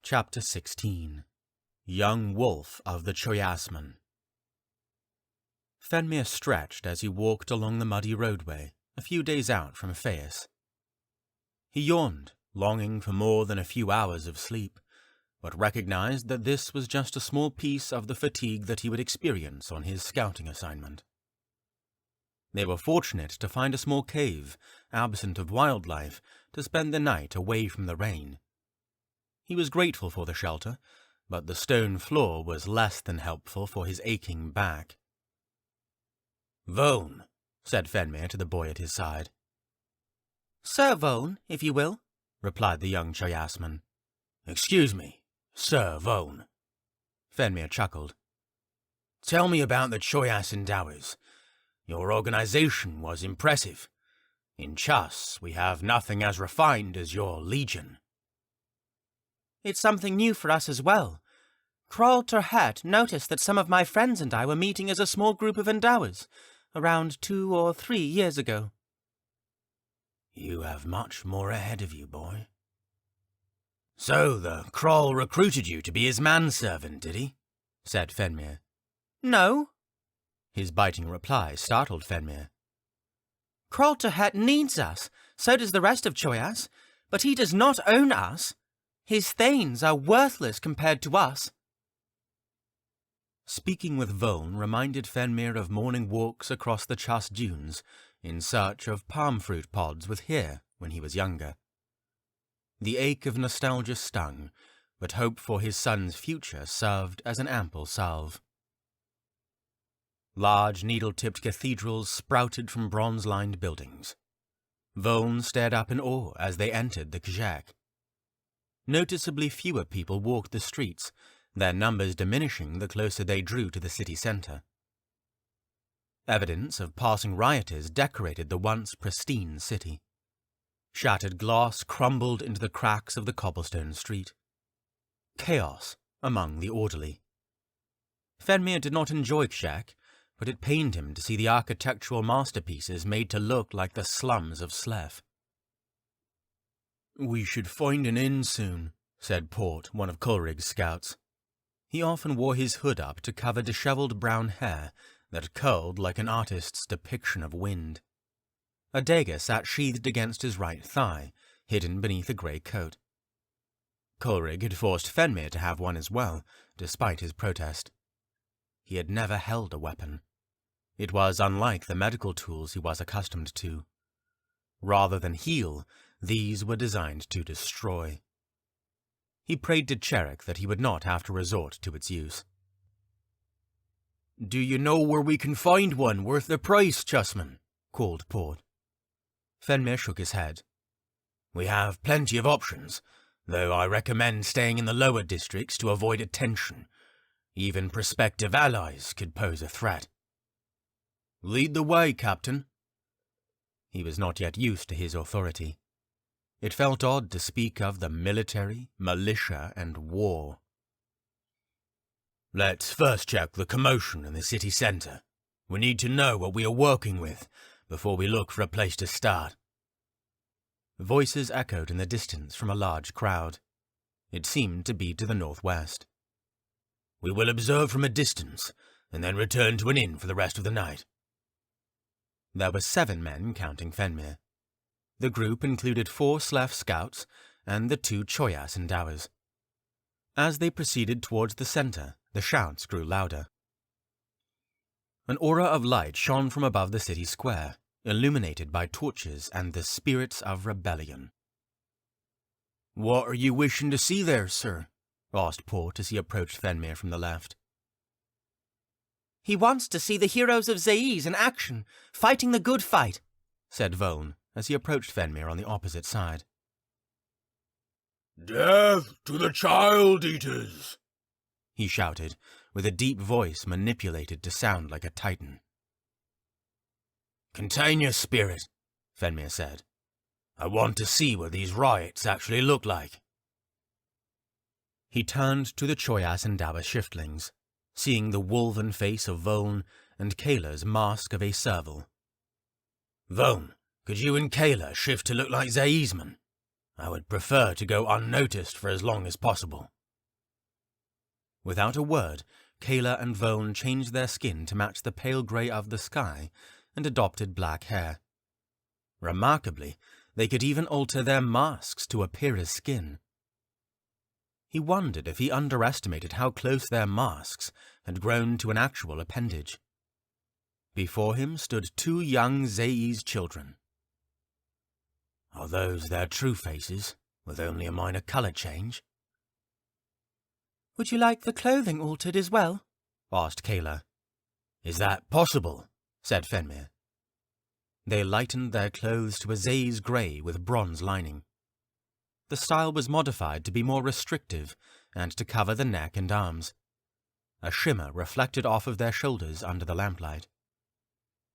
Chapter 16 Young Wolf of the Choyasman. Phenmir stretched as he walked along the muddy roadway, a few days out from Phaeus. He yawned, longing for more than a few hours of sleep, but recognized that this was just a small piece of the fatigue that he would experience on his scouting assignment. They were fortunate to find a small cave, absent of wildlife, to spend the night away from the rain. He was grateful for the shelter, but the stone floor was less than helpful for his aching back. "Vone," said Phenmir to the boy at his side. "Sir Vone, if you will," replied the young Choyasman. "Excuse me, Sir Vone." Phenmir chuckled. "Tell me about the Choyas Endowers. Your organization was impressive. In Chas, we have nothing as refined as your legion." "It's something new for us as well. Krall Terhet noticed that some of my friends and I were meeting as a small group of Endowers, around 2 or 3 years ago." "You have much more ahead of you, boy." "So the Krall recruited you to be his manservant, did he?" said Phenmir. "No." His biting reply startled Phenmir. "Krall Terhet needs us, so does the rest of Choyas, but he does not own us. His thanes are worthless compared to us." Speaking with Vone reminded Phenmir of morning walks across the Chas dunes in search of palm fruit pods with Hyr when he was younger. The ache of nostalgia stung, but hope for his son's future served as an ample salve. Large needle-tipped cathedrals sprouted from bronze-lined buildings. Vone stared up in awe as they entered the Kjak. Noticeably fewer people walked the streets, their numbers diminishing the closer they drew to the city centre. Evidence of passing rioters decorated the once pristine city. Shattered glass crumbled into the cracks of the cobblestone street. Chaos among the orderly. Phenmir did not enjoy Kjak, but it pained him to see the architectural masterpieces made to look like the slums of Sleth. "We should find an inn soon," said Port, one of Coleridge's scouts. He often wore his hood up to cover dishevelled brown hair that curled like an artist's depiction of wind. A dagger sat sheathed against his right thigh, hidden beneath a grey coat. Coleridge had forced Phenmir to have one as well, despite his protest. He had never held a weapon. It was unlike the medical tools he was accustomed to. Rather than heal, these were designed to destroy. He prayed to Cherrick that he would not have to resort to its use. "Do you know where we can find one worth the price, Chusman?" called Port. Phenmir shook his head. "We have plenty of options, though I recommend staying in the lower districts to avoid attention. Even prospective allies could pose a threat." "Lead the way, Captain." He was not yet used to his authority. It felt odd to speak of the military, militia, and war. "Let's first check the commotion in the city centre. We need to know what we are working with before we look for a place to start." Voices echoed in the distance from a large crowd. It seemed to be to the northwest. "We will observe from a distance, and then return to an inn for the rest of the night." There were 7 men counting Phenmir. The group included 4 Sleth scouts and the 2 Choyas Endowers. As they proceeded towards the centre, the shouts grew louder. An aura of light shone from above the city square, illuminated by torches and the spirits of rebellion. "What are you wishing to see there, sir?" asked Port as he approached Phenmir from the left. "He wants to see the heroes of Zaiz in action, fighting the good fight," said Vone as he approached Phenmir on the opposite side. "Death to the Child Eaters!" he shouted, with a deep voice manipulated to sound like a titan. "Contain your spirit," Phenmir said. "I want to see what these riots actually look like." He turned to the Choyas Endower shiftlings, seeing the wolven face of Vone and Kayla's mask of a serval. "Vone, could you and Kayla shift to look like Zaizman?" I would prefer to go unnoticed for as long as possible. Without a word, Kayla and Voln changed their skin to match the pale grey of the sky and adopted black hair. Remarkably, they could even alter their masks to appear as skin. He wondered if he underestimated how close their masks had grown to an actual appendage. Before him stood 2 young Zai's children. Are those their true faces, with only a minor colour change? Would you like the clothing altered as well? Asked Kayla. Is that possible? Said Phenmir. They lightened their clothes to a Zai's grey with bronze lining. The style was modified to be more restrictive and to cover the neck and arms. A shimmer reflected off of their shoulders under the lamplight.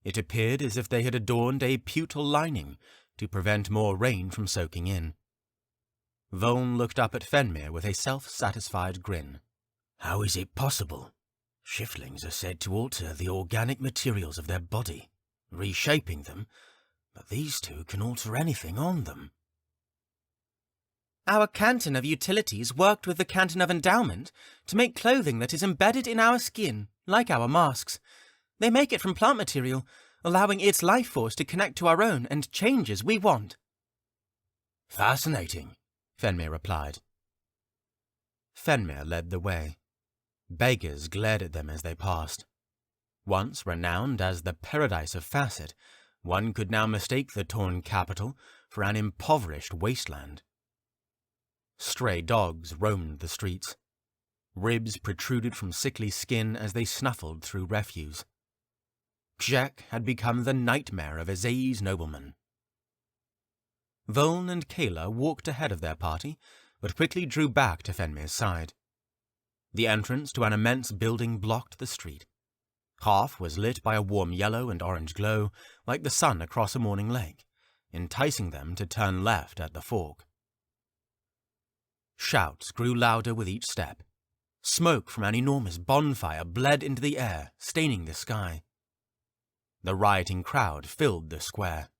It appeared as if they had adorned a pewter lining to prevent more rain from soaking in. Voln looked up at Phenmir with a self-satisfied grin. How is it possible? Shiftlings are said to alter the organic materials of their body, reshaping them, but these 2 can alter anything on them. Our Canton of Utilities worked with the Canton of Endowment to make clothing that is embedded in our skin, like our masks. They make it from plant material, allowing its life force to connect to our own and change as we want. Fascinating, Phenmir replied. Phenmir led the way. Beggars glared at them as they passed. Once renowned as the paradise of Facet, one could now mistake the torn capital for an impoverished wasteland. Stray dogs roamed the streets. Ribs protruded from sickly skin as they snuffled through refuse. Kjek had become the nightmare of Zai's noblemen. Voln and Kayla walked ahead of their party, but quickly drew back to Phenmir's side. The entrance to an immense building blocked the street. Half was lit by a warm yellow and orange glow, like the sun across a morning lake, enticing them to turn left at the fork. Shouts grew louder with each step. Smoke from an enormous bonfire bled into the air, staining the sky. The rioting crowd filled the square.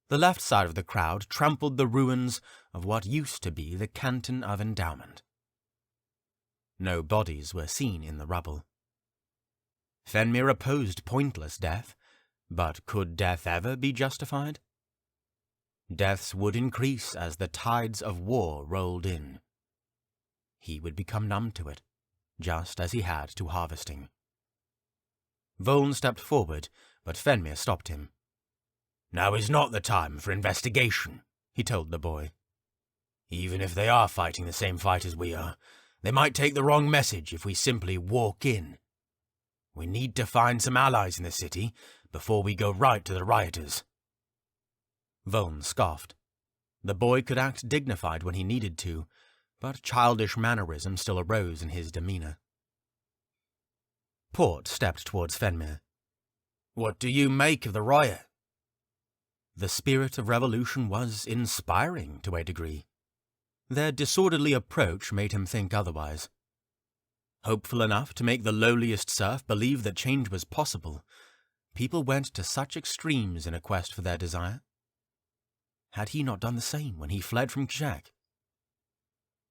The left side of the crowd trampled the ruins of what used to be the Canton of Endowment. No bodies were seen in the rubble. Phenmir opposed pointless death, but could death ever be justified? Deaths would increase as the tides of war rolled in. He would become numb to it, just as he had to harvesting. Voln stepped forward, but Phenmir stopped him. Now is not the time for investigation, he told the boy. Even if they are fighting the same fight as we are, they might take the wrong message if we simply walk in. We need to find some allies in the city before we go right to the rioters. Voln scoffed. The boy could act dignified when he needed to, but childish mannerism still arose in his demeanor. Port stepped towards Phenmir. What do you make of the riot? The spirit of revolution was inspiring to a degree. Their disorderly approach made him think otherwise. Hopeful enough to make the lowliest serf believe that change was possible, people went to such extremes in a quest for their desire. Had he not done the same when he fled from Kjek?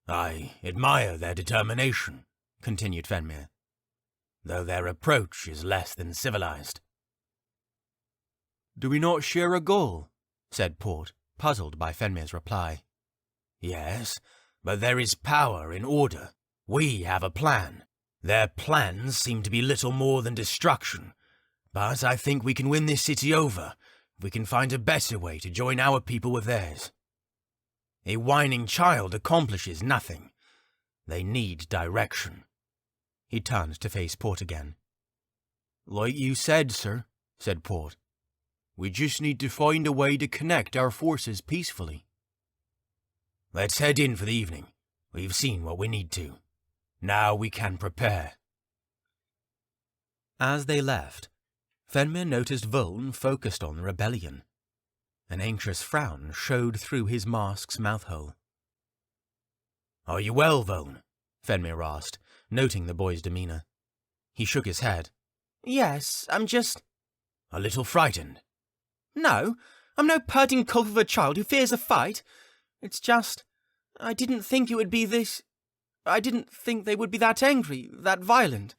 I admire their determination, continued Phenmir, though their approach is less than civilized. Do we not share a goal? Said Port, puzzled by Phenmir's reply. Yes, but there is power in order. We have a plan. Their plans seem to be little more than destruction, but I think we can win this city over if we can find a better way to join our people with theirs. A whining child accomplishes nothing. They need direction. He turned to face Port again. Like you said, sir, said Port. We just need to find a way to connect our forces peacefully. Let's head in for the evening. We've seen what we need to. Now we can prepare. As they left, Phenmir noticed Voln focused on the rebellion. An anxious frown showed through his mask's mouth-hole. Are you well, Voln? Phenmir asked, noting the boy's demeanor. He shook his head. Yes, I'm just... A little frightened? No, I'm no purting colt of a child who fears a fight. It's just, I didn't think it would be this. I didn't think they would be that angry, that violent.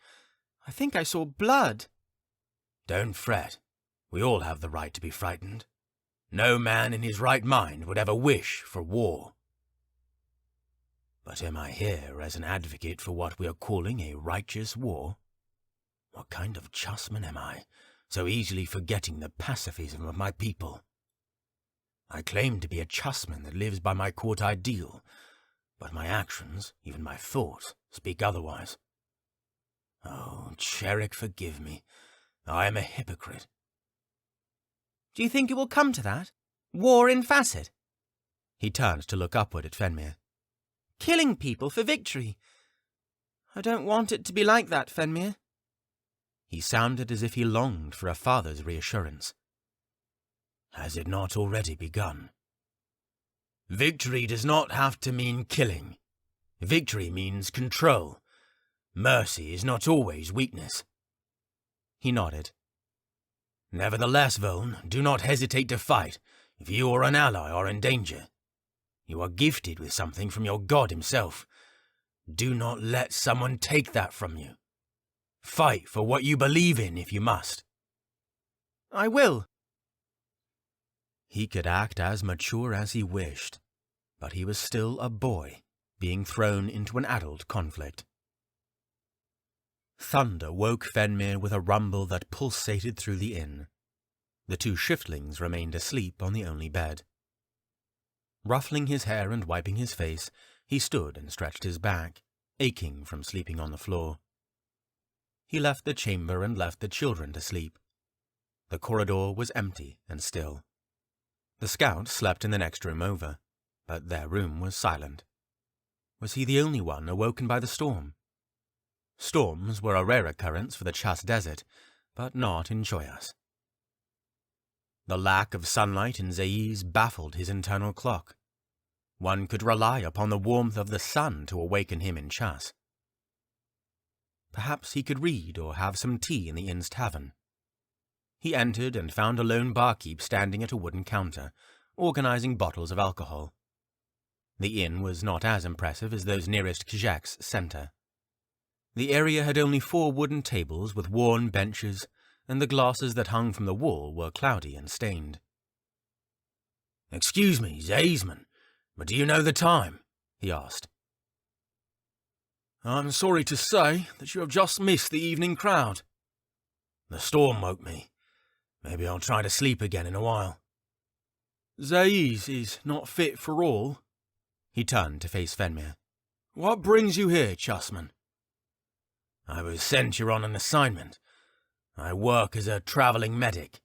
I think I saw blood. Don't fret. We all have the right to be frightened. No man in his right mind would ever wish for war. But am I here as an advocate for what we are calling a righteous war? What kind of chusman am I, so easily forgetting the pacifism of my people? I claim to be a chusman that lives by my court ideal, but my actions, even my thoughts, speak otherwise. Oh, Cherrick, forgive me. I am a hypocrite. Do you think it will come to that? War in Facet? He turned to look upward at Phenmir. Killing people for victory. I don't want it to be like that, Phenmir. He sounded as if he longed for a father's reassurance. Has it not already begun? Victory does not have to mean killing. Victory means control. Mercy is not always weakness. He nodded. Nevertheless, Voln, do not hesitate to fight if you or an ally are in danger. You are gifted with something from your god himself. Do not let someone take that from you. Fight for what you believe in if you must. I will. He could act as mature as he wished, but he was still a boy, being thrown into an adult conflict. Thunder woke Phenmir with a rumble that pulsated through the inn. The two shiftlings remained asleep on the only bed. Ruffling his hair and wiping his face, he stood and stretched his back, aching from sleeping on the floor. He left the chamber and left the children to sleep. The corridor was empty and still. The scout slept in the next room over, but their room was silent. Was he the only one awoken by the storm? Storms were a rare occurrence for the Chas Desert, but not in Choyas. The lack of sunlight in Zaiz baffled his internal clock. One could rely upon the warmth of the sun to awaken him in Chas. Perhaps he could read or have some tea in the inn's tavern. He entered and found a lone barkeep standing at a wooden counter, organizing bottles of alcohol. The inn was not as impressive as those nearest Kjek's center. The area had only 4 wooden tables with worn benches, and the glasses that hung from the wall were cloudy and stained. "Excuse me, Zaisman, but do you know the time?" he asked. "I'm sorry to say that you have just missed the evening crowd." "The storm woke me. Maybe I'll try to sleep again in a while." "Zaiz is not fit for all." He turned to face Phenmir. "What brings you here, Chusman?" "I was sent here on an assignment. I work as a travelling medic.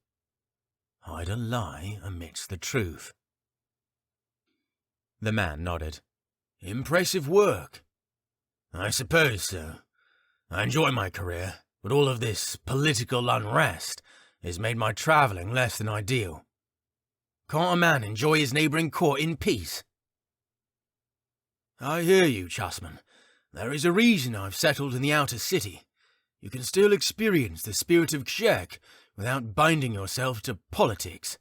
Hide a lie amidst the truth." The man nodded. "Impressive work." "I suppose so. I enjoy my career, but all of this political unrest has made my travelling less than ideal. Can't a man enjoy his neighbouring court in peace?" "I hear you, Chusman. There is a reason I've settled in the outer city. You can still experience the spirit of Kjek without binding yourself to politics."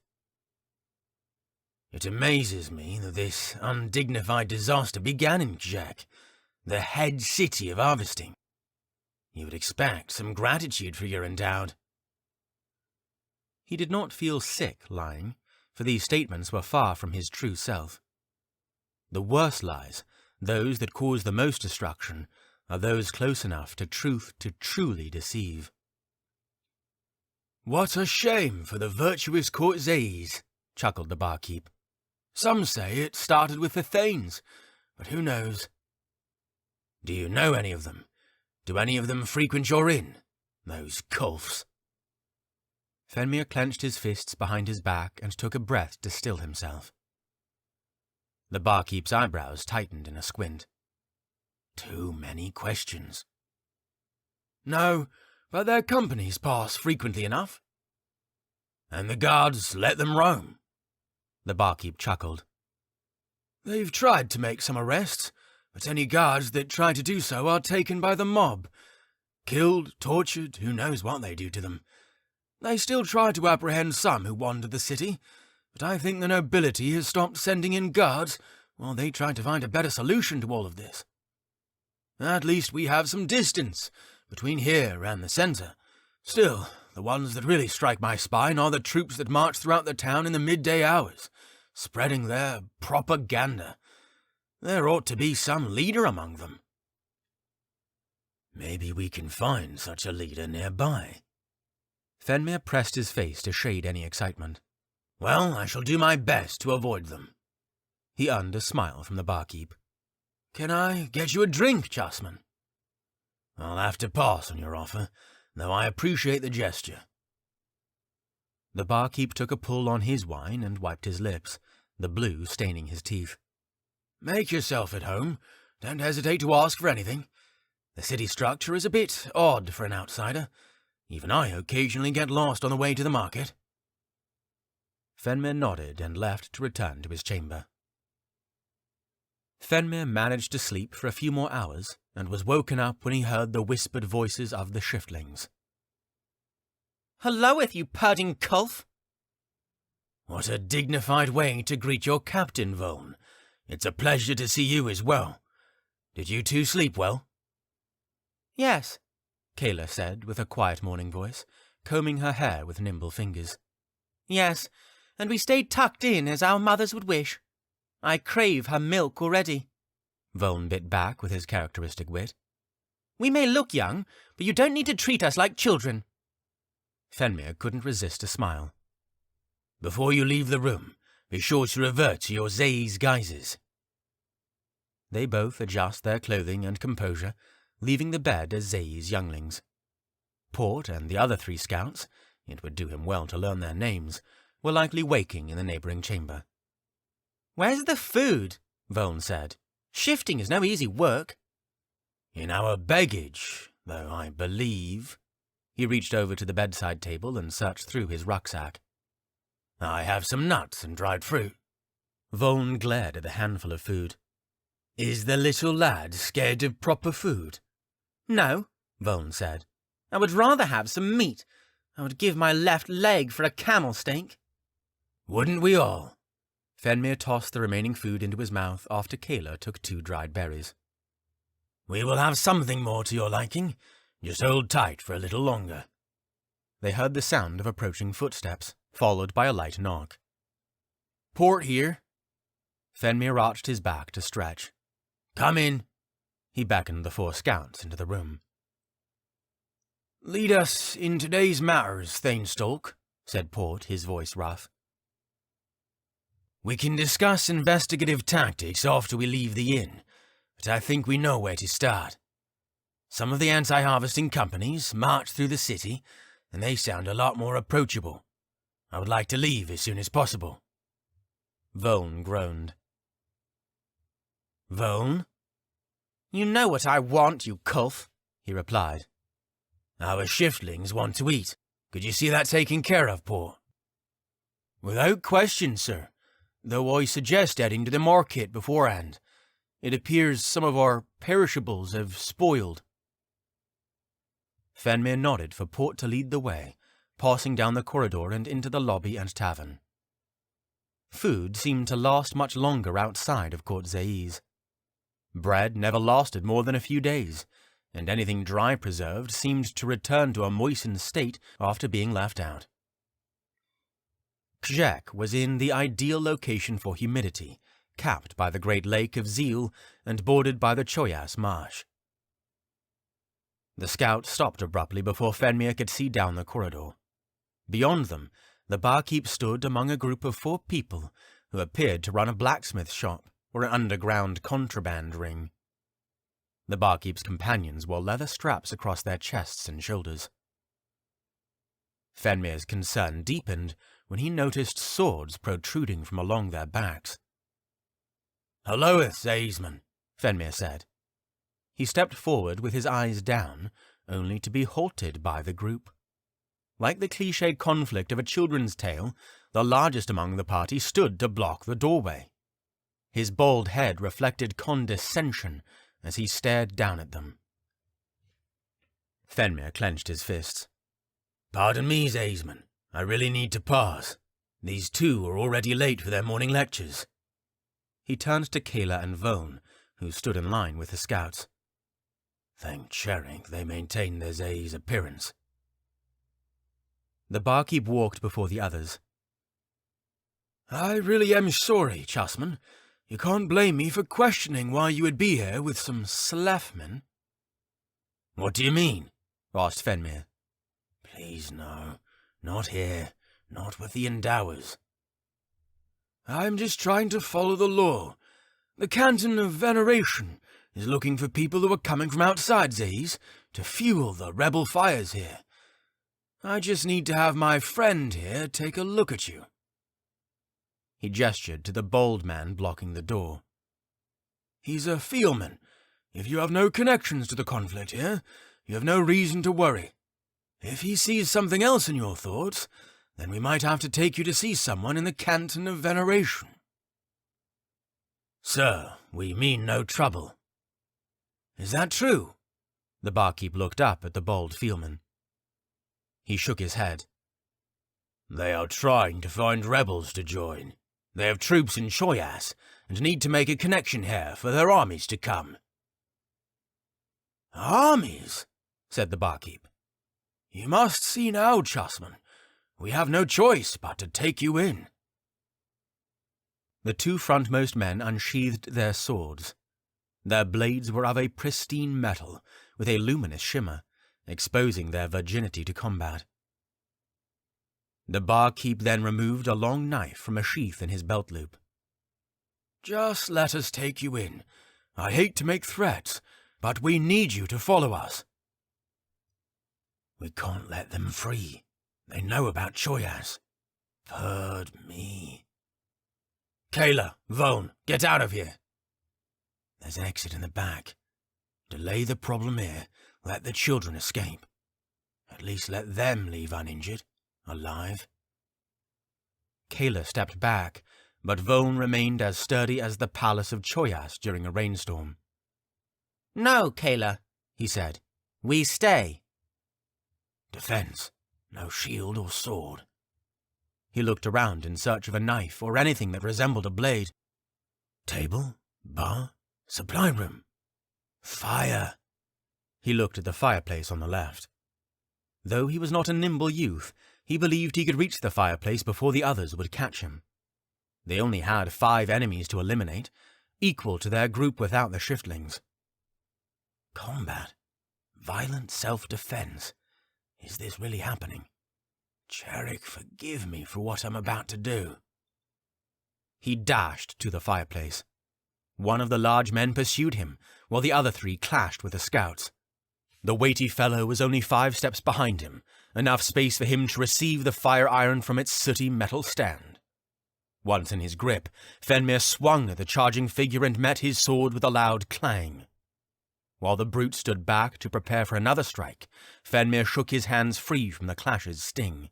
"It amazes me that this undignified disaster began in Kjek, the head city of harvesting. You would expect some gratitude for your endowed." He did not feel sick lying, for these statements were far from his true self. The worst lies, those that cause the most destruction, are those close enough to truth to truly deceive. "What a shame for the virtuous court Zaiz," chuckled the barkeep. "Some say it started with the Thanes, but who knows?" "Do you know any of them? Do any of them frequent your inn? Those colfs." Phenmir clenched his fists behind his back and took a breath to still himself. The barkeep's eyebrows tightened in a squint. "Too many questions." "No, but their companies pass frequently enough." "And the guards let them roam?" The barkeep chuckled. "They've tried to make some arrests, but any guards that try to do so are taken by the mob. Killed, tortured, who knows what they do to them. They still try to apprehend some who wander the city, but I think the nobility has stopped sending in guards while they try to find a better solution to all of this. At least we have some distance between here and the centre. Still, the ones that really strike my spine are the troops that march throughout the town in the midday hours, spreading their propaganda. There ought to be some leader among them. Maybe we can find such a leader nearby. Phenmir pressed his face to shade any excitement. Well, I shall do my best to avoid them. He earned a smile from the barkeep. Can I get you a drink, Chasman? I'll have to pass on your offer, though I appreciate the gesture. The barkeep took a pull on his wine and wiped his lips, the blue staining his teeth. Make yourself at home. Don't hesitate to ask for anything. The city structure is a bit odd for an outsider. Even I occasionally get lost on the way to the market. Phenmir nodded and left to return to his chamber. Phenmir managed to sleep for a few more hours and was woken up when he heard the whispered voices of the shiftlings. Helloeth, you pudding culf! What a dignified way to greet your captain, Voln. It's a pleasure to see you as well. Did you two sleep well? Yes, Kayla said with a quiet morning voice, combing her hair with nimble fingers. Yes, and we stayed tucked in as our mothers would wish. I crave her milk already. Voln bit back with his characteristic wit. We may look young, but you don't need to treat us like children. Phenmir couldn't resist a smile. Before you leave the room, be sure to revert to your Zay's guises. They both adjust their clothing and composure, leaving the bed as Zay's younglings. Port and the other 3 scouts, it would do him well to learn their names, were likely waking in the neighbouring chamber. Where's the food? Voln said. Shifting is no easy work. In our baggage, though I believe. He reached over to the bedside table and searched through his rucksack. I have some nuts and dried fruit. Voln glared at the handful of food. Is the little lad scared of proper food? No, Voln said. I would rather have some meat. I would give my left leg for a camel steak. Wouldn't we all? Phenmir tossed the remaining food into his mouth after Kayla took 2 dried berries. We will have something more to your liking. Just hold tight for a little longer. They heard the sound of approaching footsteps, followed by a light knock. Port here. Phenmir arched his back to stretch. Come in. He beckoned the 4 scouts into the room. Lead us in today's matters, Thanestalk, said Port, his voice rough. We can discuss investigative tactics after we leave the inn, but I think we know where to start. Some of the anti-harvesting companies march through the city, and they sound a lot more approachable. I would like to leave as soon as possible. Voln groaned. Voln? You know what I want, you culf, he replied. Our shiftlings want to eat. Could you see that taken care of, Port? Without question, sir, though I suggest heading to the market beforehand. It appears some of our perishables have spoiled. Phenmir nodded for Port to lead the way, passing down the corridor and into the lobby and tavern. Food seemed to last much longer outside of Court Zay's. Bread never lasted more than a few days, and anything dry preserved seemed to return to a moistened state after being left out. Kjek was in the ideal location for humidity, capped by the great lake of Zeal and bordered by the Choyas Marsh. The scout stopped abruptly before Phenmir could see down the corridor. Beyond them, the barkeep stood among a group of 4 people who appeared to run a blacksmith shop or an underground contraband ring. The barkeep's companions wore leather straps across their chests and shoulders. Phenmir's concern deepened when he noticed swords protruding from along their backs. Helloeth, Zaysman, Phenmir said. He stepped forward with his eyes down, only to be halted by the group. Like the cliched conflict of a children's tale, the largest among the party stood to block the doorway. His bald head reflected condescension as he stared down at them. Phenmir clenched his fists. Pardon me, Zaysman. I really need to pass. These two are already late for their morning lectures. He turned to Kayla and Vone, who stood in line with the scouts. Thank Cherik they maintained their Zay's appearance. The barkeep walked before the others. I really am sorry, Chasman. You can't blame me for questioning why you would be here with some Slefmen. What do you mean? Asked Phenmir. Please no, not here, not with the Endowers. I'm just trying to follow the law. The Canton of Veneration is looking for people who are coming from outside Zays to fuel the rebel fires here. I just need to have my friend here take a look at you. He gestured to the bald man blocking the door. He's a Feelman. If you have no connections to the conflict here, you have no reason to worry. If he sees something else in your thoughts, then we might have to take you to see someone in the Canton of Veneration. Sir, we mean no trouble. Is that true? The barkeep looked up at the bald Feelman. He shook his head. They are trying to find rebels to join. They have troops in Choyas, and need to make a connection here for their armies to come. Armies? Said the barkeep. You must see now, Chasman. We have no choice but to take you in. The two frontmost men unsheathed their swords. Their blades were of a pristine metal, with a luminous shimmer, exposing their virginity to combat. The barkeep then removed a long knife from a sheath in his belt loop. Just let us take you in. I hate to make threats, but we need you to follow us. We can't let them free. They know about Choyas. Heard me. Kayla, Vone, get out of here. There's an exit in the back. Delay the problem here. Let the children escape. At least let them leave uninjured, alive. Kayla stepped back, but Vone remained as sturdy as the palace of Choyas during a rainstorm. No, Kayla, he said. We stay. Defense. No shield or sword. He looked around in search of a knife or anything that resembled a blade. Table? Bar? Supply room? Fire! He looked at the fireplace on the left. Though he was not a nimble youth, he believed he could reach the fireplace before the others would catch him. They only had 5 enemies to eliminate, equal to their group without the shiftlings. Combat. Violent self-defense. Is this really happening? Cherik, forgive me for what I'm about to do. He dashed to the fireplace. One of the large men pursued him, while the other 3 clashed with the scouts. The weighty fellow was only 5 steps behind him, enough space for him to receive the fire iron from its sooty metal stand. Once in his grip, Phenmir swung at the charging figure and met his sword with a loud clang. While the brute stood back to prepare for another strike, Phenmir shook his hands free from the clash's sting.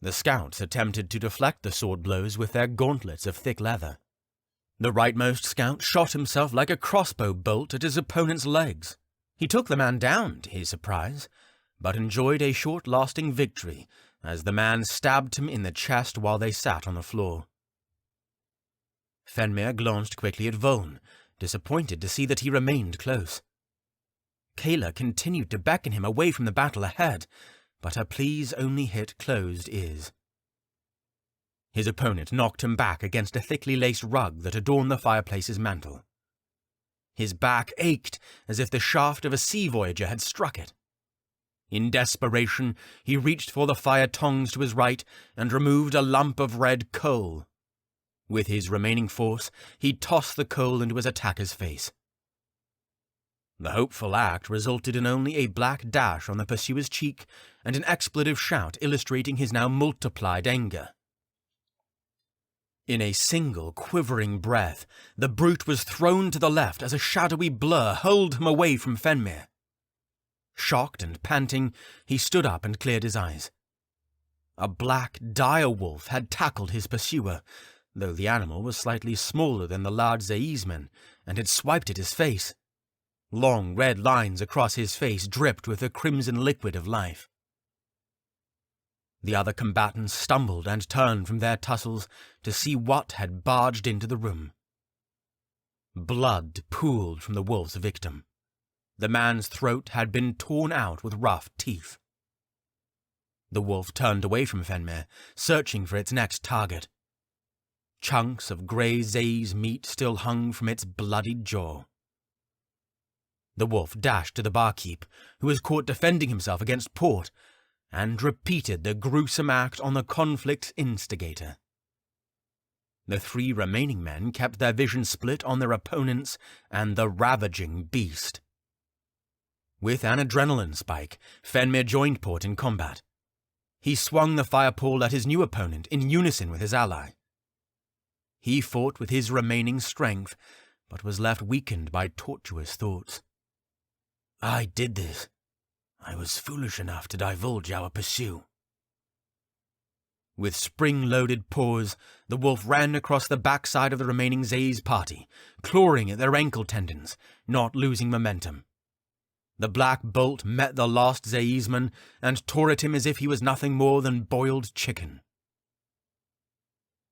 The scouts attempted to deflect the sword blows with their gauntlets of thick leather. The rightmost scout shot himself like a crossbow bolt at his opponent's legs. He took the man down, to his surprise, but enjoyed a short-lasting victory as the man stabbed him in the chest while they sat on the floor. Phenmir glanced quickly at Vone, disappointed to see that he remained close. Kayla continued to beckon him away from the battle ahead, but her pleas only hit closed ears. His opponent knocked him back against a thickly laced rug that adorned the fireplace's mantel. His back ached as if the shaft of a sea voyager had struck it. In desperation, he reached for the fire tongs to his right and removed a lump of red coal. With his remaining force, he tossed the coal into his attacker's face. The hopeful act resulted in only a black dash on the pursuer's cheek and an expletive shout illustrating his now multiplied anger. In a single quivering breath, the brute was thrown to the left as a shadowy blur hurled him away from Phenmir. Shocked and panting, he stood up and cleared his eyes. A black dire wolf had tackled his pursuer, though the animal was slightly smaller than the large Zaisman, and had swiped at his face. Long red lines across his face dripped with the crimson liquid of life. The other combatants stumbled and turned from their tussles to see what had barged into the room. Blood pooled from the wolf's victim. The man's throat had been torn out with rough teeth. The wolf turned away from Phenmir, searching for its next target. Chunks of grey Zai's meat still hung from its bloodied jaw. The wolf dashed to the barkeep, who was caught defending himself against Port, and repeated the gruesome act on the conflict's instigator. The 3 remaining men kept their vision split on their opponents and the ravaging beast. With an adrenaline spike, Phenmir joined Port in combat. He swung the firepole at his new opponent in unison with his ally. He fought with his remaining strength, but was left weakened by tortuous thoughts. I did this. I was foolish enough to divulge our pursuit. With spring-loaded paws, the wolf ran across the backside of the remaining Zai's party, clawing at their ankle tendons, not losing momentum. The black bolt met the lost Zaisman and tore at him as if he was nothing more than boiled chicken.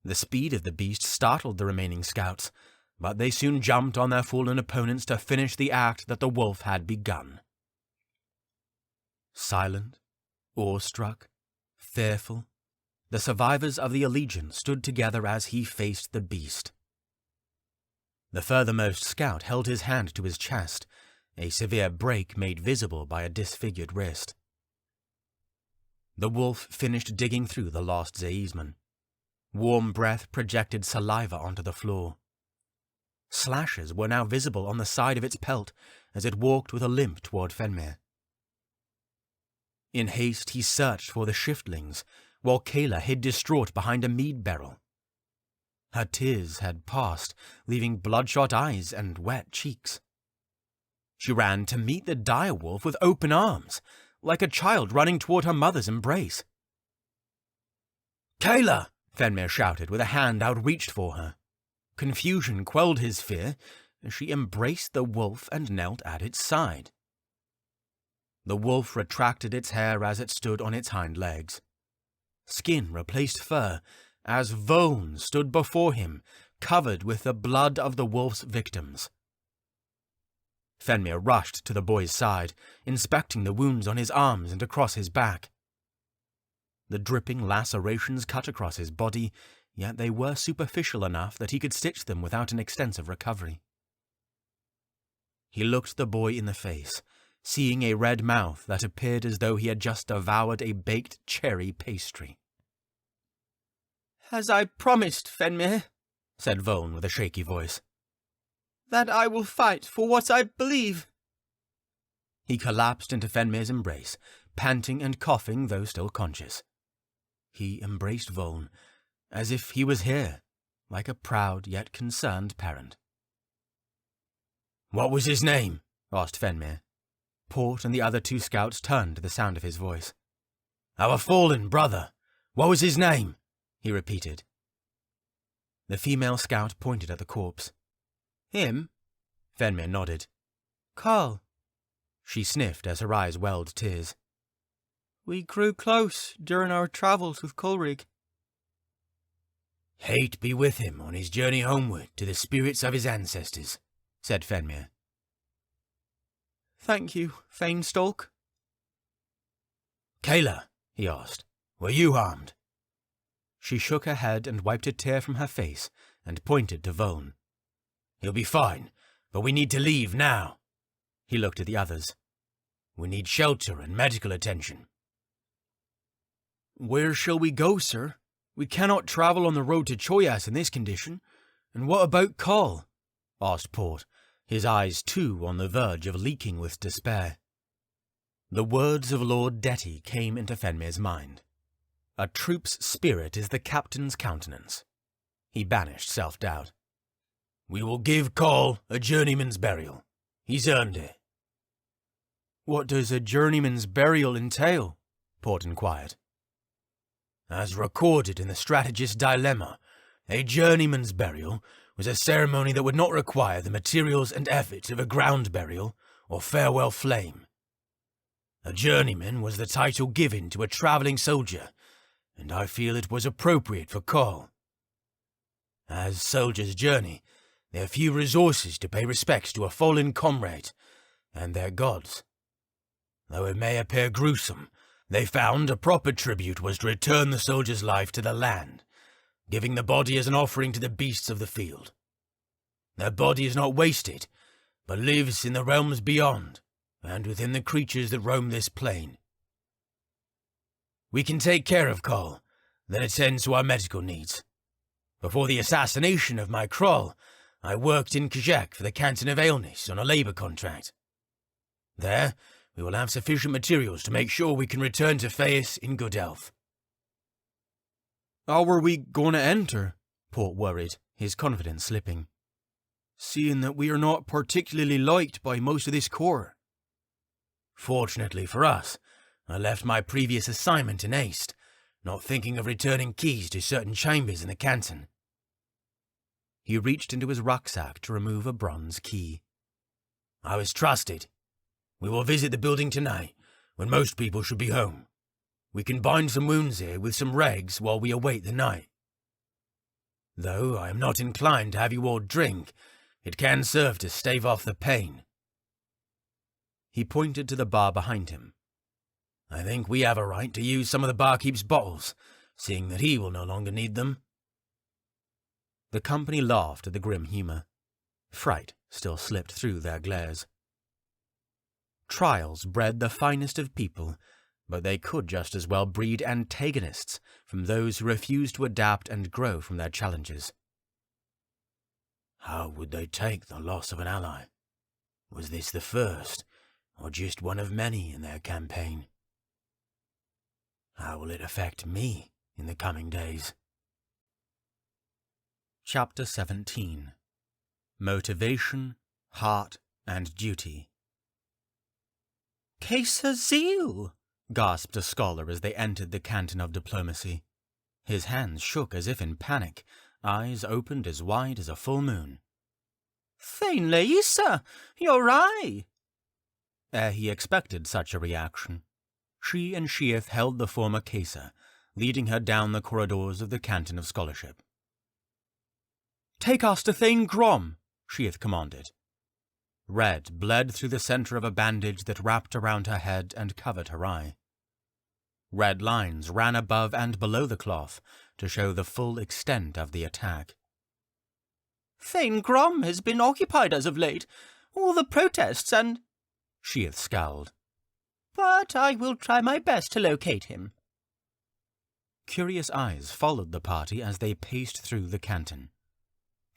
The speed of the beast startled the remaining scouts, but they soon jumped on their fallen opponents to finish the act that the wolf had begun. Silent, awestruck, fearful, the survivors of the Elegy stood together as he faced the beast. The furthermost scout held his hand to his chest, a severe break made visible by a disfigured wrist. The wolf finished digging through the lost Zaisman. Warm breath projected saliva onto the floor. Slashes were now visible on the side of its pelt as it walked with a limp toward Phenmir. In haste he searched for the shiftlings, while Kayla hid distraught behind a mead barrel. Her tears had passed, leaving bloodshot eyes and wet cheeks. She ran to meet the direwolf with open arms, like a child running toward her mother's embrace. "Kayla!" Phenmir shouted with a hand outreached for her. Confusion quelled his fear as she embraced the wolf and knelt at its side. The wolf retracted its hair as it stood on its hind legs. Skin replaced fur as Voln stood before him, covered with the blood of the wolf's victims. Phenmir rushed to the boy's side, inspecting the wounds on his arms and across his back. The dripping lacerations cut across his body, yet they were superficial enough that he could stitch them without an extensive recovery. He looked the boy in the face, seeing a red mouth that appeared as though he had just devoured a baked cherry pastry. "As I promised, Phenmir," said Voln with a shaky voice, "that I will fight for what I believe." He collapsed into Phenmir's embrace, panting and coughing though still conscious. He embraced Voln, as if he was here, like a proud yet concerned parent. "What was his name?" asked Phenmir. Port and the other 2 scouts turned to the sound of his voice. "Our fallen brother. What was his name?" he repeated. The female scout pointed at the corpse. "Him?" Phenmir nodded. "Carl." She sniffed as her eyes welled tears. "We grew close during our travels with Coleridge." "Hate be with him on his journey homeward to the spirits of his ancestors," said Phenmir. "Thank you, Fainstalk." "Kayla," he asked, "were you harmed?" She shook her head and wiped a tear from her face and pointed to Voln. "He'll be fine, but we need to leave now." He looked at the others. "We need shelter and medical attention." "Where shall we go, sir? We cannot travel on the road to Choyas in this condition. And what about Carl?" asked Port, his eyes too on the verge of leaking with despair. The words of Lord Detty came into Phenmir's mind. A troop's spirit is the captain's countenance. He banished self-doubt. "We will give Carl a journeyman's burial. He's earned it." "What does a journeyman's burial entail?" Port inquired. As recorded in the Strategist's Dilemma, a journeyman's burial was a ceremony that would not require the materials and efforts of a ground burial or farewell flame. A journeyman was the title given to a travelling soldier and I feel it was appropriate for Call. As soldiers journey, there are few resources to pay respects to a fallen comrade and their gods. Though it may appear gruesome, they found a proper tribute was to return the soldier's life to the land, giving the body as an offering to the beasts of the field. Their body is not wasted, but lives in the realms beyond, and within the creatures that roam this plane. We can take care of Cole, then attend to our medical needs. Before the assassination of my Kroll, I worked in Kajak for the canton of Aelnis on a labour contract. There, we will have sufficient materials to make sure we can return to Feas in good health. How are we going to enter? Port worried, his confidence slipping. Seeing that we are not particularly liked by most of this corps. Fortunately for us, I left my previous assignment in haste, not thinking of returning keys to certain chambers in the canton. He reached into his rucksack to remove a bronze key. I was trusted. We will visit the building tonight, when most people should be home. We can bind some wounds here with some rags while we await the night. Though I am not inclined to have you all drink, it can serve to stave off the pain. He pointed to the bar behind him. I think we have a right to use some of the barkeep's bottles, seeing that he will no longer need them. The company laughed at the grim humour. Fright still slipped through their glares. Trials bred the finest of people, but they could just as well breed antagonists from those who refused to adapt and grow from their challenges. How would they take the loss of an ally? Was this the first, or just one of many in their campaign? How will it affect me in the coming days? Chapter 17. Motivation, Heart, and Duty. Caesar Zeal! Gasped a scholar as they entered the canton of diplomacy. His hands shook as if in panic, eyes opened as wide as a full moon. Thane Laissa, your eye! He expected such a reaction. She and Sheath held the former Caesar, leading her down the corridors of the canton of scholarship. Take us to Thane Grom, Sheath commanded. Red bled through the centre of a bandage that wrapped around her head and covered her eye. Red lines ran above and below the cloth to show the full extent of the attack. Thane Grom has been occupied as of late. All the protests and... Sheath scowled. But I will try my best to locate him. Curious eyes followed the party as they paced through the canton.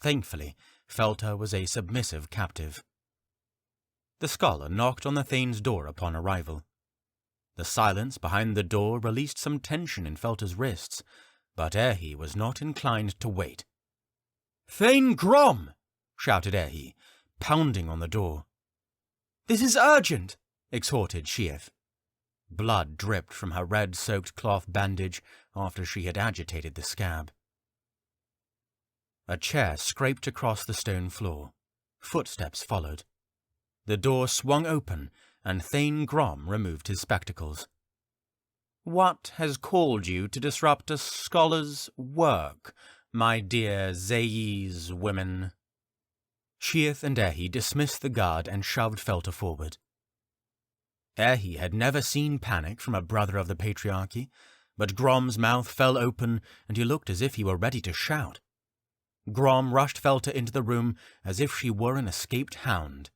Thankfully, Felter was a submissive captive. The scholar knocked on the Thane's door upon arrival. The silence behind the door released some tension in Felter's wrists, but Aerhee was not inclined to wait. "Thane Grom!" shouted Aerhee, pounding on the door. "This is urgent!" exhorted Sheath. Blood dripped from her red-soaked cloth bandage after she had agitated the scab. A chair scraped across the stone floor. Footsteps followed. The door swung open, and Thane Grom removed his spectacles. "What has called you to disrupt a scholar's work, my dear Zayes women?" Sheath and Aerhee dismissed the guard and shoved Felter forward. Aerhee had never seen panic from a brother of the Patriarchy, but Grom's mouth fell open and he looked as if he were ready to shout. Grom rushed Felter into the room as if she were an escaped hound.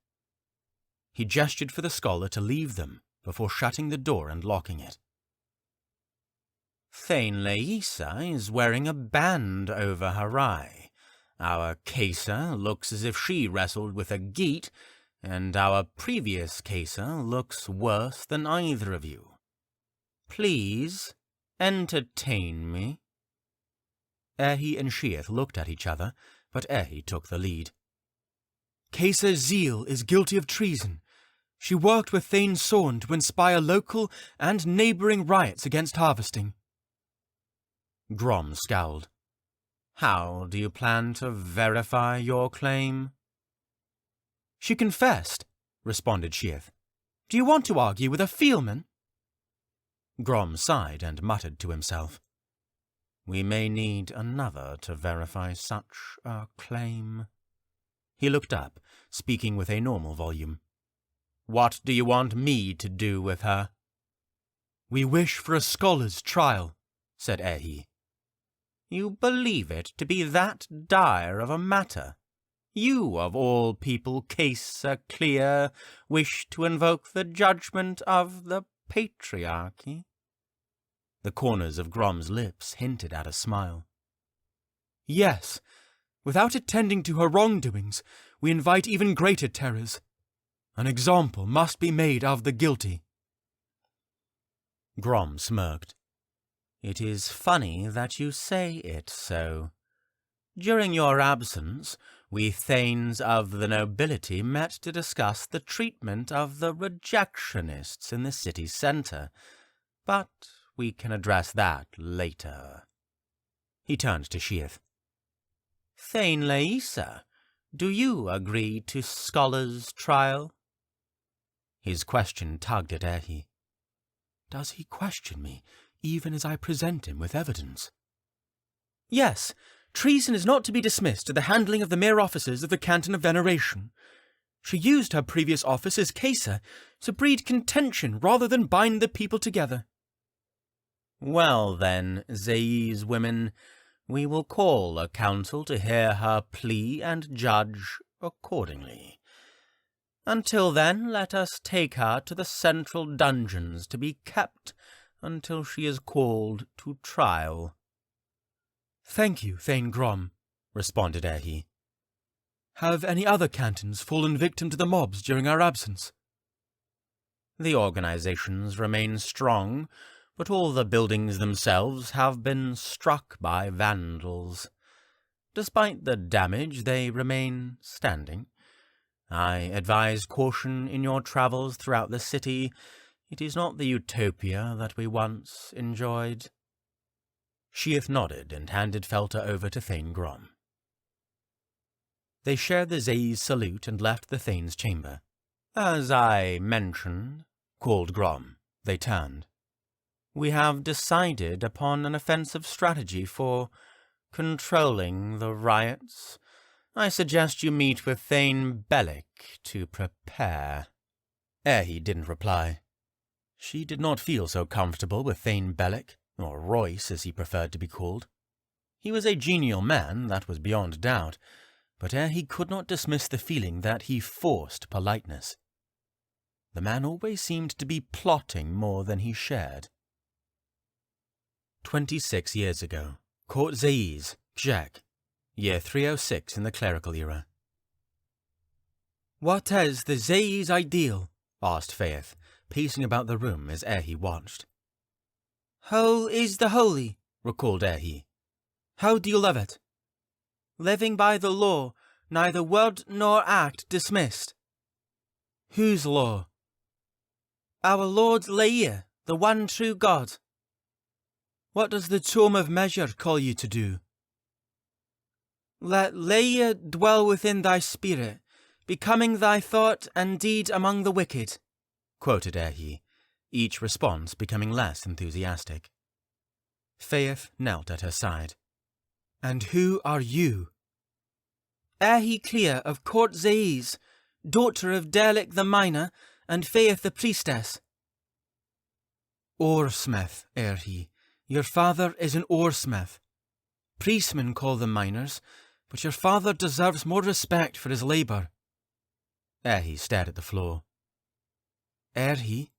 He gestured for the scholar to leave them before shutting the door and locking it. "Thane Laissa is wearing a band over her eye. Our Caesar looks as if she wrestled with a geat, and our previous Caesar looks worse than either of you. Please, entertain me." Aerhee and Sheath looked at each other, but Aerhee took the lead. "Caesar Zeal is guilty of treason. She worked with Thane Sorn to inspire local and neighbouring riots against harvesting." Grom scowled. "How do you plan to verify your claim?" "She confessed," responded Sheath. "Do you want to argue with a feelman?" Grom sighed and muttered to himself. We may need another to verify such a claim. He looked up, speaking with a normal volume. What do you want me to do with her? We wish for a scholar's trial, said Aerhee. You believe it to be that dire of a matter? You, of all people, case clear, wish to invoke the judgment of the patriarchy? The corners of Grom's lips hinted at a smile. Yes. Without attending to her wrongdoings, we invite even greater terrors. An example must be made of the guilty. Grom smirked. It is funny that you say it so. During your absence, we thanes of the nobility met to discuss the treatment of the rejectionists in the city centre, but we can address that later. He turned to Sheath. Thane Laissa, do you agree to scholar's trial? His question tugged at Aerhee. Does he question me, even as I present him with evidence? Yes, treason is not to be dismissed to the handling of the mere officers of the Canton of Veneration. She used her previous office as caesar to breed contention rather than bind the people together. Well then, Zae's women, we will call a council to hear her plea and judge accordingly. Until then, let us take her to the central dungeons to be kept until she is called to trial. Thank you, Thane Grom, responded Aerhee. Have any other cantons fallen victim to the mobs during our absence? The organizations remain strong, but all the buildings themselves have been struck by vandals. Despite the damage, they remain standing. I advise caution in your travels throughout the city. It is not the utopia that we once enjoyed. Sheath nodded and handed Felter over to Thane Grom. They shared the Zae's salute and left the Thane's chamber. As I mentioned, called Grom, they turned. We have decided upon an offensive strategy for controlling the riots. I suggest you meet with Thane Bellic to prepare. Aerhee didn't reply. She did not feel so comfortable with Thane Bellic, or Royce as he preferred to be called. He was a genial man, that was beyond doubt, but Aerhee could not dismiss the feeling that he forced politeness. The man always seemed to be plotting more than he shared. 26 years ago, Court Zae's, Gjek, year 306 in the clerical era. What is the Zae's ideal? Asked Faith, pacing about the room as Aerhee watched. How is the holy? Recalled Aerhee. How do you live it? Living by the law, neither word nor act dismissed. Whose law? Our Lord Leia, the one true God. What does the Tome of Measure call you to do? Let Leia dwell within thy spirit, becoming thy thought and deed among the wicked, quoted Aerhee, each response becoming less enthusiastic. Faith knelt at her side. And who are you? Aerhee Clear of Court Zae's, daughter of Derlick the Miner and Faith the Priestess. Oarsmith, Aerhee. Your father is an oarsmith. Priestmen call them miners, but your father deserves more respect for his labour. Aerhee stared at the floor. Aerhee?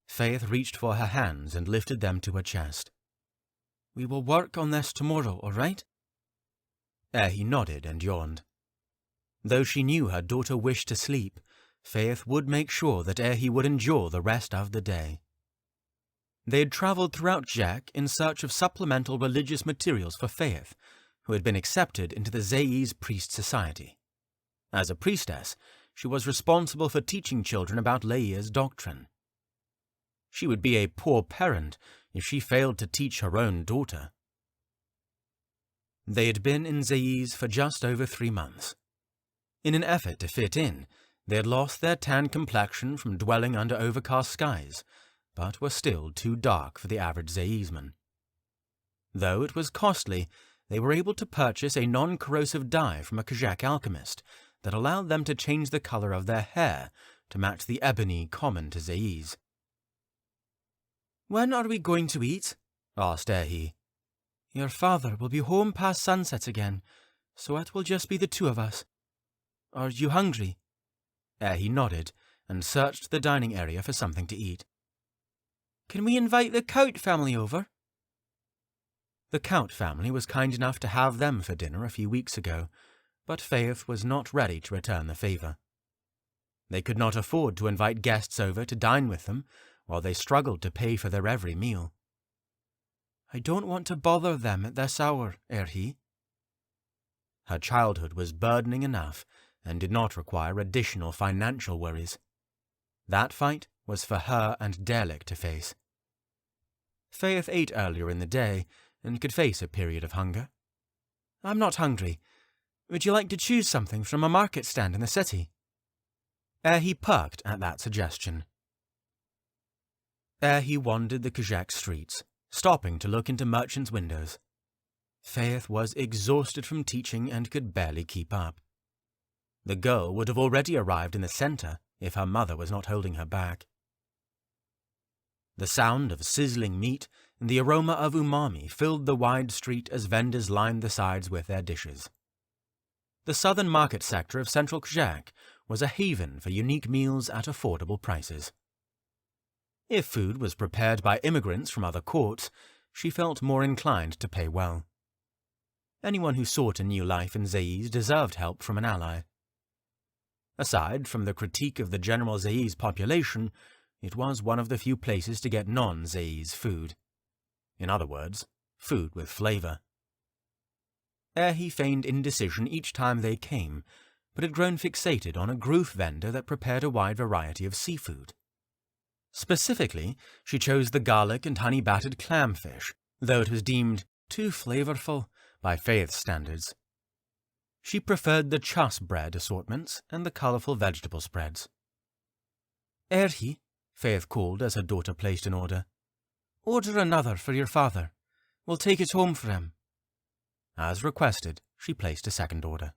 Faith reached for her hands and lifted them to her chest. We will work on this tomorrow, all right? Aerhee nodded and yawned. Though she knew her daughter wished to sleep, Faith would make sure that Aerhee would endure the rest of the day. They had travelled throughout Gjek in search of supplemental religious materials for Faith, who had been accepted into the Zae's priest society. As a priestess, she was responsible for teaching children about Leia's doctrine. She would be a poor parent if she failed to teach her own daughter. They had been in Zae's for just over 3 months. In an effort to fit in, they had lost their tan complexion from dwelling under overcast skies, but were still too dark for the average Zae'sman. Though it was costly, they were able to purchase a non-corrosive dye from a Kazakh alchemist that allowed them to change the color of their hair to match the ebony common to Zayi's. "When are we going to eat?" asked Aerhee. "Your father will be home past sunset again, so it will just be the two of us. Are you hungry?" Aerhee nodded and searched the dining area for something to eat. "Can we invite the Count family over?" The Count family was kind enough to have them for dinner a few weeks ago, but Faith was not ready to return the favour. They could not afford to invite guests over to dine with them while they struggled to pay for their every meal. "I don't want to bother them at this hour, Aerhee." Her childhood was burdening enough and did not require additional financial worries. That fight was for her and Derlik to face. Faith ate earlier in the day and could face a period of hunger. "I'm not hungry. Would you like to choose something from a market stand in the city?" Aerhee perked at that suggestion. Aerhee wandered the Kazakh streets, stopping to look into merchants' windows. Faith was exhausted from teaching and could barely keep up. The girl would have already arrived in the centre if her mother was not holding her back. The sound of sizzling meat and the aroma of umami filled the wide street as vendors lined the sides with their dishes. The southern market sector of central Kazakh was a haven for unique meals at affordable prices. If food was prepared by immigrants from other courts, she felt more inclined to pay well. Anyone who sought a new life in Zayi's deserved help from an ally. Aside from the critique of the general Zayi's population, it was one of the few places to get non-Zayi's food. In other words, food with flavour. Aerhee feigned indecision each time they came, but had grown fixated on a Groof vendor that prepared a wide variety of seafood. Specifically, she chose the garlic and honey-battered clamfish, though it was deemed too flavourful by Faith's standards. She preferred the chus bread assortments and the colourful vegetable spreads. "Aerhee," Faith called as her daughter placed an order. "Order another for your father. We'll take it home for him." As requested, she placed a second order.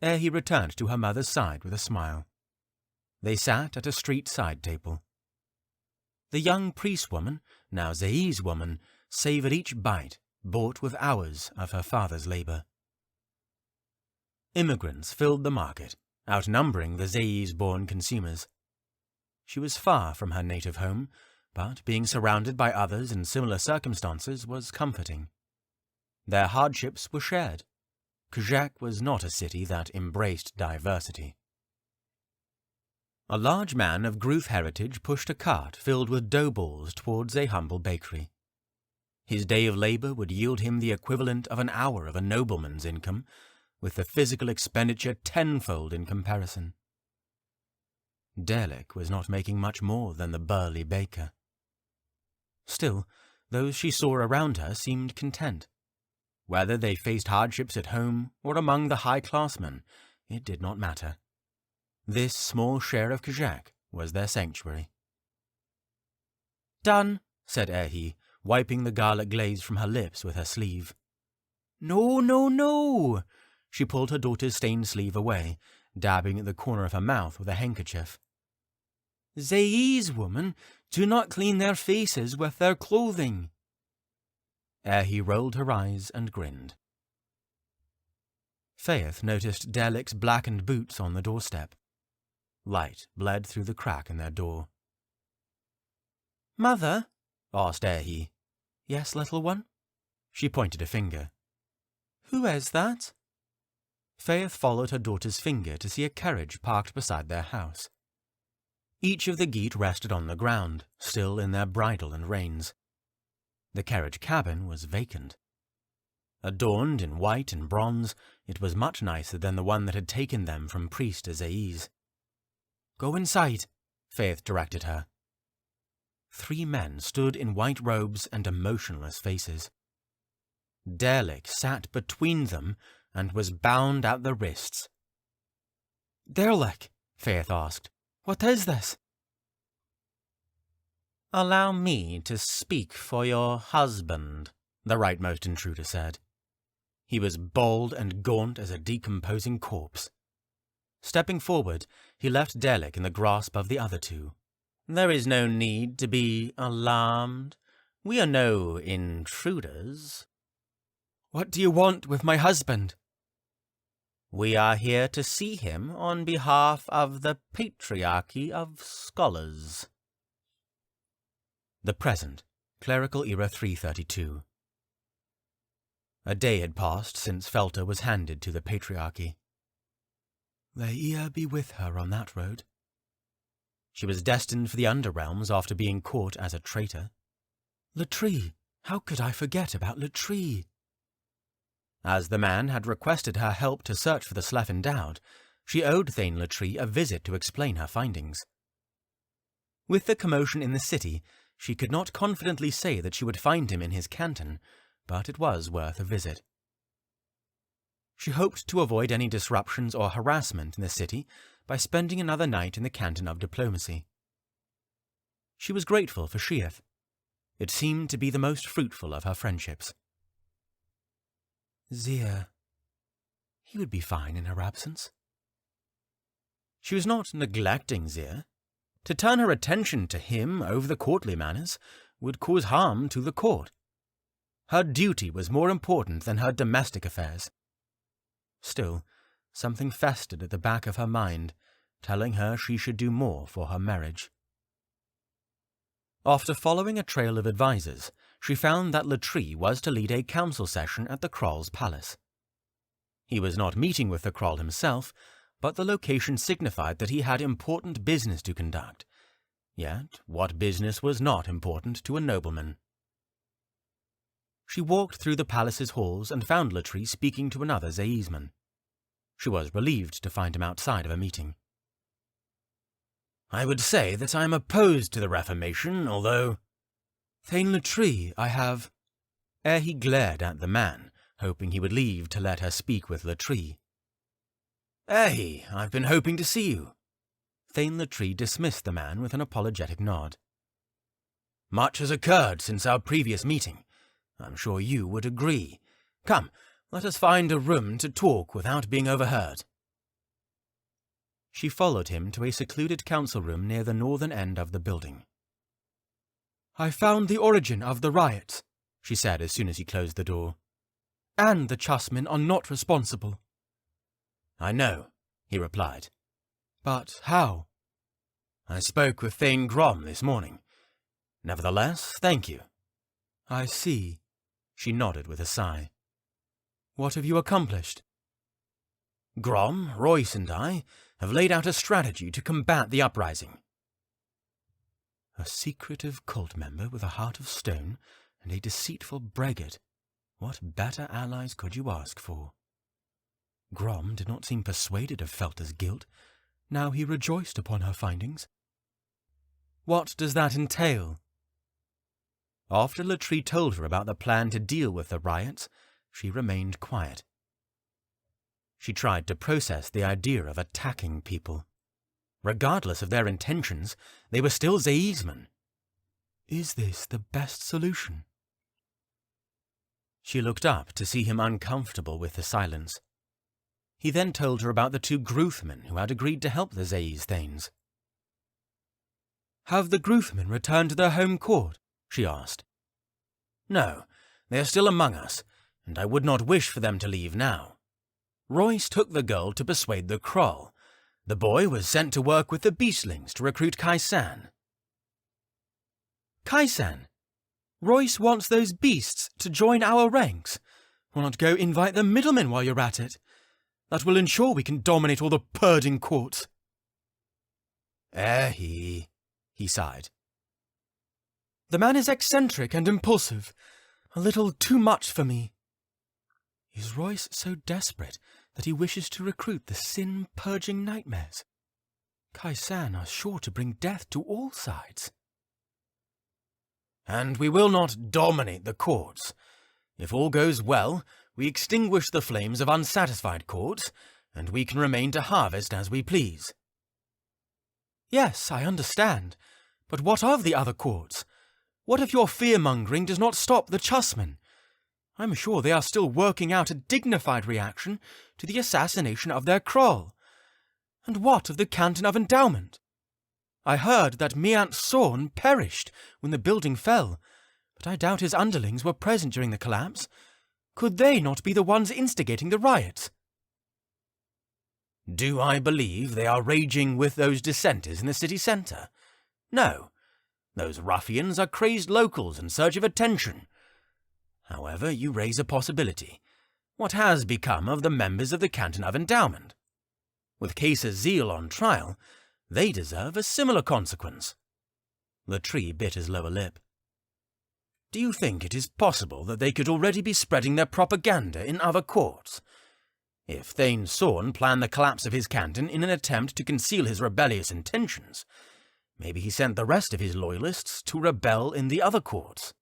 Aerhee returned to her mother's side with a smile. They sat at a street side table. The young priest woman, now Zayi's woman, savoured each bite, bought with hours of her father's labour. Immigrants filled the market, outnumbering the Zayi's-born consumers. She was far from her native home, but being surrounded by others in similar circumstances was comforting. Their hardships were shared. Kazakh was not a city that embraced diversity. A large man of Groof heritage pushed a cart filled with dough balls towards a humble bakery. His day of labour would yield him the equivalent of an hour of a nobleman's income, with the physical expenditure tenfold in comparison. Derlik was not making much more than the burly baker. Still, those she saw around her seemed content. Whether they faced hardships at home or among the high-classmen, it did not matter. This small share of Kazakh was their sanctuary. "Done," said Aerhee, wiping the garlic glaze from her lips with her sleeve. "No, no, no!" She pulled her daughter's stained sleeve away, dabbing at the corner of her mouth with a handkerchief. "Zayi's women do not clean their faces with their clothing." Aerhee rolled her eyes and grinned. Faith noticed Derlik's blackened boots on the doorstep. Light bled through the crack in their door. "Mother?" asked Aerhee. "Yes, little one?" She pointed a finger. "Who is that?" Faith followed her daughter's finger to see a carriage parked beside their house. Each of the geet rested on the ground, still in their bridle and reins. The carriage cabin was vacant. Adorned in white and bronze, it was much nicer than the one that had taken them from priest to Zayi's. "Go inside," Faith directed her. 3 men stood in white robes and emotionless faces. Derlik sat between them and was bound at the wrists. "Derlik," Faith asked, "what is this?" "Allow me to speak for your husband," the rightmost intruder said. He was bald and gaunt as a decomposing corpse. Stepping forward, he left Delic in the grasp of the other two. There is no need to be alarmed. We are no intruders. What do you want with my husband? We are here to see him on behalf of the Patriarchy of Scholars. The Present, Clerical Era 332. A day had passed since Felter was handed to the Patriarchy. May Ea be with her on that road. She was destined for the Underrealms after being caught as a traitor. Latree! How could I forget about Latree? As the man had requested her help to search for the Sleth Endowed, she owed Thane Latree a visit to explain her findings. With the commotion in the city, she could not confidently say that she would find him in his canton, but it was worth a visit. She hoped to avoid any disruptions or harassment in the city by spending another night in the canton of diplomacy. She was grateful for Sheath. It seemed to be the most fruitful of her friendships. Zir. He would be fine in her absence. She was not neglecting Zir. To turn her attention to him over the courtly manners would cause harm to the court. Her duty was more important than her domestic affairs. Still, something festered at the back of her mind, telling her she should do more for her marriage. After following a trail of advisers, she found that Latree was to lead a council session at the Krall's palace. He was not meeting with the Krall himself, but the location signified that he had important business to conduct. Yet, what business was not important to a nobleman? She walked through the palace's halls and found Latree speaking to another Zaisman. She was relieved to find him outside of a meeting. I would say that I am opposed to the Reformation, although... Thane Latree, I have... Aerhee glared at the man, hoping he would leave to let her speak with Latree. Aerhee, I've been hoping to see you. Thane Latree dismissed the man with an apologetic nod. Much has occurred since our previous meeting. I'm sure you would agree. Come, let us find a room to talk without being overheard. She followed him to a secluded council room near the northern end of the building. I found the origin of the riots, she said as soon as he closed the door. And the chessmen are not responsible. I know, he replied. But how? I spoke with Thane Grom this morning. Nevertheless, thank you. I see. She nodded with a sigh. What have you accomplished? Grom, Royce, and I have laid out a strategy to combat the uprising. A secretive cult member with a heart of stone and a deceitful braggart. What better allies could you ask for? Grom did not seem persuaded of Felter's guilt. Now he rejoiced upon her findings. What does that entail? After Latree told her about the plan to deal with the riots, she remained quiet. She tried to process the idea of attacking people. Regardless of their intentions, they were still Zaisman. Is this the best solution? She looked up to see him uncomfortable with the silence. He then told her about the two Gruthmen who had agreed to help the Zaiz Thanes. Have the Gruthmen returned to their home court? She asked. No, they are still among us, and I would not wish for them to leave now. Royce took the girl to persuade the Krall. The boy was sent to work with the Beastlings to recruit Kaisan. Kaisan? Royce wants those beasts to join our ranks. Why not go invite the middlemen while you're at it? That will ensure we can dominate all the purging courts. Aerhee, he sighed. The man is eccentric and impulsive. A little too much for me. Is Royce so desperate that he wishes to recruit the sin-purging nightmares? Kaisan are sure to bring death to all sides. And we will not dominate the courts. If all goes well, we extinguish the flames of unsatisfied courts, and we can remain to harvest as we please. Yes, I understand. But what of the other courts? What if your fear-mongering does not stop the chessmen? I'm sure they are still working out a dignified reaction to the assassination of their Kroll. And what of the Canton of Endowment? I heard that Miant Sorn perished when the building fell, but I doubt his underlings were present during the collapse. Could they not be the ones instigating the riots? Do I believe they are raging with those dissenters in the city centre? No. Those ruffians are crazed locals in search of attention. However, you raise a possibility. What has become of the members of the Canton of Endowment? With Caesar Zeal on trial, they deserve a similar consequence. Latrie bit his lower lip. Do you think it is possible that they could already be spreading their propaganda in other courts? If Thane Sorn planned the collapse of his canton in an attempt to conceal his rebellious intentions, maybe he sent the rest of his loyalists to rebel in the other courts.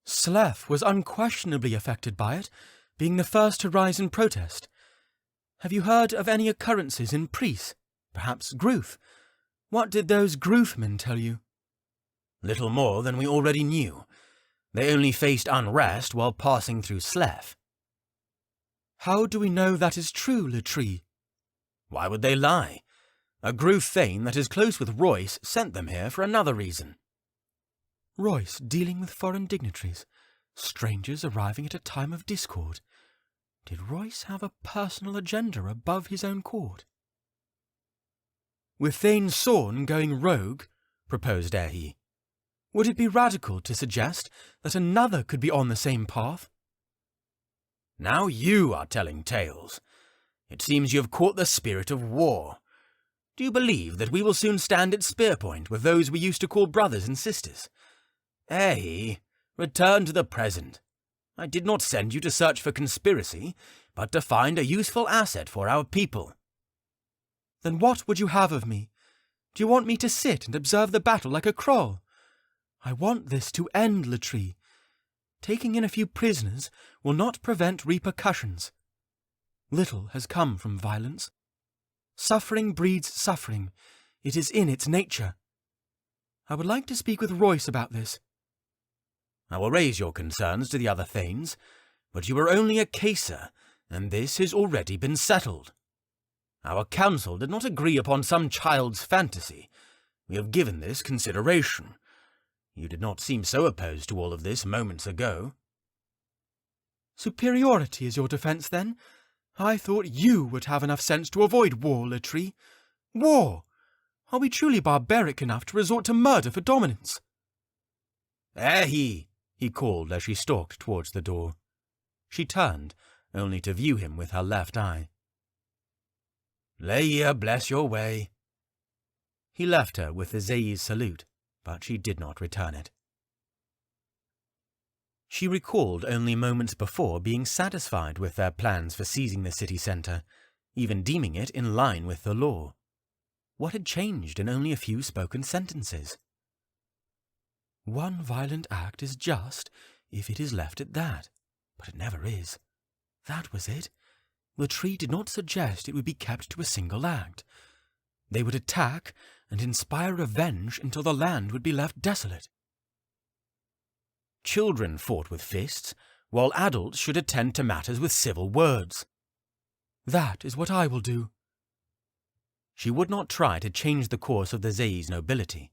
Sleth was unquestionably affected by it, being the first to rise in protest. Have you heard of any occurrences in Preece? Perhaps Gruth? What did those Gruth-men tell you? Little more than we already knew. They only faced unrest while passing through Sleth. How do we know that is true, Latrie? Why would they lie? A Gruth Thane that is close with Royce sent them here for another reason. Royce dealing with foreign dignitaries, strangers arriving at a time of discord. Did Royce have a personal agenda above his own court? With Thane Sorn going rogue, proposed Aerhee, would it be radical to suggest that another could be on the same path? Now you are telling tales. It seems you have caught the spirit of war. Do you believe that we will soon stand at spear point with those we used to call brothers and sisters? Aerhee, return to the present. I did not send you to search for conspiracy, but to find a useful asset for our people. Then what would you have of me? Do you want me to sit and observe the battle like a Kroll? I want this to end, Latrie. Taking in a few prisoners will not prevent repercussions. Little has come from violence. Suffering breeds suffering. It is in its nature. I would like to speak with Royce about this. I will raise your concerns to the other Thanes, but you are only a caesar, and this has already been settled. Our council did not agree upon some child's fantasy. We have given this consideration. You did not seem so opposed to all of this moments ago. Superiority is your defence, then? I thought you would have enough sense to avoid war, Latrie. War! Are we truly barbaric enough to resort to murder for dominance? Aerhee, he called as she stalked towards the door. She turned, only to view him with her left eye. Leia, bless your way. He left her with the Zei's salute, but she did not return it. She recalled only moments before being satisfied with their plans for seizing the city centre, even deeming it in line with the law. What had changed in only a few spoken sentences? One violent act is just if it is left at that, but it never is. That was it. Latrie did not suggest it would be kept to a single act. They would attack and inspire revenge until the land would be left desolate. Children fought with fists, while adults should attend to matters with civil words. That is what I will do. She would not try to change the course of the Zei's nobility.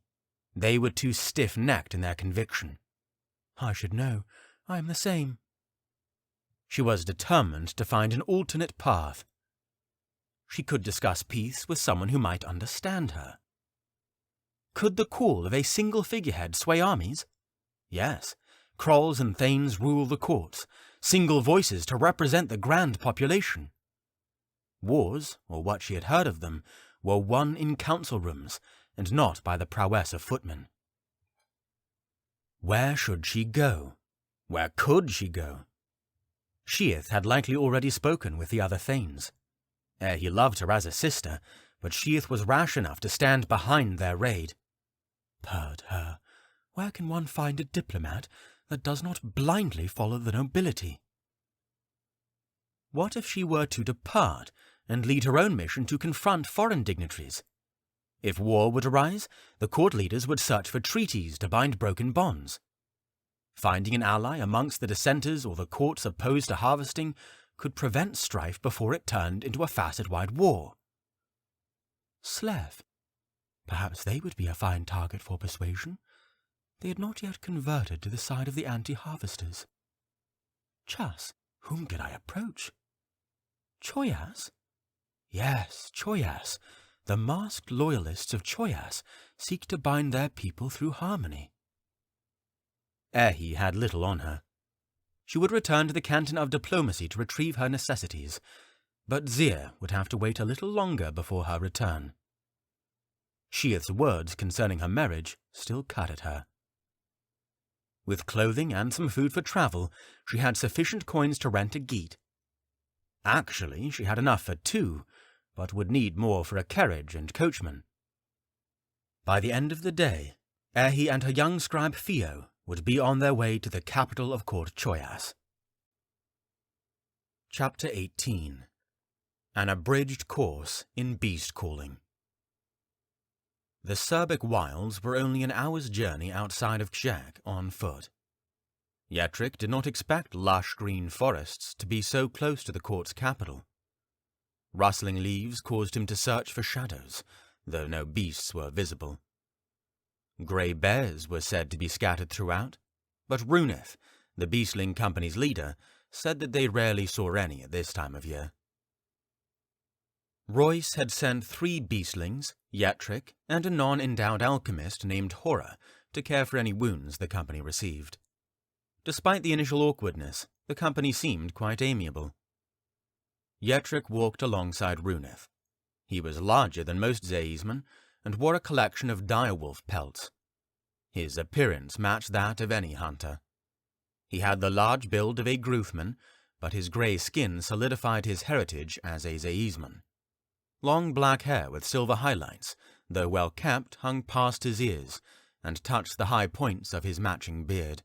They were too stiff-necked in their conviction. I should know. I am the same. She was determined to find an alternate path. She could discuss peace with someone who might understand her. Could the call of a single figurehead sway armies? Yes. Krolls and Thanes rule the courts, single voices to represent the grand population. Wars, or what she had heard of them, were won in council rooms, and not by the prowess of footmen. Where should she go? Where could she go? Sheath had likely already spoken with the other Thanes. He loved her as a sister, but Sheath was rash enough to stand behind their raid. Purred her. Where can one find a diplomat that does not blindly follow the nobility? What if she were to depart and lead her own mission to confront foreign dignitaries? If war would arise, the court leaders would search for treaties to bind broken bonds. Finding an ally amongst the dissenters or the courts opposed to harvesting could prevent strife before it turned into a facet-wide war. Slev. Perhaps they would be a fine target for persuasion. They had not yet converted to the side of the anti-harvesters. Chas. Whom could I approach? Choyas? Yes, Choyas. The masked loyalists of Choyas seek to bind their people through harmony. Aerhee had little on her. She would return to the canton of diplomacy to retrieve her necessities, but Zir would have to wait a little longer before her return. Sheath's words concerning her marriage still cut at her. With clothing and some food for travel, she had sufficient coins to rent a geet. Actually, she had enough for 2, but would need more for a carriage and coachman. By the end of the day, Aerhee and her young scribe Theo would be on their way to the capital of Court Choyas. Chapter 18. An Abridged Course in Beast Calling. The Serbic wilds were only an hour's journey outside of Kshak on foot. Yetrick did not expect lush green forests to be so close to the court's capital. Rustling leaves caused him to search for shadows, though no beasts were visible. Grey bears were said to be scattered throughout, but Runeth, the Beastling Company's leader, said that they rarely saw any at this time of year. Royce had sent 3 beastlings, Yetrick, and a non-endowed alchemist named Hora to care for any wounds the company received. Despite the initial awkwardness, the company seemed quite amiable. Yetrick walked alongside Runeth. He was larger than most Zaismen and wore a collection of direwolf pelts. His appearance matched that of any hunter. He had the large build of a Gruthman, but his grey skin solidified his heritage as a Zaisman. Long black hair with silver highlights, though well kept, hung past his ears and touched the high points of his matching beard.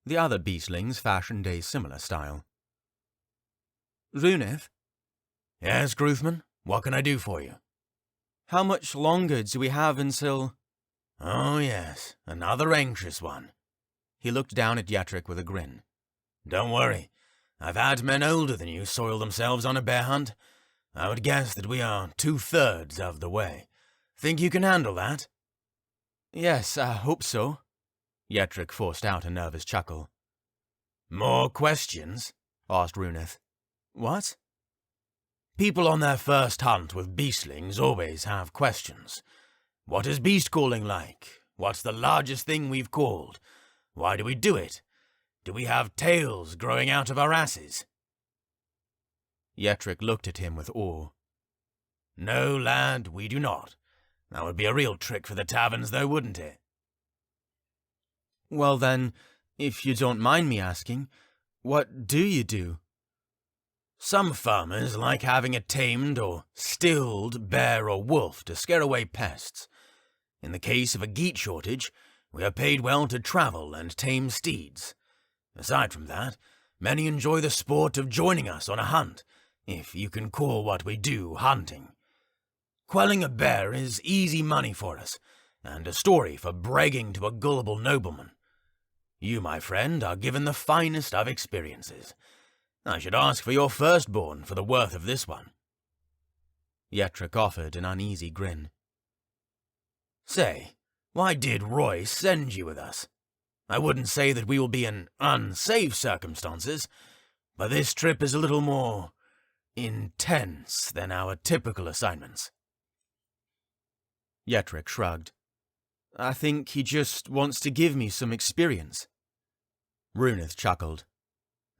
The other beastlings fashioned a similar style. Runeth? Yes, Gruthman? What can I do for you? How much longer do we have until— Oh, yes, another anxious one. He looked down at Yetrick with a grin. Don't worry. I've had men older than you soil themselves on a bear hunt. I would guess that we are 2/3 of the way. Think you can handle that? Yes, I hope so. Yetrick forced out a nervous chuckle. More questions? Asked Runeth. What? People on their first hunt with beastlings always have questions. What is beast calling like? What's the largest thing we've called? Why do we do it? Do we have tails growing out of our asses? Yetrick looked at him with awe. No, lad, we do not. That would be a real trick for the taverns, though, wouldn't it? Well then, if you don't mind me asking, what do you do? Some farmers like having a tamed or stilled bear or wolf to scare away pests. In the case of a geat shortage, we are paid well to travel and tame steeds. Aside from that, many enjoy the sport of joining us on a hunt, if you can call what we do hunting. Quelling a bear is easy money for us, and a story for bragging to a gullible nobleman. You, my friend, are given the finest of experiences. I should ask for your firstborn for the worth of this one. Yetrick offered an uneasy grin. Say, why did Royce send you with us? I wouldn't say that we will be in unsafe circumstances, but this trip is a little more intense than our typical assignments. Yetrick shrugged. I think he just wants to give me some experience. Runeth chuckled.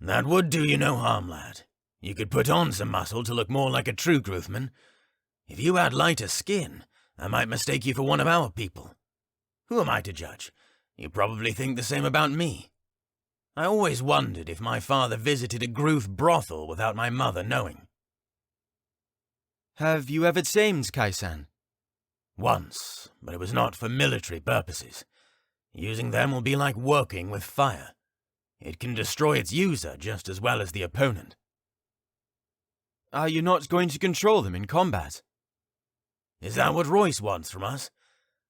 That would do you no harm, lad. You could put on some muscle to look more like a true Gruthman. If you had lighter skin, I might mistake you for one of our people. Who am I to judge? You probably think the same about me. I always wondered if my father visited a Gruth brothel without my mother knowing. Have you ever tamed Kaisan? Once, but it was not for military purposes. Using them will be like working with fire. It can destroy its user just as well as the opponent. Are you not going to control them in combat? Is that what Royce wants from us?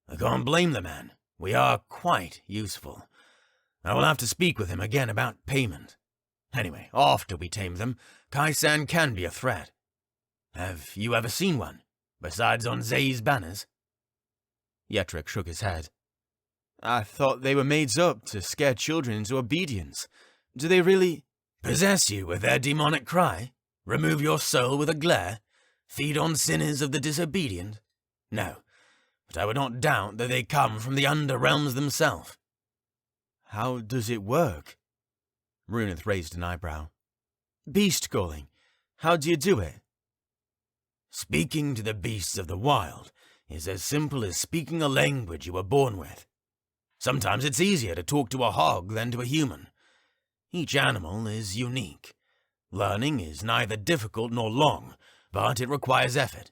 I can't blame the man. We are quite useful. I will have to speak with him again about payment. Anyway, after we tame them, Kaisan can be a threat. Have you ever seen one, besides on Zay's banners? Yetrick shook his head. I thought they were made up to scare children into obedience. Do they really possess you with their demonic cry? Remove your soul with a glare? Feed on sinners of the disobedient? No, but I would not doubt that they come from the underrealms themselves. How does it work? Runeth raised an eyebrow. Beast calling. How do you do it? Speaking to the beasts of the wild is as simple as speaking a language you were born with. Sometimes it's easier to talk to a hog than to a human. Each animal is unique. Learning is neither difficult nor long, but it requires effort.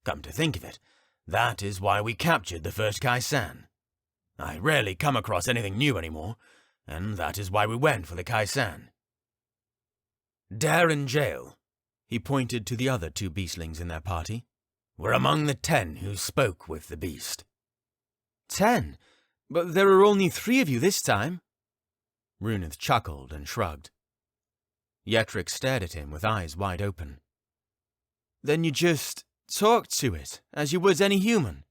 Come to think of it, that is why we captured the first Kaisan. I rarely come across anything new anymore, and that is why we went for the Kaisan. Dare and Jail, he pointed to the other 2 beastlings in their party, were among the 10 who spoke with the beast. 10? But there are only 3 of you this time. Runeth chuckled and shrugged. Yetrick stared at him with eyes wide open. Then you just talked to it, as you would any human?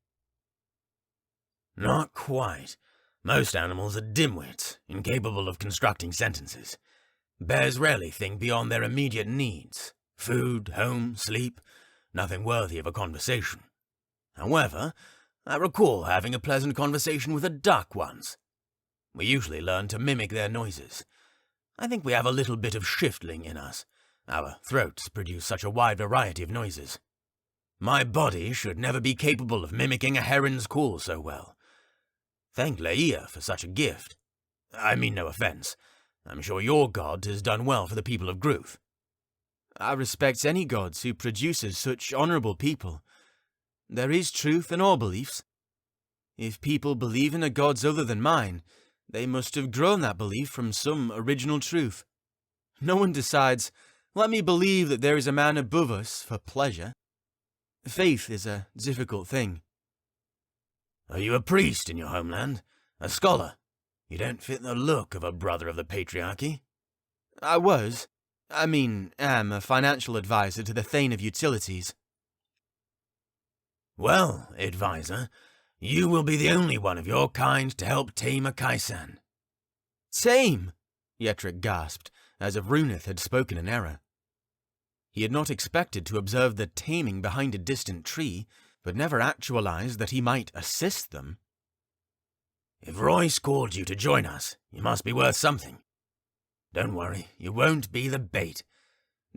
Not quite. Most animals are dimwits, incapable of constructing sentences. Bears rarely think beyond their immediate needs. Food, home, sleep, nothing worthy of a conversation. However, I recall having a pleasant conversation with a duck once. We usually learn to mimic their noises. I think we have a little bit of shiftling in us. Our throats produce such a wide variety of noises. My body should never be capable of mimicking a heron's call so well. Thank Leia for such a gift. I mean no offense. I'm sure your god has done well for the people of Gruth. I respect any gods who produces such honourable people. There is truth in all beliefs. If people believe in a gods other than mine, they must have grown that belief from some original truth. No one decides, let me believe that there is a man above us for pleasure. Faith is a difficult thing. Are you a priest in your homeland? A scholar? You don't fit the look of a brother of the Patriarchy. I am a financial advisor to the Thane of Utilities. Well, advisor, you will be the only one of your kind to help tame a Kaisan. Tame? Yetrick gasped, as if Runeth had spoken in error. He had not expected to observe the taming behind a distant tree, but never actualized that he might assist them. If Royce called you to join us, you must be worth something. Don't worry, you won't be the bait.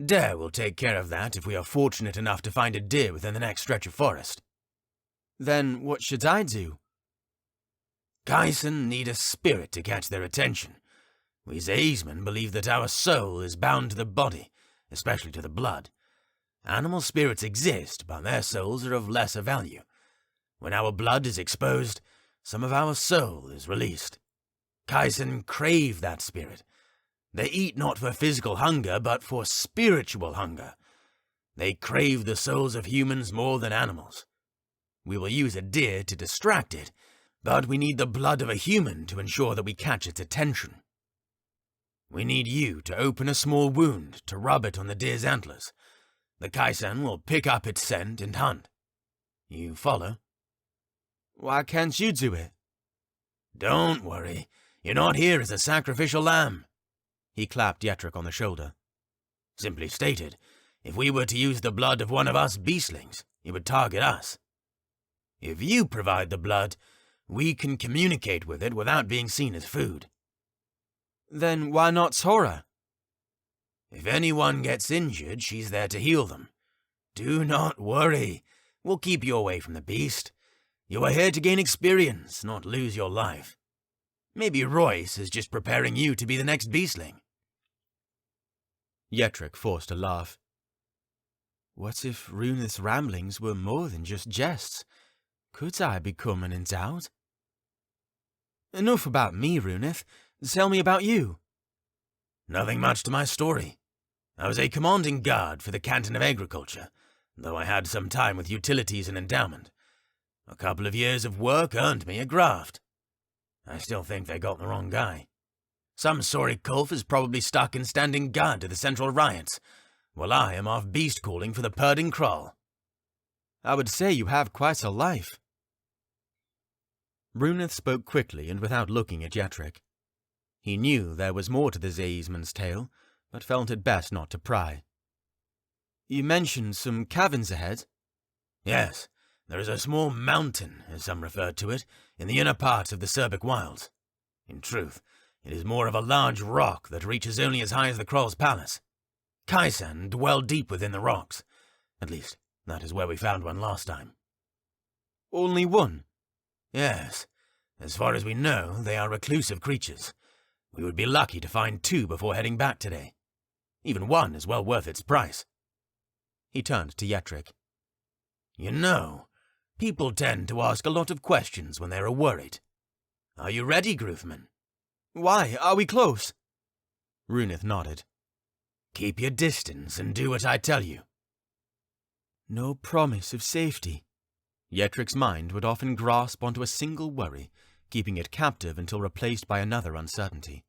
Dare will take care of that if we are fortunate enough to find a deer within the next stretch of forest. Then what should I do? Kaisan need a spirit to catch their attention. We Zaismen believe that our soul is bound to the body, especially to the blood. Animal spirits exist, but their souls are of lesser value. When our blood is exposed, some of our soul is released. Kaisan crave that spirit. They eat not for physical hunger, but for spiritual hunger. They crave the souls of humans more than animals. We will use a deer to distract it, but we need the blood of a human to ensure that we catch its attention. We need you to open a small wound to rub it on the deer's antlers. The Kaisan will pick up its scent and hunt. You follow? Why can't you do it? Don't worry. You're not here as a sacrificial lamb. He clapped Yetrick on the shoulder. Simply stated, if we were to use the blood of one of us beastlings, it would target us. If you provide the blood, we can communicate with it without being seen as food. Then why not Tora? If anyone gets injured, she's there to heal them. Do not worry. We'll keep you away from the beast. You are here to gain experience, not lose your life. Maybe Royce is just preparing you to be the next beastling. Yetrick forced a laugh. What if Runeth's ramblings were more than just jests? Could I become an endowed? Enough about me, Runeth. Tell me about you. Nothing much to my story. I was a commanding guard for the Canton of Agriculture, though I had some time with utilities and endowment. A couple of years of work earned me a graft. I still think they got the wrong guy. Some sorry Kulf is probably stuck in standing guard to the central riots, while I am off beast calling for the Perding Kraul. I would say you have quite a life. Runeth spoke quickly and without looking at Yetrick. He knew there was more to the Zeisman's tale, but felt it best not to pry. You mentioned some caverns ahead? Yes, there is a small mountain, as some refer to it, in the inner parts of the Serbic wilds. In truth, it is more of a large rock that reaches only as high as the Kraul's palace. Kaisan dwell deep within the rocks. At least, that is where we found one last time. Only one? Yes. As far as we know, they are reclusive creatures. We would be lucky to find 2 before heading back today. Even one is well worth its price. He turned to Yetrick. You know, people tend to ask a lot of questions when they are worried. Are you ready, Groofman? Why, are we close? Runeth nodded. Keep your distance and do what I tell you. No promise of safety. Yetrick's mind would often grasp onto a single worry, keeping it captive until replaced by another uncertainty.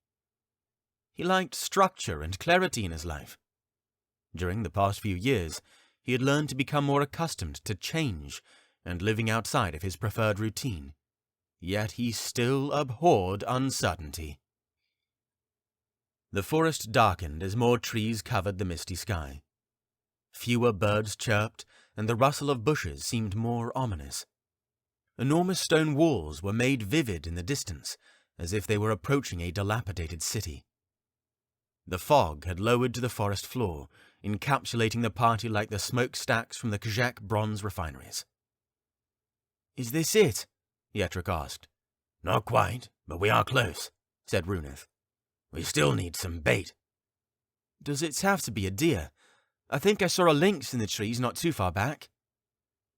He liked structure and clarity in his life. During the past few years, he had learned to become more accustomed to change and living outside of his preferred routine. Yet he still abhorred uncertainty. The forest darkened as more trees covered the misty sky. Fewer birds chirped, and the rustle of bushes seemed more ominous. Enormous stone walls were made vivid in the distance, as if they were approaching a dilapidated city. The fog had lowered to the forest floor, encapsulating the party like the smokestacks from the Kjek bronze refineries. Is this it? Yetrick asked. Not quite, but we are close, said Runeth. We still need some bait. Does it have to be a deer? I think I saw a lynx in the trees not too far back.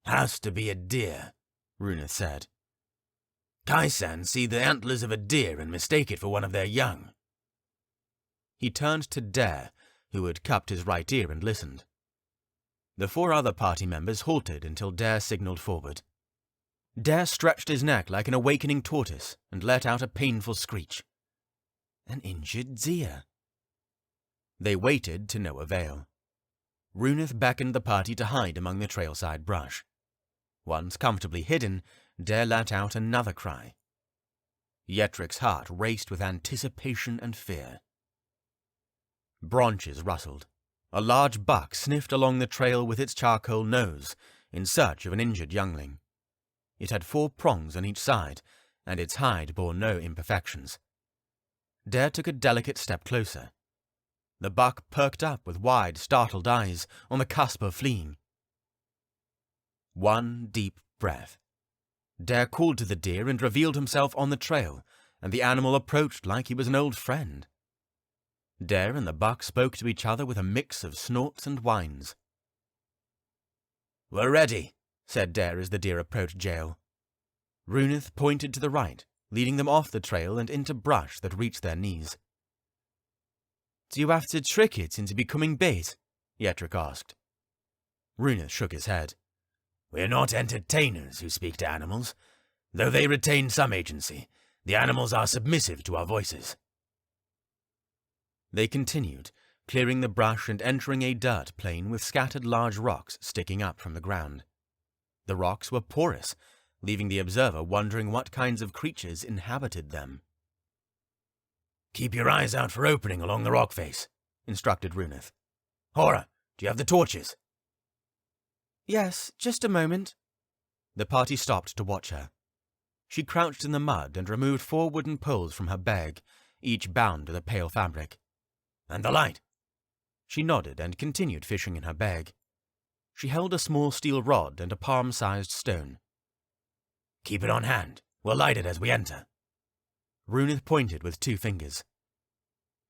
Has to be a deer, Runeth said. Kaisan see the antlers of a deer and mistake it for one of their young. He turned to Dare, who had cupped his right ear and listened. The 4 other party members halted until Dare signaled forward. Dare stretched his neck like an awakening tortoise and let out a painful screech. An injured deer. They waited to no avail. Runeth beckoned the party to hide among the trailside brush. Once comfortably hidden, Dare let out another cry. Yetrick's heart raced with anticipation and fear. Branches rustled. A large buck sniffed along the trail with its charcoal nose, in search of an injured youngling. It had 4 prongs on each side, and its hide bore no imperfections. Dare took a delicate step closer. The buck perked up with wide, startled eyes, on the cusp of fleeing. One deep breath. Dare called to the deer and revealed himself on the trail, and the animal approached like he was an old friend. Dare and the buck spoke to each other with a mix of snorts and whines. We're ready, said Dare as the deer approached Jael. Runeth pointed to the right, leading them off the trail and into brush that reached their knees. Do you have to trick it into becoming bait? Yetrick asked. Runeth shook his head. We're not entertainers who speak to animals. Though they retain some agency, the animals are submissive to our voices. They continued, clearing the brush and entering a dirt plain with scattered large rocks sticking up from the ground. The rocks were porous, leaving the observer wondering what kinds of creatures inhabited them. Keep your eyes out for opening along the rock face, instructed Runeth. Hora, do you have the torches? Yes, just a moment. The party stopped to watch her. She crouched in the mud and removed 4 wooden poles from her bag, each bound with a pale fabric. And the light? She nodded and continued fishing in her bag. She held a small steel rod and a palm-sized stone. Keep it on hand. We'll light it as we enter. Runeth pointed with 2 fingers.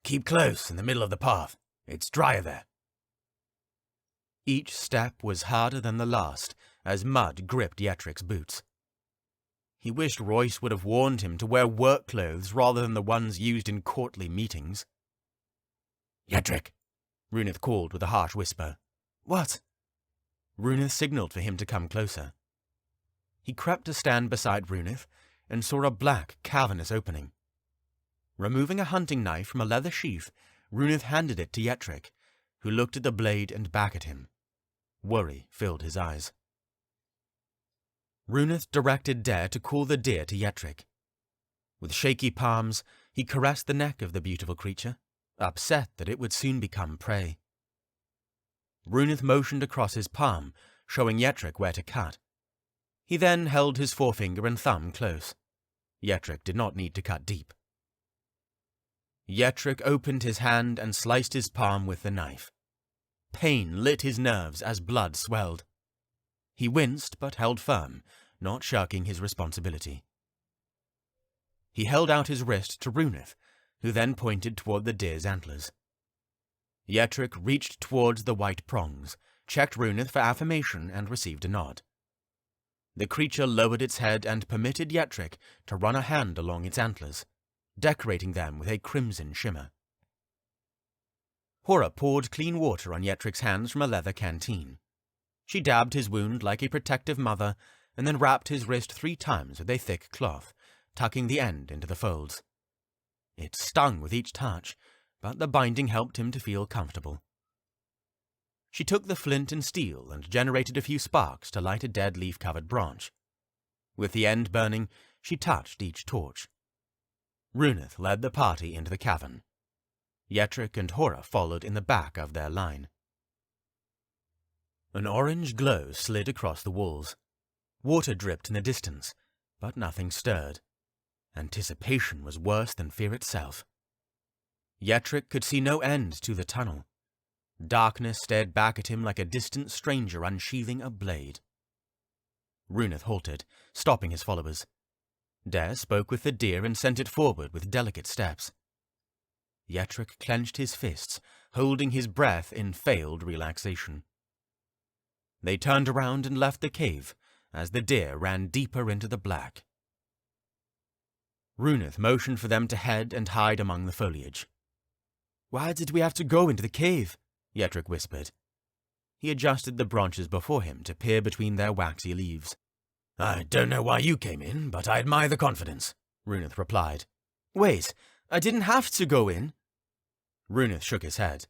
Keep close in the middle of the path. It's drier there. Each step was harder than the last, as mud gripped Yetrick's boots. He wished Royce would have warned him to wear work clothes rather than the ones used in courtly meetings. Yetrick, Runeth called with a harsh whisper. What? Runeth signaled for him to come closer. He crept to stand beside Runeth and saw a black, cavernous opening. Removing a hunting knife from a leather sheath, Runeth handed it to Yetrick, who looked at the blade and back at him. Worry filled his eyes. Runeth directed Dare to call the deer to Yetrick. With shaky palms, he caressed the neck of the beautiful creature, upset that it would soon become prey. Runeth motioned across his palm, showing Yetrick where to cut. He then held his forefinger and thumb close. Yetrick did not need to cut deep. Yetrick opened his hand and sliced his palm with the knife. Pain lit his nerves as blood swelled. He winced but held firm, not shirking his responsibility. He held out his wrist to Runeth, who then pointed toward the deer's antlers. Yetrick reached towards the white prongs, checked Runeth for affirmation, and received a nod. The creature lowered its head and permitted Yetrick to run a hand along its antlers, decorating them with a crimson shimmer. Hora poured clean water on Yetrick's hands from a leather canteen. She dabbed his wound like a protective mother, and then wrapped his wrist 3 times with a thick cloth, tucking the end into the folds. It stung with each touch, but the binding helped him to feel comfortable. She took the flint and steel and generated a few sparks to light a dead leaf-covered branch. With the end burning, she touched each torch. Runeth led the party into the cavern. Yetrick and Hora followed in the back of their line. An orange glow slid across the walls. Water dripped in the distance, but nothing stirred. Anticipation was worse than fear itself. Yetrick could see no end to the tunnel. Darkness stared back at him like a distant stranger unsheathing a blade. Runeth halted, stopping his followers. Dare spoke with the deer and sent it forward with delicate steps. Yetrick clenched his fists, holding his breath in failed relaxation. They turned around and left the cave as the deer ran deeper into the black. Runeth motioned for them to head and hide among the foliage. "Why did we have to go into the cave?" Yetrick whispered. He adjusted the branches before him to peer between their waxy leaves. "I don't know why you came in, but I admire the confidence," Runeth replied. "Wait, I didn't have to go in." Runeth shook his head.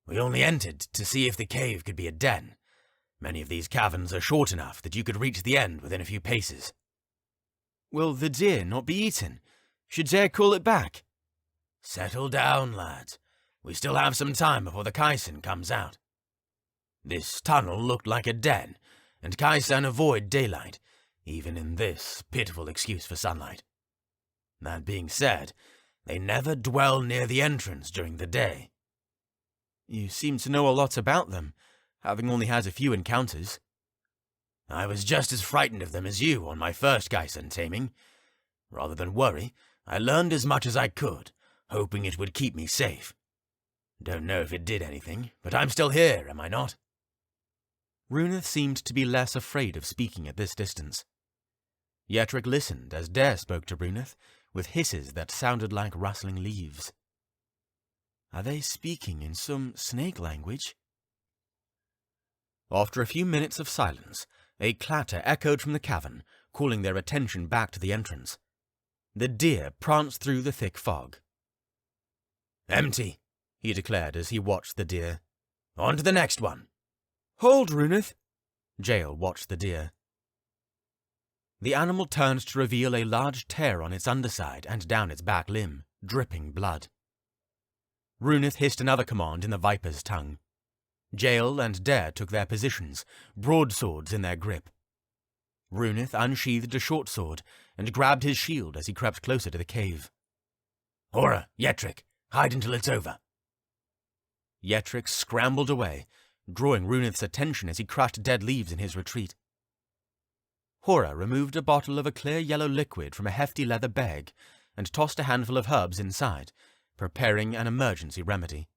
"We only entered to see if the cave could be a den. Many of these caverns are short enough that you could reach the end within a few paces." "Will the deer not be eaten? Should Dare call it back?" "Settle down, lads. We still have some time before the Kaisen comes out. This tunnel looked like a den, and Kaisen avoid daylight, even in this pitiful excuse for sunlight. That being said, they never dwell near the entrance during the day." "You seem to know a lot about them, having only had a few encounters." "I was just as frightened of them as you on my first Kaisen taming. Rather than worry, I learned as much as I could, hoping it would keep me safe. Don't know if it did anything, but I'm still here, am I not?" Runeth seemed to be less afraid of speaking at this distance. Yetrick listened as Dare spoke to Runeth, with hisses that sounded like rustling leaves. Are they speaking in some snake language? After a few minutes of silence, a clatter echoed from the cavern, calling their attention back to the entrance. The deer pranced through the thick fog. "Empty," he declared as he watched the deer. "On to the next one." "Hold, Runeth!" Jael watched the deer. The animal turned to reveal a large tear on its underside and down its back limb, dripping blood. Runeth hissed another command in the viper's tongue. Jael and Dare took their positions, broadswords in their grip. Runeth unsheathed a short sword and grabbed his shield as he crept closer to the cave. "Hora, Yetrick, hide until it's over." Yetrick scrambled away, drawing Runeth's attention as he crushed dead leaves in his retreat. Hora removed a bottle of a clear yellow liquid from a hefty leather bag and tossed a handful of herbs inside, preparing an emergency remedy.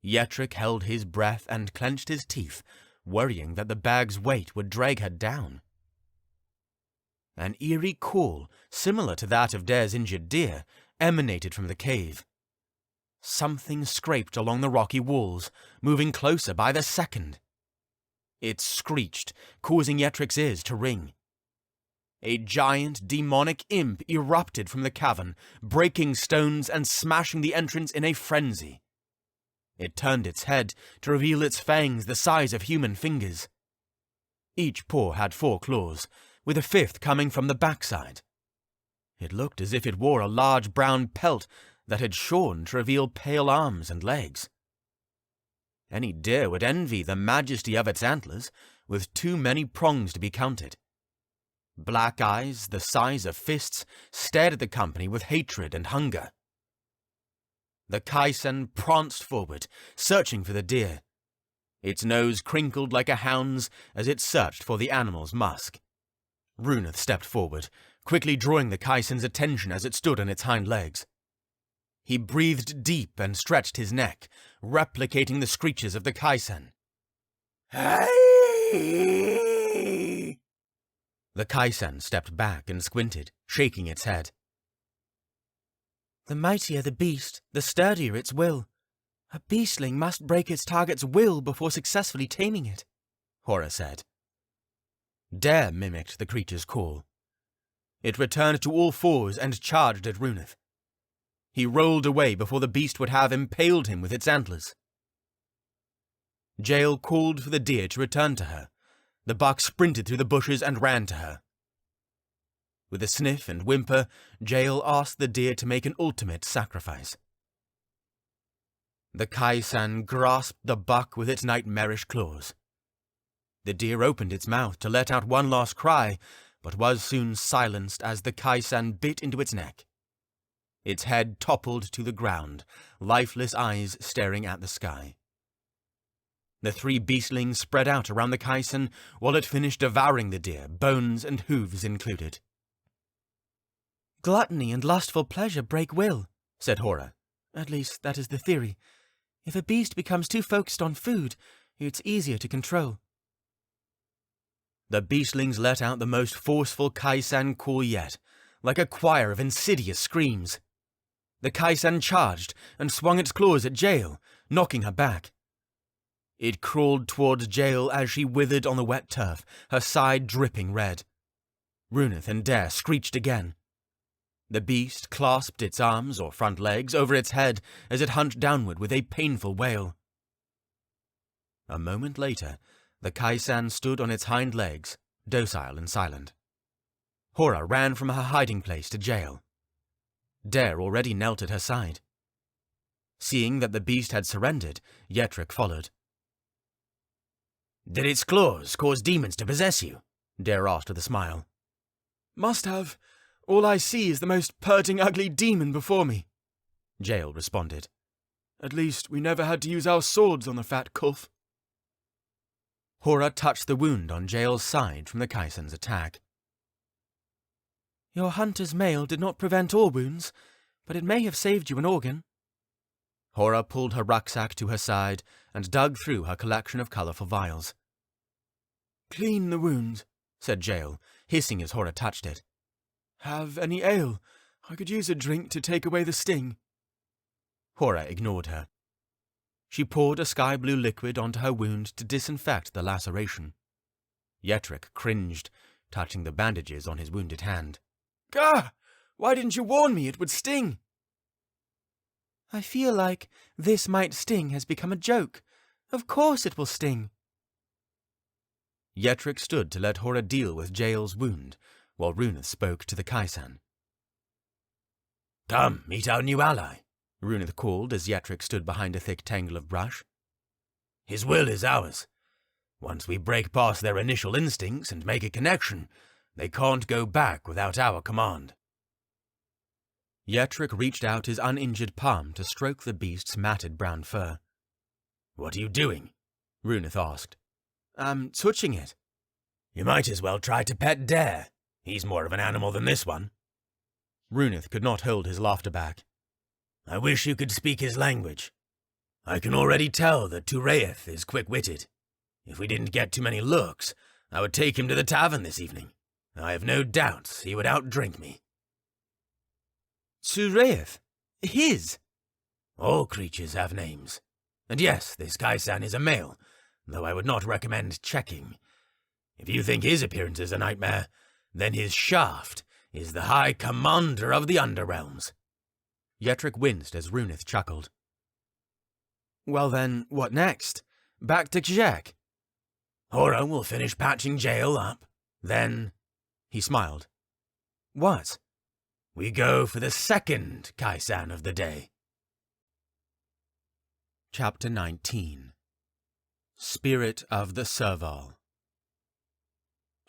Yetrick held his breath and clenched his teeth, worrying that the bag's weight would drag her down. An eerie call, similar to that of Dare's injured deer, emanated from the cave. Something scraped along the rocky walls, moving closer by the second. It screeched, causing Yetrick's ears to ring. A giant demonic imp erupted from the cavern, breaking stones and smashing the entrance in a frenzy. It turned its head to reveal its fangs the size of human fingers. Each paw had 4 claws, with a 5th coming from the backside. It looked as if it wore a large brown pelt that had shorn to reveal pale arms and legs. Any deer would envy the majesty of its antlers, with too many prongs to be counted. Black eyes, the size of fists, stared at the company with hatred and hunger. The Kaisen pranced forward, searching for the deer. Its nose crinkled like a hound's as it searched for the animal's musk. Runeth stepped forward, quickly drawing the Kaisen's attention as it stood on its hind legs. He breathed deep and stretched his neck, replicating the screeches of the Kaisen. Hey! The Kaisen stepped back and squinted, shaking its head. The mightier the beast, the sturdier its will. A beastling must break its target's will before successfully taming it, Hora said. Dare mimicked the creature's call. It returned to all fours and charged at Runeth. He rolled away before the beast would have impaled him with its antlers. Jael called for the deer to return to her. The buck sprinted through the bushes and ran to her. With a sniff and whimper, Jael asked the deer to make an ultimate sacrifice. The Kaisan grasped the buck with its nightmarish claws. The deer opened its mouth to let out one last cry, but was soon silenced as the Kaisan bit into its neck. Its head toppled to the ground, lifeless eyes staring at the sky. The 3 beastlings spread out around the Kaisan while it finished devouring the deer, bones and hooves included. Gluttony and lustful pleasure break will, said Hora. At least, that is the theory. If a beast becomes too focused on food, it's easier to control. The beastlings let out the most forceful Kaisan call yet, like a choir of insidious screams. The Kaisan charged and swung its claws at Jael, knocking her back. It crawled towards Jael as she withered on the wet turf, her side dripping red. Runeth and Dare screeched again. The beast clasped its arms or front legs over its head as it hunched downward with a painful wail. A moment later, the Kaisan stood on its hind legs, docile and silent. Hora ran from her hiding place to Jael. Dare already knelt at her side. Seeing that the beast had surrendered, Yetrick followed. "Did its claws cause demons to possess you?" Dare asked with a smile. "Must have. All I see is the most purting ugly demon before me," Jael responded. "At least we never had to use our swords on the fat Kulf." Hora touched the wound on Jael's side from the Kaisen's attack. "Your hunter's mail did not prevent all wounds, but it may have saved you an organ." Hora pulled her rucksack to her side and dug through her collection of colourful vials. "Clean the wound," said Jael, hissing as Hora touched it. "Have any ale? I could use a drink to take away the sting." Hora ignored her. She poured a sky-blue liquid onto her wound to disinfect the laceration. Yetrick cringed, touching the bandages on his wounded hand. "Gah! Why didn't you warn me it would sting?" "I feel like this might sting has become a joke. Of course it will sting." Yetrick stood to let Hora deal with Jael's wound, while Runeth spoke to the Kaisan. "Come, meet our new ally," Runeth called as Yetrick stood behind a thick tangle of brush. "His will is ours. Once we break past their initial instincts and make a connection, they can't go back without our command." Yetrick reached out his uninjured palm to stroke the beast's matted brown fur. "What are you doing?" Runeth asked. "I'm touching it." "You might as well try to pet Dare. He's more of an animal than this one." Runeth could not hold his laughter back. "I wish you could speak his language. I can already tell that Tureath is quick-witted. If we didn't get too many looks, I would take him to the tavern this evening. I have no doubts he would outdrink me." "Tureath? His?" "All creatures have names. And yes, this Kaisan is a male, though I would not recommend checking. If you think his appearance is a nightmare, then his shaft is the High Commander of the Underrealms. Yetrick winced as Runith chuckled. Well then, what next? Back to Kjek? Hora will finish patching jail up. Then, he smiled. What? We go for the second Kaisan of the day. Chapter 19. Spirit of the Serval.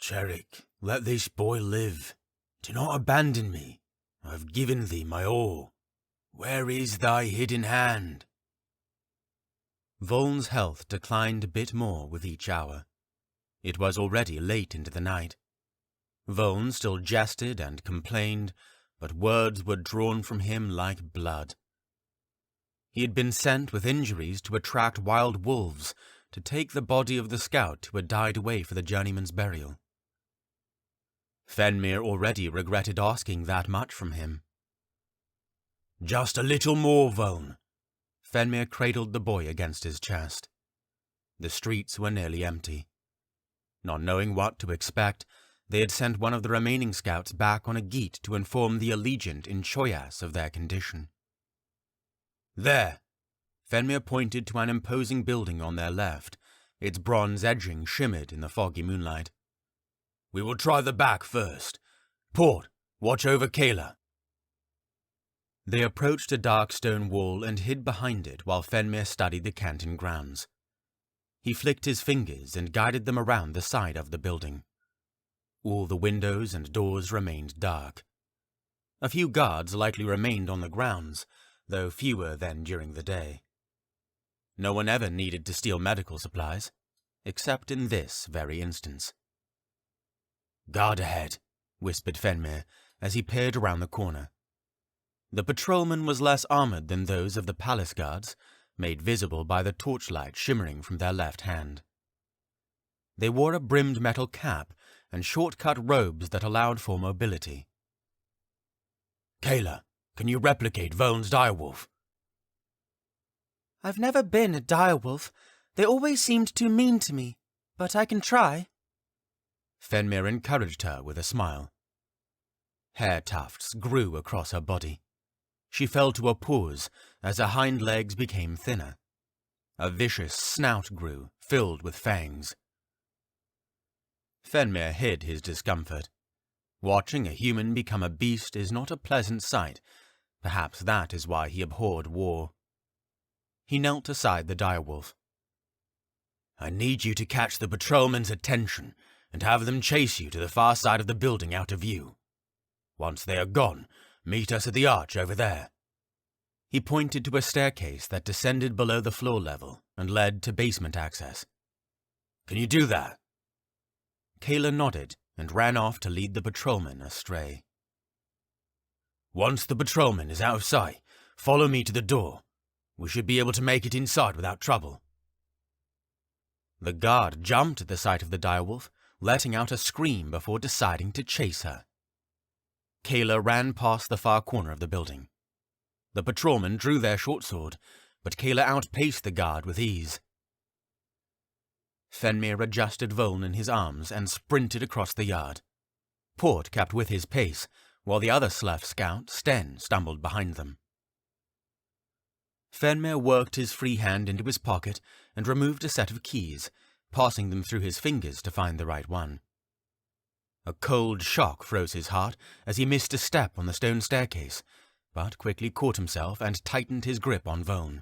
Cherik, let this boy live. Do not abandon me. I have given thee my all. Where is thy hidden hand? Voln's health declined a bit more with each hour. It was already late into the night. Voln still jested and complained, but words were drawn from him like blood. He had been sent with injuries to attract wild wolves to take the body of the scout who had died away for the journeyman's burial. Phenmir already regretted asking that much from him. Just a little more, Voln. Phenmir cradled the boy against his chest. The streets were nearly empty. Not knowing what to expect, they had sent one of the remaining scouts back on a geet to inform the Allegiant in Choyas of their condition. There! Phenmir pointed to an imposing building on their left. Its bronze edging shimmered in the foggy moonlight. We will try the back first. Port, watch over Kayla. They approached a dark stone wall and hid behind it while Phenmir studied the canton grounds. He flicked his fingers and guided them around the side of the building. All the windows and doors remained dark. A few guards likely remained on the grounds, though fewer than during the day. No one ever needed to steal medical supplies, except in this very instance. Guard ahead, whispered Phenmir as he peered around the corner. The patrolman was less armored than those of the palace guards, made visible by the torchlight shimmering from their left hand. They wore a brimmed metal cap and short-cut robes that allowed for mobility. Kayla, can you replicate Voln's direwolf? I've never been a direwolf. They always seemed too mean to me, but I can try. Phenmir encouraged her with a smile. Hair tufts grew across her body. She fell to a pause as her hind legs became thinner. A vicious snout grew, filled with fangs. Phenmir hid his discomfort. Watching a human become a beast is not a pleasant sight. Perhaps that is why he abhorred war. He knelt aside the direwolf. I need you to catch the patrolman's attention and have them chase you to the far side of the building out of view. Once they are gone, meet us at the arch over there. He pointed to a staircase that descended below the floor level and led to basement access. Can you do that? Kayla nodded and ran off to lead the patrolman astray. Once the patrolman is out of sight, follow me to the door. We should be able to make it inside without trouble. The guard jumped at the sight of the direwolf, letting out a scream before deciding to chase her. Kayla ran past the far corner of the building. The patrolmen drew their short sword, but Kayla outpaced the guard with ease. Phenmir adjusted Voln in his arms and sprinted across the yard. Port kept with his pace, while the other Slef scout, Sten, stumbled behind them. Phenmir worked his free hand into his pocket and removed a set of keys, passing them through his fingers to find the right one. A cold shock froze his heart as he missed a step on the stone staircase, but quickly caught himself and tightened his grip on Voln.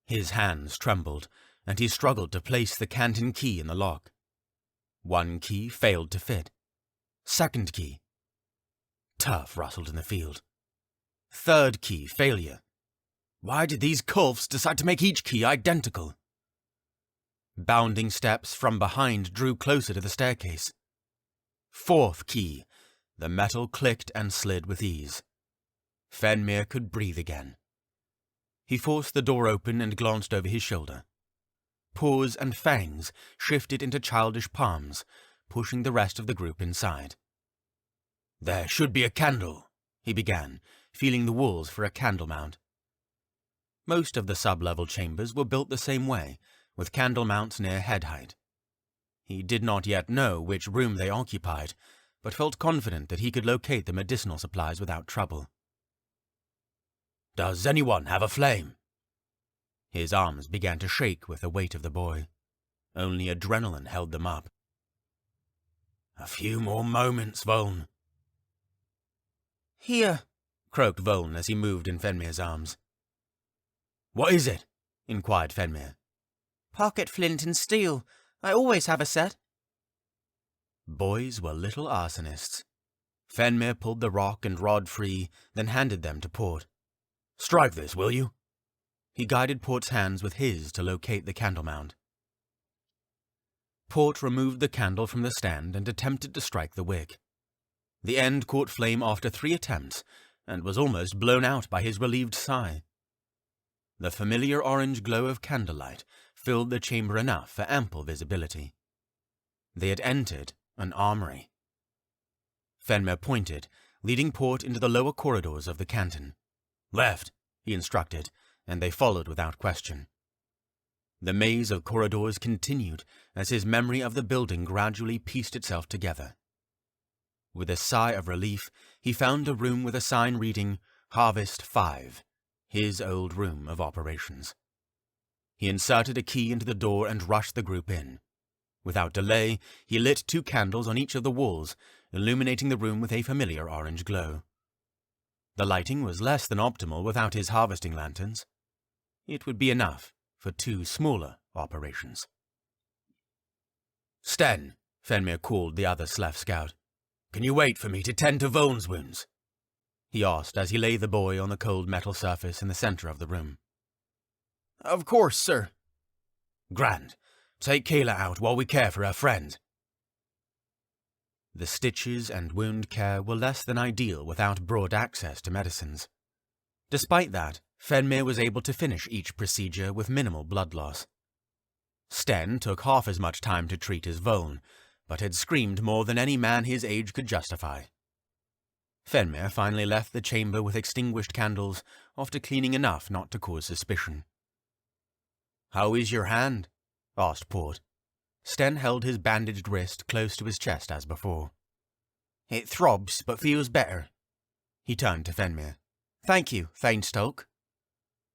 His hands trembled, and he struggled to place the canton key in the lock. One key failed to fit. Second key. Turf rustled in the field. Third key, failure. Why did these colfs decide to make each key identical? Bounding steps from behind drew closer to the staircase. Fourth key. The metal clicked and slid with ease. Phenmir could breathe again. He forced the door open and glanced over his shoulder. Paws and fangs shifted into childish palms, pushing the rest of the group inside. There should be a candle, he began, feeling the walls for a candle mount. Most of the sub-level chambers were built the same way, with candle mounts near head height. He did not yet know which room they occupied, but felt confident that he could locate the medicinal supplies without trouble. "Does anyone have a flame?" His arms began to shake with the weight of the boy. Only adrenaline held them up. "A few more moments, Voln." Here, croaked Voln as he moved in Phenmir's arms. "What is it?" inquired Phenmir. pocket flint and steel. I always have a set. Boys were little arsonists. Phenmir pulled the rock and rod free, then handed them to Port. "Strike this, will you?" He guided Port's hands with his to locate the candle mount. Port removed the candle from the stand and attempted to strike the wick. The end caught flame after 3 attempts, and was almost blown out by his relieved sigh. The familiar orange glow of candlelight filled the chamber enough for ample visibility. They had entered an armory. Phenmir pointed, leading Port into the lower corridors of the canton. "Left," he instructed, and they followed without question. The maze of corridors continued as his memory of the building gradually pieced itself together. With a sigh of relief, he found a room with a sign reading Harvest 5, his old room of operations. He inserted a key into the door and rushed the group in. Without delay, he lit 2 candles on each of the walls, illuminating the room with a familiar orange glow. The lighting was less than optimal without his harvesting lanterns. It would be enough for 2 smaller operations. "Sten," Phenmir called the other Slef scout. "Can you wait for me to tend to Voln's wounds?" he asked as he laid the boy on the cold metal surface in the center of the room. Of course, sir. "Grand. Take Kayla out while we care for her friend." The stitches and wound care were less than ideal without broad access to medicines. Despite that, Phenmir was able to finish each procedure with minimal blood loss. Sten took half as much time to treat as Voln, but had screamed more than any man his age could justify. Phenmir finally left the chamber with extinguished candles, after cleaning enough not to cause suspicion. "How is your hand?" asked Port. Sten held his bandaged wrist close to his chest as before. It throbs, but feels better. He turned to Phenmir. Thank you, Thanestoke.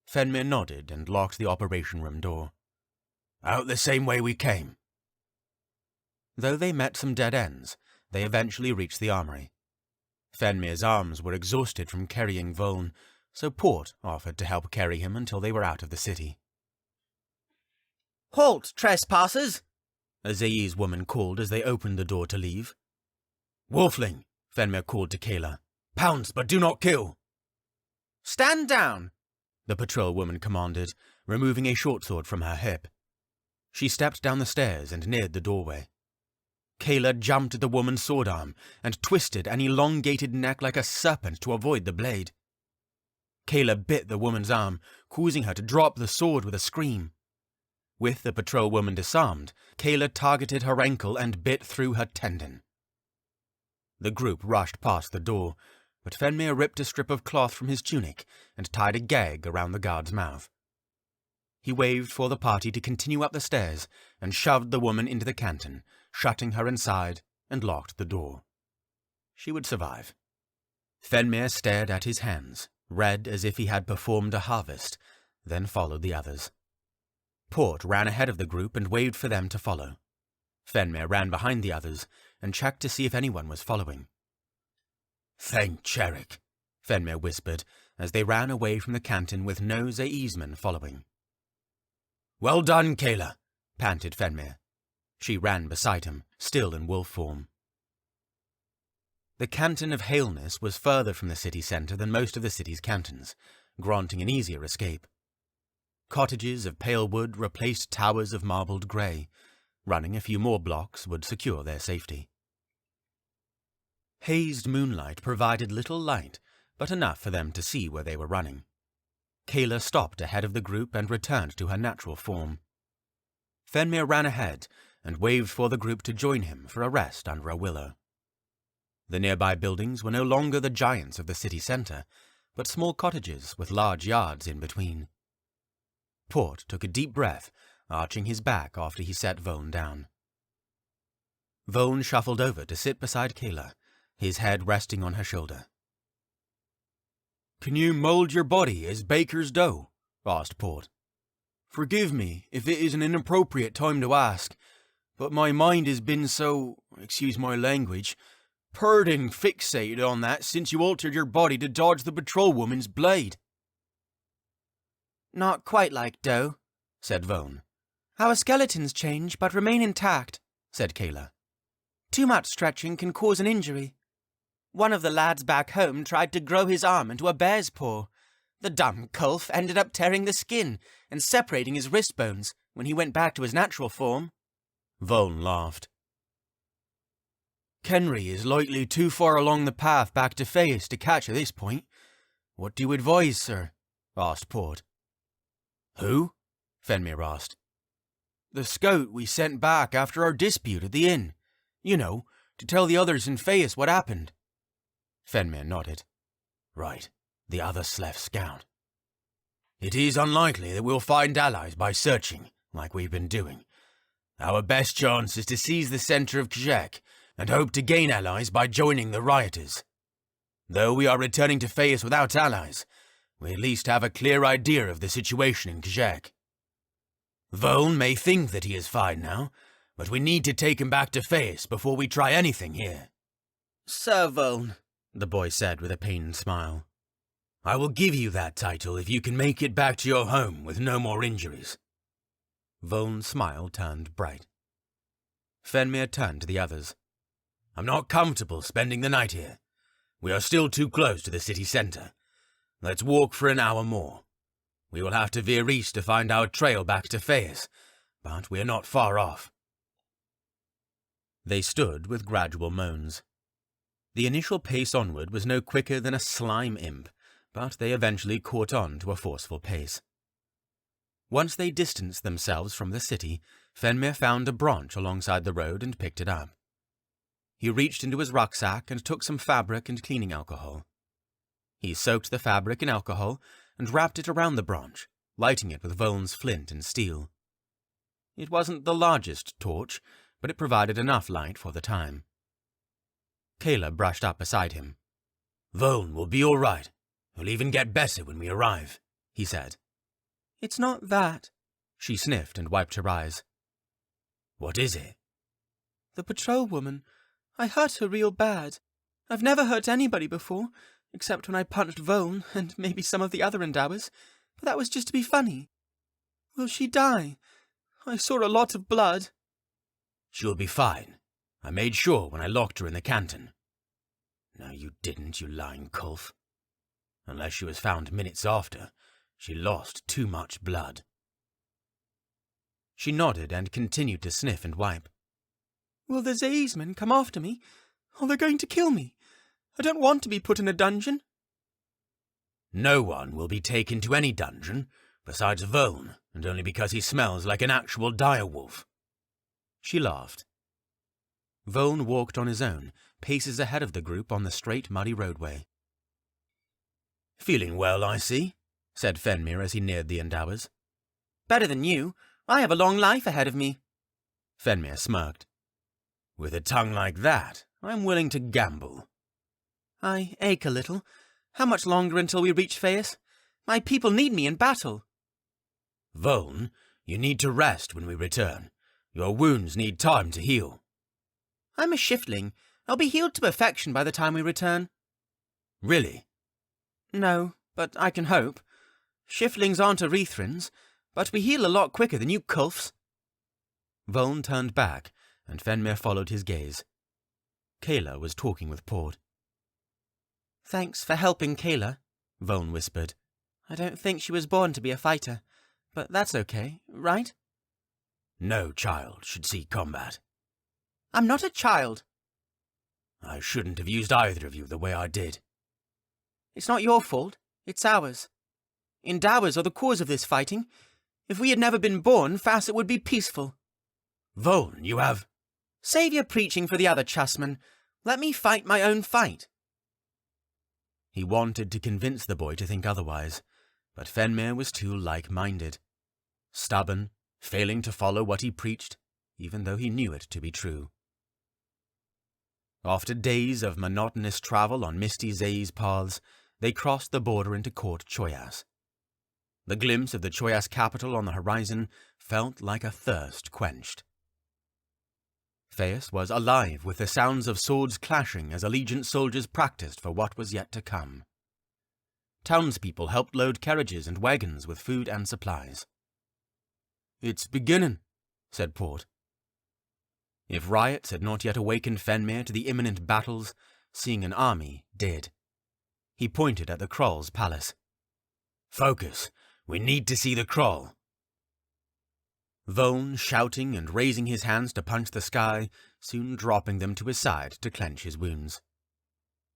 Phenmir nodded and locked the operation room door. "Out the same way we came." Though they met some dead ends, they eventually reached the armory. Phenmir's arms were exhausted from carrying Voln, so Port offered to help carry him until they were out of the city. Halt, trespassers! A Zayi's woman called as they opened the door to leave. "Wolfling," Phenmir called to Kayla. "Pounce, but do not kill." Stand down! The patrol woman commanded, removing a short sword from her hip. She stepped down the stairs and neared the doorway. Kayla jumped at the woman's sword arm and twisted an elongated neck like a serpent to avoid the blade. Kayla bit the woman's arm, causing her to drop the sword with a scream. With the patrol woman disarmed, Kayla targeted her ankle and bit through her tendon. The group rushed past the door, but Phenmir ripped a strip of cloth from his tunic and tied a gag around the guard's mouth. He waved for the party to continue up the stairs and shoved the woman into the canton, shutting her inside and locked the door. She would survive. Phenmir stared at his hands, red as if he had performed a harvest, then followed the others. Port ran ahead of the group and waved for them to follow. Phenmir ran behind the others and checked to see if anyone was following. "Thank Cherik," Phenmir whispered as they ran away from the canton with no Zaisman following. "Well done, Kayla," panted Phenmir. She ran beside him, still in wolf form. The canton of Haleness was further from the city centre than most of the city's cantons, granting an easier escape. Cottages of pale wood replaced towers of marbled grey. Running a few more blocks would secure their safety. Hazed moonlight provided little light, but enough for them to see where they were running. Kayla stopped ahead of the group and returned to her natural form. Phenmir ran ahead and waved for the group to join him for a rest under a willow. The nearby buildings were no longer the giants of the city centre, but small cottages with large yards in between. Port took a deep breath, arching his back after he set Voln down. Vone shuffled over to sit beside Kayla, his head resting on her shoulder. "Can you mold your body as baker's dough?" asked Port. "Forgive me if it is an inappropriate time to ask, but my mind has been so, excuse my language, purred fixated on that since you altered your body to dodge the patrol woman's blade." "Not quite like dough," said Vone. "Our skeletons change but remain intact," said Kayla. "Too much stretching can cause an injury. One of the lads back home tried to grow his arm into a bear's paw. The dumb culf ended up tearing the skin and separating his wrist bones when he went back to his natural form." Vone laughed. "Kenry is likely too far along the path back to Feus to catch at this point. What do you advise, sir?" asked Port. "Who?" Phenmir asked. "The scout we sent back after our dispute at the inn. You know, to tell the others in Feus what happened." Phenmir nodded. "Right, the other Sleth scout. It is unlikely that we'll find allies by searching, like we've been doing. Our best chance is to seize the centre of Kjek and hope to gain allies by joining the rioters. Though we are returning to Feus without allies, we at least have a clear idea of the situation in Kjek. Vone may think that he is fine now, but we need to take him back to Feus before we try anything here." "Sir Vone," the boy said with a pained smile. "I will give you that title if you can make it back to your home with no more injuries." Vone's smile turned bright. Phenmir turned to the others. "I'm not comfortable spending the night here. We are still too close to the city centre. Let's walk for an hour more. We will have to veer east to find our trail back to Feus, but we are not far off." They stood with gradual moans. The initial pace onward was no quicker than a slime imp, but they eventually caught on to a forceful pace. Once they distanced themselves from the city, Phenmir found a branch alongside the road and picked it up. He reached into his rucksack and took some fabric and cleaning alcohol. He soaked the fabric in alcohol and wrapped it around the branch, lighting it with Vone's flint and steel. It wasn't the largest torch, but it provided enough light for the time. Kayla brushed up beside him. "Vone will be all right. He'll even get better when we arrive," he said. "It's not that." She sniffed and wiped her eyes. "What is it?" "The patrol woman. I hurt her real bad. I've never hurt anybody before, except when I punched Vone and maybe some of the other Endowers, but that was just to be funny. Will she die? I saw a lot of blood." "She'll be fine. I made sure when I locked her in the canton." "No, you didn't, you lying culf. Unless she was found minutes after, she lost too much blood." She nodded and continued to sniff and wipe. "Will the Zaismen come after me? Or they're going to kill me? I don't want to be put in a dungeon." "No one will be taken to any dungeon, besides Vone, and only because he smells like an actual direwolf." She laughed. Vone walked on his own, paces ahead of the group on the straight, muddy roadway. "Feeling well, I see," said Phenmir as he neared the Endowers. "Better than you. I have a long life ahead of me." Phenmir smirked. "With a tongue like that, I'm willing to gamble." "I ache a little. How much longer until we reach Feus? My people need me in battle." "Vone, you need to rest when we return. Your wounds need time to heal." "I'm a shiftling. I'll be healed to perfection by the time we return." "Really?" "No, but I can hope. Shiftlings aren't Arethrans, but we heal a lot quicker than you culfs." Vone turned back, and Phenmir followed his gaze. Kayla was talking with Port. "Thanks for helping Kayla," Vone whispered. "I don't think she was born to be a fighter, but that's okay, right?" "No child should see combat." "I'm not a child." "I shouldn't have used either of you the way I did." "It's not your fault. It's ours. Endowers are the cause of this fighting. If we had never been born, Facet would be peaceful." "Vone, you have—" "Save your preaching for the other chessmen. Let me fight my own fight." He wanted to convince the boy to think otherwise, but Phenmir was too like-minded. Stubborn, failing to follow what he preached, even though he knew it to be true. After days of monotonous travel on misty Zae's paths, they crossed the border into Court Choyas. The glimpse of the Choyas capital on the horizon felt like a thirst quenched. Phaeus was alive with the sounds of swords clashing as Allegiant soldiers practiced for what was yet to come. Townspeople helped load carriages and wagons with food and supplies. "It's beginning," said Port. If riots had not yet awakened Phenmir to the imminent battles, seeing an army did. He pointed at the Kroll's palace. "Focus. We need to see the Kroll." Voln, shouting and raising his hands to punch the sky, soon dropping them to his side to clench his wounds.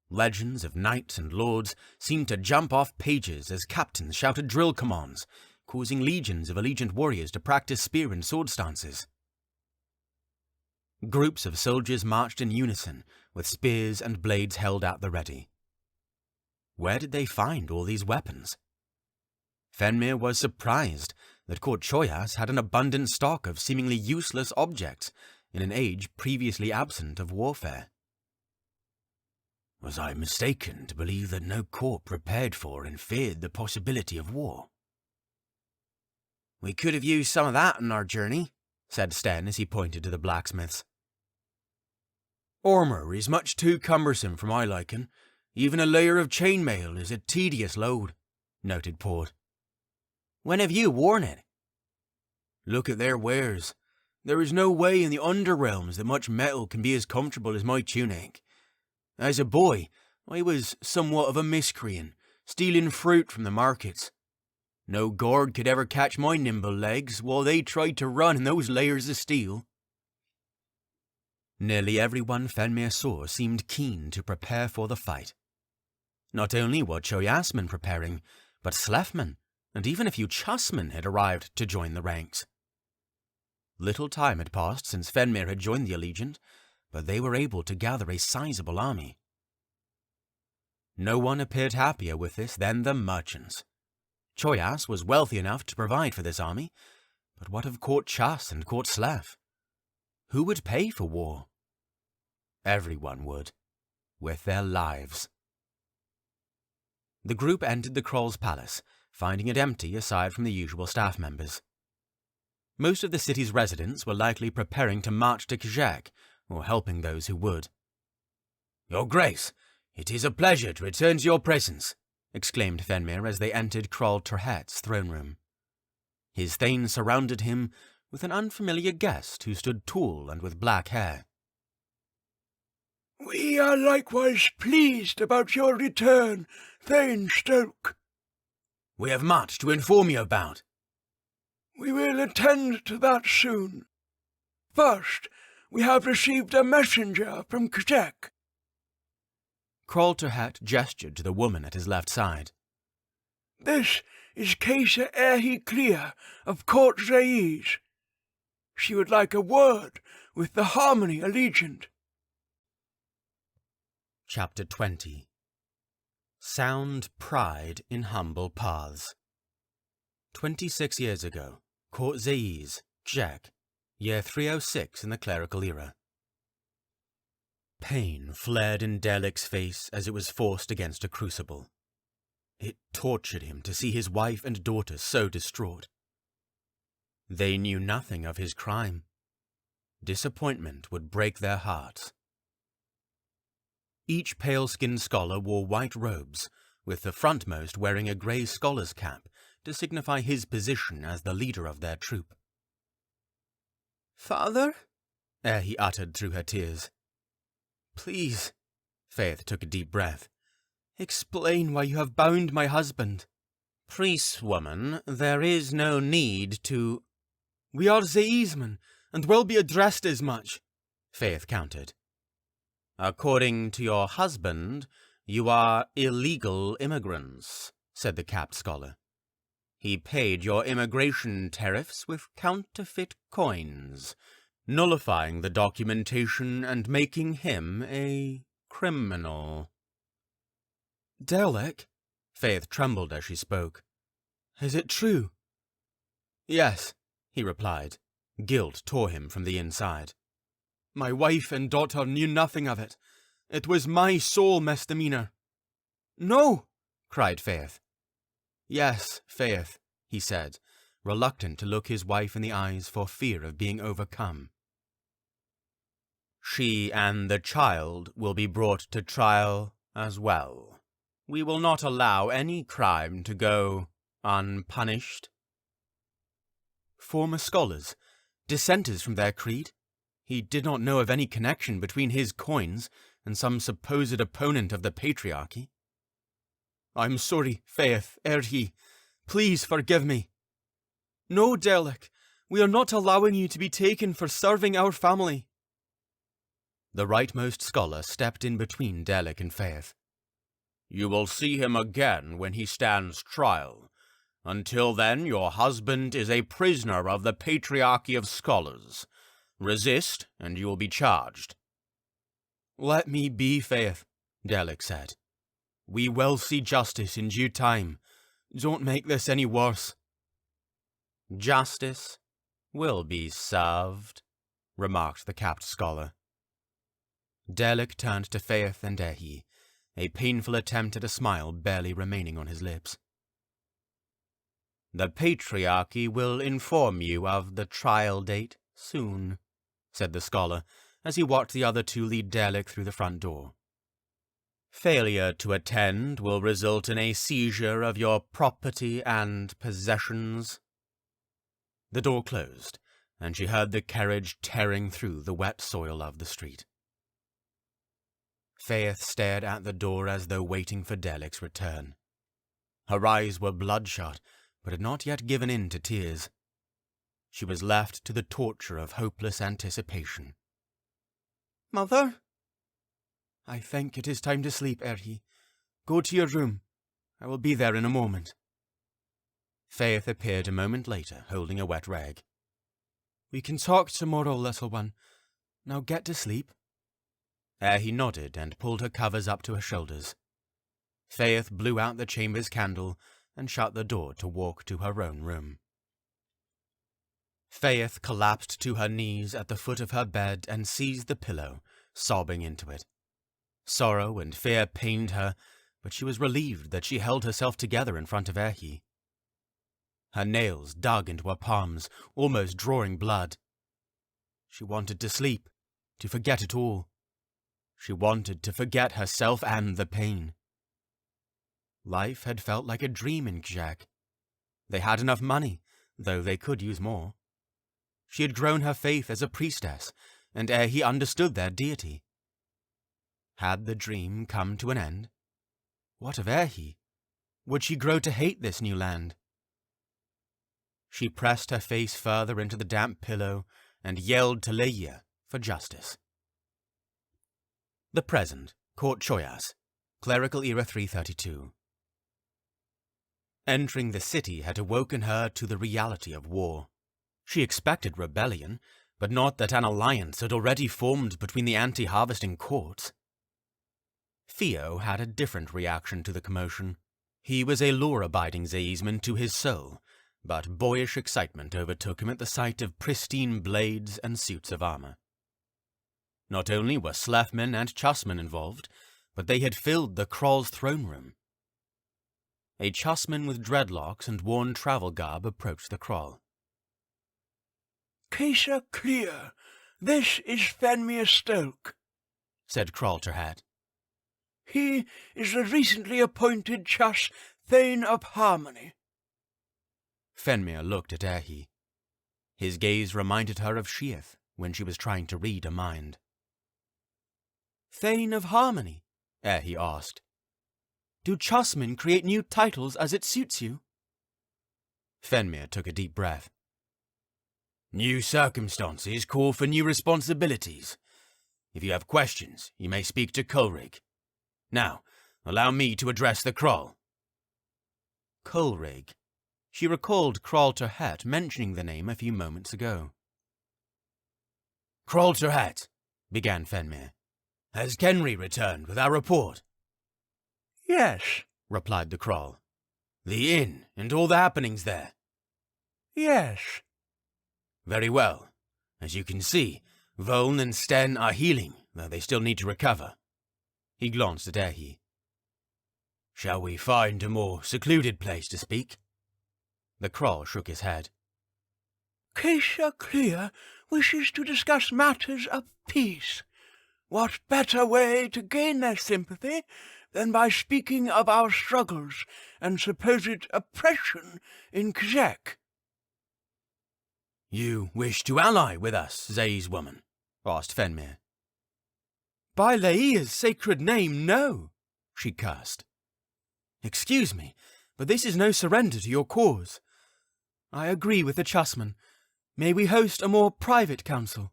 Legends of knights and lords seemed to jump off pages as captains shouted drill commands, causing legions of Allegiant warriors to practice spear and sword stances. Groups of soldiers marched in unison, with spears and blades held at the ready. Where did they find all these weapons? Phenmir was surprised that Court Choyas had an abundant stock of seemingly useless objects in an age previously absent of warfare. Was I mistaken to believe that no court prepared for and feared the possibility of war? "We could have used some of that on our journey," said Sten as he pointed to the blacksmiths. "Armour is much too cumbersome for my liking. Even a layer of chainmail is a tedious load," noted Port. "When have you worn it?" "Look at their wares. There is no way in the underrealms that much metal can be as comfortable as my tunic. As a boy, I was somewhat of a miscreant, stealing fruit from the markets. No guard could ever catch my nimble legs while they tried to run in those layers of steel." Nearly everyone Phenmir saw seemed keen to prepare for the fight. Not only were Choyasmen preparing, but Slefmen and even a few Chusmen had arrived to join the ranks. Little time had passed since Phenmir had joined the Allegiant, but they were able to gather a sizable army. No one appeared happier with this than the merchants. Choyas was wealthy enough to provide for this army, but what of Court Chas and Court Slef? Who would pay for war? Everyone would, with their lives. The group entered the Kroll's palace, finding it empty aside from the usual staff members. Most of the city's residents were likely preparing to march to Kjek, or helping those who would. "Your Grace, it is a pleasure to return to your presence," exclaimed Phenmir as they entered Kroll Terhet's throne room. His thanes surrounded him with an unfamiliar guest who stood tall and with black hair. "We are likewise pleased about your return, Thane Stoke." "We have much to inform you about." "We will attend to that soon. First, we have received a messenger from Kjek." Kroll Terhet gestured to the woman at his left side. "This is Caesar Aerhee Clear of Court Zae's. She would like a word with the Harmony Allegiant." Chapter 20. Sound Pride in Humble Paths. 26 years ago, Court Zae's, Kjek, year 306 in the clerical era. Pain flared in Derlick's face as it was forced against a crucible. It tortured him to see his wife and daughter so distraught. They knew nothing of his crime. Disappointment would break their hearts. Each pale-skinned scholar wore white robes, with the frontmost wearing a grey scholar's cap to signify his position as the leader of their troop. "Father?" Aerhee uttered through her tears. "Please," Faith took a deep breath. "explain why you have bound my husband." "Priestwoman, there is no need to—" "We are Zae'smen, and will be addressed as much," Faith countered. "According to your husband, you are illegal immigrants," said the capped scholar. "He paid your immigration tariffs with counterfeit coins, nullifying the documentation and making him a criminal." "Derlick?" Faith trembled as she spoke. "Is it true?" "Yes," he replied. Guilt tore him from the inside. "My wife and daughter knew nothing of it. It was my soul, misdemeanor. No, cried Faith. Yes, Faith, he said, reluctant to look his wife in the eyes for fear of being overcome. She and the child will be brought to trial as well. We will not allow any crime to go unpunished. Former scholars, dissenters from their creed. He did not know of any connection between his coins and some supposed opponent of the patriarchy. I'm sorry, Faith, Aerhee. Please forgive me. No, Delic, we are not allowing you to be taken for serving our family. The rightmost scholar stepped in between Delic and Faith. You will see him again when he stands trial. Until then, your husband is a prisoner of the Patriarchy of Scholars. Resist, and you will be charged. Let me be, Faith, Delic said. We will see justice in due time. Don't make this any worse. Justice will be served, remarked the capped scholar. Delic turned to Faith and Aerhee, a painful attempt at a smile barely remaining on his lips. The Patriarchy will inform you of the trial date soon, said the scholar, as he watched the other two lead Delic through the front door. Failure to attend will result in a seizure of your property and possessions. The door closed, and she heard the carriage tearing through the wet soil of the street. Faith stared at the door as though waiting for Delic's return. Her eyes were bloodshot, but had not yet given in to tears. She was left to the torture of hopeless anticipation. Mother? I think it is time to sleep, Aerhee. Go to your room. I will be there in a moment. Faith appeared a moment later, holding a wet rag. We can talk tomorrow, little one. Now get to sleep. Aerhee nodded and pulled her covers up to her shoulders. Faith blew out the chamber's candle and shut the door to walk to her own room. Faith collapsed to her knees at the foot of her bed and seized the pillow, sobbing into it. Sorrow and fear pained her, but she was relieved that she held herself together in front of Aerhee. Her nails dug into her palms, almost drawing blood. She wanted to sleep, to forget it all. She wanted to forget herself and the pain. Life had felt like a dream in Kjak. They had enough money, though they could use more. She had grown her faith as a priestess, and Aerhee understood their deity. Had the dream come to an end? What of Aerhee? Would she grow to hate this new land? She pressed her face further into the damp pillow and yelled to Leia for justice. The present, Court Choyas, Clerical Era 332. Entering the city had awoken her to the reality of war. She expected rebellion, but not that an alliance had already formed between the anti-harvesting courts. Theo had a different reaction to the commotion. He was a law-abiding Zaisman to his soul, but boyish excitement overtook him at the sight of pristine blades and suits of armor. Not only were Slefmen and Chusmen involved, but they had filled the Kroll's throne room. A Chusman with dreadlocks and worn travel garb approached the Kroll. Case clear. This is Phenmir Stoke, said Kralterhat. He is the recently appointed Chus Thane of Harmony. Phenmir looked at Aerhee. His gaze reminded her of Sheath when she was trying to read a mind. Thane of Harmony? Aerhee asked. Do Chusmen create new titles as it suits you? Phenmir took a deep breath. New circumstances call for new responsibilities. If you have questions, you may speak to Kulrig. Now, allow me to address the Kroll. Kulrig. She recalled Kralterhat mentioning the name a few moments ago. Kralterhat, began Phenmir. Has Kenry returned with our report? Yes, replied the Kroll. The inn and all the happenings there? Yes. Very well. As you can see, Voln and Sten are healing, though they still need to recover. He glanced at Aerhee. Shall we find a more secluded place to speak? The Kroll shook his head. Keisha Clear wishes to discuss matters of peace. What better way to gain their sympathy than by speaking of our struggles and supposed oppression in Kzek? You wish to ally with us, Zay's woman? Asked Phenmir. By Leia's sacred name, no, she cursed. Excuse me, but this is no surrender to your cause. I agree with the chessman. May we host a more private council?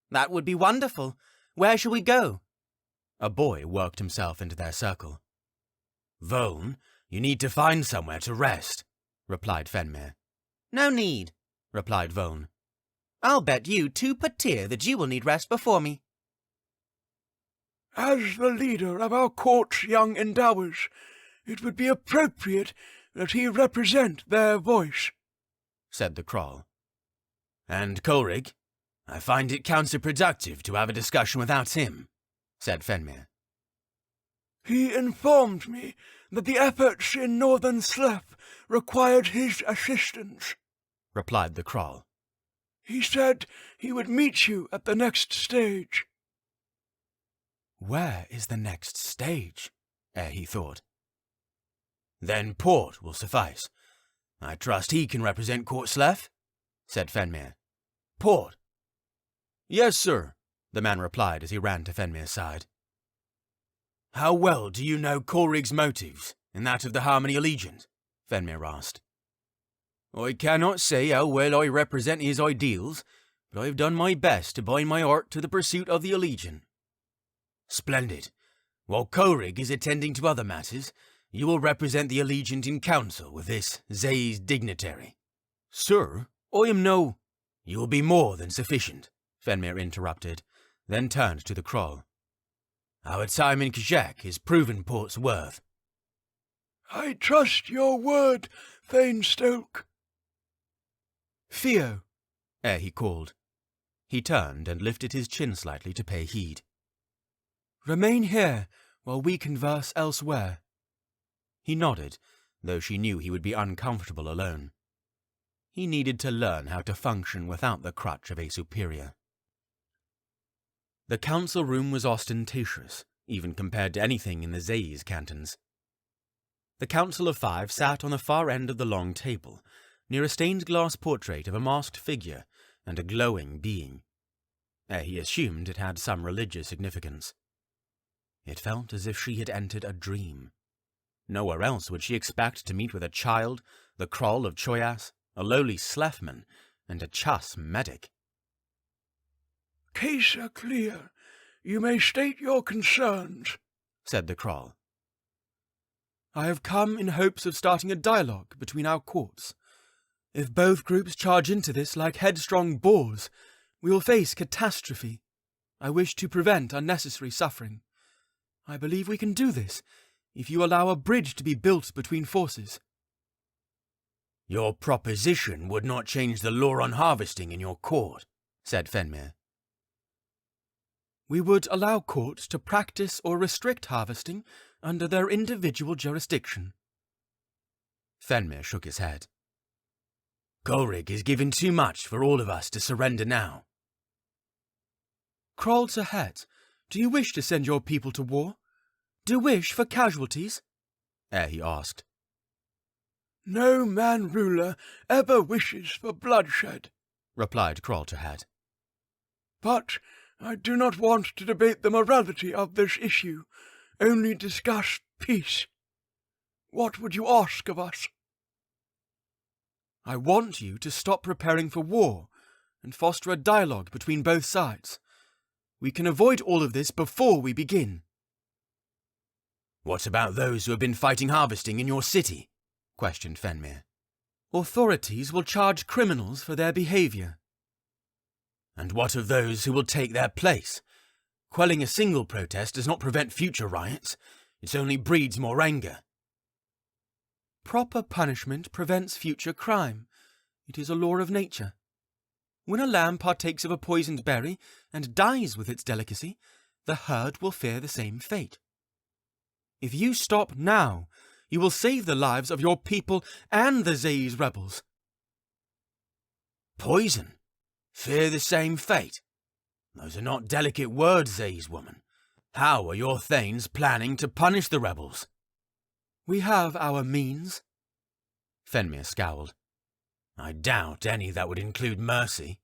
That would be wonderful. Where shall we go? A boy worked himself into their circle. Voln, you need to find somewhere to rest, replied Phenmir. No need, replied Voln. I'll bet you 2 patir that you will need rest before me. As the leader of our court's young endowers, it would be appropriate that he represent their voice, said the Kroll. And Colerig? I find it counterproductive to have a discussion without him, said Phenmir. He informed me that the efforts in northern Slep required his assistance, replied the Kroll. He said he would meet you at the next stage. Where is the next stage? Aerhee thought. Then Port will suffice. I trust he can represent Court Slef, said Phenmir. Port. Yes, sir, the man replied as he ran to Phenmir's side. How well do you know Colerig's motives and that of the Harmony Allegiance? Phenmir asked. I cannot say how well I represent his ideals, but I have done my best to bind my heart to the pursuit of the Allegiance. Splendid. While Colerig is attending to other matters, you will represent the Allegiance in council with this Zay's dignitary. Sir, I am no... You will be more than sufficient, Phenmir interrupted, then turned to the Kroll. Our time in Kzek has proven Port's worth. I trust your word, Thane Stoke. Theo, Aerhee called. He turned and lifted his chin slightly to pay heed. Remain here while we converse elsewhere. He nodded, though she knew he would be uncomfortable alone. He needed to learn how to function without the crutch of a superior. The council room was ostentatious, even compared to anything in the Zays cantons. The Council of 5 sat on the far end of the long table, near a stained-glass portrait of a masked figure and a glowing being. He assumed it had some religious significance. It felt as if she had entered a dream. Nowhere else would she expect to meet with a child, the Kroll of Choyas, a lowly Slefman, and a Chas medic. Case clear. You may state your concerns, said the Kroll. I have come in hopes of starting a dialogue between our courts. If both groups charge into this like headstrong boars, we will face catastrophe. I wish to prevent unnecessary suffering. I believe we can do this, if you allow a bridge to be built between forces. Your proposition would not change the law on harvesting in your court, said Phenmir. We would allow courts to practice or restrict harvesting under their individual jurisdiction. Phenmir shook his head. Colerig is given too much for all of us to surrender now. Kroll ahead. Do you wish to send your people to war? Do you wish for casualties? He asked. No man-ruler ever wishes for bloodshed, replied Kralterhad. But I do not want to debate the morality of this issue, only discuss peace. What would you ask of us? I want you to stop preparing for war and foster a dialogue between both sides. We can avoid all of this before we begin. What about those who have been fighting harvesting in your city? Questioned Phenmir. Authorities will charge criminals for their behavior. And what of those who will take their place? Quelling a single protest does not prevent future riots. It only breeds more anger. Proper punishment prevents future crime. It is a law of nature. When a lamb partakes of a poisoned berry and dies with its delicacy, the herd will fear the same fate. If you stop now, you will save the lives of your people and the Zae's rebels. Poison? Fear the same fate? Those are not delicate words, Zae's woman. How are your Thanes planning to punish the rebels? We have our means. Phenmir scowled. I doubt any that would include mercy.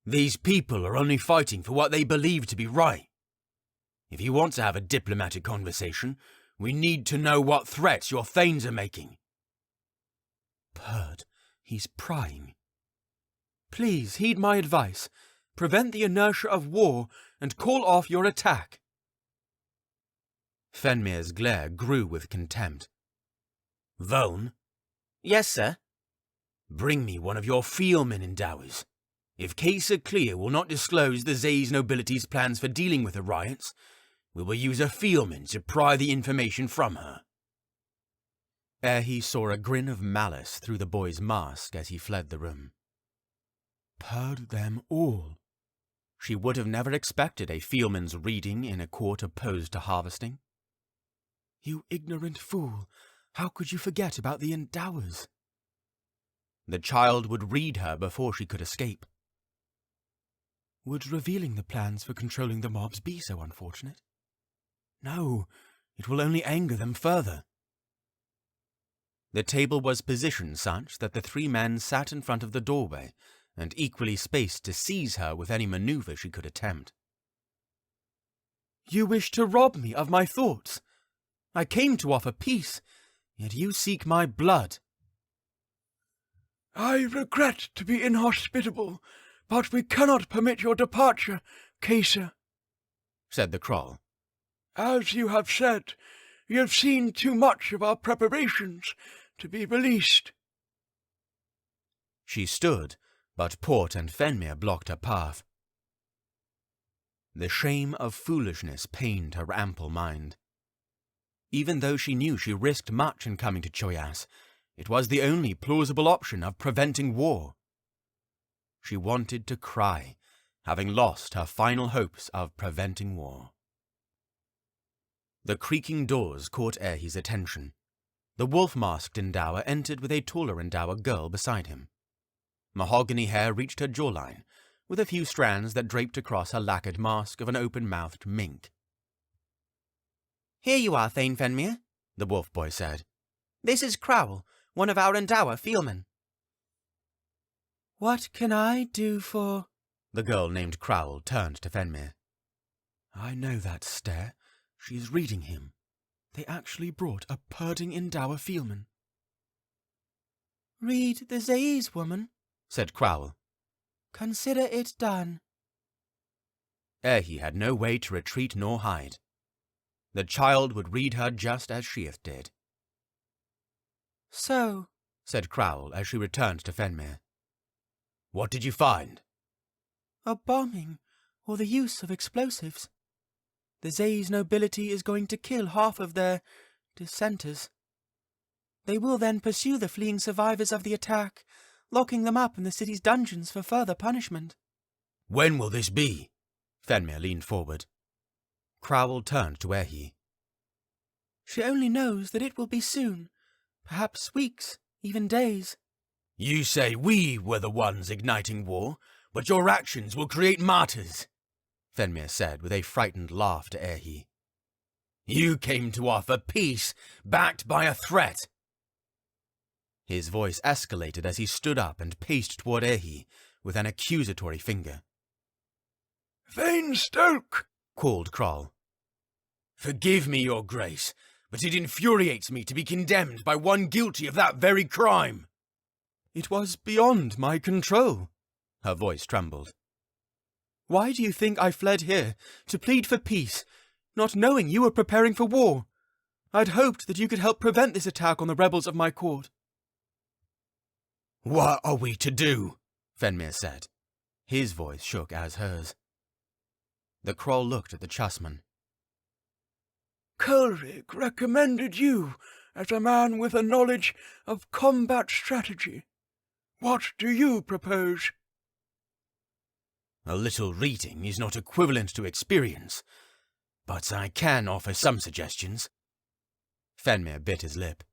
These people are only fighting for what they believe to be right. If you want to have a diplomatic conversation, we need to know what threats your Thanes are making. Purd, he's prying. Please heed my advice. Prevent the inertia of war and call off your attack. Phenmir's glare grew with contempt. Vone? Yes, sir. Bring me one of your Fheelmen endowers. If Caesar Clear will not disclose the Zae's nobility's plans for dealing with the riots, we will use a Fheelman to pry the information from her. Aerhee saw a grin of malice through the boy's mask as he fled the room. Purd them all. She would have never expected a Fheelman's reading in a court opposed to harvesting. You ignorant fool, how could you forget about the endowers? The child would read her before she could escape. Would revealing the plans for controlling the mobs be so unfortunate? No, it will only anger them further. The table was positioned such that the three men sat in front of the doorway and equally spaced to seize her with any maneuver she could attempt. You wish to rob me of my thoughts. I came to offer peace, yet you seek my blood. I regret to be inhospitable, but we cannot permit your departure, Caesar, said the Kroll. As you have said, you have seen too much of our preparations to be released. She stood, but Port and Phenmir blocked her path. The shame of foolishness pained her ample mind. Even though she knew she risked much in coming to Choyas, it was the only plausible option of preventing war. She wanted to cry, having lost her final hopes of preventing war. The creaking doors caught Aerhee's attention. The wolf-masked endower entered with a taller endower girl beside him. Mahogany hair reached her jawline, with a few strands that draped across her lacquered mask of an open-mouthed mink. Here you are, Thane Phenmir, the wolf boy said. This is Crowell, one of our endower Fheelmen. What can I do for... The girl named Crowell turned to Phenmir. I know that stare. She's reading him. They actually brought a purding endower Fheelman. Read the Zae's woman, said Crowell. Consider it done. Aerhee had no way to retreat nor hide. The child would read her just as Sheath did. So, said Crowell as she returned to Phenmir. What did you find? A bombing, or the use of explosives. The Zae's nobility is going to kill half of their dissenters. They will then pursue the fleeing survivors of the attack, locking them up in the city's dungeons for further punishment. When will this be? Phenmir leaned forward. Crowell turned to Aerhee. She only knows that it will be soon, perhaps weeks, even days. You say we were the ones igniting war, but your actions will create martyrs, Phenmir said with a frightened laugh to Aerhee. You came to offer peace, backed by a threat. His voice escalated as he stood up and paced toward Aerhee with an accusatory finger. Thane Stoke, called Kroll. Forgive me, your grace, but it infuriates me to be condemned by one guilty of that very crime. It was beyond my control. Her voice trembled. Why do you think I fled here, to plead for peace, not knowing you were preparing for war? I'd hoped that you could help prevent this attack on the rebels of my court. What are we to do? Phenmir said. His voice shook as hers. The Kroll looked at the chessman. Coleridge recommended you as a man with a knowledge of combat strategy. What do you propose? A little reading is not equivalent to experience, but I can offer some suggestions. Phenmir bit his lip.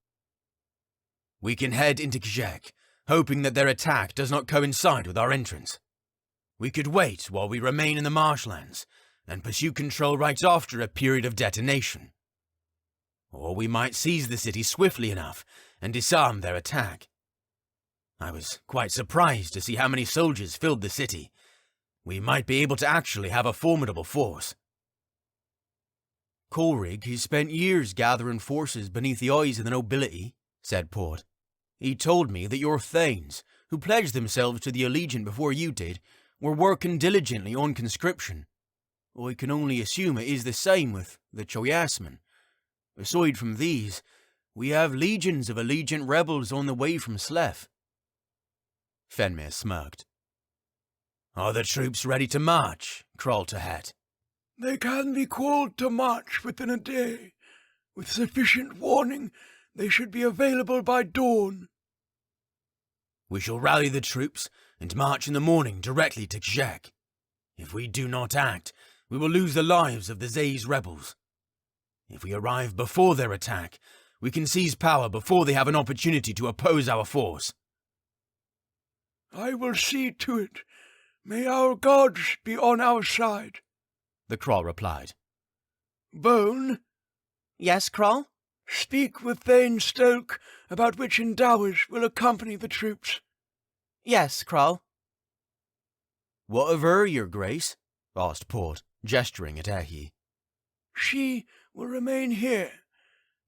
We can head into Kjek, hoping that their attack does not coincide with our entrance. We could wait while we remain in the marshlands, and pursue control right after a period of detonation. Or we might seize the city swiftly enough and disarm their attack. I was quite surprised to see how many soldiers filled the city. We might be able to actually have a formidable force. Coleridge has spent years gathering forces beneath the eyes of the nobility, said Port. He told me that your Thanes, who pledged themselves to the Allegiant before you did, were working diligently on conscription. I can only assume it is the same with the Choyasmen. Aside from these, we have legions of Allegiant rebels on the way from Sleth. Phenmir smirked. Are the troops ready to march, Krall to Het? They can be called to march within a day. With sufficient warning, they should be available by dawn. We shall rally the troops and march in the morning directly to Kjek. If we do not act, we will lose the lives of the Zays rebels. If we arrive before their attack, we can seize power before they have an opportunity to oppose our force. I will see to it. May our gods be on our side, the Krall replied. Bone? Yes, Krall? Speak with Thane Stoke about which endowers will accompany the troops. Yes, Krall. What of her, your grace? Asked Port, gesturing at Aerhee. She will remain here.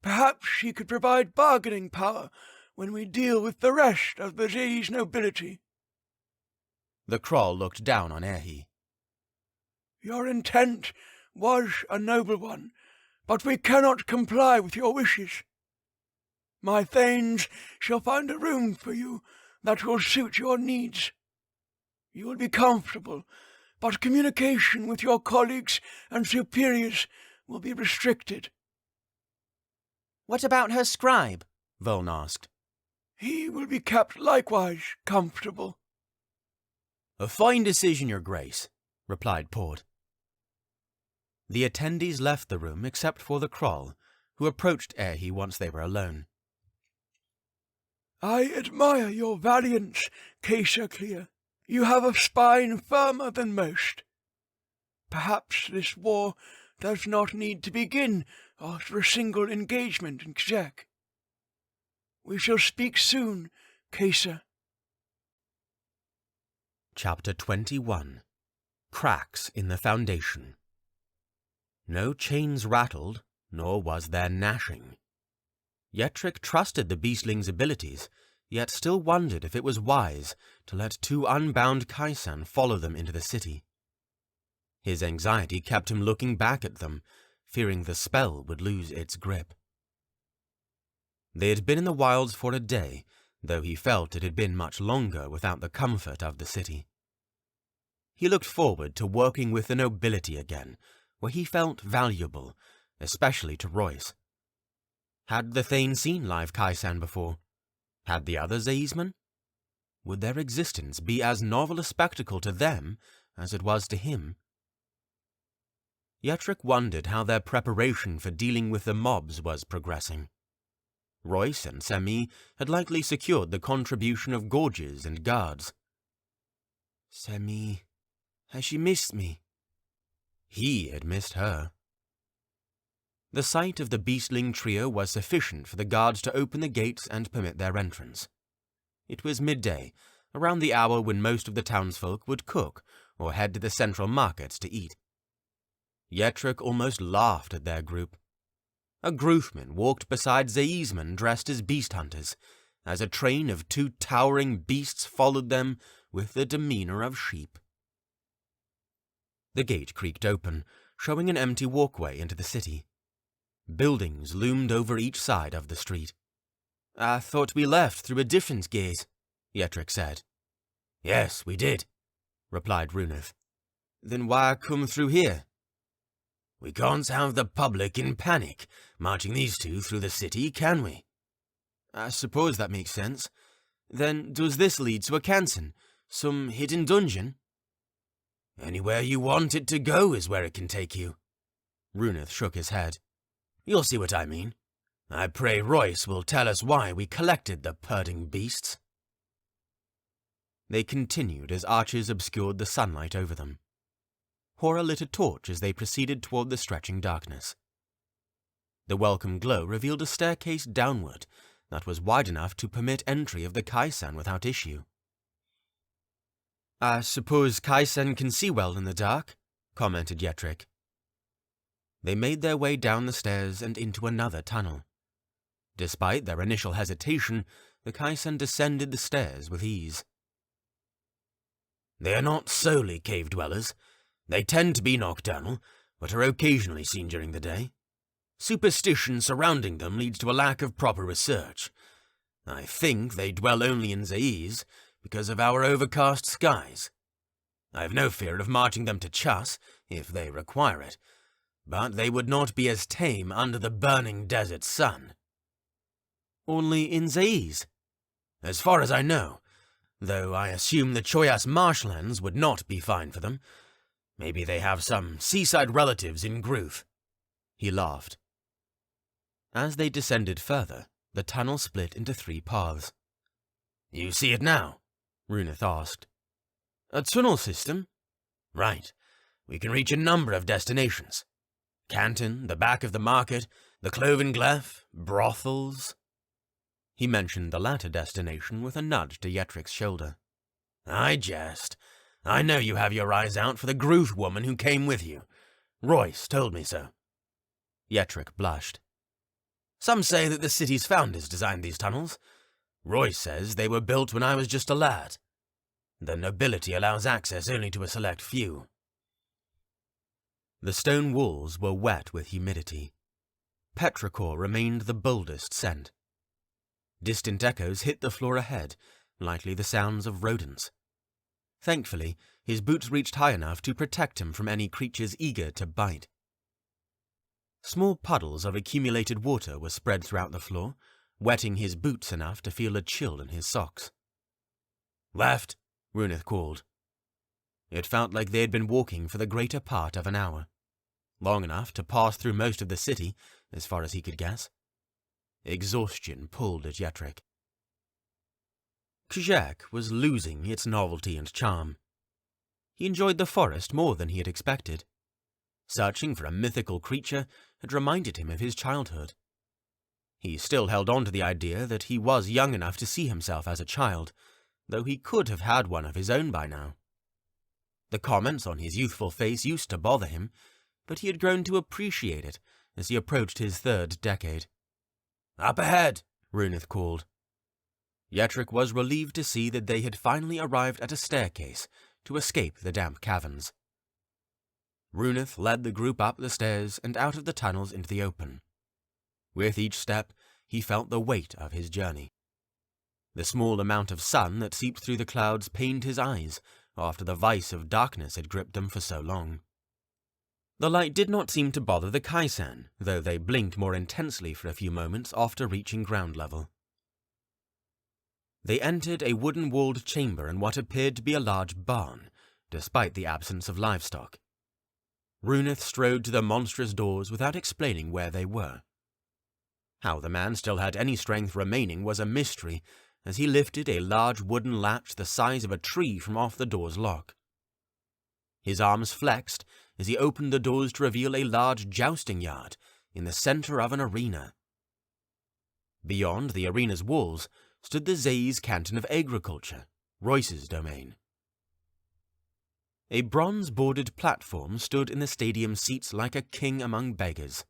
Perhaps she could provide bargaining power when we deal with the rest of the Zays nobility. The Krall looked down on Aerhee. Your intent was a noble one, but we cannot comply with your wishes. My Thanes shall find a room for you that will suit your needs. You will be comfortable, but communication with your colleagues and superiors will be restricted. What about her scribe? Voln asked. He will be kept likewise comfortable. A fine decision, your grace, replied Port. The attendees left the room except for the Krall, who approached Aerhee once they were alone. I admire your valiance, Clear. You have a spine firmer than most. Perhaps this war does not need to begin after a single engagement in Kjek. We shall speak soon, Caesar. Chapter 21. Cracks in the Foundation. No chains rattled, nor was there gnashing. Yetrick trusted the beastling's abilities, yet still wondered if it was wise to let two unbound Kaisan follow them into the city. His anxiety kept him looking back at them, fearing the spell would lose its grip. They had been in the wilds for a day, though he felt it had been much longer without the comfort of the city. He looked forward to working with the nobility again, where he felt valuable, especially to Royce. Had the Thane seen live Kaisan before? Had the other Zaysmen? Would their existence be as novel a spectacle to them as it was to him? Yetrick wondered how their preparation for dealing with the mobs was progressing. Royce and Semi had likely secured the contribution of gorges and guards. Semi, has she missed me? He had missed her. The sight of the beastling trio was sufficient for the guards to open the gates and permit their entrance. It was midday, around the hour when most of the townsfolk would cook or head to the central markets to eat. Yetrick almost laughed at their group. A Groofman walked beside Zaysmen dressed as beast hunters, as a train of two towering beasts followed them with the demeanor of sheep. The gate creaked open, showing an empty walkway into the city. Buildings loomed over each side of the street. I thought we left through a different gate, Yetrick said. Yes, we did, replied Runeth. Then why come through here? We can't have the public in panic, marching these two through the city, can we? I suppose that makes sense. Then does this lead to a canton, some hidden dungeon? Anywhere you want it to go is where it can take you. Runeth shook his head. You'll see what I mean. I pray Royce will tell us why we collected the purring beasts. They continued as arches obscured the sunlight over them. Hora lit a torch as they proceeded toward the stretching darkness. The welcome glow revealed a staircase downward that was wide enough to permit entry of the Kaisan without issue. I suppose Kaisan can see well in the dark, commented Yetrick. They made their way down the stairs and into another tunnel. Despite their initial hesitation, the Kaisan descended the stairs with ease. They are not solely cave dwellers. They tend to be nocturnal, but are occasionally seen during the day. Superstition surrounding them leads to a lack of proper research. I think they dwell only in Zaiz because of our overcast skies. I have no fear of marching them to Chas if they require it, but they would not be as tame under the burning desert sun. Only in Zaiz? As far as I know, though I assume the Choyas marshlands would not be fine for them. Maybe they have some seaside relatives in Groove. He laughed. As they descended further, the tunnel split into 3 paths. You see it now? Runeth asked. A tunnel system? Right. We can reach a number of destinations. Canton, the back of the market, the Cloven Glyph, brothels. He mentioned the latter destination with a nudge to Yetrick's shoulder. I jest. I know you have your eyes out for the Gruth woman who came with you. Royce told me so. Yetrick blushed. Some say that the city's founders designed these tunnels. Royce says they were built when I was just a lad. The nobility allows access only to a select few. The stone walls were wet with humidity. Petrichor remained the boldest scent. Distant echoes hit the floor ahead, likely the sounds of rodents. Thankfully, his boots reached high enough to protect him from any creatures eager to bite. Small puddles of accumulated water were spread throughout the floor, wetting his boots enough to feel a chill in his socks. "Left," Runeth called. It felt like they had been walking for the greater part of an hour, long enough to pass through most of the city, as far as he could guess. Exhaustion pulled at Yetrick. Kjek was losing its novelty and charm. He enjoyed the forest more than he had expected. Searching for a mythical creature had reminded him of his childhood. He still held on to the idea that he was young enough to see himself as a child, though he could have had one of his own by now. The comments on his youthful face used to bother him, but he had grown to appreciate it as he approached his 3rd decade. "Up ahead," Runeth called. Yetrick was relieved to see that they had finally arrived at a staircase to escape the damp caverns. Runeth led the group up the stairs and out of the tunnels into the open. With each step, he felt the weight of his journey. The small amount of sun that seeped through the clouds pained his eyes after the vice of darkness had gripped them for so long. The light did not seem to bother the Kaisan, though they blinked more intensely for a few moments after reaching ground level. They entered a wooden-walled chamber in what appeared to be a large barn, despite the absence of livestock. Runeth strode to the monstrous doors without explaining where they were. How the man still had any strength remaining was a mystery, as he lifted a large wooden latch the size of a tree from off the door's lock. His arms flexed as he opened the doors to reveal a large jousting yard in the center of an arena. Beyond the arena's walls stood the Zaiz Canton of Agriculture, Royce's domain. A bronze-bordered platform stood in the stadium seats like a king among beggars.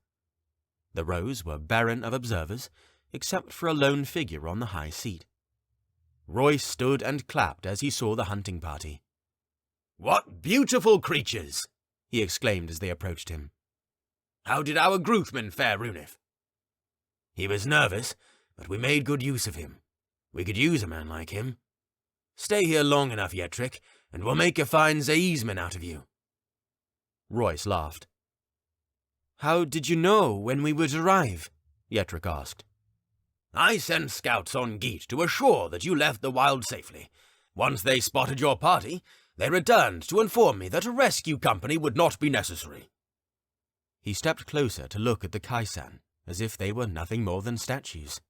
The rows were barren of observers, except for a lone figure on the high seat. Royce stood and clapped as he saw the hunting party. "What beautiful creatures!" he exclaimed as they approached him. "How did our Gruthman fare, Runeth?" "He was nervous, but we made good use of him. We could use a man like him. Stay here long enough, Yetrick, and we'll make a fine Zaizman out of you." Royce laughed. "How did you know when we would arrive?" Yetrick asked. "I sent scouts on Geet to assure that you left the wild safely. Once they spotted your party, They returned to inform me that a rescue company would not be necessary. He stepped closer to look at the Kaisan, as if they were nothing more than statues.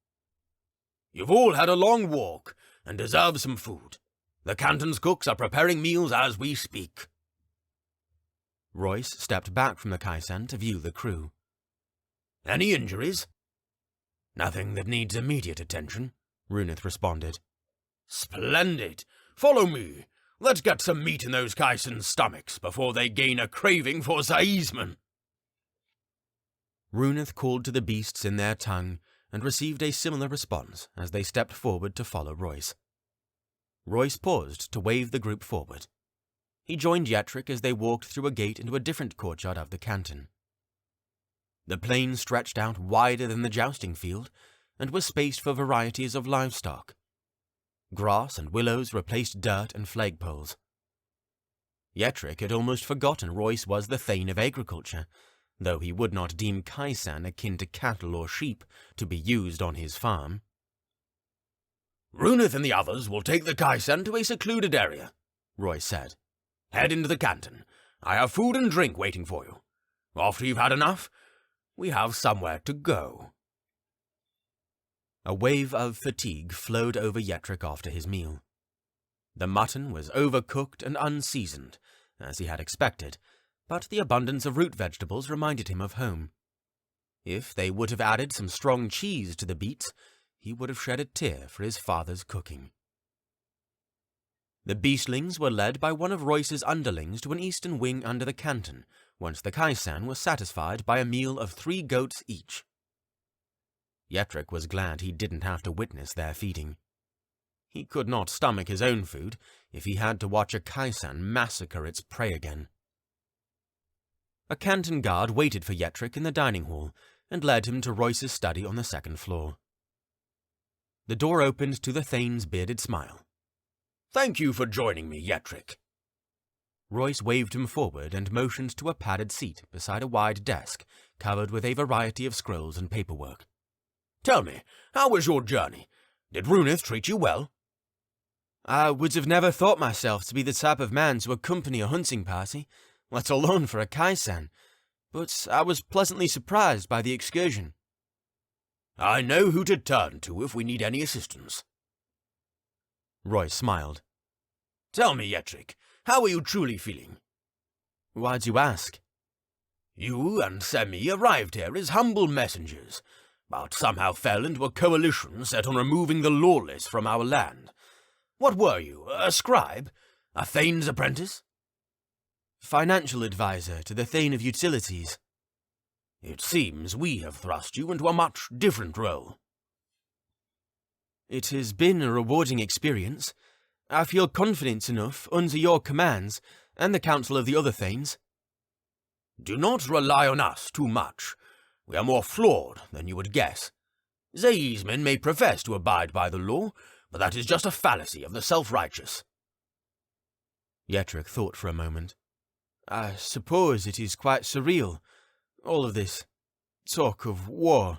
You've all had a long walk and deserve some food. The canton's cooks are preparing meals as we speak. Royce stepped back from the Kaisan to view the crew. Any injuries? Nothing that needs immediate attention, Runeth responded. Splendid! Follow me. Let's get some meat in those Kaisan's stomachs before they gain a craving for Zaizman. Runeth called to the beasts in their tongue and received a similar response as they stepped forward to follow Royce. Royce paused to wave the group forward. He joined Yetrick as they walked through a gate into a different courtyard of the canton. The plain stretched out wider than the jousting field and was spaced for varieties of livestock. Grass and willows replaced dirt and flagpoles. Yetrick had almost forgotten Royce was the Thane of Agriculture, though he would not deem Kaisan akin to cattle or sheep to be used on his farm. Runeth and the others will take the Kaisan to a secluded area, Royce said. Head into the canton. I have food and drink waiting for you. After you've had enough, we have somewhere to go. A wave of fatigue flowed over Yetrick after his meal. The mutton was overcooked and unseasoned, as he had expected, but the abundance of root vegetables reminded him of home. If they would have added some strong cheese to the beets, he would have shed a tear for his father's cooking. The beastlings were led by one of Royce's underlings to an eastern wing under the canton, once the Kaisan was satisfied by a meal of 3 goats each. Yetrick was glad he didn't have to witness their feeding. He could not stomach his own food if he had to watch a Kaisan massacre its prey again. A canton guard waited for Yetrick in the dining hall and led him to Royce's study on the 2nd floor. The door opened to the Thane's bearded smile. Thank you for joining me, Yetrick. Royce waved him forward and motioned to a padded seat beside a wide desk covered with a variety of scrolls and paperwork. Tell me, how was your journey? Did Runeth treat you well? I would have never thought myself to be the type of man to accompany a hunting party, let alone for a Kaisan, but I was pleasantly surprised by the excursion. I know who to turn to if we need any assistance. Royce smiled. Tell me, Yetrick, how are you truly feeling? Why do you ask? You and Semi arrived here as humble messengers, but somehow fell into a coalition set on removing the lawless from our land. What were you, a scribe? A Thane's apprentice? Financial advisor to the Thane of Utilities. It seems we have thrust you into a much different role. It has been a rewarding experience. I feel confident enough under your commands and the counsel of the other Thanes. Do not rely on us too much. We are more flawed than you would guess. Zaizmen may profess to abide by the law, but that is just a fallacy of the self-righteous. Yetrick thought for a moment. I suppose it is quite surreal, all of this talk of war.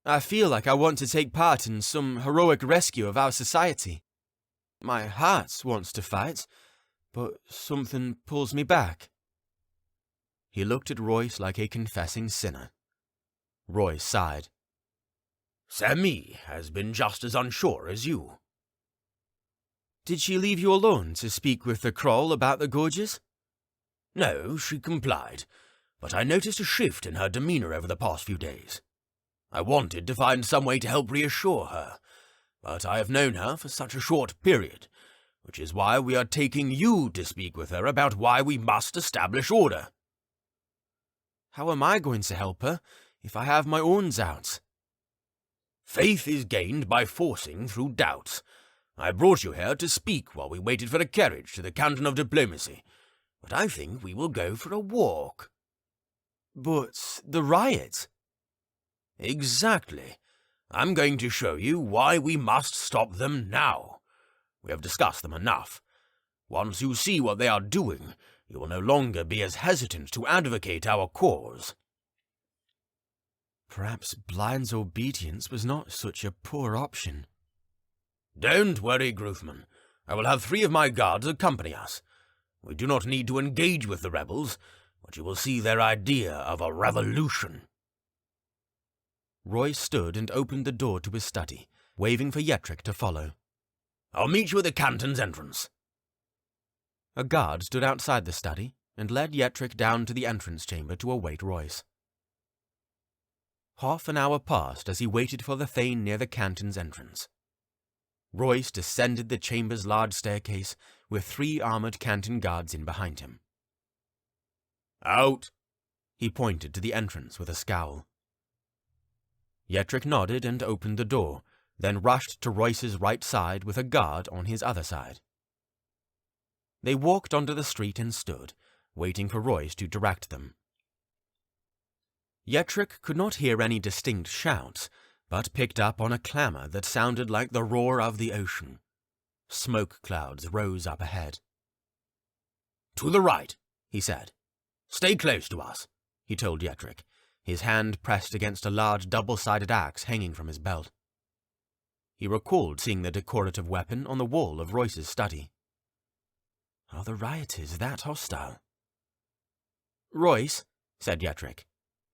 I feel like I want to take part in some heroic rescue of our society. My heart wants to fight, but something pulls me back. He looked at Royce like a confessing sinner. Royce sighed. Semi has been just as unsure as you. Did she leave you alone to speak with the Kroll about the gorges? No, she complied, but I noticed a shift in her demeanor over the past few days. I wanted to find some way to help reassure her, but I have known her for such a short period, which is why we are taking you to speak with her about why we must establish order. How am I going to help her if I have my own doubts? Faith is gained by forcing through doubts. I brought you here to speak while we waited for a carriage to the Canton of Diplomacy, but I think we will go for a walk. But the riot? Exactly. I'm going to show you why we must stop them now. We have discussed them enough. Once you see what they are doing, you will no longer be as hesitant to advocate our cause. Perhaps blind obedience was not such a poor option. Don't worry, Gruthman. I will have 3 of my guards accompany us. We do not need to engage with the rebels, but you will see their idea of a revolution." Royce stood and opened the door to his study, waving for Yetrick to follow. "I'll meet you at the canton's entrance." A guard stood outside the study and led Yetrick down to the entrance chamber to await Royce. Half an hour passed as he waited for the Thane near the canton's entrance. Royce descended the chamber's large staircase with 3 armoured canton guards in behind him. "Out!" He pointed to the entrance with a scowl. Yetrick nodded and opened the door, then rushed to Royce's right side with a guard on his other side. They walked onto the street and stood, waiting for Royce to direct them. Yetrick could not hear any distinct shouts, but picked up on a clamour that sounded like the roar of the ocean. Smoke clouds rose up ahead. "To the right," he said. "Stay close to us," he told Yetrick, his hand pressed against a large double-sided axe hanging from his belt. He recalled seeing the decorative weapon on the wall of Royce's study. Are the rioters that hostile? "Royce," said Yetrick,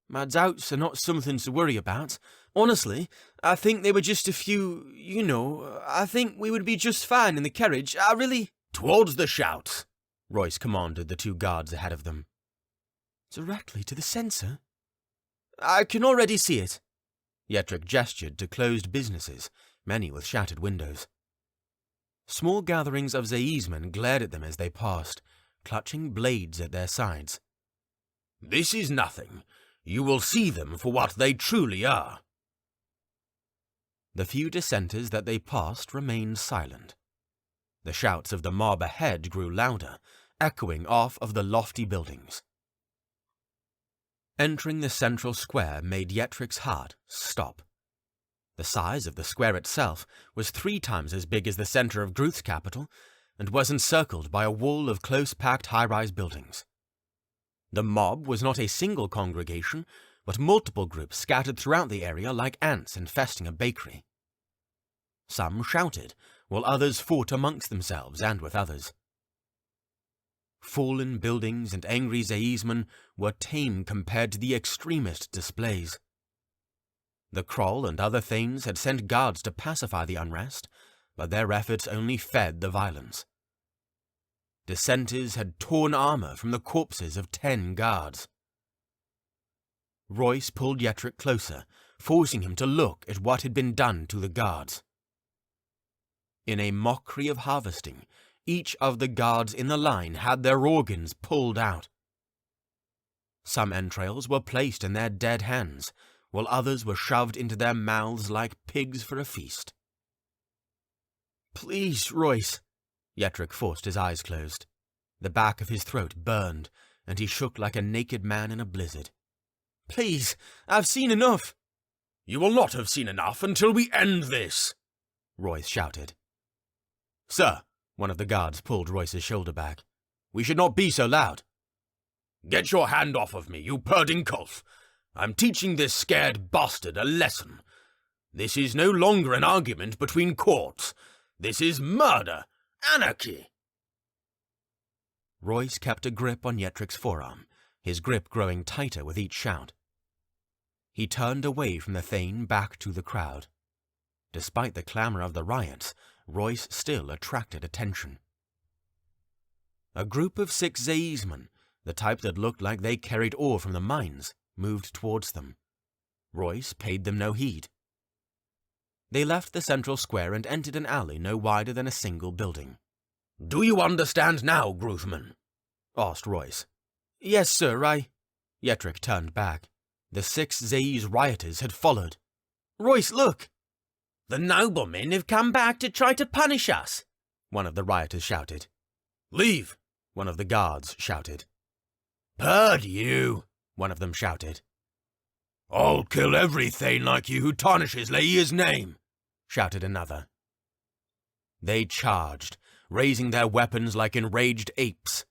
"my doubts are not something to worry about. Honestly, I think they were just a few, I think we would be just fine in the carriage. I really—" "Towards the shouts," Royce commanded the 2 guards ahead of them. "Directly to the censer? I can already see it." Yetrick gestured to closed businesses, many with shattered windows. Small gatherings of Zaismen glared at them as they passed, clutching blades at their sides. "This is nothing. You will see them for what they truly are." The few dissenters that they passed remained silent. The shouts of the mob ahead grew louder, echoing off of the lofty buildings. Entering the central square made Yetrick's heart stop. The size of the square itself was 3 times as big as the center of Gruth's capital, and was encircled by a wall of close-packed high-rise buildings. The mob was not a single congregation, but multiple groups scattered throughout the area like ants infesting a bakery. Some shouted, while others fought amongst themselves and with others. Fallen buildings and angry Zaismen were tame compared to the extremist displays. The Kroll and other Thanes had sent guards to pacify the unrest, but their efforts only fed the violence. Dissenters had torn armor from the corpses of 10 guards. Royce pulled Yetrick closer, forcing him to look at what had been done to the guards. In a mockery of harvesting, each of the guards in the line had their organs pulled out. Some entrails were placed in their dead hands, while others were shoved into their mouths like pigs for a feast. "Please, Royce." Yetrick forced his eyes closed. The back of his throat burned, and he shook like a naked man in a blizzard. "Please, I've seen enough." "You will not have seen enough until we end this," Royce shouted. "Sir," one of the guards pulled Royce's shoulder back. "We should not be so loud." "Get your hand off of me, you perding colf. I'm teaching this scared bastard a lesson. This is no longer an argument between courts. This is murder, anarchy." Royce kept a grip on Yetrick's forearm, his grip growing tighter with each shout. He turned away from the Thane back to the crowd. Despite the clamour of the riots, Royce still attracted attention. A group of 6 Zaismen, the type that looked like they carried ore from the mines, moved towards them. Royce paid them no heed. They left the central square and entered an alley no wider than a single building. "Do you understand now, Gruthman?" asked Royce. "Yes, sir, Yetrick turned back. The 6 Zais rioters had followed. "Royce, look!" "The noblemen have come back to try to punish us," one of the rioters shouted. "Leave!" one of the guards shouted. "Purd you!" one of them shouted. "I'll kill every Thane like you who tarnishes Laeir's name," shouted another. They charged, raising their weapons like enraged apes.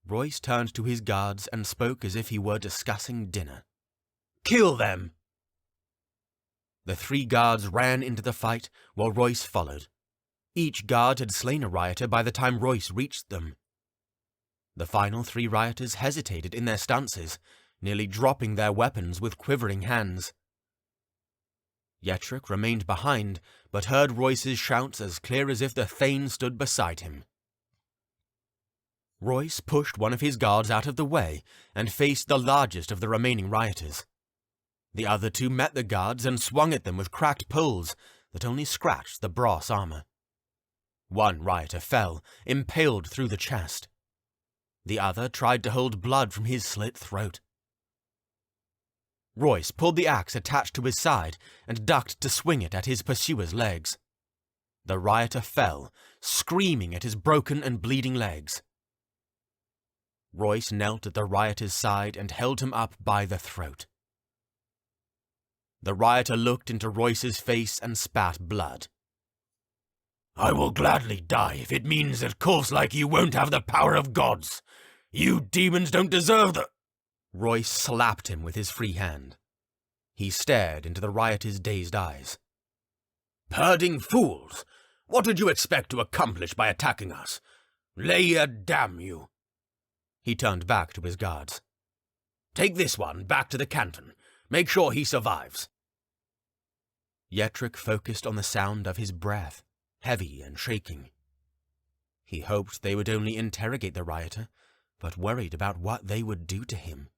Royce turned to his guards and spoke as if he were discussing dinner. "Kill them!" The 3 guards ran into the fight, while Royce followed. Each guard had slain a rioter by the time Royce reached them. The final 3 rioters hesitated in their stances, nearly dropping their weapons with quivering hands. Yetrick remained behind, but heard Royce's shouts as clear as if the Thane stood beside him. Royce pushed one of his guards out of the way and faced the largest of the remaining rioters. The other 2 met the guards and swung at them with cracked poles that only scratched the brass armor. One rioter fell, impaled through the chest. The other tried to hold blood from his slit throat. Royce pulled the axe attached to his side and ducked to swing it at his pursuer's legs. The rioter fell, screaming at his broken and bleeding legs. Royce knelt at the rioter's side and held him up by the throat. The rioter looked into Royce's face and spat blood. "I will gladly die if it means that cults like you won't have the power of gods. You demons don't deserve the—" Royce slapped him with his free hand. He stared into the rioter's dazed eyes. "Perding fools! What did you expect to accomplish by attacking us? Leia, damn you!" He turned back to his guards. "Take this one back to the canton. Make sure he survives." Yetrick focused on the sound of his breath, heavy and shaking. He hoped they would only interrogate the rioter, but worried about what they would do to him.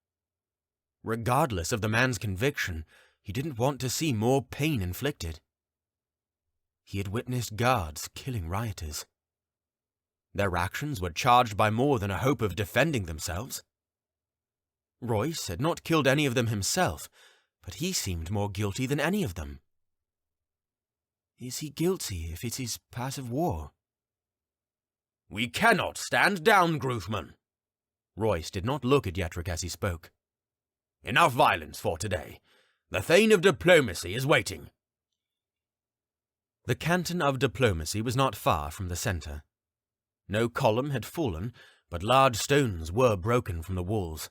Regardless of the man's conviction, he didn't want to see more pain inflicted. He had witnessed guards killing rioters. Their actions were charged by more than a hope of defending themselves. Royce had not killed any of them himself, but he seemed more guilty than any of them. Is he guilty if it is part of war? "We cannot stand down, Gruthman." Royce did not look at Yetrick as he spoke. "Enough violence for today. The Thane of Diplomacy is waiting." The canton of Diplomacy was not far from the centre. No column had fallen, but large stones were broken from the walls.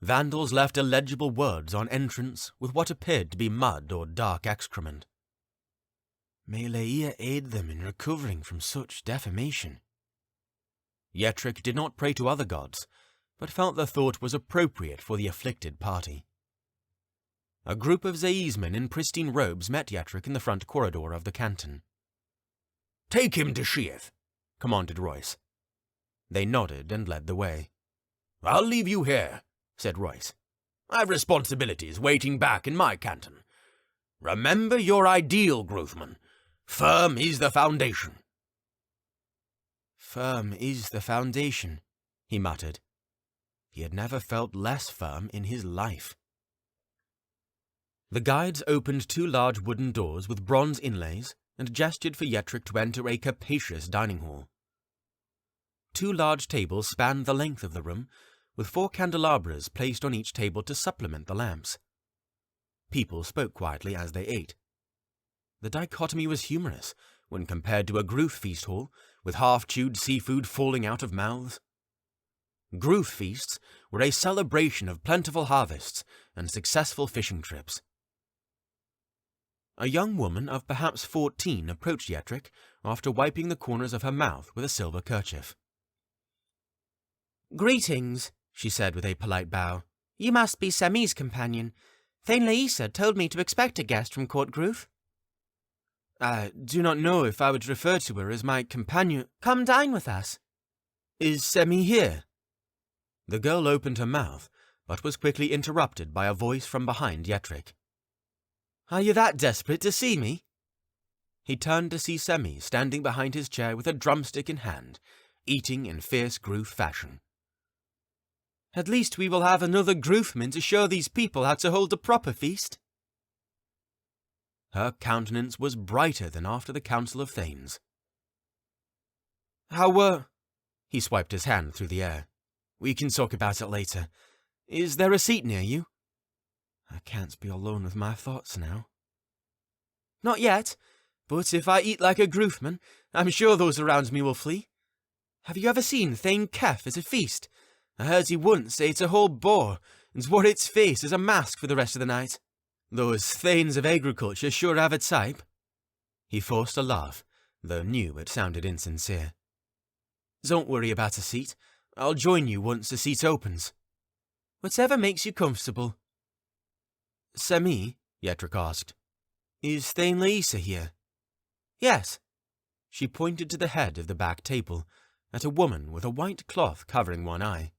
Vandals left illegible words on entrance with what appeared to be mud or dark excrement. May Leia aid them in recovering from such defamation. Yetrick did not pray to other gods, but felt the thought was appropriate for the afflicted party. A group of Zaismen in pristine robes met Yetrick in the front corridor of the canton. "Take him to Sheath," commanded Royce. They nodded and led the way. "I'll leave you here," said Royce. "I've responsibilities waiting back in my canton. Remember your ideal, Gruthman. Firm is the foundation." Firm is the foundation, he muttered. He had never felt less firm in his life. The guides opened 2 large wooden doors with bronze inlays and gestured for Yetrick to enter a capacious dining hall. 2 large tables spanned the length of the room, with 4 candelabras placed on each table to supplement the lamps. People spoke quietly as they ate. The dichotomy was humorous when compared to a Gruth feast hall, with half-chewed seafood falling out of mouths. Gruth feasts were a celebration of plentiful harvests and successful fishing trips. A young woman of perhaps 14 approached Yetrick after wiping the corners of her mouth with a silver kerchief. "Greetings," she said with a polite bow. "You must be Semi's companion. Thane Laisa told me to expect a guest from Court Gruth." "I do not know if I would refer to her as my companion." "Come dine with us." "Is Semi here?" The girl opened her mouth, but was quickly interrupted by a voice from behind Yetrick. "Are you that desperate to see me?" He turned to see Semi standing behind his chair with a drumstick in hand, eating in fierce Gruth fashion. "At least we will have another Gruthman to show these people how to hold a proper feast." Her countenance was brighter than after the Council of Thanes. "How were—" He swiped his hand through the air. "We can talk about it later. Is there a seat near you? I can't be alone with my thoughts now." "Not yet, but if I eat like a Gruthman, I'm sure those around me will flee. Have you ever seen Thane Kef at a feast? I heard he once ate a whole boar and wore its face as a mask for the rest of the night. Those Thanes of agriculture sure have a type." He forced a laugh, though knew it sounded insincere. "Don't worry about a seat. I'll join you once the seat opens. Whatever makes you comfortable. Semi, Yetrick asked, is Thane Laisa here? Yes. She pointed to the head of the back table, at a woman with a white cloth covering one eye.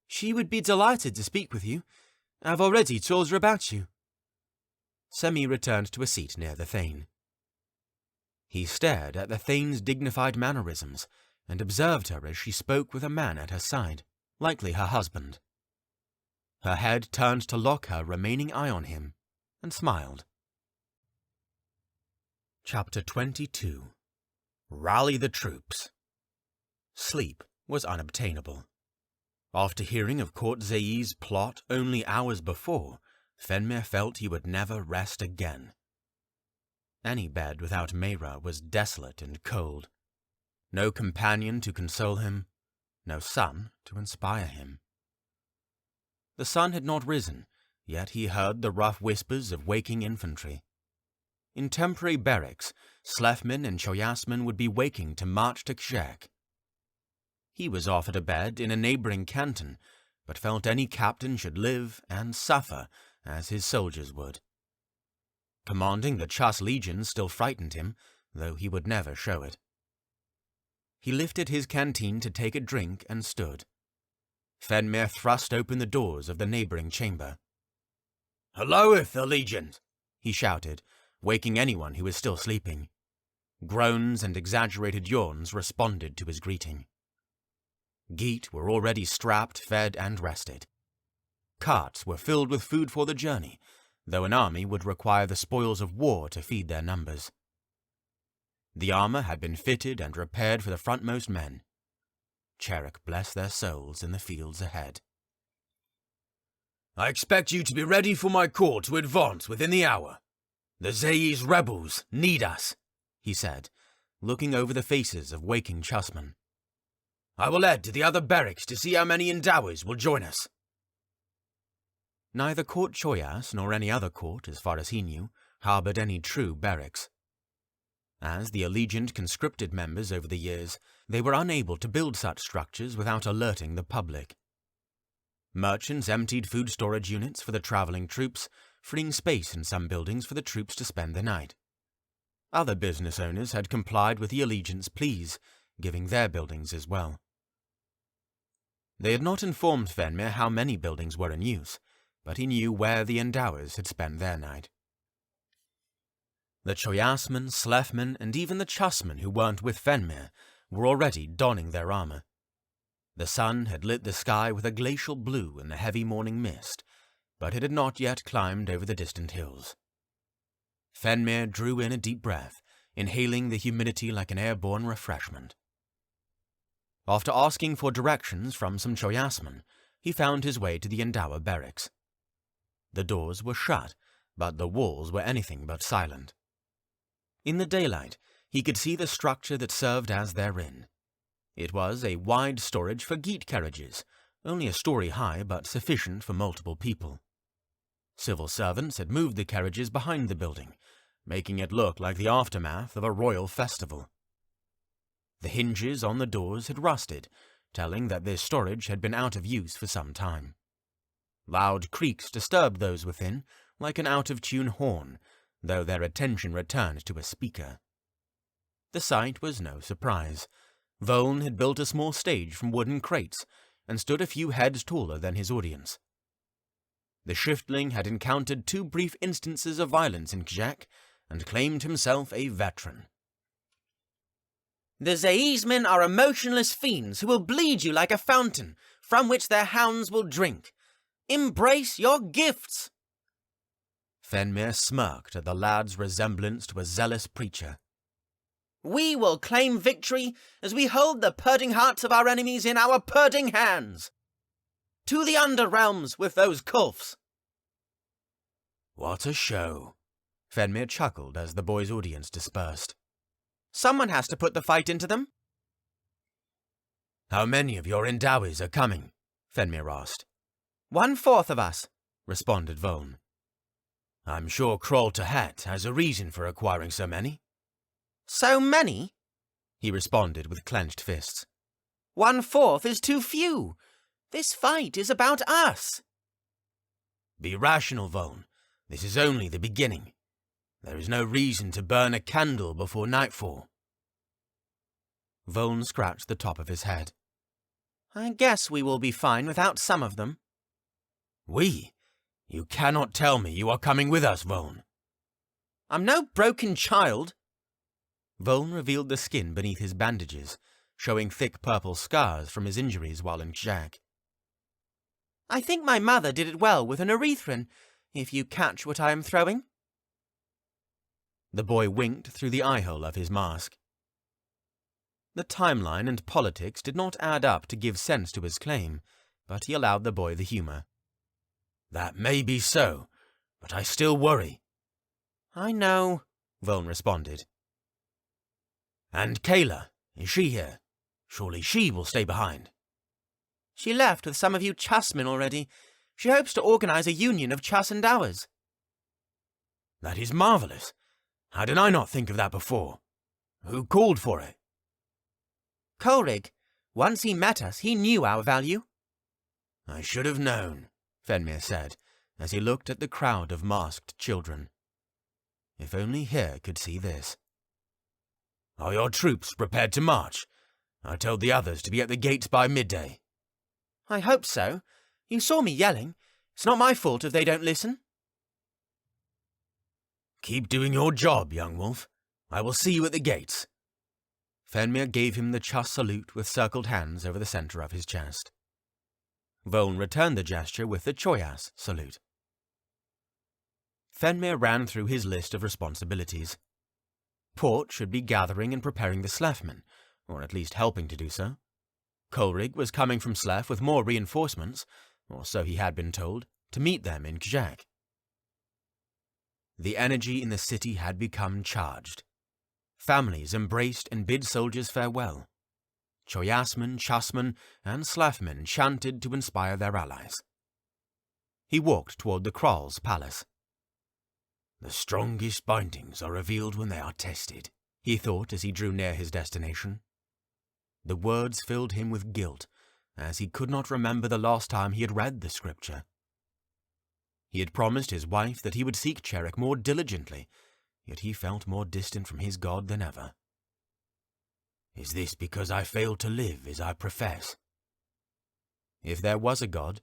She would be delighted to speak with you. I've already told her about you. Semi returned to a seat near the Thane. He stared at the Thane's dignified mannerisms and observed her as she spoke with a man at her side, likely her husband. Her head turned to lock her remaining eye on him, and smiled. Chapter 22. Rally the Troops. Sleep was unobtainable. After hearing of Court Zae's plot only hours before, Phenmir felt he would never rest again. Any bed without Mayra was desolate and cold. No companion to console him, no sun to inspire him. The sun had not risen, yet he heard the rough whispers of waking infantry. In temporary barracks, Slefman and Choyasman would be waking to march to Kshek. He was offered a bed in a neighboring canton, but felt any captain should live and suffer as his soldiers would. Commanding the Chas Legion still frightened him, though he would never show it. He lifted his canteen to take a drink and stood. Phenmir thrust open the doors of the neighboring chamber. "Hallooeth, Allegiant!" he shouted, waking anyone who was still sleeping. Groans and exaggerated yawns responded to his greeting. Geet were already strapped, fed, and rested. Carts were filled with food for the journey, though an army would require the spoils of war to feed their numbers. The armor had been fitted and repaired for the frontmost men. Cherrick blessed their souls in the fields ahead. "I expect you to be ready for my call to advance within the hour. The Zae's rebels need us," he said, looking over the faces of waking chessmen. "I will head to the other barracks to see how many Endowers will join us." Neither Court Choyas nor any other court, as far as he knew, harboured any true barracks. As the Allegiant conscripted members over the years, they were unable to build such structures without alerting the public. Merchants emptied food storage units for the travelling troops, freeing space in some buildings for the troops to spend the night. Other business owners had complied with the Allegiant's pleas, giving their buildings as well. They had not informed Phenmir how many buildings were in use, but he knew where the Endowers had spent their night. The Choyasmen, Slefmen, and even the Chusmen who weren't with Phenmir were already donning their armor. The sun had lit the sky with a glacial blue in the heavy morning mist, but it had not yet climbed over the distant hills. Phenmir drew in a deep breath, inhaling the humidity like an airborne refreshment. After asking for directions from some Choyasmen, he found his way to the Endower barracks. The doors were shut, but the walls were anything but silent. In the daylight, he could see the structure that served as their inn. It was a wide storage for Geet carriages, only a story high but sufficient for multiple people. Civil servants had moved the carriages behind the building, making it look like the aftermath of a royal festival. The hinges on the doors had rusted, telling that this storage had been out of use for some time. Loud creaks disturbed those within, like an out-of-tune horn, though their attention returned to a speaker. The sight was no surprise. Voln had built a small stage from wooden crates, and stood a few heads taller than his audience. The shiftling had encountered 2 brief instances of violence in Kshek, and claimed himself a veteran. "The Zae's men are emotionless fiends who will bleed you like a fountain, from which their hounds will drink. Embrace your gifts!" Phenmir smirked at the lad's resemblance to a zealous preacher. "We will claim victory as we hold the purring hearts of our enemies in our purring hands. To the underrealms with those kulfs!" "What a show!" Phenmir chuckled as the boy's audience dispersed. "Someone has to put the fight into them." "How many of your Endowers are coming?" Phenmir asked. 1/4 of us, responded Voln. "I'm sure Kroll to Hat has a reason for acquiring so many." "So many?" He responded with clenched fists. 1/4 is too few. This fight is about us. Be rational, Voln. This is only the beginning. There is no reason to burn a candle before nightfall. Voln scratched the top of his head. I guess we will be fine without some of them. We? You cannot tell me you are coming with us, Voln. I'm no broken child. Voln revealed the skin beneath his bandages, showing thick purple scars from his injuries while in Kjak. I think my mother did it well with an Aerhee, if you catch what I am throwing. The boy winked through the eye-hole of his mask. The timeline and politics did not add up to give sense to his claim, but he allowed the boy the humour. That may be so, but I still worry. I know, Voln responded. And Kayla, is she here? Surely she will stay behind. She left with some of you chessmen already. She hopes to organise a union of chess and hours. That is marvellous. How did I not think of that before? Who called for it? Coleridge. Once he met us, he knew our value. I should have known, Phenmir said, as he looked at the crowd of masked children. If only Hare could see this. Are your troops prepared to march? I told the others to be at the gates by midday. I hope so. You saw me yelling. It's not my fault if they don't listen. Keep doing your job, young wolf. I will see you at the gates. Phenmir gave him the Chus salute with circled hands over the centre of his chest. Voln returned the gesture with the Choyas salute. Phenmir ran through his list of responsibilities. Port should be gathering and preparing the Slefmen, or at least helping to do so. Coleridge was coming from Slef with more reinforcements, or so he had been told, to meet them in Kjak. The energy in the city had become charged. Families embraced and bid soldiers farewell. Choyasmen, Chusmen, and Slefmen chanted to inspire their allies. He walked toward the Krall's palace. The strongest bindings are revealed when they are tested, he thought as he drew near his destination. The words filled him with guilt, as he could not remember the last time he had read the scripture. He had promised his wife that he would seek Cherek more diligently, yet he felt more distant from his god than ever. Is this because I failed to live as I profess? If there was a god,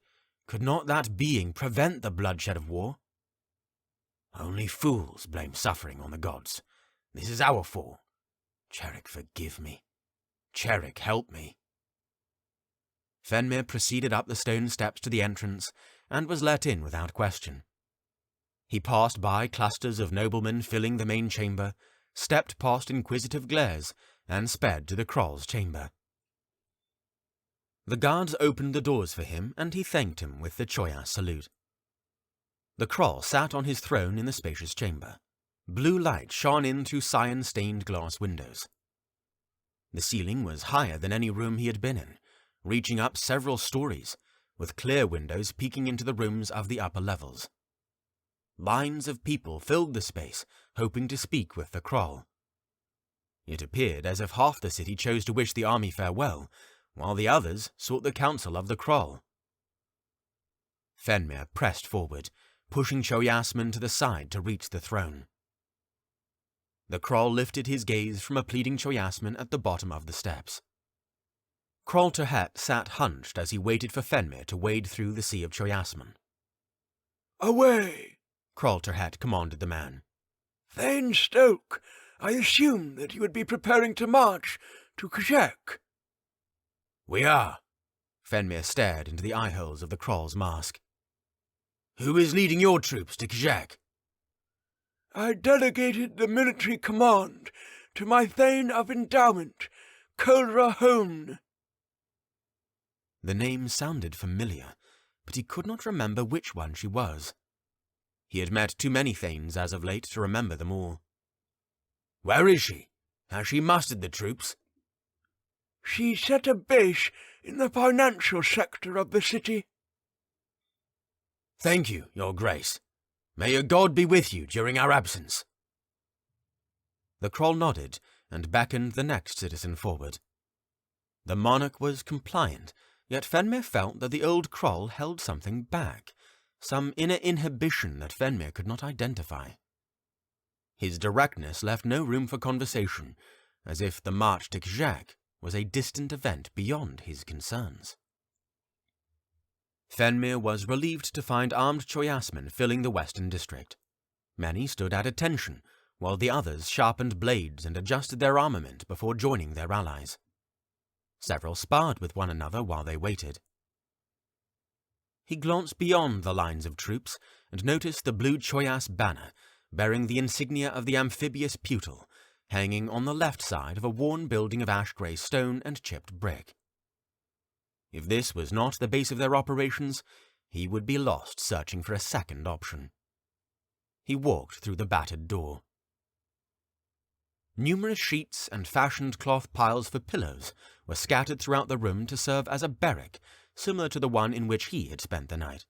could not that being prevent the bloodshed of war? Only fools blame suffering on the gods. This is our fault. Cherek, forgive me. Cherek, help me. Phenmir proceeded up the stone steps to the entrance and was let in without question. He passed by clusters of noblemen filling the main chamber, stepped past inquisitive glares, and sped to the Krall's chamber. The guards opened the doors for him, and he thanked him with the Choya salute. The Krall sat on his throne in the spacious chamber. Blue light shone in through cyan-stained glass windows. The ceiling was higher than any room he had been in, reaching up several stories, with clear windows peeking into the rooms of the upper levels. Lines of people filled the space, hoping to speak with the Krall. It appeared as if half the city chose to wish the army farewell, while the others sought the counsel of the Krall. Phenmir pressed forward, pushing Choyasmen to the side to reach the throne. The Krall lifted his gaze from a pleading Choyasmen at the bottom of the steps. Krall Terhet sat hunched as he waited for Phenmir to wade through the sea of Choyasmen. Away! Krall Terhet commanded the man. Thane Stoke, I assumed that you would be preparing to march to Kjak. We are. Phenmir stared into the eye-holes of the Krall's mask. Who is leading your troops to Kjak? I delegated the military command to my Thane of Endowment, Kolra Hone. The name sounded familiar, but he could not remember which one she was. He had met too many Thanes as of late to remember them all. Where is she? Has she mustered the troops? She set a base in the financial sector of the city. Thank you, Your Grace. May your god be with you during our absence. The Krall nodded and beckoned the next citizen forward. The monarch was compliant, yet Phenmir felt that the old Kroll held something back, some inner inhibition that Phenmir could not identify. His directness left no room for conversation, as if the march to Kjak was a distant event beyond his concerns. Phenmir was relieved to find armed Choyasmen filling the western district. Many stood at attention, while the others sharpened blades and adjusted their armament before joining their allies. Several sparred with one another while they waited. He glanced beyond the lines of troops and noticed the blue Choyas banner bearing the insignia of the amphibious Putal, hanging on the left side of a worn building of ash-grey stone and chipped brick. If this was not the base of their operations, he would be lost searching for a second option. He walked through the battered door. Numerous sheets and fashioned cloth piles for pillows were scattered throughout the room to serve as a barrack, similar to the one in which he had spent the night.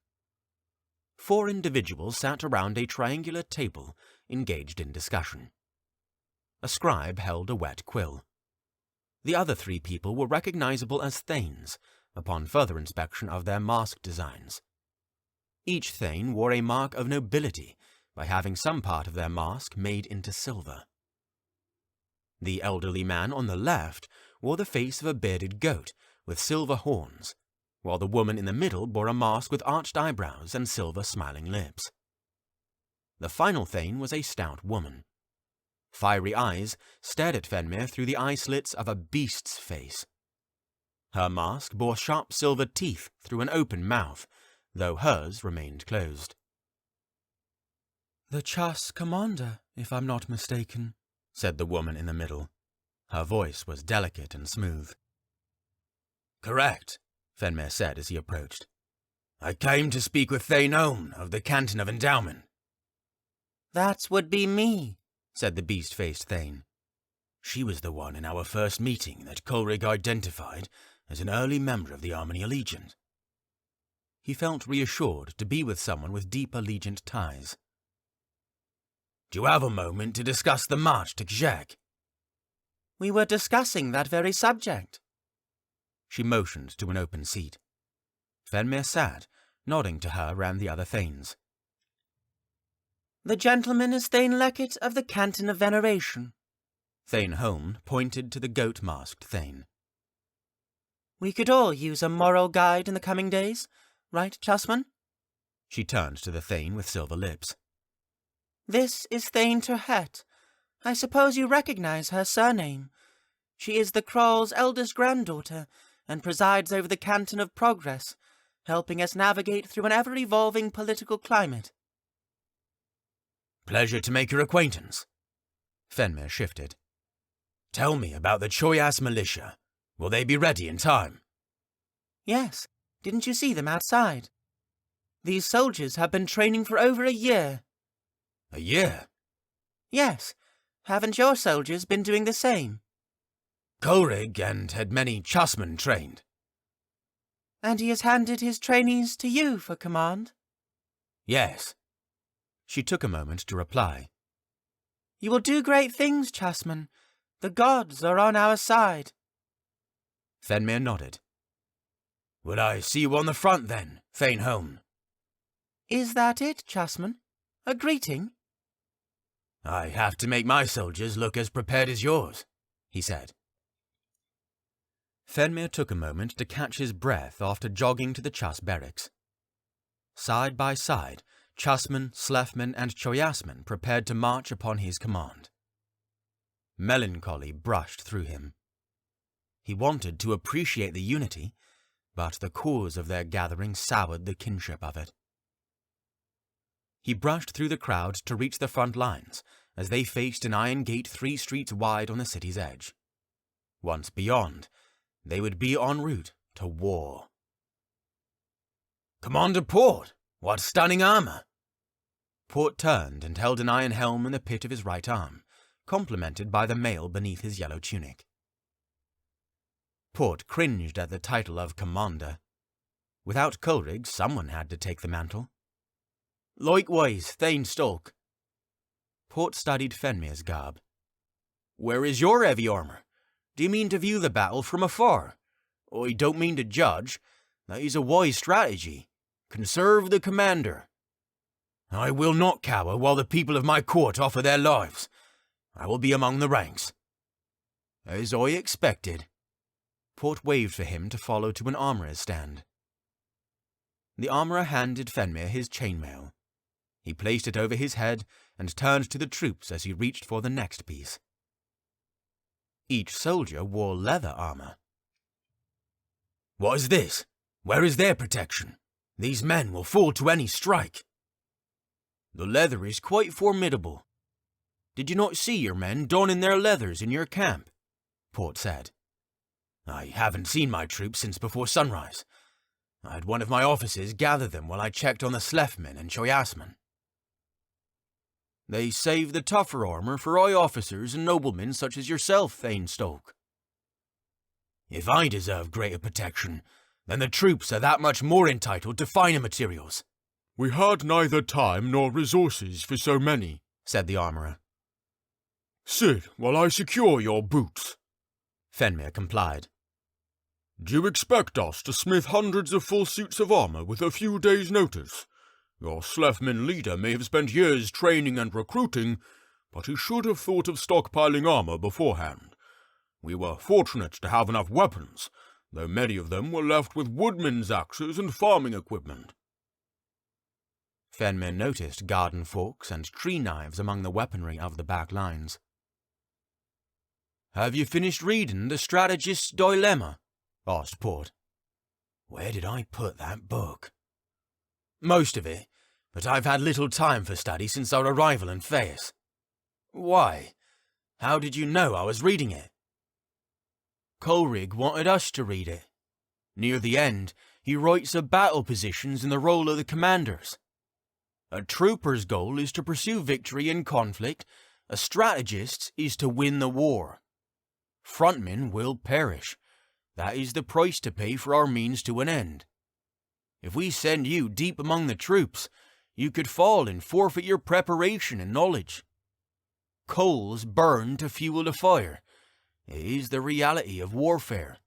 4 individuals sat around a triangular table, engaged in discussion. A scribe held a wet quill. The other 3 people were recognizable as Thanes, upon further inspection of their mask designs. Each Thane wore a mark of nobility by having some part of their mask made into silver. The elderly man on the left wore the face of a bearded goat with silver horns, while the woman in the middle bore a mask with arched eyebrows and silver smiling lips. The final Thane was a stout woman. Fiery eyes stared at Phenmir through the eye slits of a beast's face. Her mask bore sharp silver teeth through an open mouth, though hers remained closed. "The Chas commander, if I'm not mistaken," said the woman in the middle. Her voice was delicate and smooth. "Correct," Phenmir said as he approached. "I came to speak with Thane Holm of the Canton of Endowment." "That would be me," said the beast-faced Thane. "She was the one in our first meeting that Coleridge identified as an early member of the Armony Allegiant." He felt reassured to be with someone with deep Allegiant ties. "Do you have a moment to discuss the march to Kjak?" "We were discussing that very subject." She motioned to an open seat. Phenmir sat, nodding to her and the other Thanes. "The gentleman is Thane Leckett of the Canton of Veneration." Thane Holm pointed to the goat-masked Thane. "We could all use a moral guide in the coming days, right, Chasman?" She turned to the Thane with silver lips. "This is Thane Terhet. I suppose you recognize her surname. She is the Kroll's eldest granddaughter and presides over the Canton of Progress, helping us navigate through an ever-evolving political climate." "Pleasure to make your acquaintance." Phenmir shifted. "Tell me about the Choyas militia. Will they be ready in time?" "Yes. Didn't you see them outside? These soldiers have been training for over a year." "A year?" "Yes. Haven't your soldiers been doing the same?" Coleridge and had many Chasmen trained." "And he has handed his trainees to you for command?" "Yes." She took a moment to reply. "You will do great things, Chasman. The gods are on our side." Phenmir nodded. "Will I see you on the front then, Thane Holm?" "Is that it, Chasman? A greeting?" "I have to make my soldiers look as prepared as yours," he said. Phenmir took a moment to catch his breath after jogging to the Chas barracks. Side by side, Chasmen, Slefmen, and Choyasmen prepared to march upon his command. Melancholy brushed through him. He wanted to appreciate the unity, but the cause of their gathering soured the kinship of it. He brushed through the crowd to reach the front lines as they faced an iron gate 3 streets wide on the city's edge. Once beyond, they would be en route to war. "Commander Port, what stunning armor!" Port turned and held an iron helm in the pit of his right arm, complemented by the mail beneath his yellow tunic. Port cringed at the title of commander. Without Coleridge, someone had to take the mantle. "Likewise, Thane Stalk." Port studied Phenmir's garb. "Where is your heavy armor? Do you mean to view the battle from afar, I don't mean to judge. That is a wise strategy. Conserve the commander. I will not cower while the people of my court offer their lives. I will be among the ranks. As I expected. Port waved for him to follow to an armourer's stand. The armourer handed Phenmir his chainmail. He placed it over his head and turned to the troops as he reached for the next piece. Each soldier wore leather armour. What is this? Where is their protection? These men will fall to any strike. The leather is quite formidable. Did you not see your men donning their leathers in your camp? Port said. I haven't seen my troops since before sunrise. I had one of my officers gather them while I checked on the Slefmen and Choyasmen. They save the tougher armour for high officers and noblemen such as yourself, Thane Stoke. If I deserve greater protection, then the troops are that much more entitled to finer materials. We had neither time nor resources for so many, said the armourer. Sit while I secure your boots. Phenmir complied. Do you expect us to smith hundreds of full suits of armour with a few days' notice? Your Slefman leader may have spent years training and recruiting, but he should have thought of stockpiling armour beforehand. We were fortunate to have enough weapons, though many of them were left with woodmen's axes and farming equipment. Phenmir noticed garden forks and tree knives among the weaponry of the back lines. Have you finished reading The Strategist's Dilemma? Asked Port. Where did I put that book? Most of it, but I've had little time for study since our arrival in Feas. Why? How did you know I was reading it? Colerig wanted us to read it. Near the end, he writes of battle positions and the role of the commanders. A trooper's goal is to pursue victory in conflict, a strategist's is to win the war. Frontmen will perish. That is the price to pay for our means to an end. If we send you deep among the troops, you could fall and forfeit your preparation and knowledge. Coals burn to fuel the fire. It is the reality of warfare.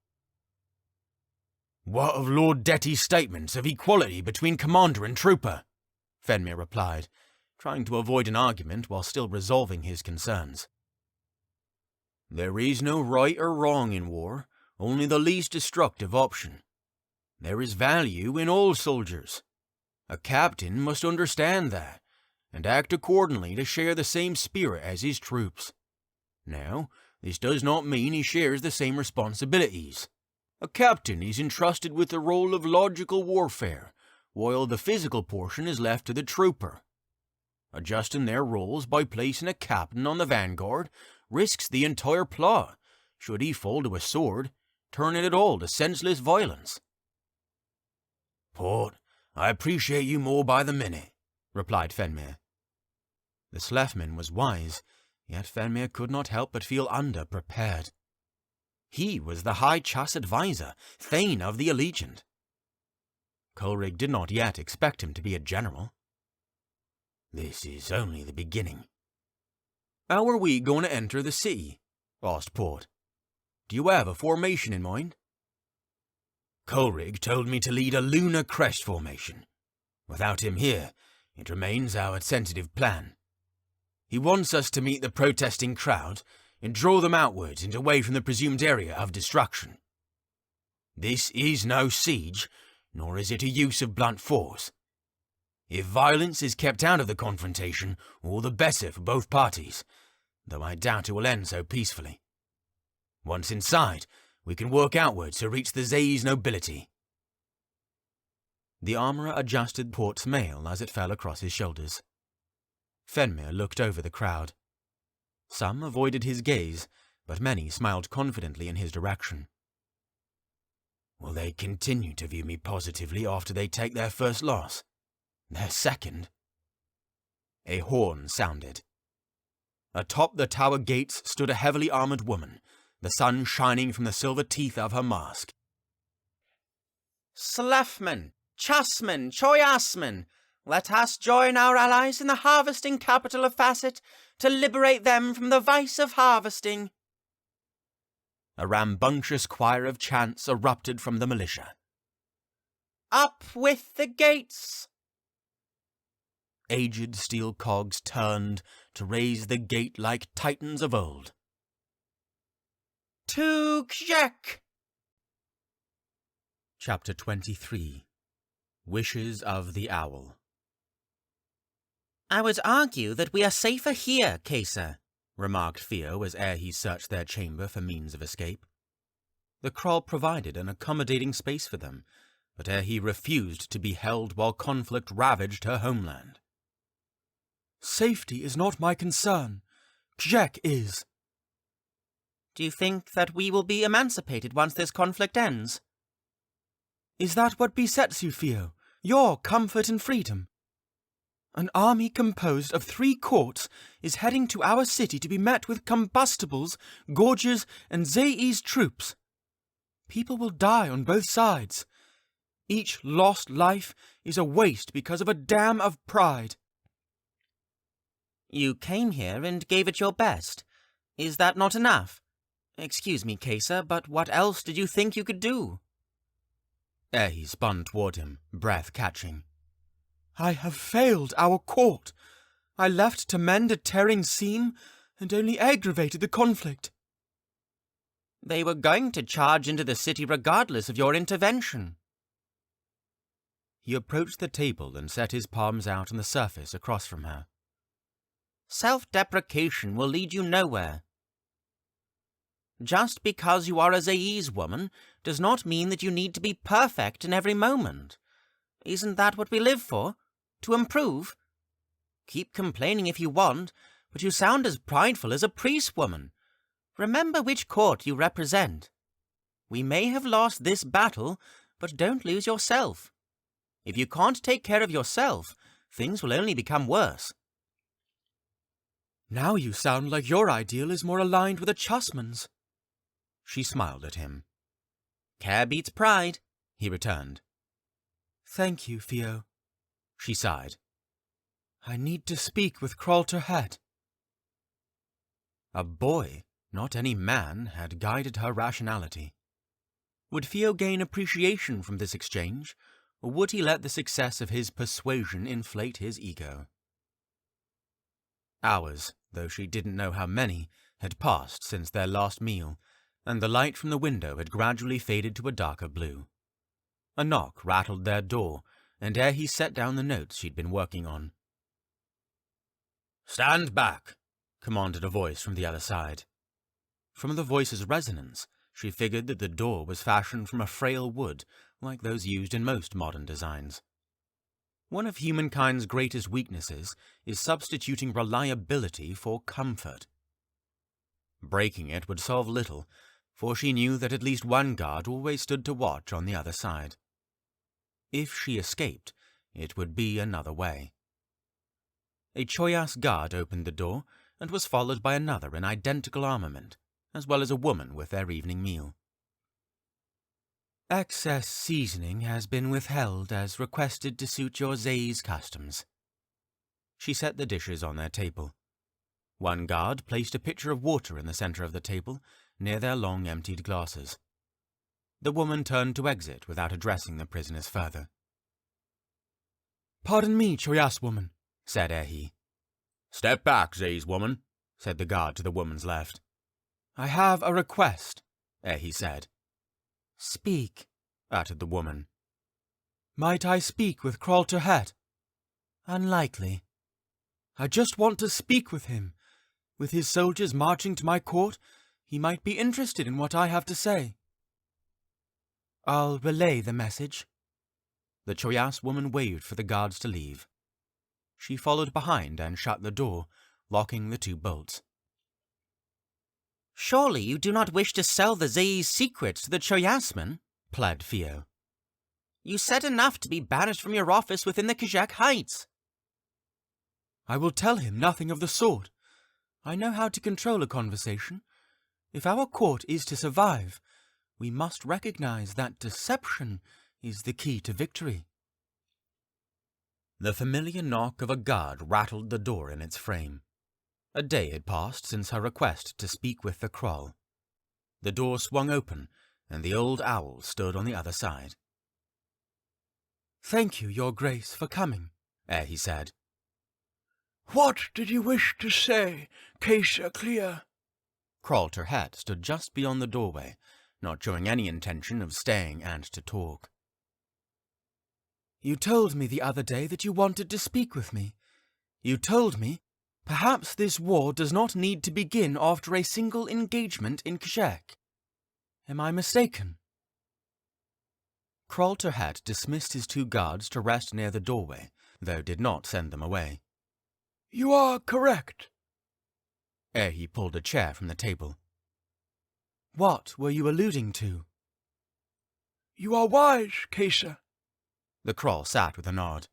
What of Lord Detty's statements of equality between commander and trooper? Phenmir replied, trying to avoid an argument while still resolving his concerns. There is no right or wrong in war, only the least destructive option. There is value in all soldiers. A captain must understand that, and act accordingly to share the same spirit as his troops. Now, this does not mean he shares the same responsibilities. A captain is entrusted with the role of logical warfare, while the physical portion is left to the trooper. Adjusting their roles by placing a captain on the vanguard risks the entire plot, should he fall to a sword, turning it all to senseless violence. Port, I appreciate you more by the minute, replied Phenmir. The Slefman was wise, yet Phenmir could not help but feel underprepared. He was the High Chass advisor, Thane of the Allegiant. Colerig did not yet expect him to be a general. This is only the beginning. How are we going to enter the city? Asked Port. Do you have a formation in mind? Colerig told me to lead a lunar crest formation. Without him here, it remains our tentative plan. He wants us to meet the protesting crowd and draw them outwards and away from the presumed area of destruction. This is no siege, nor is it a use of blunt force. If violence is kept out of the confrontation, all the better for both parties, though I doubt it will end so peacefully. Once inside, we can work outwards to reach the Zae's nobility. The armourer adjusted Port's mail as it fell across his shoulders. Phenmir looked over the crowd. Some avoided his gaze, but many smiled confidently in his direction. Will they continue to view me positively after they take their first loss? Their second? A horn sounded. Atop the tower gates stood a heavily armoured woman, the sun shining from the silver teeth of her mask. Slefmen, Chassmen, Choyasmen, let us join our allies in the harvesting capital of Facet to liberate them from the vice of harvesting. A rambunctious choir of chants erupted from the militia. Up with the gates! Aged steel cogs turned to raise the gate like titans of old. To Kjek! Chapter 23. Wishes of the Owl. I would argue that we are safer here, Caesar, remarked Theo as Aerhee searched their chamber for means of escape. The Kroll provided an accommodating space for them, but Aerhee refused to be held while conflict ravaged her homeland. Safety is not my concern. Kjek is. Do you think that we will be emancipated once this conflict ends? Is that what besets you, Theo? Your comfort and freedom? An army composed of 3 courts is heading to our city to be met with combustibles, gorges, and Zee's troops. People will die on both sides. Each lost life is a waste because of a dam of pride. You came here and gave it your best. Is that not enough? Excuse me, Caesar, but what else did you think you could do? Aerhee spun toward him, breath catching. I have failed our court. I left to mend a tearing seam and only aggravated the conflict. They were going to charge into the city regardless of your intervention. He approached the table and set his palms out on the surface across from her. Self-deprecation will lead you nowhere. Just because you are a Zee's woman does not mean that you need to be perfect in every moment. Isn't that what we live for? To improve? Keep complaining if you want, but you sound as prideful as a priest woman. Remember which court you represent. We may have lost this battle, but don't lose yourself. If you can't take care of yourself, things will only become worse. Now you sound like your ideal is more aligned with a chessman's. She smiled at him. Care beats pride, he returned. Thank you, Theo. She sighed. I need to speak with Kralterhead. A boy, not any man, had guided her rationality. Would Theo gain appreciation from this exchange, or would he let the success of his persuasion inflate his ego? Hours, though she didn't know how many, had passed since their last meal, and the light from the window had gradually faded to a darker blue. A knock rattled their door, and Aerhee set down the notes she'd been working on. "Stand back," commanded a voice from the other side. From the voice's resonance, she figured that the door was fashioned from a frail wood, like those used in most modern designs. One of humankind's greatest weaknesses is substituting reliability for comfort. Breaking it would solve little, for she knew that at least one guard always stood to watch on the other side. If she escaped, it would be another way. A Choyas guard opened the door and was followed by another in identical armament, as well as a woman with their evening meal. Excess seasoning has been withheld as requested to suit your Zee's customs. She set the dishes on their table. One guard placed a pitcher of water in the center of the table, near their long emptied glasses. The woman turned to exit without addressing the prisoners further. "Pardon me, Choyas woman," said Aerhee. "Step back, Zee's woman," said the guard to the woman's left. "I have a request," Aerhee said. "Speak," uttered the woman. "Might I speak with Kralterhead?" Unlikely. "I just want to speak with him. With his soldiers marching to my court, he might be interested in what I have to say." "I'll relay the message." The Choyas woman waved for the guards to leave. She followed behind and shut the door, locking the 2 bolts. Surely you do not wish to sell the Zee's secrets to the Choyasman, pled Theo. You said enough to be banished from your office within the Kjek Heights. "I will tell him nothing of the sort. I know how to control a conversation. If our court is to survive, we must recognize that deception is the key to victory." The familiar knock of a guard rattled the door in its frame. A day had passed since her request to speak with the Kroll. The door swung open, and the old owl stood on the other side. "Thank you, Your Grace, for coming," Aerhee said. "What did you wish to say, Caesar Clear?" Kralterhet stood just beyond the doorway, not showing any intention of staying and to talk. "You told me the other day that you wanted to speak with me. You told me perhaps this war does not need to begin after a single engagement in Kshek. Am I mistaken?" Kralterhet dismissed his 2 guards to rest near the doorway, though did not send them away. "You are correct." Aerhee pulled a chair from the table. "What were you alluding to?" "You are wise, Caesar. The Krall sat with a nod.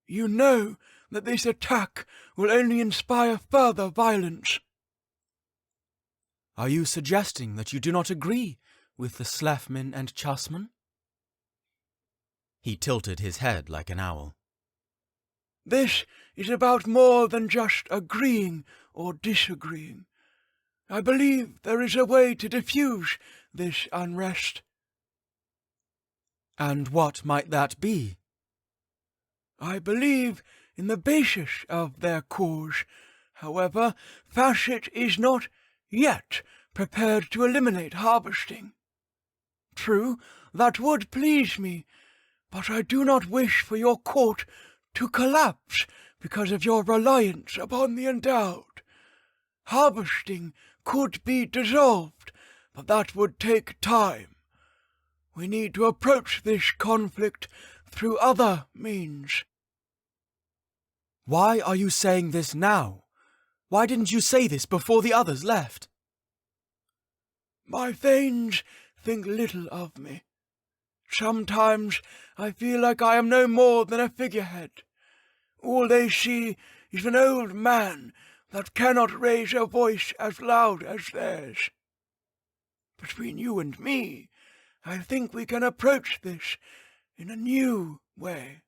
You know that this attack will only inspire further violence." "Are you suggesting that you do not agree with the Slefmin and Chusman?" He tilted his head like an owl. "This is about more than just agreeing or disagreeing. I believe there is a way to diffuse this unrest." "And what might that be?" "I believe in the basis of their cause. However, Facet is not yet prepared to eliminate harvesting. True, that would please me, but I do not wish for your court to collapse because of your reliance upon the endowed. Harvesting could be dissolved, but that would take time. We need to approach this conflict through other means." "Why are you saying this now? Why didn't you say this before the others left?" "My thanes think little of me. Sometimes I feel like I am no more than a figurehead. All they see is an old man that cannot raise a voice as loud as theirs. Between you and me, I think we can approach this in a new way."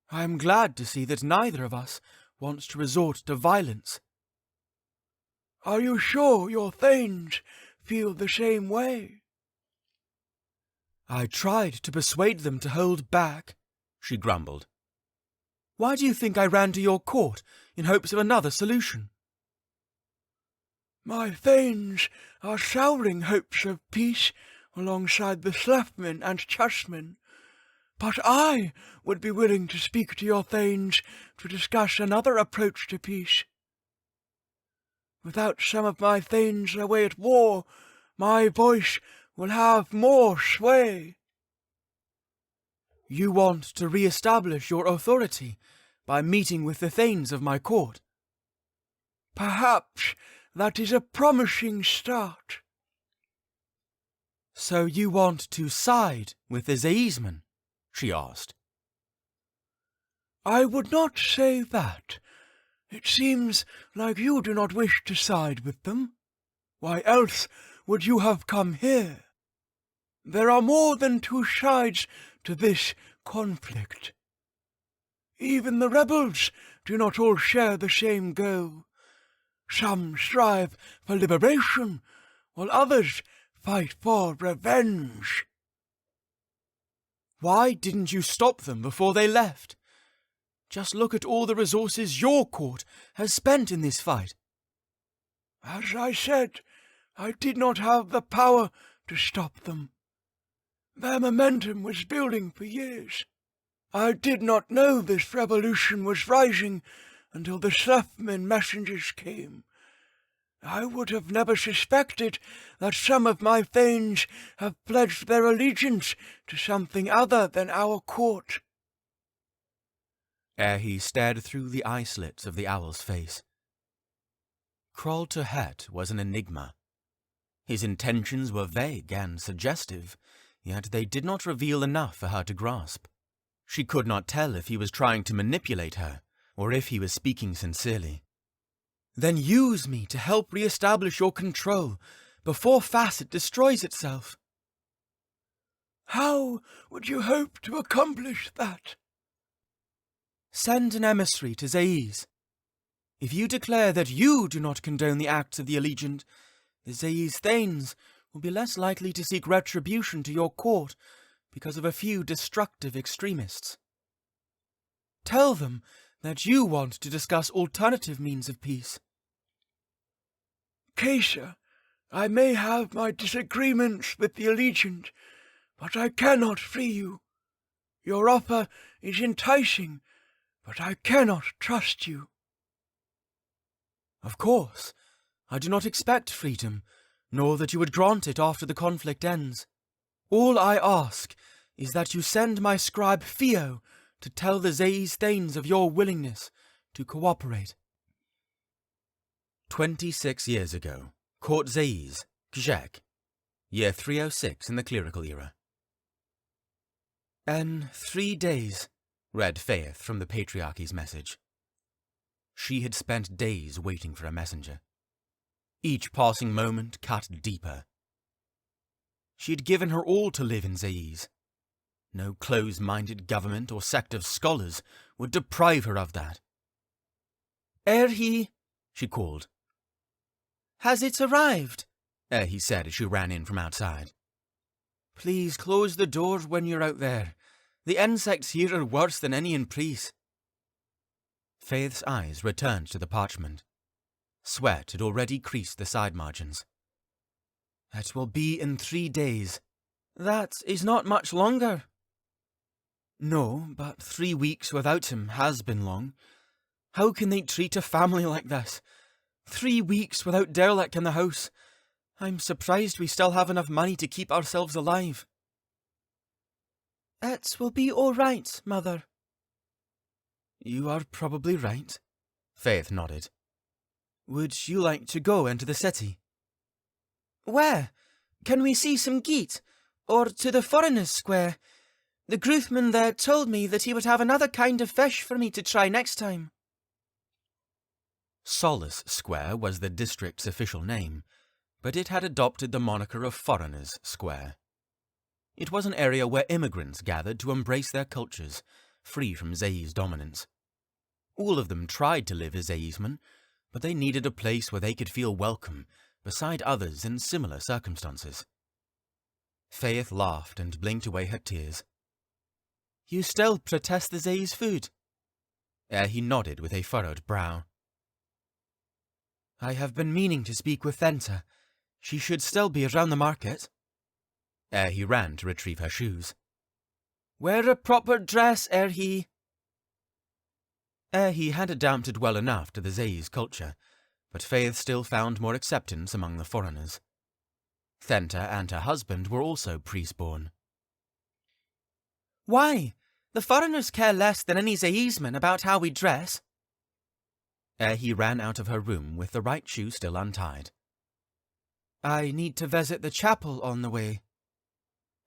"I am glad to see that neither of us wants to resort to violence." "Are you sure your thanes feel the same way?" "I tried to persuade them to hold back," she grumbled. "Why do you think I ran to your court in hopes of another solution?" "My thanes are souring hopes of peace alongside the Slefmin and Chusman, but I would be willing to speak to your thanes to discuss another approach to peace. Without some of my thanes away at war, my voice will have more sway." "You want to re-establish your authority by meeting with the thanes of my court?" "Perhaps that is a promising start." "So you want to side with the Zaisman?" she asked. "I would not say that. It seems like you do not wish to side with them. Why else would you have come here? There are more than 2 sides to this conflict. Even the rebels do not all share the same goal. Some strive for liberation, while others fight for revenge." "Why didn't you stop them before they left? Just look at all the resources your court has spent in this fight." "As I said, I did not have the power to stop them. Their momentum was building for years. I did not know this revolution was rising until the Slefmin messengers came. I would have never suspected that some of my thanes have pledged their allegiance to something other than our court." Aerhee stared through the eye slits of the owl's face. Kralterhet was an enigma. His intentions were vague and suggestive, yet they did not reveal enough for her to grasp. She could not tell if he was trying to manipulate her, or if he was speaking sincerely. "Then use me to help re-establish your control before Facet destroys itself." "How would you hope to accomplish that?" "Send an emissary to Zaiz. If you declare that you do not condone the acts of the Allegiant, the Zae's Thanes will be less likely to seek retribution to your court because of a few destructive extremists. Tell them that you want to discuss alternative means of peace. Keisha, I may have my disagreements with the Allegiant, but I cannot free you. Your offer is enticing, but I cannot trust you. Of course, I do not expect freedom, nor that you would grant it after the conflict ends. All I ask is that you send my scribe Theo to tell the Zae's Thanes of your willingness to cooperate. 26 years ago, Court Zae's, Gzhek, year 306 in the clerical era. "In 3 days," read Faith from the Patriarchy's message. She had spent days waiting for a messenger. Each passing moment cut deeper. She had given her all to live in Zae's. No close-minded government or sect of scholars would deprive her of that. "Aerhee," she called. "has it arrived?" Aerhee said as she ran in from outside. "Please close the door when you're out there. The insects here are worse than any in Preece." Faith's eyes returned to the parchment. Sweat had already creased the side margins. "It will be in 3 days. That is not much longer." "No, but 3 weeks without him has been long. How can they treat a family like this? 3 weeks without Derelict in the house. I'm surprised we still have enough money to keep ourselves alive." "It will be all right, Mother." "You are probably right." Faith nodded. "Would you like to go into the city?" "Where? Can we see some geet? Or to the foreigners' square? The Gruthman there told me that he would have another kind of fish for me to try next time." Solace Square was the district's official name, but it had adopted the moniker of Foreigners' Square. It was an area where immigrants gathered to embrace their cultures, free from Zae's dominance. All of them tried to live as Zae'smen, but they needed a place where they could feel welcome beside others in similar circumstances. Faith laughed and blinked away her tears. "You still protest the Zae's food?" He nodded with a furrowed brow. "I have been meaning to speak with Thenta. She should still be around the market." He ran to retrieve her shoes. "Wear a proper dress, Aerhee." He had adapted well enough to the Zae's culture, but Faith still found more acceptance among the foreigners. Thenta and her husband were also priest-born. "Why? The foreigners care less than any Zae'sman about how we dress." He ran out of her room with the right shoe still untied. "I need to visit the chapel on the way."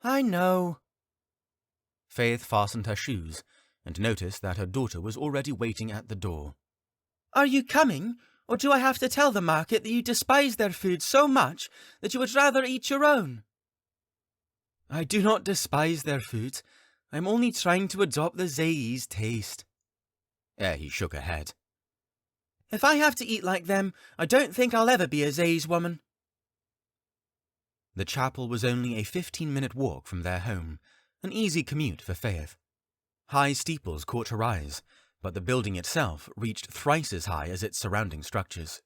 "I know." Faith fastened her shoes and noticed that her daughter was already waiting at the door. "Are you coming, or do I have to tell the market that you despise their food so much that you would rather eat your own?" "I do not despise their food. I'm only trying to adopt the Zae's taste." He shook her head. "If I have to eat like them, I don't think I'll ever be a Zae's woman." The chapel was only a 15-minute walk from their home, an easy commute for Faith. High steeples caught her eyes, but the building itself reached thrice as high as its surrounding structures.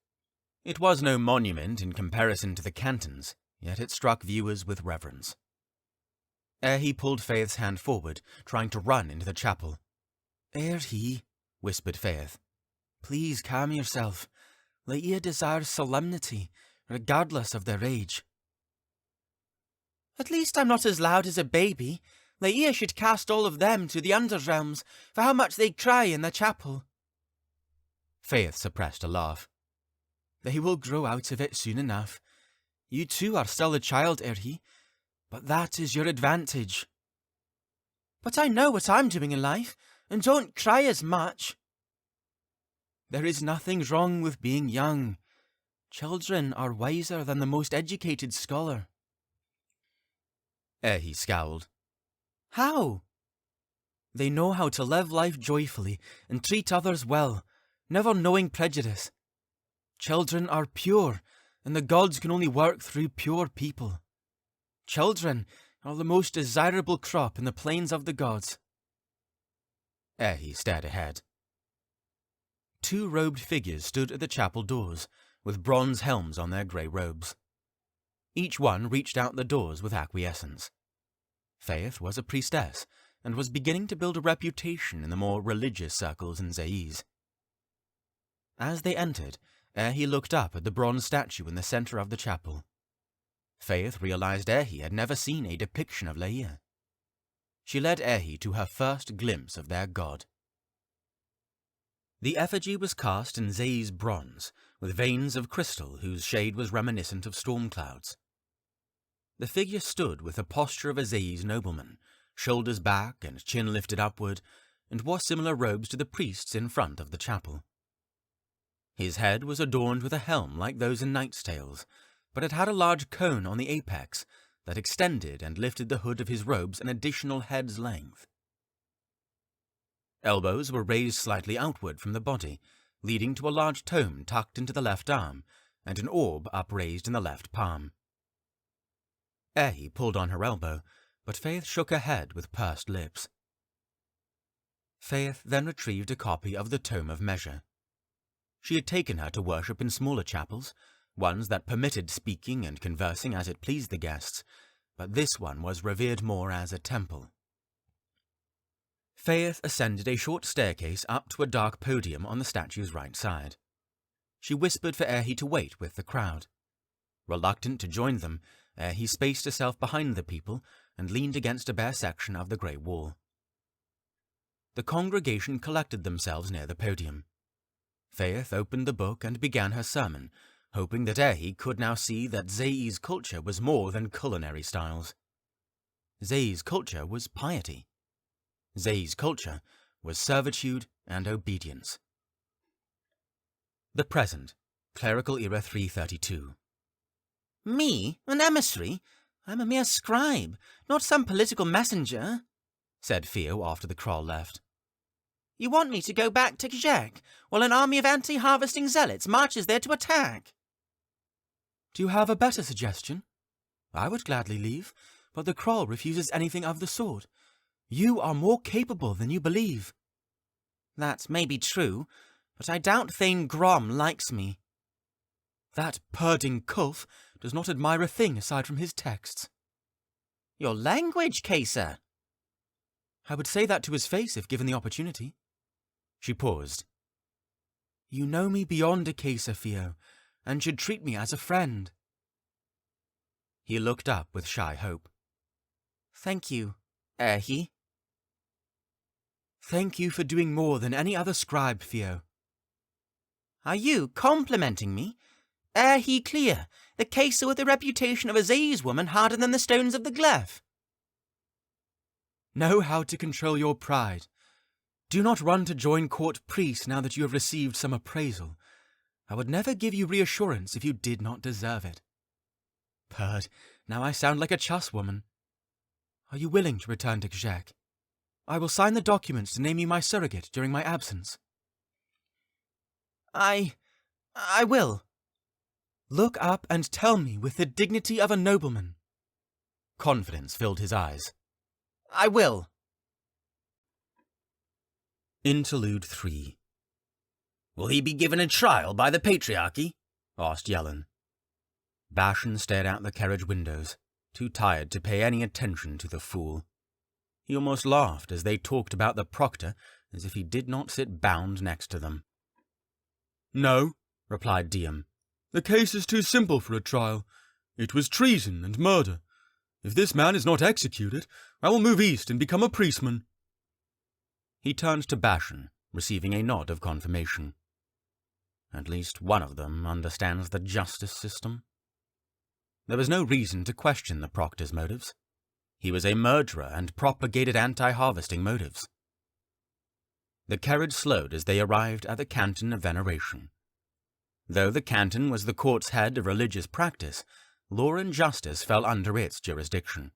It was no monument in comparison to the cantons, yet it struck viewers with reverence. He pulled Faith's hand forward, trying to run into the chapel. "Aerhee," whispered Faith. "Please calm yourself. Laia desires solemnity, regardless of their age." "At least I'm not as loud as a baby. Laia should cast all of them to the underrealms for how much they cry in the chapel." Faith suppressed a laugh. "They will grow out of it soon enough. You too are still a child, Aerhee, but that is your advantage." "But I know what I'm doing in life, and don't cry as much." "There is nothing wrong with being young. Children are wiser than the most educated scholar." He scowled. "How?" "They know how to live life joyfully and treat others well, never knowing prejudice. Children are pure, and the gods can only work through pure people. Children are the most desirable crop in the plains of the gods. Aerhee stared ahead. 2 robed figures stood at the chapel doors, with bronze helms on their grey robes. Each one reached out the doors with acquiescence. Faith was a priestess, and was beginning to build a reputation in the more religious circles in Zaiz. As they entered, Aerhee looked up at the bronze statue in the centre of the chapel. Faith realized Aerhee had never seen a depiction of Laia. She led Aerhee to her first glimpse of their god. The effigy was cast in Zaiz bronze, with veins of crystal whose shade was reminiscent of storm clouds. The figure stood with the posture of a Zaiz nobleman, shoulders back and chin lifted upward, and wore similar robes to the priests in front of the chapel. His head was adorned with a helm like those in Knight's Tales, but it had a large cone on the apex that extended and lifted the hood of his robes an additional head's length. Elbows were raised slightly outward from the body, leading to a large tome tucked into the left arm, and an orb upraised in the left palm. Aerhee pulled on her elbow, but Faith shook her head with pursed lips. Faith then retrieved a copy of the Tome of Measure. She had taken her to worship in smaller chapels, ones that permitted speaking and conversing as it pleased the guests, but this one was revered more as a temple. Faith ascended a short staircase up to a dark podium on the statue's right side. She whispered for Aerhee to wait with the crowd. Reluctant to join them, Aerhee spaced herself behind the people and leaned against a bare section of the grey wall. The congregation collected themselves near the podium. Faith opened the book and began her sermon, hoping that Aerhee could now see that Zai's culture was more than culinary styles. Zai's culture was piety. Zai's culture was servitude and obedience. The Present, Clerical Era 332. Me, an emissary? I'm a mere scribe, not some political messenger, said Theo after the Kroll left. You want me to go back to Kjek, while an army of anti-harvesting zealots marches there to attack? Do you have a better suggestion? I would gladly leave, but the Kroll refuses anything of the sort. You are more capable than you believe. That may be true, but I doubt Thane Grom likes me. That perding Kulf does not admire a thing aside from his texts. Your language, Caesar. I would say that to his face if given the opportunity. She paused. You know me beyond a Caesar, Theo, and should treat me as a friend. He looked up with shy hope. Thank you, Aerhee. Thank you for doing more than any other scribe, Theo. Are you complimenting me? Aerhee Clear, the Caesar with the reputation of a Zai's woman harder than the stones of the Glyph. Know how to control your pride. Do not run to join court priests now that you have received some appraisal. I would never give you reassurance if you did not deserve it. Purd, now I sound like a chus-woman. Are you willing to return to Kjek? I will sign the documents to name you my surrogate during my absence. I will. Look up and tell me with the dignity of a nobleman. Confidence filled his eyes. I will. Interlude 3. Will he be given a trial by the Patriarchy? Asked Yellen. Bashan stared out the carriage windows, too tired to pay any attention to the fool. He almost laughed as they talked about the proctor as if he did not sit bound next to them. No, replied Diem. the case is too simple for a trial. It was treason and murder. If this man is not executed, I will move east and become a priestman. He turned to Bashan, receiving a nod of confirmation. At least one of them understands the justice system. There was no reason to question the proctor's motives. He was a murderer and propagated anti-harvesting motives. The carriage slowed as they arrived at the Canton of Veneration. Though the canton was the court's head of religious practice, law and justice fell under its jurisdiction.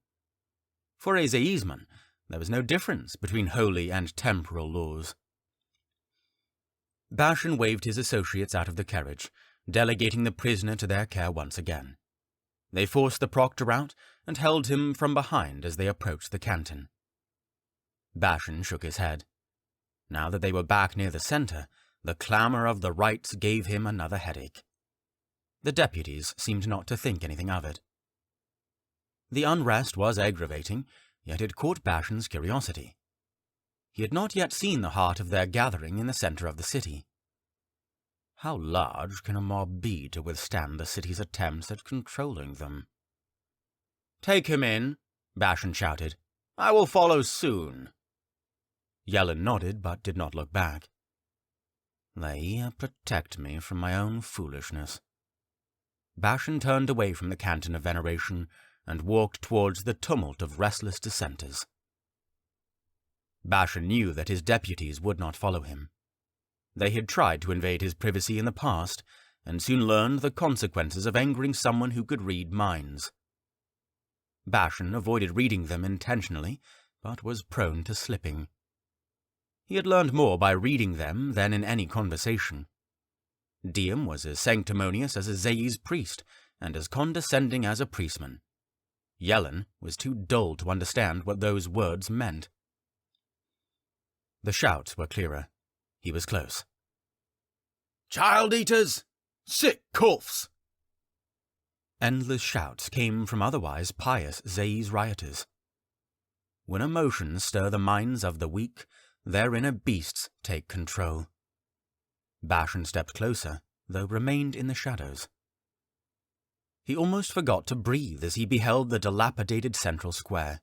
For a Zaizman, there was no difference between holy and temporal laws. Bashan waved his associates out of the carriage, delegating the prisoner to their care once again. They forced the proctor out and held him from behind as they approached the canton. Bashan shook his head. Now that they were back near the centre, the clamour of the rites gave him another headache. The deputies seemed not to think anything of it. The unrest was aggravating, yet it caught Bashan's curiosity. He had not yet seen the heart of their gathering in the centre of the city. How large can a mob be to withstand the city's attempts at controlling them? "Take him in," Bashan shouted. "I will follow soon." Yellen nodded, but did not look back. Laia, protect me from my own foolishness. Bashan turned away from the canton of veneration and walked towards the tumult of restless dissenters. Bashan knew that his deputies would not follow him. They had tried to invade his privacy in the past, and soon learned the consequences of angering someone who could read minds. Bashan avoided reading them intentionally, but was prone to slipping. He had learned more by reading them than in any conversation. Diem was as sanctimonious as a Zayi's priest, and as condescending as a priestman. Yellen was too dull to understand what those words meant. The shouts were clearer. He was close. "Child-eaters! Sick colfs!" Endless shouts came from otherwise pious Zayi's rioters. When emotions stir the minds of the weak, their inner beasts take control. Bashan stepped closer, though remained in the shadows. He almost forgot to breathe as he beheld the dilapidated central square.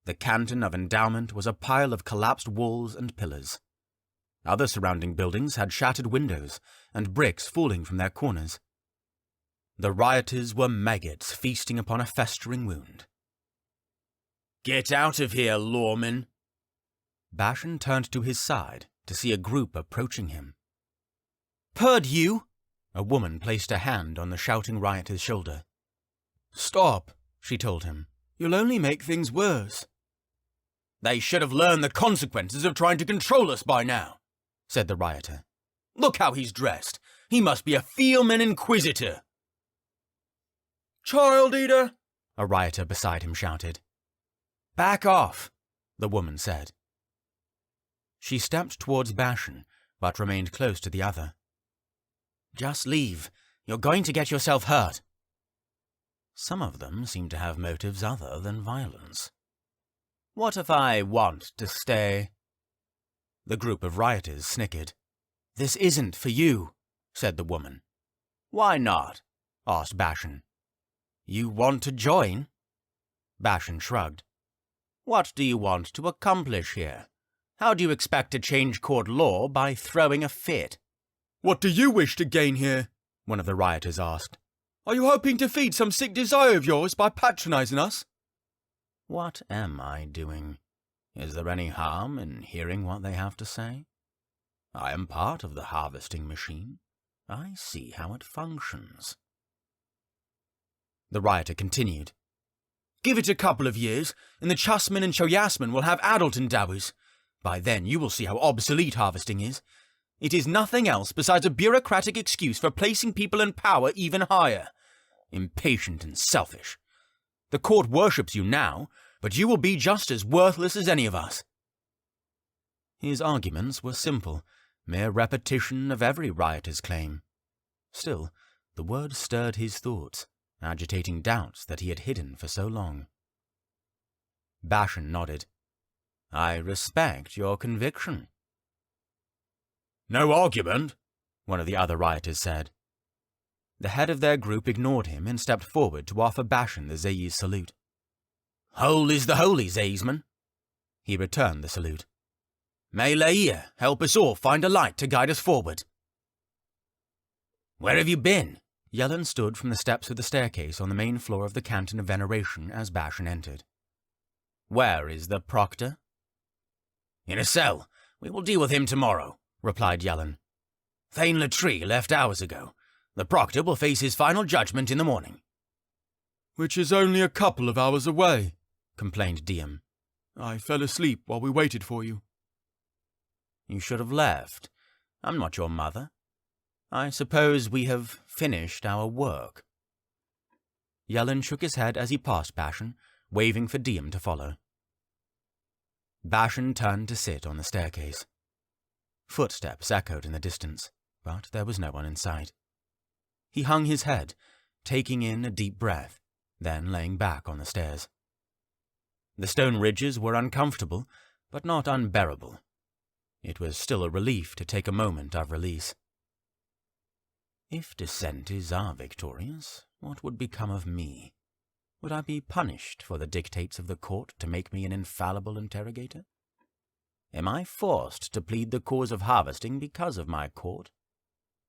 The canton of endowment was a pile of collapsed walls and pillars. Other surrounding buildings had shattered windows and bricks falling from their corners. The rioters were maggots feasting upon a festering wound. "Get out of here, lawman!" Bashan turned to his side to see a group approaching him. "Purd you!" A woman placed a hand on the shouting rioter's shoulder. "Stop," she told him. "You'll only make things worse." "They should have learned the consequences of trying to control us by now," said the rioter. "Look how he's dressed. He must be a Phenmir inquisitor." "Child-eater!" a rioter beside him shouted. "Back off," the woman said. She stepped towards Bashan, but remained close to the other. "Just leave. You're going to get yourself hurt." Some of them seemed to have motives other than violence. "What if I want to stay?" The group of rioters snickered. "This isn't for you," said the woman. "Why not?" asked Bashan. "You want to join?" Bashan shrugged. "What do you want to accomplish here? How do you expect to change court law by throwing a fit?" "What do you wish to gain here?" one of the rioters asked. "Are you hoping to feed some sick desire of yours by patronizing us?" What am I doing? Is there any harm in hearing what they have to say? I am part of the harvesting machine. I see how it functions. The rioter continued. "Give it a couple of years, and the Chusman and Choyasman will have adult endowers. By then you will see how obsolete harvesting is. It is nothing else besides a bureaucratic excuse for placing people in power even higher. Impatient and selfish. The court worships you now, but you will be just as worthless as any of us." His arguments were simple, mere repetition of every rioter's claim. Still, the words stirred his thoughts, agitating doubts that he had hidden for so long. Bashan nodded. "I respect your conviction." "No argument," one of the other rioters said. The head of their group ignored him and stepped forward to offer Bashan the Zayi's salute. "Whole is the holy, Zayisman." He returned the salute. "May Laia help us all find a light to guide us forward." "Where have you been?" Yellen stood from the steps of the staircase on the main floor of the Canton of Veneration as Bashan entered. "Where is the proctor?" "In a cell. We will deal with him tomorrow," replied Yellen. "Thane Latree left hours ago. The proctor will face his final judgment in the morning." "Which is only a couple of hours away," complained Diem. "I fell asleep while we waited for you." "You should have left. I'm not your mother." I suppose we have finished our work. Yellen shook his head as he passed Bashan, waving for Diem to follow. Bashan turned to sit on the staircase. Footsteps echoed in the distance, but there was no one in sight. He hung his head, taking in a deep breath, then laying back on the stairs. The stone ridges were uncomfortable, but not unbearable. It was still a relief to take a moment of release. If dissenters are victorious, what would become of me? Would I be punished for the dictates of the court to make me an infallible interrogator? Am I forced to plead the cause of harvesting because of my court?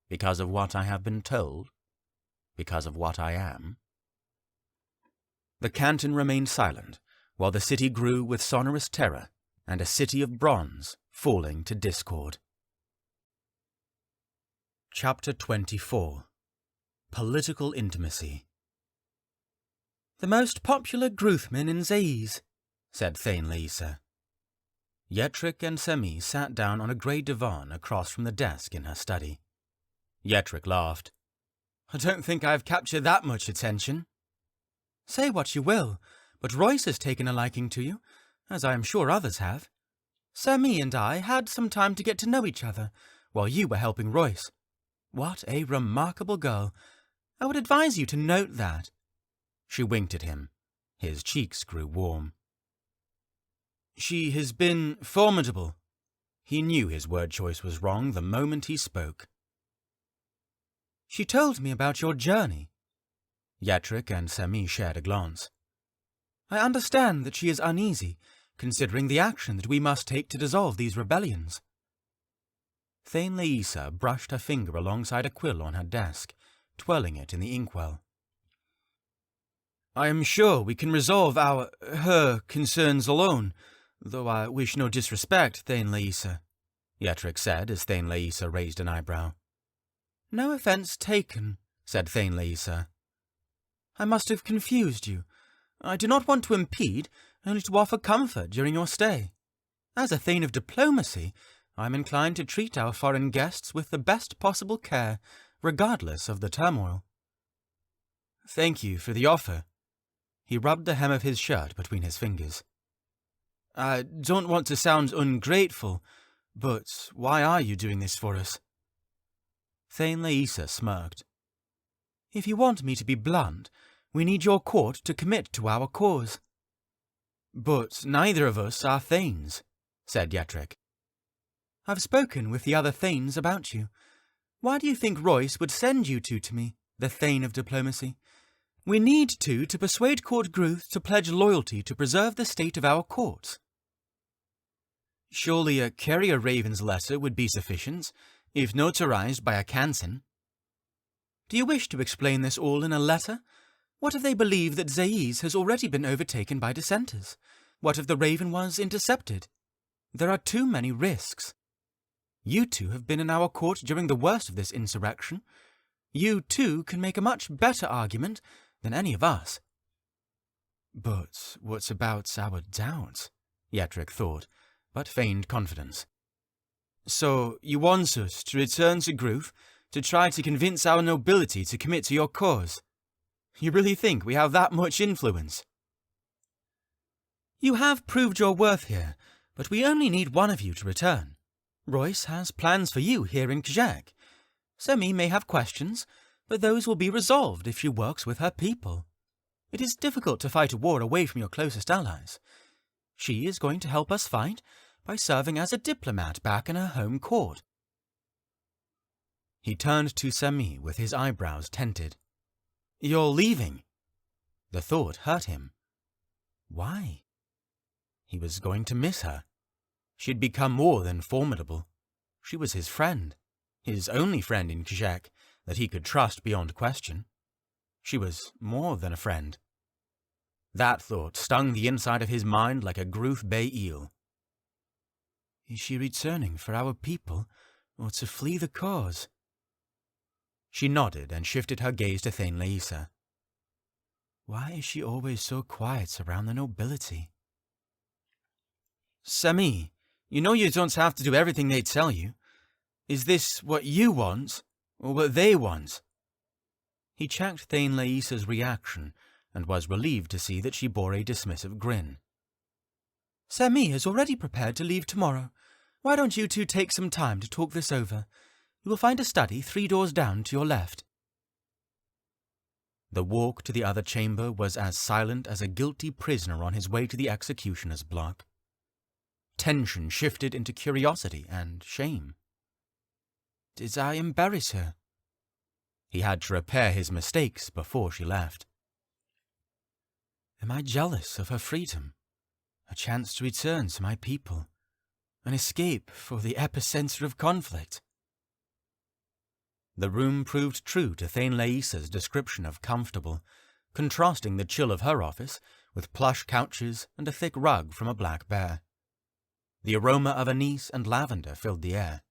Because of what I have been told? Because of what I am? The canton remained silent, while the city grew with sonorous terror, and a city of bronze falling to discord. Chapter 24. Political Intimacy. "The most popular Gruthman in Zaiz," said Thane Laissa. Yetrick and Semi sat down on a grey divan across from the desk in her study. Yetrick laughed. "I don't think I've captured that much attention." "Say what you will, but Royce has taken a liking to you, as I am sure others have. Semi and I had some time to get to know each other, while you were helping Royce. What a remarkable girl. I would advise you to note that." She winked at him. His cheeks grew warm. "She has been formidable." He knew his word choice was wrong the moment he spoke. "She told me about your journey." Yetrick and Semi shared a glance. "I understand that she is uneasy, considering the action that we must take to dissolve these rebellions." Thane Laissa brushed her finger alongside a quill on her desk, twirling it in the inkwell. "I am sure we can resolve her concerns alone, though I wish no disrespect, Thane Laissa," Yetrick said as Thane Laissa raised an eyebrow. "No offence taken," said Thane Laissa. "I must have confused you. I do not want to impede, only to offer comfort during your stay. As a Thane of diplomacy, I am inclined to treat our foreign guests with the best possible care, regardless of the turmoil." "Thank you for the offer." He rubbed the hem of his shirt between his fingers. "I don't want to sound ungrateful, but why are you doing this for us?" Thane Laissa smirked. "If you want me to be blunt, we need your court to commit to our cause." "But neither of us are Thanes," said Yetrick. "I've spoken with the other Thanes about you. Why do you think Royce would send you two to me, the Thane of diplomacy? We need two to persuade Court Gruth to pledge loyalty to preserve the state of our courts." "Surely a Carrier Raven's letter would be sufficient, if notarized by a canton." "Do you wish to explain this all in a letter? What if they believe that Zaiz has already been overtaken by dissenters? What if the Raven was intercepted? There are too many risks. You two have been in our court during the worst of this insurrection. You two can make a much better argument than any of us." "But what about our doubts?" Yetrick thought, but feigned confidence. "So you want us to return to Gruth to try to convince our nobility to commit to your cause? You really think we have that much influence?" "You have proved your worth here, but we only need one of you to return. Royce has plans for you here in Kjak. Semi may have questions, but those will be resolved if she works with her people. It is difficult to fight a war away from your closest allies. She is going to help us fight by serving as a diplomat back in her home court." He turned to Semi with his eyebrows tented. "You're leaving?" The thought hurt him. Why? He was going to miss her. She'd become more than formidable. She was his friend, his only friend in Kjak that he could trust beyond question. She was more than a friend. That thought stung the inside of his mind like a Gruth Bay eel. Is she returning for our people, or to flee the cause? She nodded and shifted her gaze to Thane Laissa. Why is she always so quiet around the nobility? Semi, you know you don't have to do everything they tell you. Is this what you want, What they want. He checked Thane Laisa's reaction and was relieved to see that she bore a dismissive grin. Phenmir is already prepared to leave tomorrow. Why don't you two take some time to talk this over? You will find a study 3 doors down to your left. The walk to the other chamber was as silent as a guilty prisoner on his way to the executioner's block. Tension shifted into curiosity and shame. Did I embarrass her? He had to repair his mistakes before she left. Am I jealous of her freedom? A chance to return to my people? An escape for the epicenter of conflict? The room proved true to Thane Laisa's description of comfortable, contrasting the chill of her office with plush couches and a thick rug from a black bear. The aroma of anise and lavender filled the air.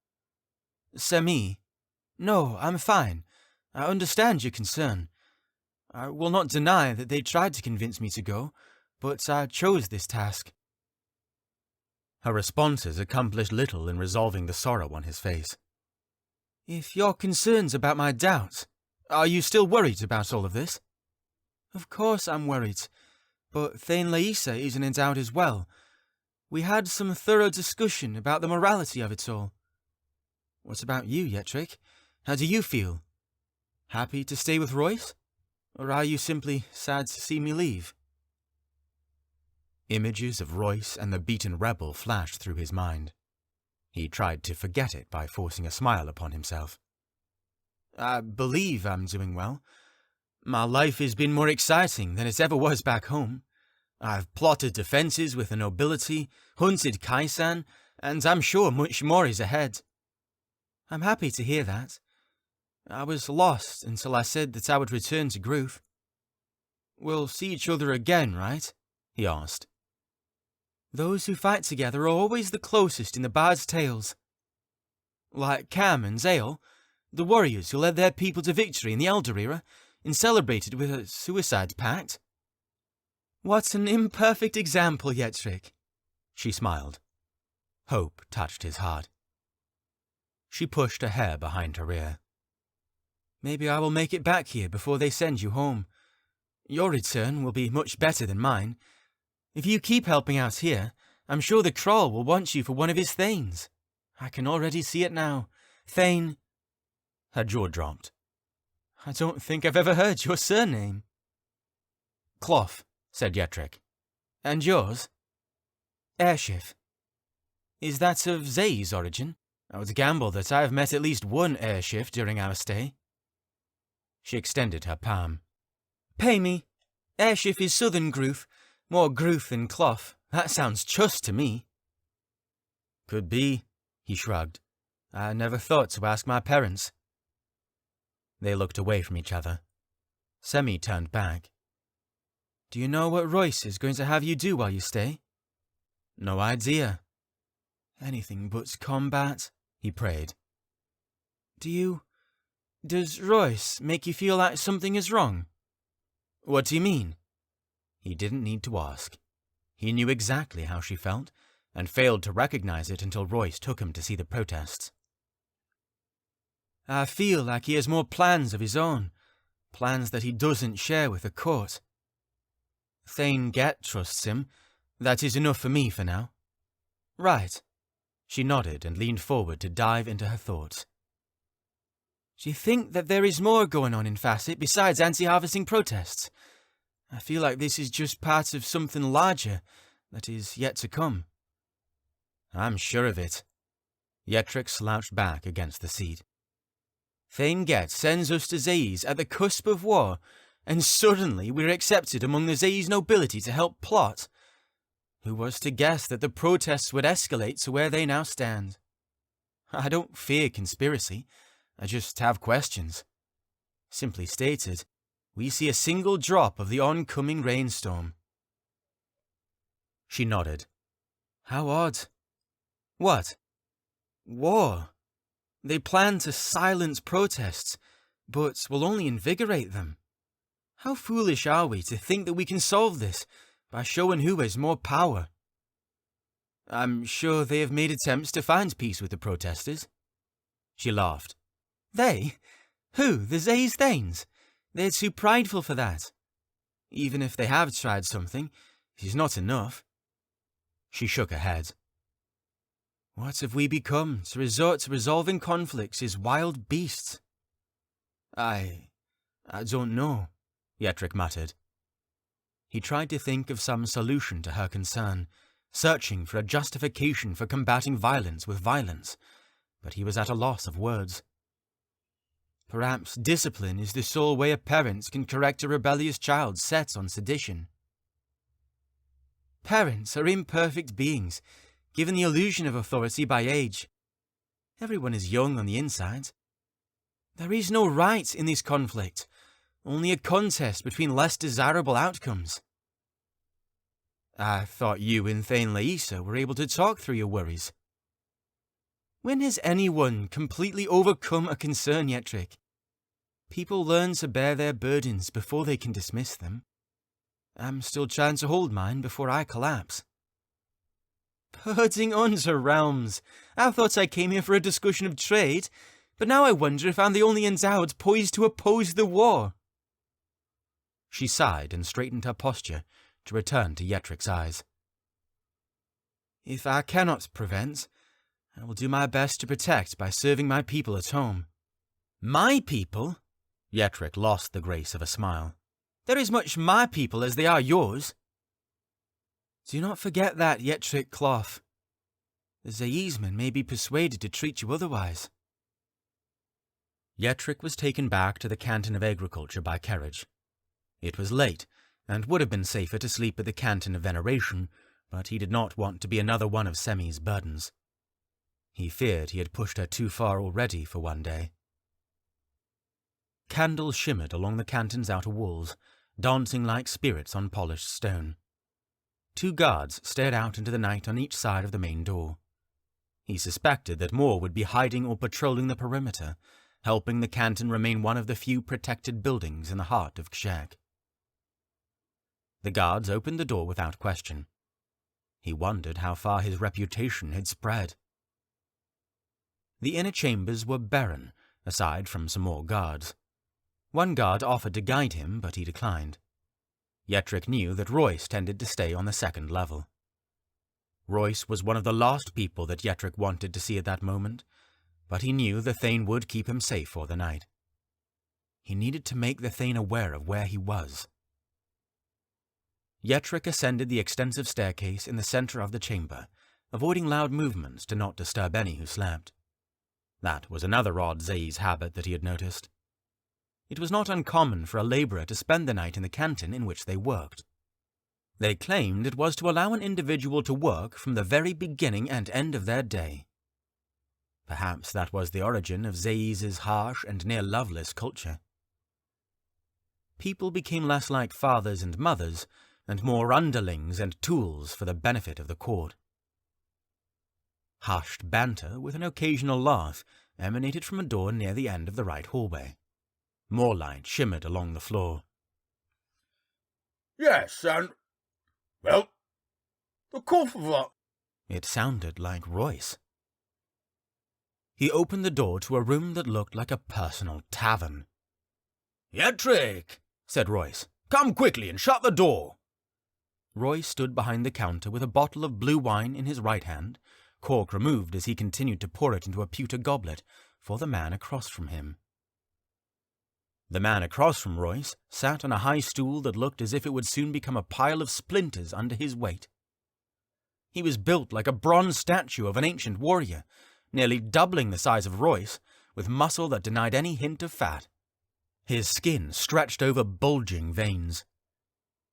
Phenmir, no, I'm fine. I understand your concern. I will not deny that they tried to convince me to go, but I chose this task. Her responses accomplished little in resolving the sorrow on his face. If you're concerned about my doubts, are you still worried about all of this? Of course I'm worried, but Thane Laisa isn't in doubt as well. We had some thorough discussion about the morality of it all. What about you, Yetrick? How do you feel? Happy to stay with Royce? Or are you simply sad to see me leave? Images of Royce and the beaten rebel flashed through his mind. He tried to forget it by forcing a smile upon himself. I believe I'm doing well. My life has been more exciting than it ever was back home. I've plotted defences with the nobility, hunted Kaisan, and I'm sure much more is ahead. I'm happy to hear that. I was lost until I said that I would return to Groove. We'll see each other again, right? He asked. Those who fight together are always the closest in the bard's tales. Like Cam and Zale, the warriors who led their people to victory in the Elder Era and celebrated with a suicide pact. What an imperfect example, Yetrick. She smiled. Hope touched his heart. She pushed a hair behind her ear. Maybe I will make it back here before they send you home. Your return will be much better than mine. If you keep helping out here, I'm sure the Kroll will want you for one of his Thanes. I can already see it now. Thane. Her jaw dropped. I don't think I've ever heard your surname. Clough, said Yetrick. And yours? Aerhee. Is that of Zay's origin? I would gamble that I have met at least one Aerhee during our stay. She extended her palm. Pay me. Aerhee is southern Groove. More Groove than Clough. That sounds just to me. Could be, he shrugged. I never thought to ask my parents. They looked away from each other. Semi turned back. Do you know what Royce is going to have you do while you stay? No idea. Anything but combat, he prayed. Does Royce make you feel like something is wrong? What do you mean? He didn't need to ask. He knew exactly how she felt, and failed to recognize it until Royce took him to see the protests. I feel like he has more plans of his own, plans that he doesn't share with the court. Thane Get trusts him. That is enough for me for now. Right. She nodded and leaned forward to dive into her thoughts. Do you think that there is more going on in Facet besides anti-harvesting protests? I feel like this is just part of something larger that is yet to come. I'm sure of it. Yetrick slouched back against the seat. Thane Get sends us to Zayes at the cusp of war, and suddenly we're accepted among the Zayes nobility to help plot. Who was to guess that the protests would escalate to where they now stand? I don't fear conspiracy. I just have questions. Simply stated, we see a single drop of the oncoming rainstorm. She nodded. How odd. What? War. They plan to silence protests, but will only invigorate them. How foolish are we to think that we can solve this by showing who has more power? I'm sure they have made attempts to find peace with the protesters. She laughed. They? Who, the Zays Thanes? They're too prideful for that. Even if they have tried something, it is not enough. She shook her head. What have we become to resort to resolving conflicts as wild beasts? I don't know, Yetrick muttered. He tried to think of some solution to her concern, searching for a justification for combating violence with violence, but he was at a loss of words. Perhaps discipline is the sole way a parent can correct a rebellious child set on sedition. Parents are imperfect beings, given the illusion of authority by age. Everyone is young on the inside. There is no right in this conflict, only a contest between less desirable outcomes. I thought you and Thane Laissa were able to talk through your worries. When has anyone completely overcome a concern, Yetrick? People learn to bear their burdens before they can dismiss them. I'm still trying to hold mine before I collapse. Purging onto realms. I thought I came here for a discussion of trade, but now I wonder if I'm the only endowed poised to oppose the war. She sighed and straightened her posture to return to Yetrick's eyes. If I cannot prevent, I will do my best to protect by serving my people at home. My people? Yetrick lost the grace of a smile. They're as much my people as they are yours. Do not forget that, Yetrick Cloth. The Zaysmen may be persuaded to treat you otherwise. Yetrick was taken back to the Canton of Agriculture by carriage. It was late, and would have been safer to sleep at the Canton of Veneration, but he did not want to be another one of Semi's burdens. He feared he had pushed her too far already for one day. Candles shimmered along the canton's outer walls, dancing like spirits on polished stone. 2 guards stared out into the night on each side of the main door. He suspected that more would be hiding or patrolling the perimeter, helping the canton remain one of the few protected buildings in the heart of Kshek. The guards opened the door without question. He wondered how far his reputation had spread. The inner chambers were barren, aside from some more guards. One guard offered to guide him, but he declined. Yetrick knew that Royce tended to stay on the 2nd level. Royce was one of the last people that Yetrick wanted to see at that moment, but he knew the Thane would keep him safe for the night. He needed to make the Thane aware of where he was. Yetrick ascended the extensive staircase in the center of the chamber, avoiding loud movements to not disturb any who slept. That was another odd Zays habit that he had noticed. It was not uncommon for a labourer to spend the night in the canton in which they worked. They claimed it was to allow an individual to work from the very beginning and end of their day. Perhaps that was the origin of Zays' harsh and near-loveless culture. People became less like fathers and mothers, and more underlings and tools for the benefit of the court. Hushed banter, with an occasional laugh, emanated from a door near the end of the right hallway. More light shimmered along the floor. Yes, and... well, the cough of that... It sounded like Royce. He opened the door to a room that looked like a personal tavern. "Yetrick," said Royce, "come quickly and shut the door." Royce stood behind the counter with a bottle of blue wine in his right hand, cork removed as he continued to pour it into a pewter goblet for the man across from him. The man across from Royce sat on a high stool that looked as if it would soon become a pile of splinters under his weight. He was built like a bronze statue of an ancient warrior, nearly doubling the size of Royce, with muscle that denied any hint of fat. His skin stretched over bulging veins.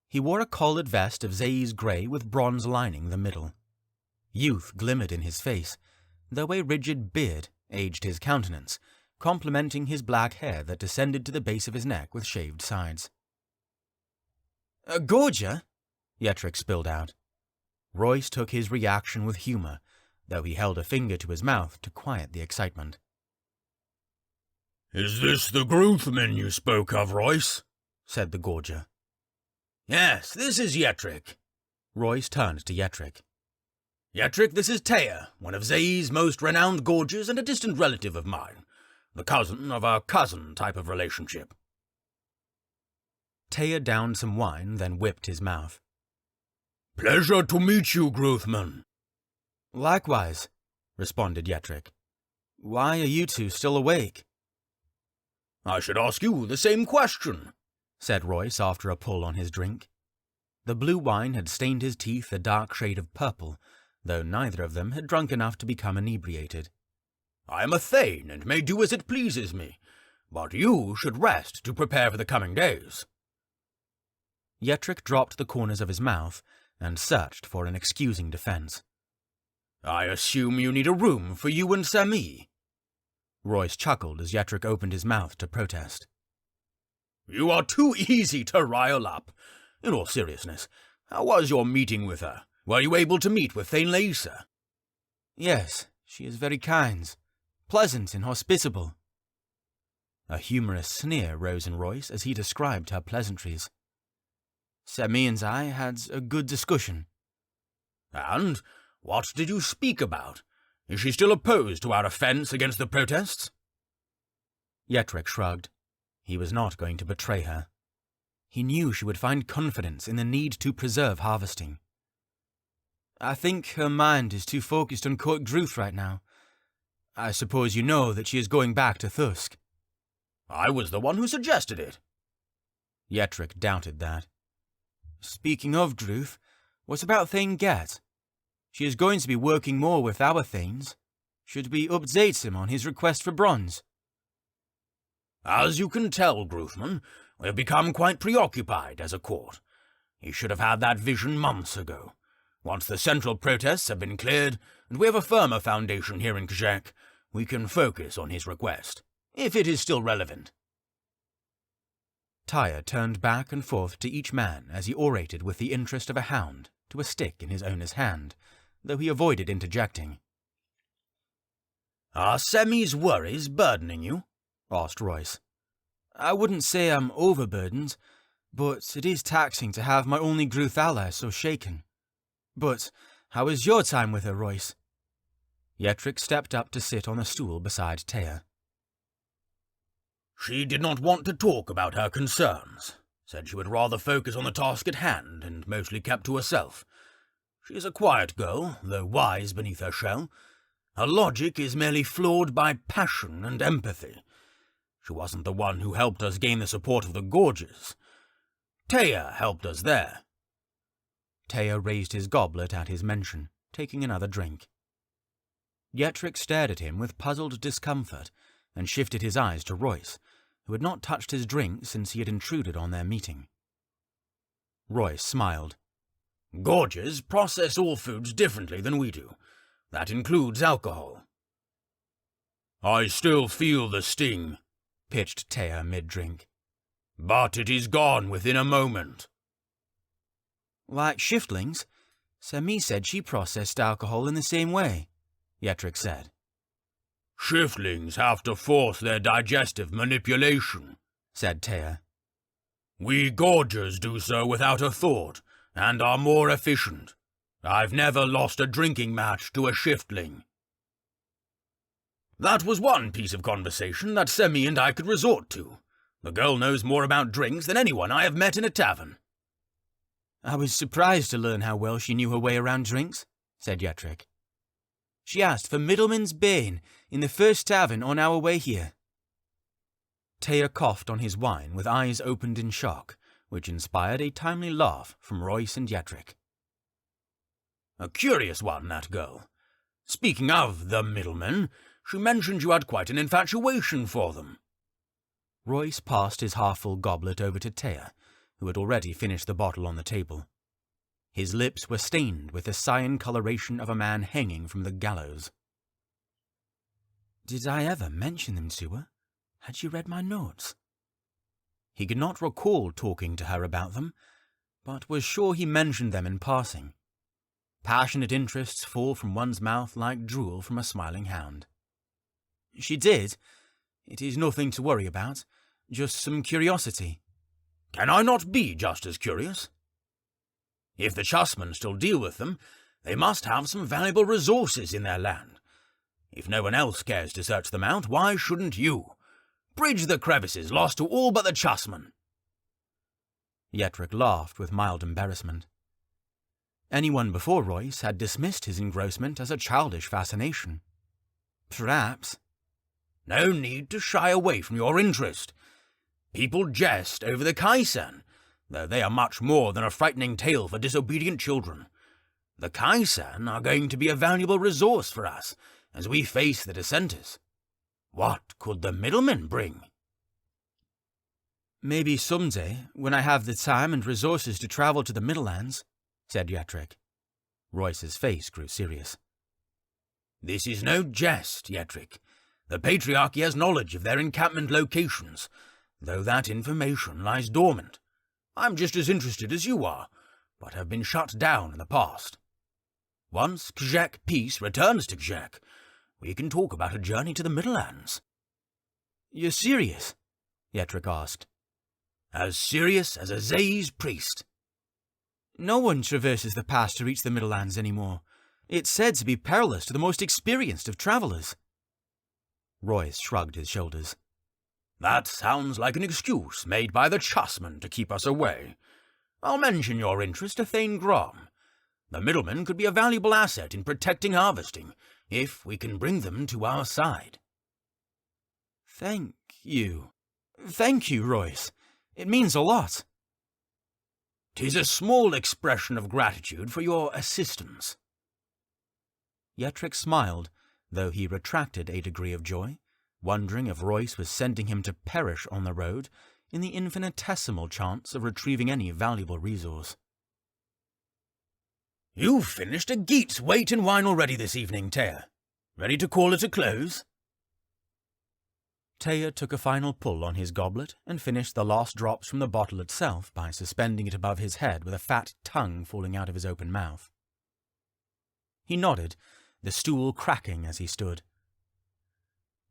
He wore a collared vest of Zays grey with bronze lining the middle. Youth glimmered in his face, though a rigid beard aged his countenance, complementing his black hair that descended to the base of his neck with shaved sides. Gorgia? Yetrick spilled out. Royce took his reaction with humour, though he held a finger to his mouth to quiet the excitement. "Is this the Gruthman you spoke of, Royce?" said the Gorger. "Yes, this is Yetrick." Royce turned to Yetrick. "Yetrick, this is Taya, one of Zays' most renowned gorgers and a distant relative of mine. The cousin of a cousin type of relationship. Taya downed some wine, then whipped his mouth. Pleasure to meet you, Grothman. Likewise, responded Yetrick. Why are you two still awake? I should ask you the same question, said Royce after a pull on his drink. The blue wine had stained his teeth a dark shade of purple, though neither of them had drunk enough to become inebriated. I am a Thane, and may do as it pleases me, but you should rest to prepare for the coming days. Yetrick dropped the corners of his mouth and searched for an excusing defense. I assume you need a room for you and Sami. Royce chuckled as Yetrick opened his mouth to protest. You are too easy to rile up. In all seriousness, how was your meeting with her? Were you able to meet with Thane Laisa? Yes, she is very kind, pleasant and hospitable. A humorous sneer rose in Royce as he described her pleasantries. Sami and I had a good discussion. And what did you speak about? Is she still opposed to our offence against the protests? Yetrick shrugged. He was not going to betray her. He knew she would find confidence in the need to preserve harvesting. I think her mind is too focused on Court Druth right now. I suppose you know that she is going back to Thusk. I was the one who suggested it. Yetrick doubted that. Speaking of Druth, what about Thane Gat? She is going to be working more with our Thanes. Should we update him on his request for bronze? As you can tell, Grothman, we have become quite preoccupied as a court. He should have had that vision months ago. Once the central protests have been cleared, and we have a firmer foundation here in Kjek, we can focus on his request, if it is still relevant. Taya turned back and forth to each man as he orated with the interest of a hound to a stick in his owner's hand, though he avoided interjecting. Are Semi's worries burdening you? Asked Royce. I wouldn't say I'm overburdened, but it is taxing to have my only Gruth ally so shaken. But how was your time with her, Royce? Yetrick stepped up to sit on a stool beside Taya. She did not want to talk about her concerns, said she would rather focus on the task at hand, and mostly kept to herself. She is a quiet girl, though wise beneath her shell. Her logic is merely flawed by passion and empathy. She wasn't the one who helped us gain the support of the Gorges. Taya helped us there. Taya raised his goblet at his mention, taking another drink. Yetrick stared at him with puzzled discomfort and shifted his eyes to Royce, who had not touched his drink since he had intruded on their meeting. Royce smiled. Gorges process all foods differently than we do. That includes alcohol. I still feel the sting, pitched Taya mid-drink. But it is gone within a moment. Like shiftlings, Sami said she processed alcohol in the same way, Yetrick said. Shiftlings have to force their digestive manipulation, said Taya. We Gorgers do so without a thought, and are more efficient. I've never lost a drinking match to a shiftling. That was one piece of conversation that Semi and I could resort to. The girl knows more about drinks than anyone I have met in a tavern. I was surprised to learn how well she knew her way around drinks, said Yetrick. She asked for Middleman's Bane in the first tavern on our way here. Taya coughed on his wine with eyes opened in shock, which inspired a timely laugh from Royce and Yetrick. A curious one, that girl. Speaking of the middlemen, she mentioned you had quite an infatuation for them. Royce passed his half-full goblet over to Taya, who had already finished the bottle on the table. His lips were stained with the cyan coloration of a man hanging from the gallows. Did I ever mention them to her? Had she read my notes? He could not recall talking to her about them, but was sure he mentioned them in passing. Passionate interests fall from one's mouth like drool from a smiling hound. She did. It is nothing to worry about, just some curiosity. Can I not be just as curious? If the chessmen still deal with them, they must have some valuable resources in their land. If no one else cares to search them out, why shouldn't you? Bridge the crevices lost to all but the chessmen. Yetrick laughed with mild embarrassment. Anyone before Royce had dismissed his engrossment as a childish fascination. Perhaps. No need to shy away from your interest. People jest over the Kaisan, though they are much more than a frightening tale for disobedient children. The Kaisan are going to be a valuable resource for us as we face the dissenters. What could the middlemen bring? Maybe someday, when I have the time and resources to travel to the Middlelands, said Yetrick. Royce's face grew serious. This is no jest, Yetrick. The Patriarchy has knowledge of their encampment locations, though that information lies dormant. I'm just as interested as you are, but have been shut down in the past. Once Kjek peace returns to Kjek, we can talk about a journey to the Middlelands. You're serious? Yetrick asked. As serious as a Zae's priest. No one traverses the pass to reach the Middlelands anymore. It's said to be perilous to the most experienced of travellers. Royce shrugged his shoulders. That sounds like an excuse made by the chessmen to keep us away. I'll mention your interest to Thane Grom. The middlemen could be a valuable asset in protecting harvesting, if we can bring them to our side. Thank you. Thank you, Royce. It means a lot. 'Tis a small expression of gratitude for your assistance. Yetrick smiled, though he retracted a degree of joy, wondering if Royce was sending him to perish on the road in the infinitesimal chance of retrieving any valuable resource. You've finished a Geat's weight in wine already this evening, Taya. Ready to call it a close? Taya took a final pull on his goblet and finished the last drops from the bottle itself by suspending it above his head with a fat tongue falling out of his open mouth. He nodded, the stool cracking as he stood.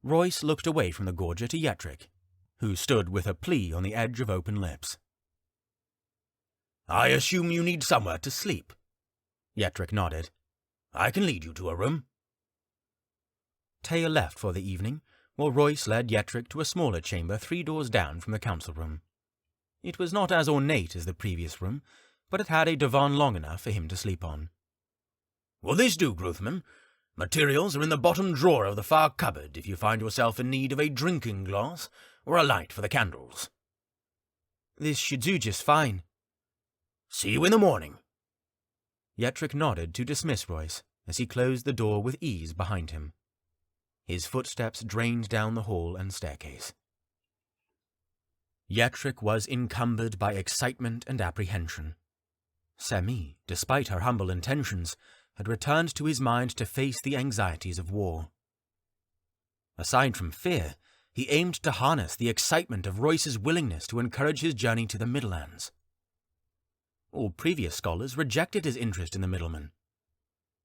Royce looked away from the gorger to Yetrick, who stood with a plea on the edge of open lips. I assume you need somewhere to sleep. Yetrick nodded. I can lead you to a room. Taya left for the evening, while Royce led Yetrick to a smaller chamber 3 doors down from the council room. It was not as ornate as the previous room, but it had a divan long enough for him to sleep on. Will this do, Gruthman? Materials are in the bottom drawer of the far cupboard if you find yourself in need of a drinking glass or a light for the candles. This should do just fine. See you in the morning. Yetrick nodded to dismiss Royce as he closed the door with ease behind him. His footsteps drained down the hall and staircase. Yetrick was encumbered by excitement and apprehension. Semi, despite her humble intentions, had returned to his mind to face the anxieties of war. Aside from fear, he aimed to harness the excitement of Royce's willingness to encourage his journey to the Middlelands. All previous scholars rejected his interest in the middleman.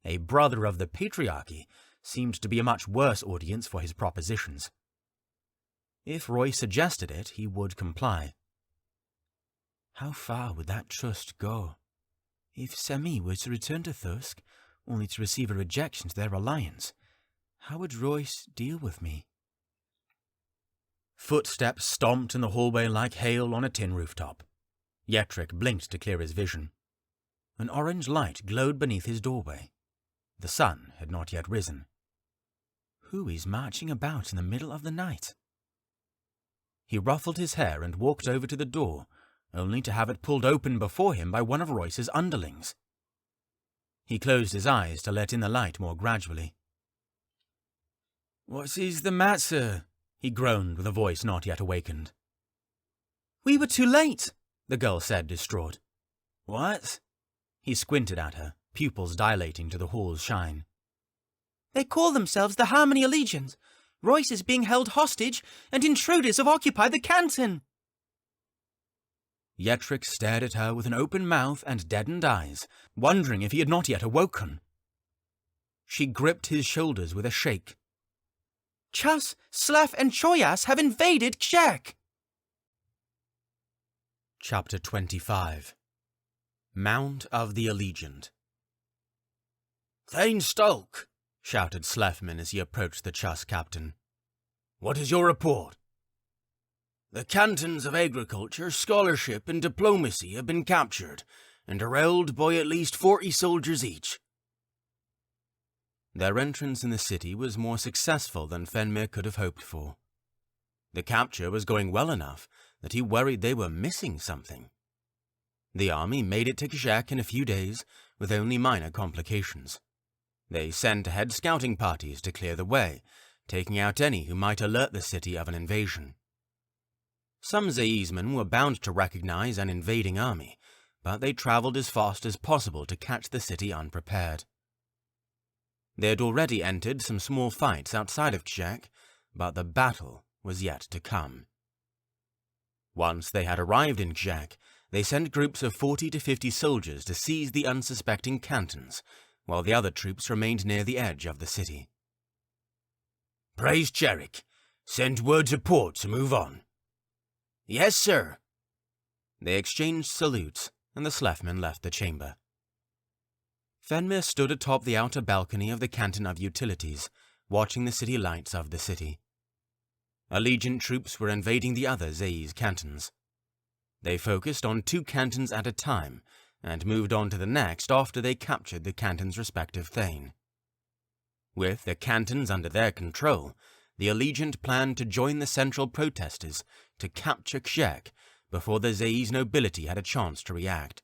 A brother of the Patriarchy seemed to be a much worse audience for his propositions. If Royce suggested it, he would comply. How far would that trust go? If Semi were to return to Thirsk, only to receive a rejection to their alliance, how would Royce deal with me? Footsteps stomped in the hallway like hail on a tin rooftop. Yetrick blinked to clear his vision. An orange light glowed beneath his doorway. The sun had not yet risen. Who is marching about in the middle of the night? He ruffled his hair and walked over to the door, only to have it pulled open before him by one of Royce's underlings. He closed his eyes to let in the light more gradually. "What is the matter?" he groaned with a voice not yet awakened. "We were too late," the girl said, distraught. "What?" He squinted at her, pupils dilating to the hall's shine. "They call themselves the Harmony Allegiance. Royce is being held hostage, and intruders have occupied the canton." Yetrick stared at her with an open mouth and deadened eyes, wondering if he had not yet awoken. She gripped his shoulders with a shake. "Chas, Slef, and Choyas have invaded Kjek!" Chapter 25. Mount of the Allegiant. Thane Stulk, shouted Slefman as he approached the Chus captain. "What is your report?" "The cantons of agriculture, scholarship, and diplomacy have been captured, and are held by at least 40 soldiers each." Their entrance in the city was more successful than Phenmir could have hoped for. The capture was going well enough that he worried they were missing something. The army made it to Kshek in a few days, with only minor complications. They sent ahead scouting parties to clear the way, taking out any who might alert the city of an invasion. Some Zaismen were bound to recognize an invading army, but they traveled as fast as possible to catch the city unprepared. They had already entered some small fights outside of Kshek, but the battle was yet to come. Once they had arrived in Kshek, they sent groups of 40 to 50 soldiers to seize the unsuspecting cantons, while the other troops remained near the edge of the city. "Praise Cherrick. Send word to port to move on." "Yes, sir." They exchanged salutes, and the Slefman left the chamber. Phenmir stood atop the outer balcony of the Canton of Utilities, watching the city lights of the city. Allegiant troops were invading the other Zais cantons. They focused on 2 cantons at a time, and moved on to the next after they captured the canton's respective thane. With the cantons under their control, the Allegiant planned to join the central protesters to capture Kshek before the Zais nobility had a chance to react.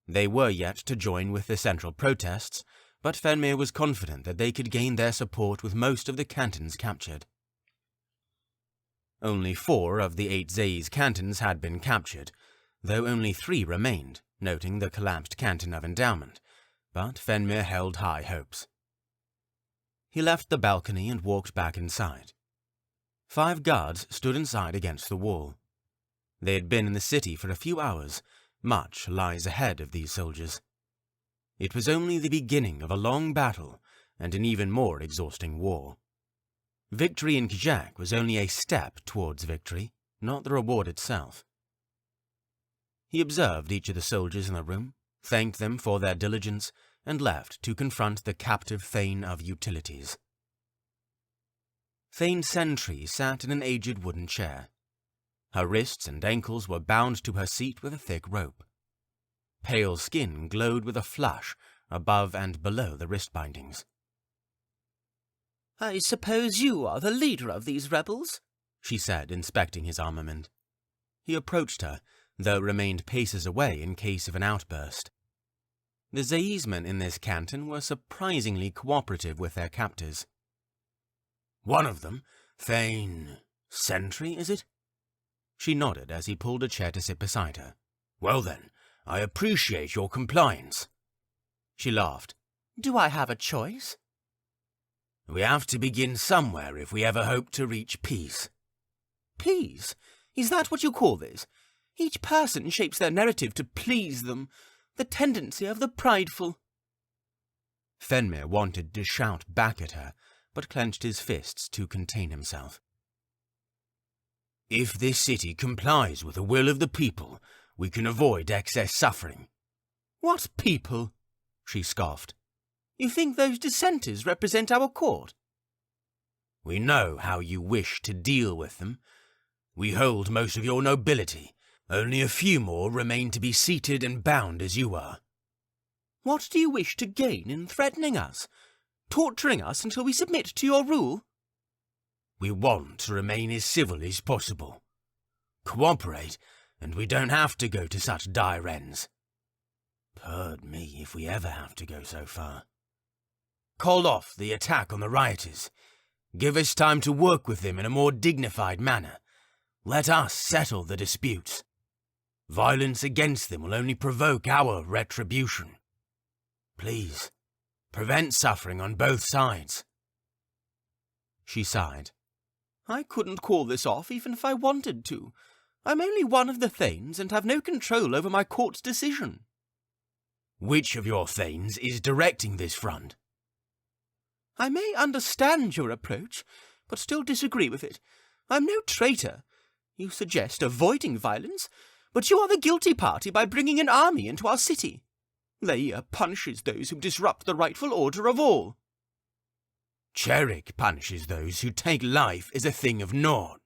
They were yet to join with the central protests, but Phenmir was confident that they could gain their support with most of the cantons captured. Only 4 of the 8 Zais cantons had been captured, though only 3 remained, noting the collapsed canton of endowment, but Phenmir held high hopes. He left the balcony and walked back inside. 5 guards stood inside against the wall. They had been in the city for a few hours. Much lies ahead of these soldiers. It was only the beginning of a long battle and an even more exhausting war. Victory in Kshek was only a step towards victory, not the reward itself. He observed each of the soldiers in the room, thanked them for their diligence, and left to confront the captive Thane of Utilities. Thane Sentry sat in an aged wooden chair. Her wrists and ankles were bound to her seat with a thick rope. Pale skin glowed with a flush above and below the wrist bindings. "I suppose you are the leader of these rebels?" she said, inspecting his armament. He approached her, though remained paces away in case of an outburst. The Zaismen in this canton were surprisingly cooperative with their captors. "One of them, Thane Sentry, is it?" She nodded as he pulled a chair to sit beside her. "Well then, I appreciate your compliance." She laughed. "Do I have a choice?" "We have to begin somewhere if we ever hope to reach peace." "Peace? Is that what you call this? Each person shapes their narrative to please them. The tendency of the prideful." Phenmir wanted to shout back at her, but clenched his fists to contain himself. "If this city complies with the will of the people, we can avoid excess suffering." "What people?" she scoffed. "You think those dissenters represent our court?" "We know how you wish to deal with them. We hold most of your nobility. Only a few more remain to be seated and bound as you are." "What do you wish to gain in threatening us? Torturing us until we submit to your rule?" "We want to remain as civil as possible. Cooperate, and we don't have to go to such dire ends. Pardon me if we ever have to go so far. Call off the attack on the rioters. Give us time to work with them in a more dignified manner. Let us settle the disputes. Violence against them will only provoke our retribution. Please, prevent suffering on both sides." She sighed. "I couldn't call this off even if I wanted to. I'm only one of the Thanes and have no control over my court's decision." "Which of your Thanes is directing this front?" "I may understand your approach, but still disagree with it. I'm no traitor. You suggest avoiding violence, but you are the guilty party by bringing an army into our city. Leia punishes those who disrupt the rightful order of all. Cherik punishes those who take life as a thing of naught.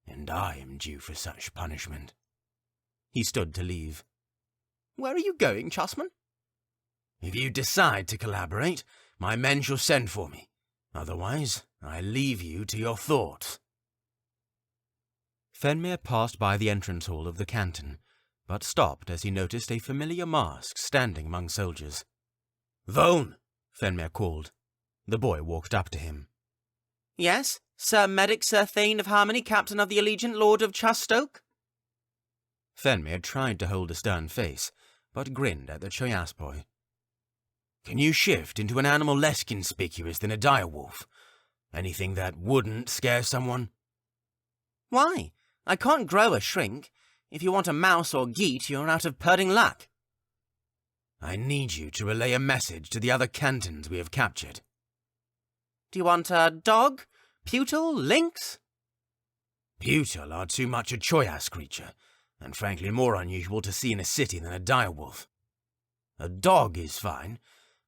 And I am due for such punishment. He stood to leave. Where are you going, Chusman? If you decide to collaborate, my men shall send for me. Otherwise, I leave you to your thoughts. Phenmir passed by the entrance hall of the canton, but stopped as he noticed a familiar mask standing among soldiers. Vone! Phenmir called. The boy walked up to him. Yes, Sir Medic Sir Thane of Harmony, Captain of the Allegiant Lord of Chastoke? Phenmir tried to hold a stern face, but grinned at the Choyas boy. Can you shift into an animal less conspicuous than a direwolf? Anything that wouldn't scare someone? Why? I can't grow a shrink. If you want a mouse or geet, you're out of pudding luck. I need you to relay a message to the other cantons we have captured. Do you want a dog? Putal? Lynx? Putal are too much a Choyas creature, and frankly more unusual to see in a city than a direwolf. A dog is fine,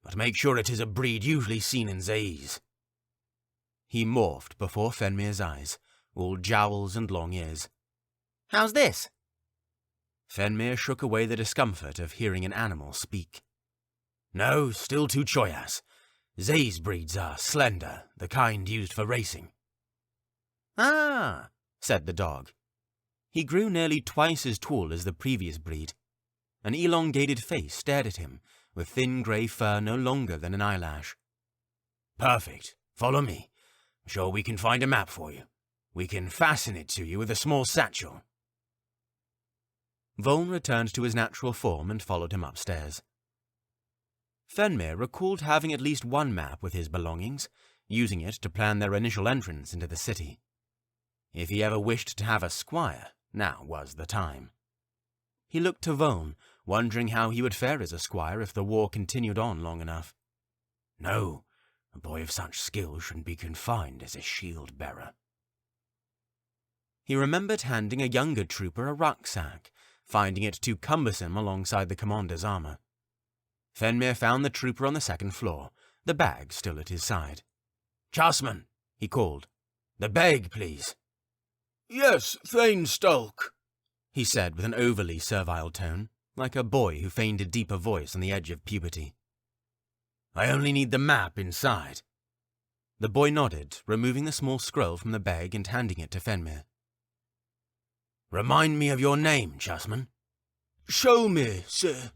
but make sure it is a breed usually seen in Zaiz. He morphed before Phenmir's eyes, all jowls and long ears. How's this? Phenmir shook away the discomfort of hearing an animal speak. No, still too Choyas. Zaiz breeds are slender, the kind used for racing. Ah, said the dog. He grew nearly twice as tall as the previous breed. An elongated face stared at him, with thin grey fur no longer than an eyelash. Perfect. Follow me. I'm sure we can find a map for you. We can fasten it to you with a small satchel. Voln returned to his natural form and followed him upstairs. Phenmir recalled having at least one map with his belongings, using it to plan their initial entrance into the city. If he ever wished to have a squire, now was the time. He looked to Voln, wondering how he would fare as a squire if the war continued on long enough. No, a boy of such skill shouldn't be confined as a shield-bearer. He remembered handing a younger trooper a rucksack, finding it too cumbersome alongside the commander's armor. Phenmir found the trooper on the second floor, the bag still at his side. Chasman, he called. The bag, please. Yes, Thane Stulk, he said with an overly servile tone, like a boy who feigned a deeper voice on the edge of puberty. I only need the map inside. The boy nodded, removing the small scroll from the bag and handing it to Phenmir. Remind me of your name, Chasman. Sholmir, sir.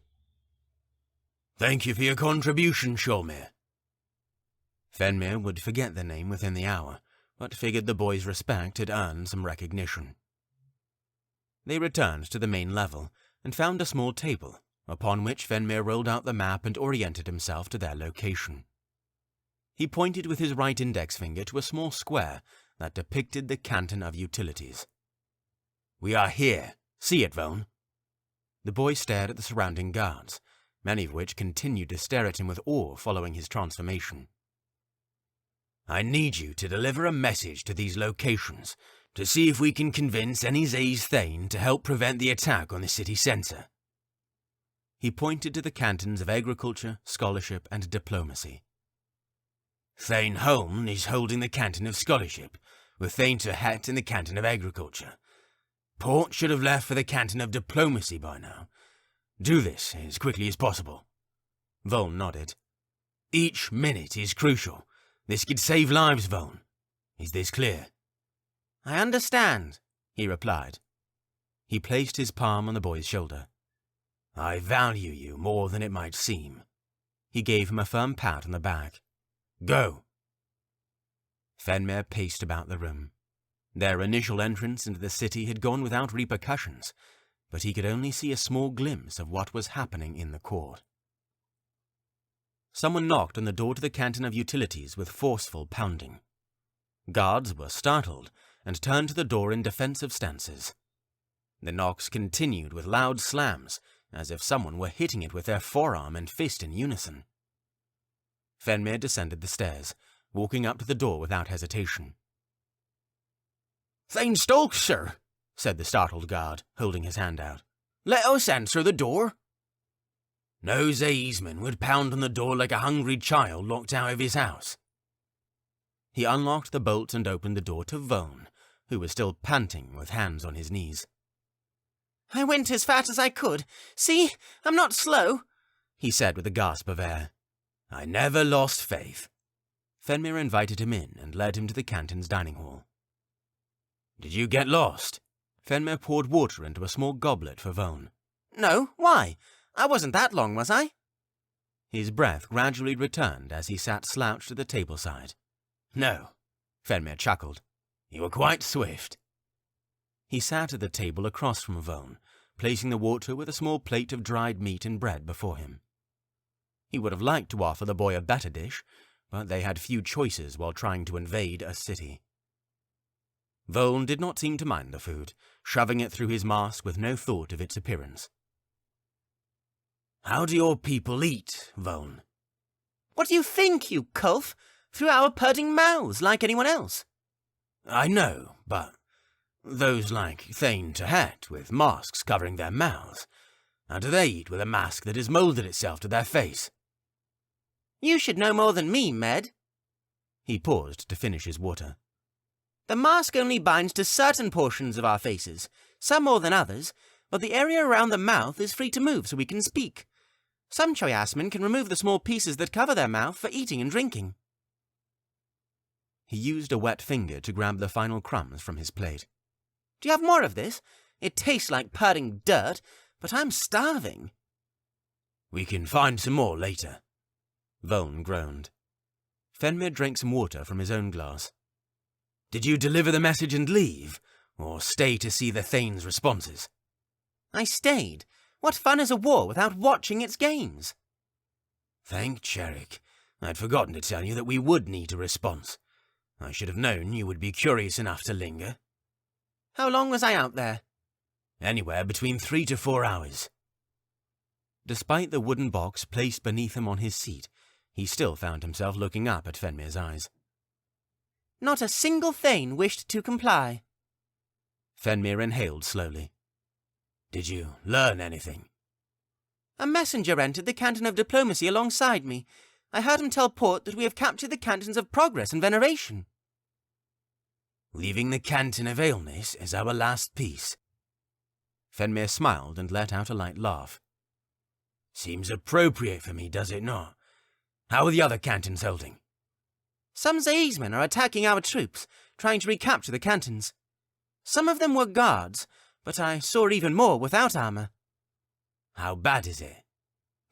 Thank you for your contribution, Sholmir. Phenmir would forget the name within the hour, but figured the boy's respect had earned some recognition. They returned to the main level and found a small table, upon which Phenmir rolled out the map and oriented himself to their location. He pointed with his right index finger to a small square that depicted the Canton of Utilities. We are here. See it, Voln? The boy stared at the surrounding guards, many of which continued to stare at him with awe following his transformation. I need you to deliver a message to these locations to see if we can convince any Zaiz Thane to help prevent the attack on the city centre. He pointed to the cantons of agriculture, scholarship, and diplomacy. Thane Holm is holding the canton of scholarship, with Thane Terhet in the canton of agriculture. Port should have left for the canton of diplomacy by now. Do this as quickly as possible. Voln nodded. Each minute is crucial. This could save lives, Voln. Is this clear? I understand, he replied. He placed his palm on the boy's shoulder. I value you more than it might seem. He gave him a firm pat on the back. Go. Phenmir paced about the room. Their initial entrance into the city had gone without repercussions, but he could only see a small glimpse of what was happening in the court. Someone knocked on the door to the Canton of Utilities with forceful pounding. Guards were startled and turned to the door in defensive stances. The knocks continued with loud slams, as if someone were hitting it with their forearm and fist in unison. Phenmir descended the stairs, walking up to the door without hesitation. Thane Stulk, sir, said the startled guard, holding his hand out. Let us answer the door. No Zae'sman would pound on the door like a hungry child locked out of his house. He unlocked the bolt and opened the door to Vone, who was still panting with hands on his knees. I went as fast as I could. See, I'm not slow, he said with a gasp of air. I never lost faith. Phenmir invited him in and led him to the canton's dining hall. Did you get lost? Phenmir poured water into a small goblet for Vone. No, why? I wasn't that long, was I? His breath gradually returned as he sat slouched at the table side. No, Phenmir chuckled. You were quite swift. He sat at the table across from Vone, placing the water with a small plate of dried meat and bread before him. He would have liked to offer the boy a better dish, but they had few choices while trying to invade a city. Vone did not seem to mind the food, shoving it through his mask with no thought of its appearance. How do your people eat, Vone? What do you think, you culf? Through our pudding mouths, like anyone else. I know, but those like Thane to Het, with masks covering their mouths, how do they eat with a mask that has moulded itself to their face? You should know more than me, Med. He paused to finish his water. The mask only binds to certain portions of our faces, some more than others, but the area around the mouth is free to move so we can speak. Some Choyasmen can remove the small pieces that cover their mouth for eating and drinking. He used a wet finger to grab the final crumbs from his plate. Do you have more of this? It tastes like pudding dirt, but I'm starving. We can find some more later. Vone groaned. Phenmir drank some water from his own glass. Did you deliver the message and leave, or stay to see the Thane's responses? I stayed. What fun is a war without watching its games? Thank Cherik. I'd forgotten to tell you that we would need a response. I should have known you would be curious enough to linger. How long was I out there? Anywhere between 3 to 4 hours. Despite the wooden box placed beneath him on his seat, he still found himself looking up at Phenmir's eyes. Not a single Thane wished to comply. Phenmir inhaled slowly. Did you learn anything? A messenger entered the Canton of Diplomacy alongside me. I heard him tell Port that we have captured the Cantons of Progress and Veneration. Leaving the Canton of Aelnys is our last piece. Phenmir smiled and let out a light laugh. Seems appropriate for me, does it not? How are the other cantons holding? Some Zae'smen are attacking our troops, trying to recapture the cantons. Some of them were guards, but I saw even more without armor. How bad is it?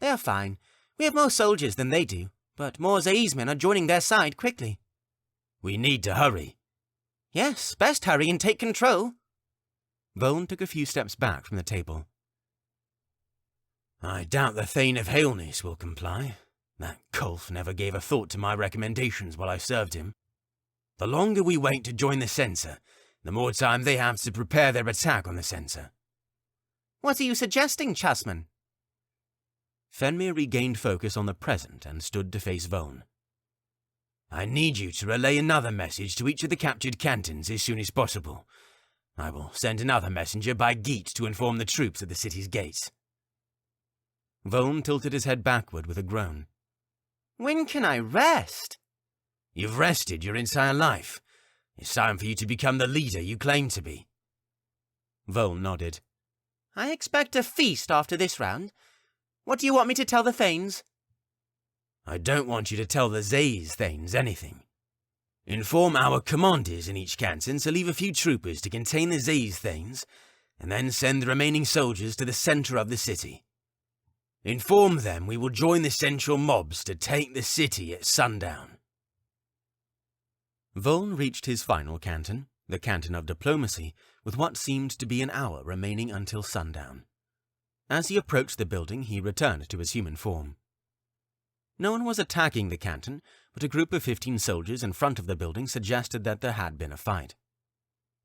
They are fine. We have more soldiers than they do, but more Zae'smen are joining their side quickly. We need to hurry. Yes, best hurry and take control. Vone took a few steps back from the table. I doubt the Thane of Aelnys will comply. That Kulf never gave a thought to my recommendations while I served him. The longer we wait to join the censor, the more time they have to prepare their attack on the censor. What are you suggesting, Chasman? Phenmir regained focus on the present and stood to face Vone. I need you to relay another message to each of the captured cantons as soon as possible. I will send another messenger by Geet to inform the troops at the city's gates. Vone tilted his head backward with a groan. When can I rest? You've rested your entire life. It's time for you to become the leader you claim to be. Vone nodded. I expect a feast after this round. What do you want me to tell the Thanes? I don't want you to tell the Zae's Thanes anything. Inform our commanders in each canton to leave a few troopers to contain the Zae's Thanes, and then send the remaining soldiers to the centre of the city. Inform them we will join the central mobs to take the city at sundown. Vone reached his final canton, the Canton of Diplomacy, with what seemed to be an hour remaining until sundown. As he approached the building, he returned to his human form. No one was attacking the canton, but a group of 15 soldiers in front of the building suggested that there had been a fight.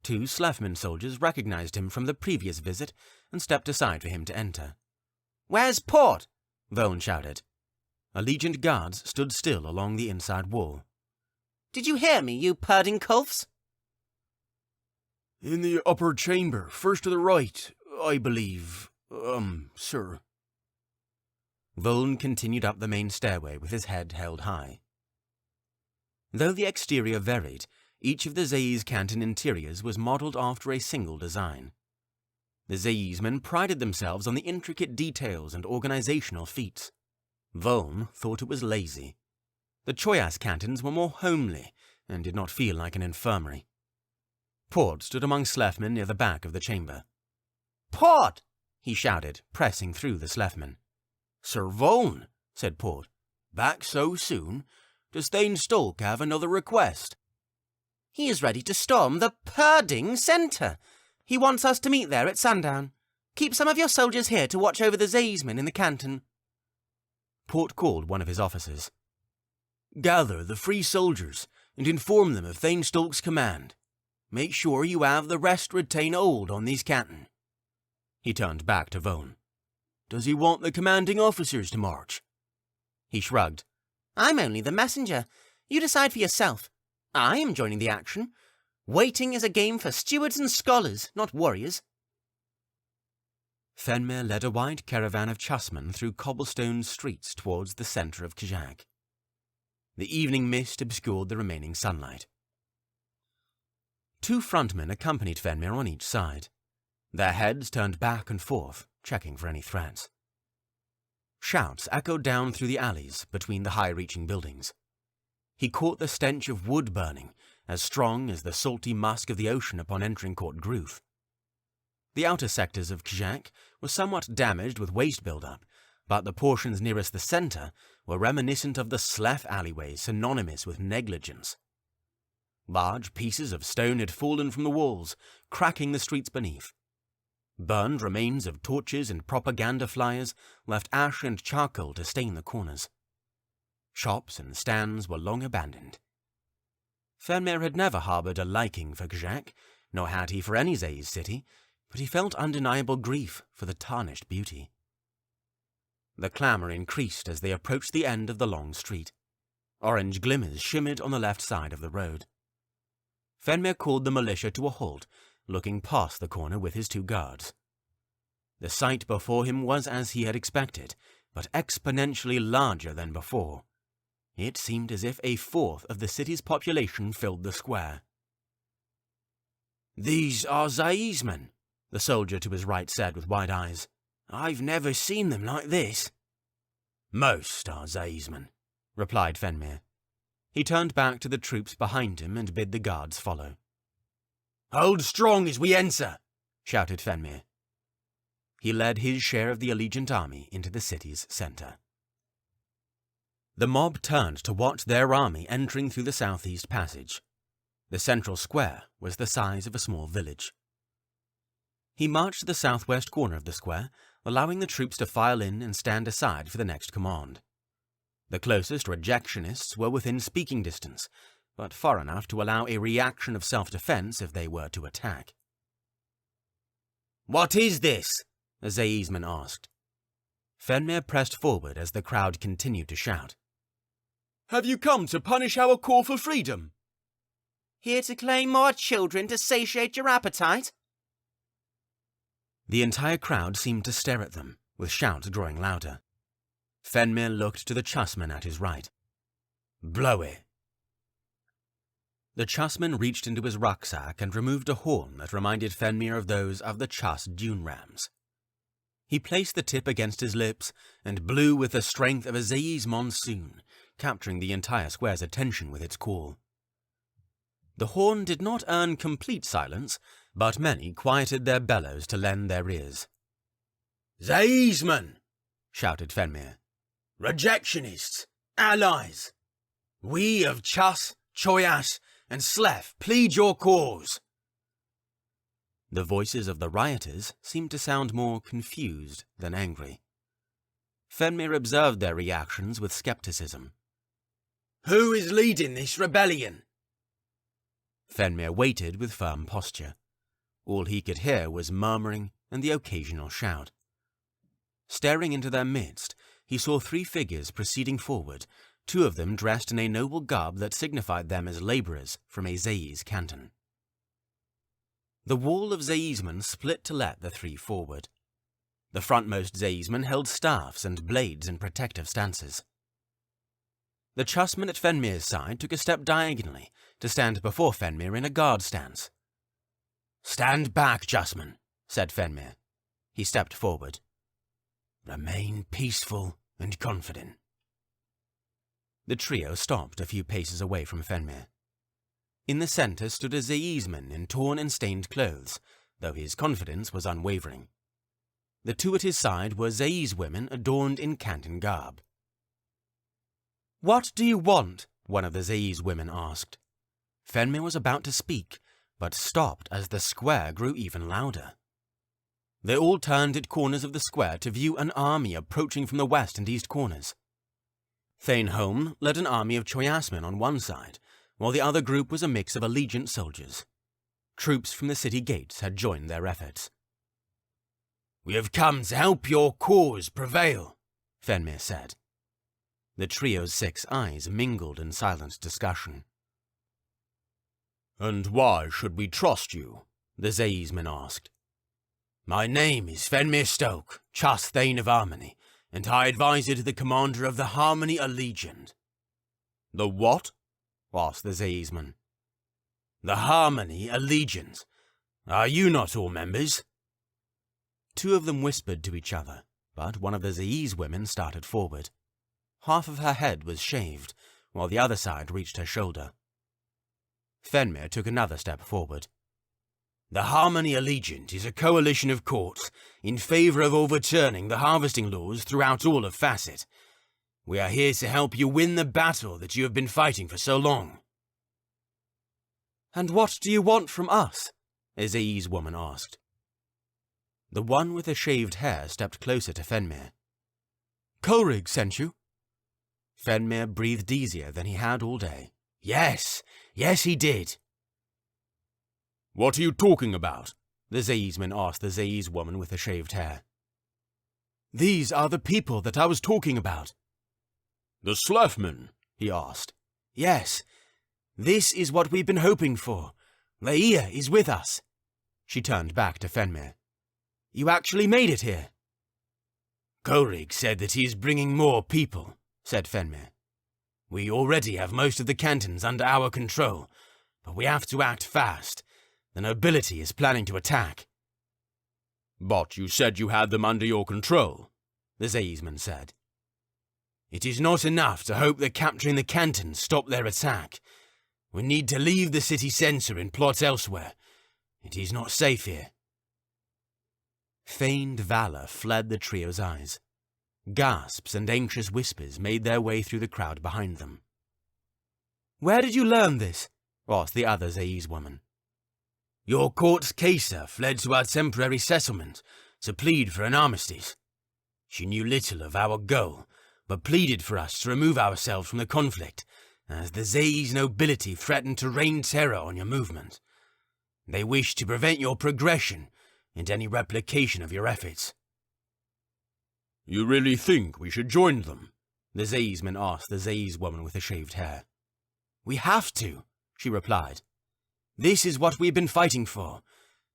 2 Slefman soldiers recognized him from the previous visit and stepped aside for him to enter. Where's Port? Vone shouted. Allegiant guards stood still along the inside wall. Did you hear me, you purring culfs? In the upper chamber, first to the right, I believe, sir. Voln continued up the main stairway with his head held high. Though the exterior varied, each of the Zayi's canton interiors was modelled after a single design. The Zayismen prided themselves on the intricate details and organizational feats. Voln thought it was lazy. The Choyas cantons were more homely and did not feel like an infirmary. Port stood among Slefmen near the back of the chamber. "Port!" he shouted, pressing through the Slefmen. "Sir Voln," said Port. "Back so soon? Does Thane Stolk have another request?" "He is ready to storm the Perding Centre. He wants us to meet there at sundown. Keep some of your soldiers here to watch over the Zayismen in the canton." Port called one of his officers. "Gather the free soldiers and inform them of Thane Stolk's command. Make sure you have the rest retain hold on these canton." He turned back to Voln. "Does he want the commanding officers to march?" He shrugged. "I'm only the messenger. You decide for yourself. I am joining the action. Waiting is a game for stewards and scholars, not warriors." Phenmir led a wide caravan of chessmen through cobblestone streets towards the centre of Kjak. The evening mist obscured the remaining sunlight. 2 frontmen accompanied Phenmir on each side. Their heads turned back and forth, checking for any threats. Shouts echoed down through the alleys between the high-reaching buildings. He caught the stench of wood burning, as strong as the salty musk of the ocean upon entering Court Gruth. The outer sectors of Kjak were somewhat damaged with waste build-up, but the portions nearest the centre were reminiscent of the Slef alleyways synonymous with negligence. Large pieces of stone had fallen from the walls, cracking the streets beneath. Burned remains of torches and propaganda flyers left ash and charcoal to stain the corners. Shops and stands were long abandoned. Phenmir had never harboured a liking for Kjak, nor had he for any Zayi's city, but he felt undeniable grief for the tarnished beauty. The clamour increased as they approached the end of the long street. Orange glimmers shimmered on the left side of the road. Phenmir called the militia to a halt, looking past the corner with his 2 guards. The sight before him was as he had expected, but exponentially larger than before. It seemed as if a fourth of the city's population filled the square. "These are Zayismen," the soldier to his right said with wide eyes. "I've never seen them like this." "Most are Zayismen," replied Phenmir. He turned back to the troops behind him and bid the guards follow. "Hold strong as we enter," shouted Phenmir. He led his share of the Allegiant army into the city's centre. The mob turned to watch their army entering through the southeast passage. The central square was the size of a small village. He marched to the southwest corner of the square, allowing the troops to file in and stand aside for the next command. The closest rejectionists were within speaking distance, but far enough to allow a reaction of self-defense if they were to attack. "What is this?" a Zayisman asked. Phenmir pressed forward as the crowd continued to shout. "Have you come to punish our call for freedom?" "Here to claim more children to satiate your appetite?" The entire crowd seemed to stare at them, with shouts growing louder. Phenmir looked to the chessman at his right. "Blow it." The chessman reached into his rucksack and removed a horn that reminded Phenmir of those of the chess dune rams. He placed the tip against his lips and blew with the strength of a Zayi's monsoon, capturing the entire square's attention with its call. The horn did not earn complete silence, but many quieted their bellows to lend their ears. "Zayismen!" shouted Phenmir. "Rejectionists! Allies! We of Chas, Choyas, and Slef plead your cause!" The voices of the rioters seemed to sound more confused than angry. Phenmir observed their reactions with skepticism. "Who is leading this rebellion?" Phenmir waited with firm posture. All he could hear was murmuring and the occasional shout. Staring into their midst, he saw 3 figures proceeding forward, 2 of them dressed in a noble garb that signified them as labourers from a Zayi's canton. The wall of Zayismen split to let the 3 forward. The frontmost Zaismen held staffs and blades in protective stances. The chusman at Phenmir's side took a step diagonally to stand before Phenmir in a guard stance. "Stand back, chusman," said Phenmir. He stepped forward. "Remain peaceful and confident." The trio stopped a few paces away from Phenmir. In the centre stood a Zaisman in torn and stained clothes, though his confidence was unwavering. The two at his side were Zais women adorned in Canton garb. "What do you want?" one of the Zais women asked. Phenmir was about to speak, but stopped as the square grew even louder. They all turned at corners of the square to view an army approaching from the west and east corners. Thane Holm led an army of Choyasmen on one side, while the other group was a mix of allegiant soldiers. Troops from the city gates had joined their efforts. "We have come to help your cause prevail," Phenmir said. The trio's 6 eyes mingled in silent discussion. "And why should we trust you?" the Zaisman asked. "My name is Phenmir Stoke, Chas Thane of Harmony, and I advisor to the commander of the Harmony Allegiant." "The what?" asked the Zaisman. "The Harmony Allegiant. Are you not all members?" 2 of them whispered to each other, but one of the Zais women started forward. Half of her head was shaved, while the other side reached her shoulder. Phenmir took another step forward. "The Harmony Allegiant is a coalition of courts in favour of overturning the harvesting laws throughout all of Facet. We are here to help you win the battle that you have been fighting for so long." "And what do you want from us?" a Zais woman asked. The one with the shaved hair stepped closer to Phenmir. "Colerig sent you?" Phenmir breathed easier than he had all day. Yes, he did." "What are you talking about?" the Zaisman asked the Zais woman with the shaved hair. "These are the people that I was talking about." "The Slefmen?" he asked. "Yes, this is what we've been hoping for. Leia is with us." She turned back to Phenmir. "You actually made it here." "Colerig said that he is bringing more people," said Phenmir. "We already have most of the cantons under our control, but we have to act fast. The nobility is planning to attack." "But you said you had them under your control," the Zaisman said. "It is not enough to hope that capturing the cantons stop their attack. We need to leave the city centre and plot elsewhere. It is not safe here." Feigned valor fled the trio's eyes. Gasps and anxious whispers made their way through the crowd behind them. "Where did you learn this?" asked the other Zais woman. "Your court's Caesar fled to our temporary settlement to plead for an armistice. She knew little of our goal, but pleaded for us to remove ourselves from the conflict, as the Zais nobility threatened to rain terror on your movement. They wish to prevent your progression and any replication of your efforts." "You really think we should join them?" the Zaisman asked the Zais woman with the shaved hair. "We have to," she replied. "This is what we've been fighting for.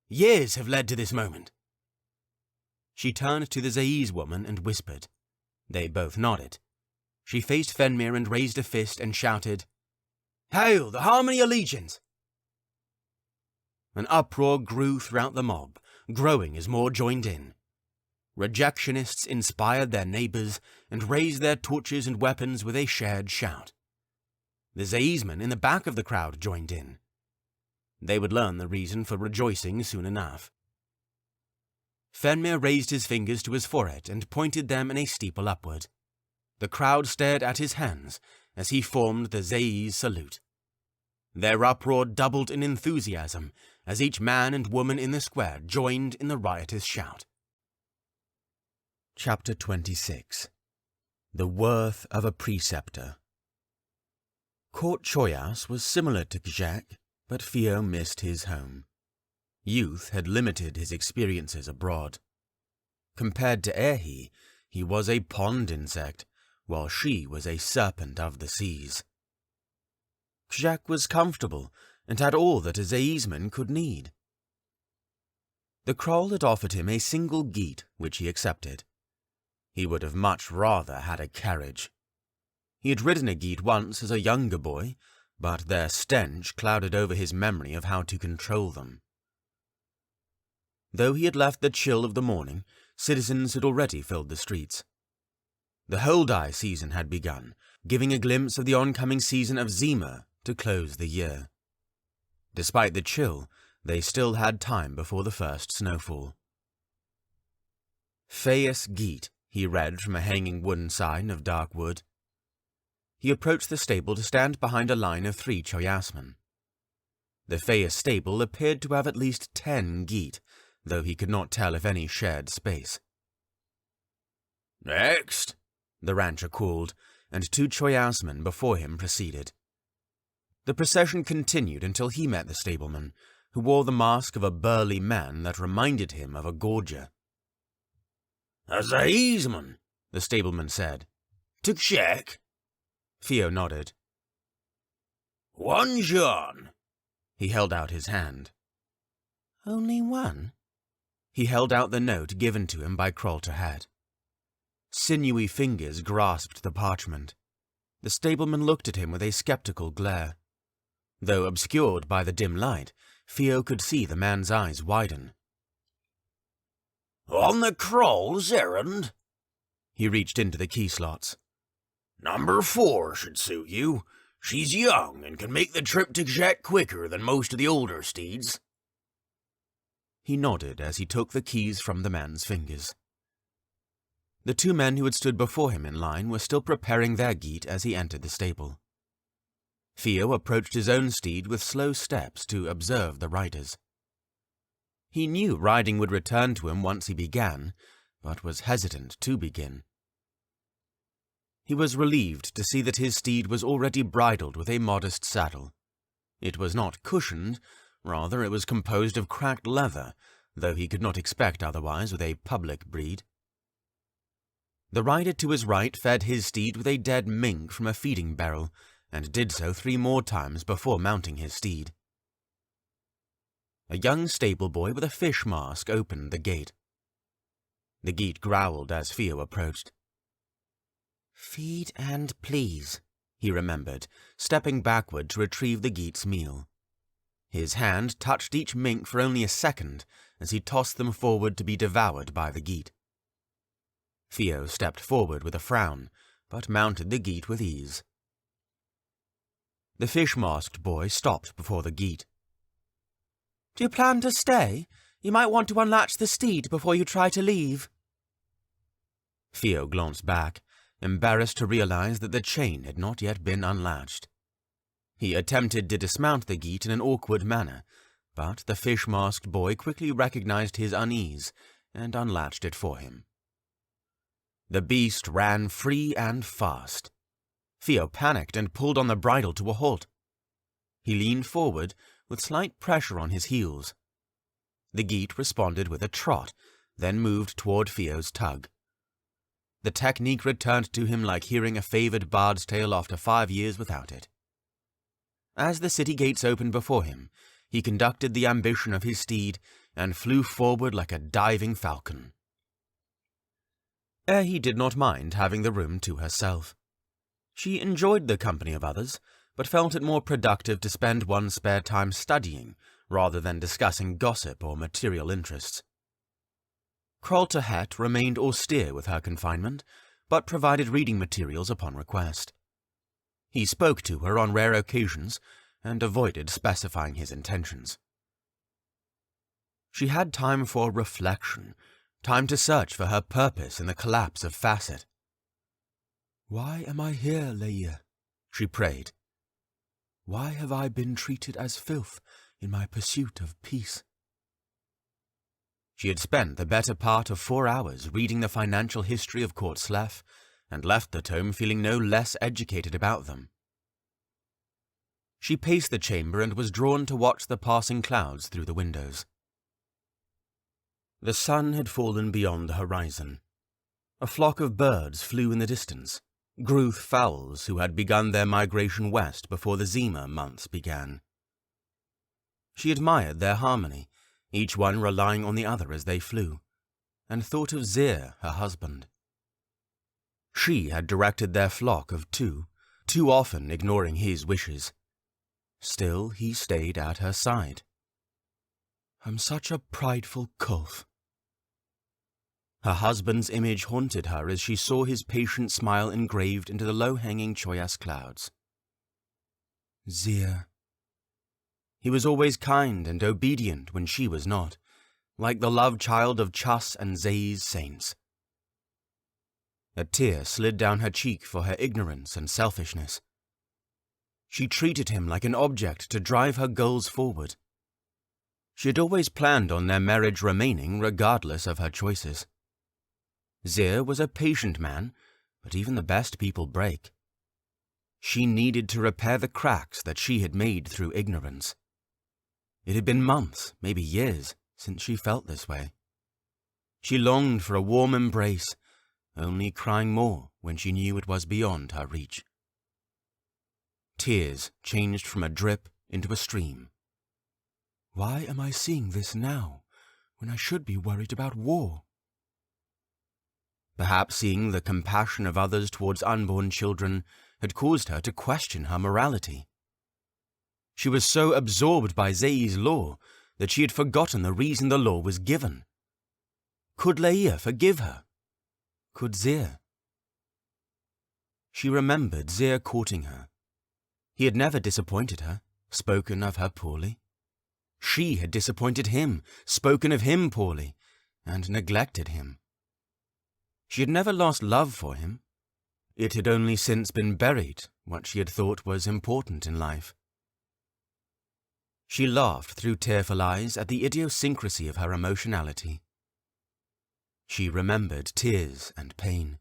Years have led to this moment." She turned to the Zais woman and whispered. They both nodded. She faced Phenmir and raised a fist and shouted, "Hail the Harmony Allegiant!" An uproar grew throughout the mob, growing as more joined in. Rejectionists inspired their neighbours and raised their torches and weapons with a shared shout. The Zaismen in the back of the crowd joined in. They would learn the reason for rejoicing soon enough. Phenmir raised his fingers to his forehead and pointed them in a steeple upward. The crowd stared at his hands as he formed the Zais salute. Their uproar doubled in enthusiasm as each man and woman in the square joined in the riotous shout. Chapter 26. The Worth of a Preceptor. Court Choyas was similar to Kjak, but Fio missed his home. Youth had limited his experiences abroad. Compared to Aerhee, he was a pond insect, while she was a serpent of the seas. Kjak was comfortable and had all that a Zaisman could need. The Kroll had offered him a single geat, which he accepted. He would have much rather had a carriage. He had ridden a geat once as a younger boy, but their stench clouded over his memory of how to control them. Though he had left the chill of the morning, citizens had already filled the streets. The hold-eye season had begun, giving a glimpse of the oncoming season of Zima to close the year. Despite the chill, they still had time before the first snowfall. Phaeus Geat, he read from a hanging wooden sign of dark wood. He approached the stable to stand behind a line of 3 choyasmen. The Phaeus stable appeared to have at least 10 geat, though he could not tell if any shared space. "Next," the rancher called, and 2 choyasmen before him proceeded. The procession continued until he met the stableman, who wore the mask of a burly man that reminded him of a gorger. "A Zaizman," the stableman said. "Tukshek." Theo nodded. "One John." He held out his hand. Only one? He held out the note given to him by Krolterhat. Sinewy fingers grasped the parchment. The stableman looked at him with a skeptical glare. Though obscured by the dim light, Theo could see the man's eyes widen. "On the Kroll's errand?" He reached into the key slots. "Number 4 should suit you. She's young and can make the trip to Jet quicker than most of the older steeds." He nodded as he took the keys from the man's fingers. The 2 men who had stood before him in line were still preparing their geat as he entered the stable. Theo approached his own steed with slow steps to observe the riders. He knew riding would return to him once he began, but was hesitant to begin. He was relieved to see that his steed was already bridled with a modest saddle. It was not cushioned, rather it was composed of cracked leather, though he could not expect otherwise with a public breed. The rider to his right fed his steed with a dead mink from a feeding barrel, and did so 3 more times before mounting his steed. A young stable boy with a fish mask opened the gate. The geat growled as Theo approached. Feed and please, he remembered, stepping backward to retrieve the geat's meal. His hand touched each mink for only a second as he tossed them forward to be devoured by the geat. Theo stepped forward with a frown, but mounted the geat with ease. The fish-masked boy stopped before the geat. Do you plan to stay? You might want to unlatch the steed before you try to leave. Theo glanced back, embarrassed to realize that the chain had not yet been unlatched. He attempted to dismount the geat in an awkward manner, but the fish-masked boy quickly recognized his unease and unlatched it for him. The beast ran free and fast. Theo panicked and pulled on the bridle to a halt. He leaned forward with slight pressure on his heels. The geat responded with a trot, then moved toward Theo's tug. The technique returned to him like hearing a favored bard's tale after 5 years without it. As the city gates opened before him, he conducted the ambition of his steed and flew forward like a diving falcon. Aerhee did not mind having the room to herself. She enjoyed the company of others, but felt it more productive to spend one's spare time studying rather than discussing gossip or material interests. Krolterhat remained austere with her confinement, but provided reading materials upon request. He spoke to her on rare occasions and avoided specifying his intentions. She had time for reflection, time to search for her purpose in the collapse of Facet. Why am I here, Leia? She prayed. Why have I been treated as filth in my pursuit of peace? She had spent the better part of 4 hours reading the financial history of Court Slef, and left the tome feeling no less educated about them. She paced the chamber and was drawn to watch the passing clouds through the windows. The sun had fallen beyond the horizon. A flock of birds flew in the distance, Gruth fowls who had begun their migration west before the Zima months began. She admired their harmony, each one relying on the other as they flew, and thought of Zir, her husband. She had directed their flock of two, too often ignoring his wishes. Still, he stayed at her side. "I'm such a prideful Kulf." Her husband's image haunted her as she saw his patient smile engraved into the low-hanging Choyas clouds. Zir. He was always kind and obedient when she was not, like the love child of Chus and Zei's saints. A tear slid down her cheek for her ignorance and selfishness. She treated him like an object to drive her goals forward. She had always planned on their marriage remaining regardless of her choices. Zir was a patient man, but even the best people break. She needed to repair the cracks that she had made through ignorance. It had been months, maybe years, since she felt this way. She longed for a warm embrace, only crying more when she knew it was beyond her reach. Tears changed from a drip into a stream. Why am I seeing this now, when I should be worried about war? Perhaps seeing the compassion of others towards unborn children had caused her to question her morality. She was so absorbed by Zei's law that she had forgotten the reason the law was given. Could Leia forgive her? Could Zir? She remembered Zir courting her. He had never disappointed her, spoken of her poorly. She had disappointed him, spoken of him poorly, and neglected him. She had never lost love for him. It had only since been buried, what she had thought was important in life. She laughed through tearful eyes at the idiosyncrasy of her emotionality. She remembered tears and pain.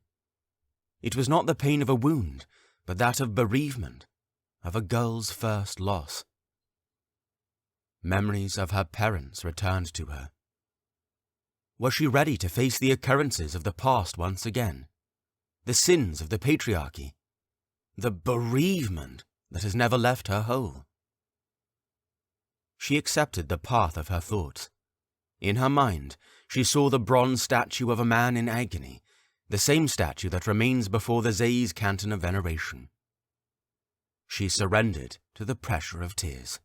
It was not the pain of a wound, but that of bereavement, of a girl's first loss. Memories of her parents returned to her. Was she ready to face the occurrences of the past once again? The sins of the patriarchy? The bereavement that has never left her whole? She accepted the path of her thoughts. In her mind, she saw the bronze statue of a man in agony, the same statue that remains before the Zei's canton of veneration. She surrendered to the pressure of tears.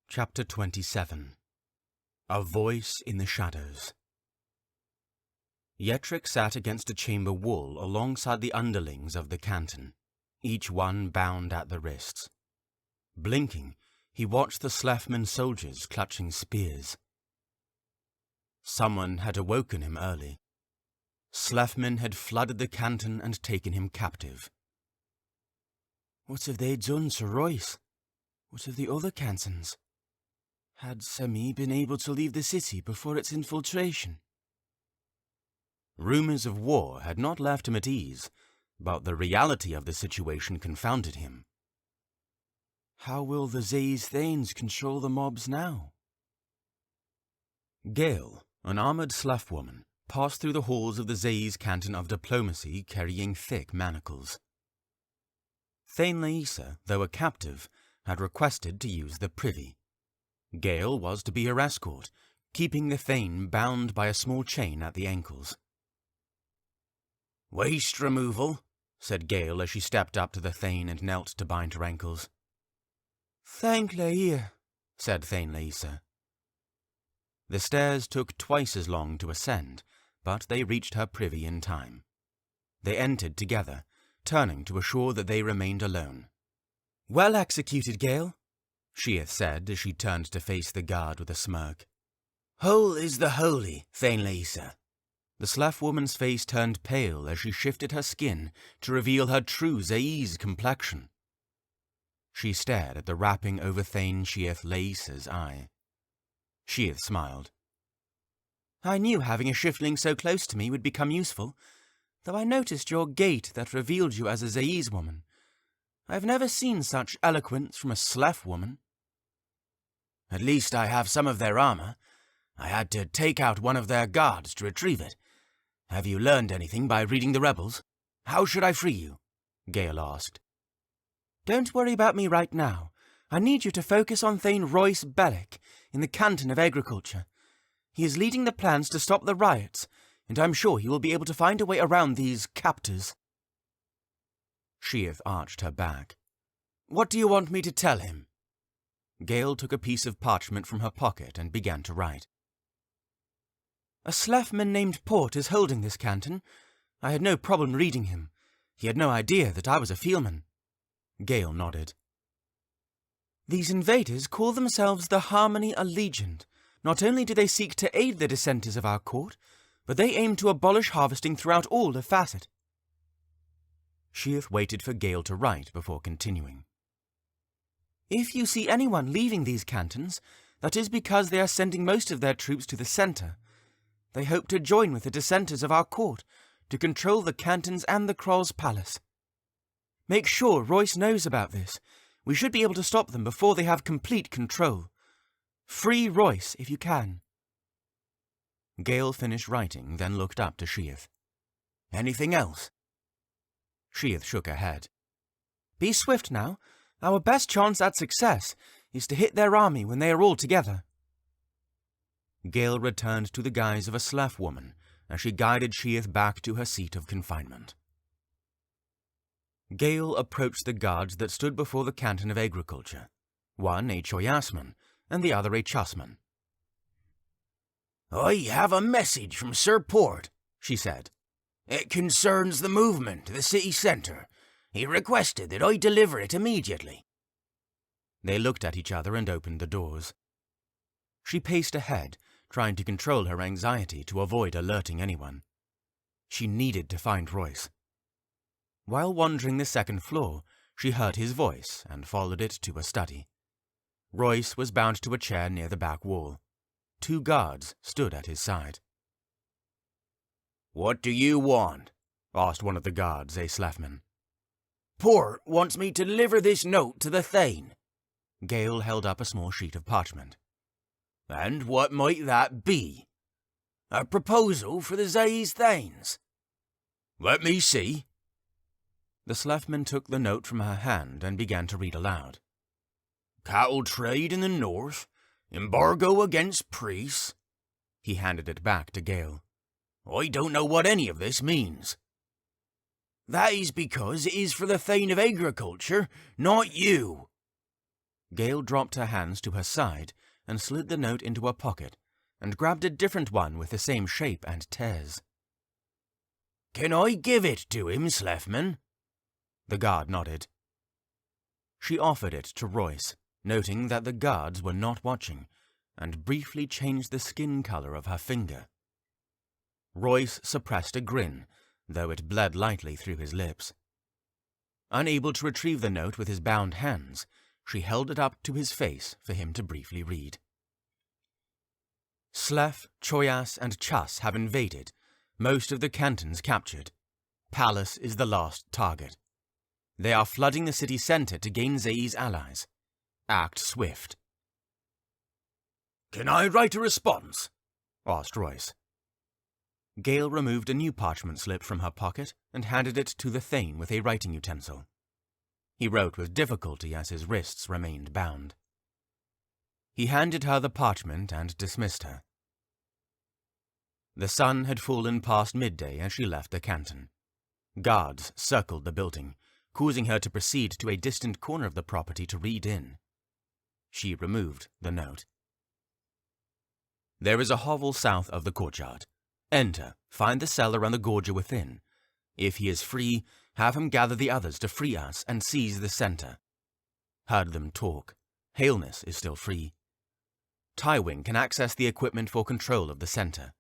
Chapter 27. A Voice in the Shadows. Yetrick sat against a chamber wall alongside the underlings of the canton, each one bound at the wrists. Blinking, he watched the Slefman soldiers clutching spears. Someone had awoken him early. Slefmen had flooded the canton and taken him captive. What have they done to Royce? What of the other cantons? Had Semi been able to leave the city before its infiltration? Rumors of war had not left him at ease, but the reality of the situation confounded him. How will the Zei's Thanes control the mobs now? Gale, an armoured Slef woman, passed through the halls of the Zei's canton of diplomacy carrying thick manacles. Thane Laisa, though a captive, had requested to use the privy. Gale was to be her escort, keeping the Thane bound by a small chain at the ankles. "Waste removal," said Gale as she stepped up to the Thane and knelt to bind her ankles. "Thank Leia," said Thane Laisa. The stairs took twice as long to ascend, but they reached her privy in time. They entered together, turning to assure that they remained alone. "Well executed, Gale," Sheath said as she turned to face the guard with a smirk. "Whole is the holy, Thane Laisa." The Slef woman's face turned pale as she shifted her skin to reveal her true Zei's complexion. She stared at the wrapping over Thane Sheath Laisa's eye. Sheath smiled. "I knew having a shiftling so close to me would become useful, though I noticed your gait that revealed you as a Zei's woman. I have never seen such eloquence from a Slef woman." "At least I have some of their armor. I had to take out one of their guards to retrieve it. Have you learned anything by reading the rebels? How should I free you?" Gale asked. "Don't worry about me right now. I need you to focus on Thane Royce Bellick in the Canton of Agriculture. He is leading the plans to stop the riots, and I'm sure he will be able to find a way around these captors. Sheath arched her back. What do you want me to tell him? Gale took a piece of parchment from her pocket and began to write. A Slefman named Port is holding this canton. I had no problem reading him. He had no idea that I was a Feelman. Gale nodded. These invaders call themselves the Harmony Allegiant. Not only do they seek to aid the dissenters of our court, but they aim to abolish harvesting throughout all of Facet. Sheath waited for Gale to write before continuing. If you see anyone leaving these cantons, that is because they are sending most of their troops to the centre. They hope to join with the dissenters of our court to control the cantons and the Kroll's palace. Make sure Royce knows about this. We should be able to stop them before they have complete control. Free Royce if you can. Gale finished writing, then looked up to Sheath. Anything else? Sheath shook her head. Be swift now. Our best chance at success is to hit their army when they are all together. Gale returned to the guise of a Slef woman as she guided Sheath back to her seat of confinement. Gale approached the guards that stood before the Canton of Agriculture, one a Choyasman and the other a Chusman. "I have a message from Sir Port," she said. "It concerns the movement to the city centre. He requested that I deliver it immediately." They looked at each other and opened the doors. She paced ahead, trying to control her anxiety to avoid alerting anyone. She needed to find Royce. While wandering the second floor, she heard his voice and followed it to a study. Royce was bound to a chair near the back wall. 2 guards stood at his side. "What do you want?" asked one of the guards, a Slefman. "Port wants me to deliver this note to the Thane." Gale held up a small sheet of parchment. "And what might that be?" "A proposal for the Zays Thanes." "Let me see." The Slefman took the note from her hand and began to read aloud. "Cattle trade in the north, embargo against priests." He handed it back to Gale. "I don't know what any of this means." "That is because it is for the Thane of Agriculture, not you." Gale dropped her hands to her side and slid the note into her pocket and grabbed a different one with the same shape and tears. "Can I give it to him, Slefman?" The guard nodded. She offered it to Royce, noting that the guards were not watching, and briefly changed the skin color of her finger. Royce suppressed a grin, though it bled lightly through his lips. Unable to retrieve the note with his bound hands, she held it up to his face for him to briefly read. Slef, Choyas, and Chus have invaded, most of the cantons captured. Palace is the last target. They are flooding the city centre to gain Zayi's allies. Act swift. "Can I write a response?" asked Royce. Gale removed a new parchment slip from her pocket and handed it to the Thane with a writing utensil. He wrote with difficulty as his wrists remained bound. He handed her the parchment and dismissed her. The sun had fallen past midday as she left the canton. Guards circled the building, causing her to proceed to a distant corner of the property to read in. She removed the note. There is a hovel south of the courtyard. Enter, find the cellar and the gorger within. If he is free, have him gather the others to free us and seize the centre. Heard them talk. Haleness is still free. Tywing can access the equipment for control of the centre.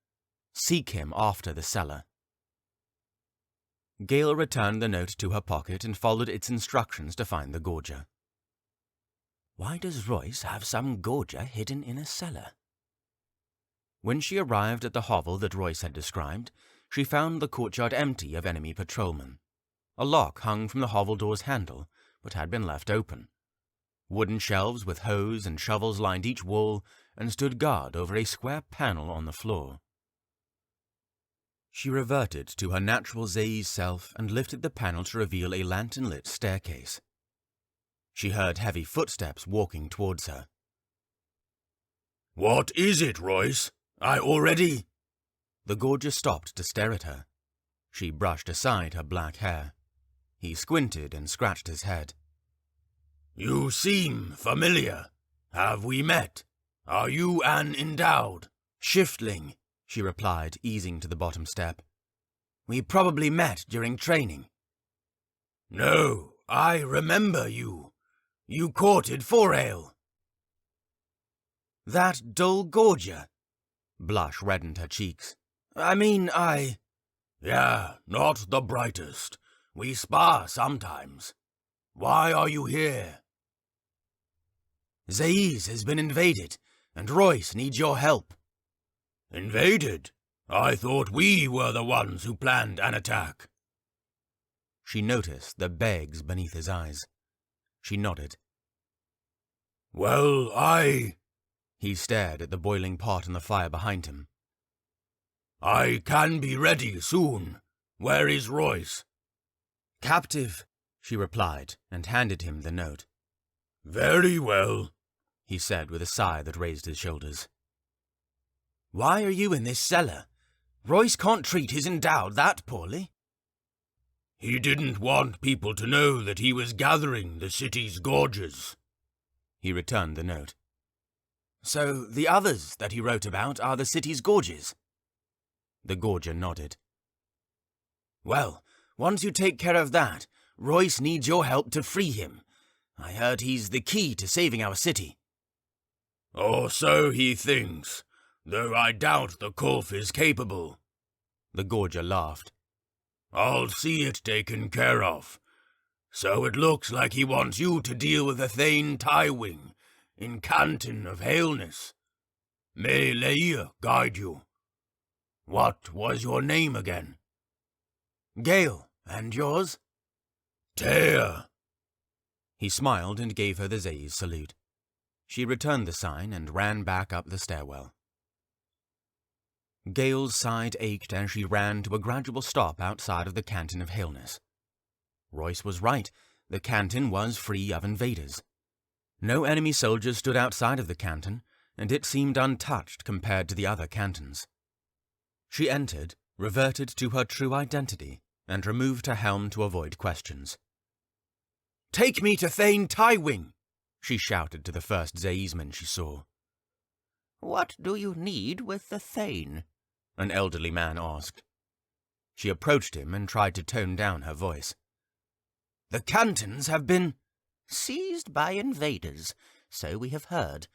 Seek him after the cellar. Gale returned the note to her pocket and followed its instructions to find the gorger. Why does Royce have some gorger hidden in a cellar? When she arrived at the hovel that Royce had described, she found the courtyard empty of enemy patrolmen. A lock hung from the hovel door's handle, but had been left open. Wooden shelves with hoes and shovels lined each wall and stood guard over a square panel on the floor. She reverted to her natural Zayi's self and lifted the panel to reveal a lantern-lit staircase. She heard heavy footsteps walking towards her. "What is it, Royce? I already—" The Gorger stopped to stare at her. She brushed aside her black hair. He squinted and scratched his head. "You seem familiar. Have we met? Are you an endowed?" "Shiftling," she replied, easing to the bottom step. "We probably met during training." "No, I remember you. You courted Forail." "That dull Gorger?" Blush reddened her cheeks. "Yeah, not the brightest. We spar sometimes. Why are you here?" "Zaiz has been invaded, and Royce needs your help." "Invaded? I thought we were the ones who planned an attack." She noticed the bags beneath his eyes. She nodded. "Well, He stared at the boiling pot on the fire behind him. I can be ready soon. Where is Royce?" "Captive," she replied, and handed him the note. "Very well," he said with a sigh that raised his shoulders. "Why are you in this cellar? Royce can't treat his endowed that poorly." "He didn't want people to know that he was gathering the city's gorges." He returned the note. "So the others that he wrote about are the city's gorges?" The Gorger nodded. "Well, once you take care of that, Royce needs your help to free him. I heard he's the key to saving our city." "Or so he thinks, though I doubt the Kulf is capable." The Gorger laughed. "I'll see it taken care of. So it looks like he wants you to deal with the Thane Tywing in Canton of Haleness. May Leia guide you. What was your name again?" "Gale, and yours?" "Teia." He smiled and gave her the Zaiz salute. She returned the sign and ran back up the stairwell. Gale's side ached as she ran to a gradual stop outside of the Canton of Haleness. Royce was right. The canton was free of invaders. No enemy soldiers stood outside of the canton, and it seemed untouched compared to the other cantons. She entered, reverted to her true identity, and removed her helm to avoid questions. "Take me to Thane Tywing!" she shouted to the first Zaizman she saw. "What do you need with the Thane?" an elderly man asked. She approached him and tried to tone down her voice. "The cantons have been—" "Seized by invaders, so we have heard.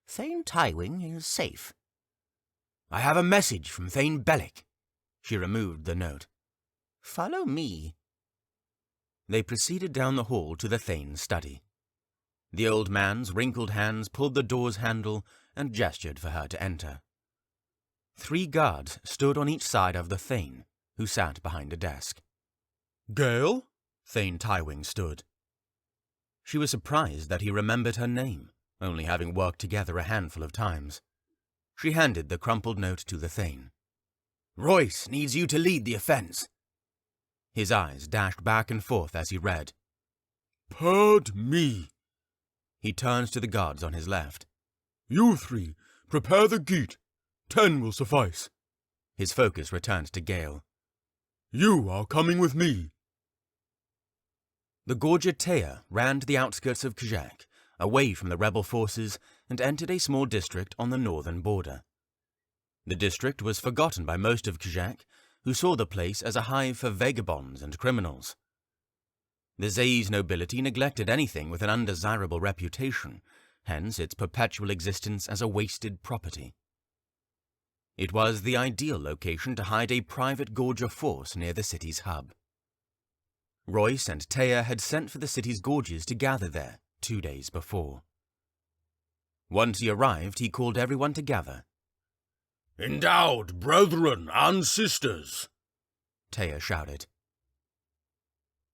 Thane Tywing is safe." "I have a message from Thane Bellic." She removed the note. "Follow me." They proceeded down the hall to the Thane's study. The old man's wrinkled hands pulled the door's handle and gestured for her to enter. 3 guards stood on each side of the Thane, who sat behind a desk. "Gale?" Thane Tywing stood. She was surprised that he remembered her name, only having worked together a handful of times. She handed the crumpled note to the Thane. "Royce needs you to lead the offense." His eyes dashed back and forth as he read. "Pardon me." He turns to the guards on his left. "You 3, prepare the gate. 10 will suffice." His focus returned to Gale. "You are coming with me." The Gorger Teia ran to the outskirts of Kjak, away from the rebel forces, and entered a small district on the northern border. The district was forgotten by most of Kjak, who saw the place as a hive for vagabonds and criminals. The Zaiz nobility neglected anything with an undesirable reputation, hence its perpetual existence as a wasted property. It was the ideal location to hide a private Gorger force near the city's hub. Royce and Teia had sent for the city's gorges to gather there 2 days before. Once he arrived, he called everyone together. "Endowed brethren and sisters," Teia shouted.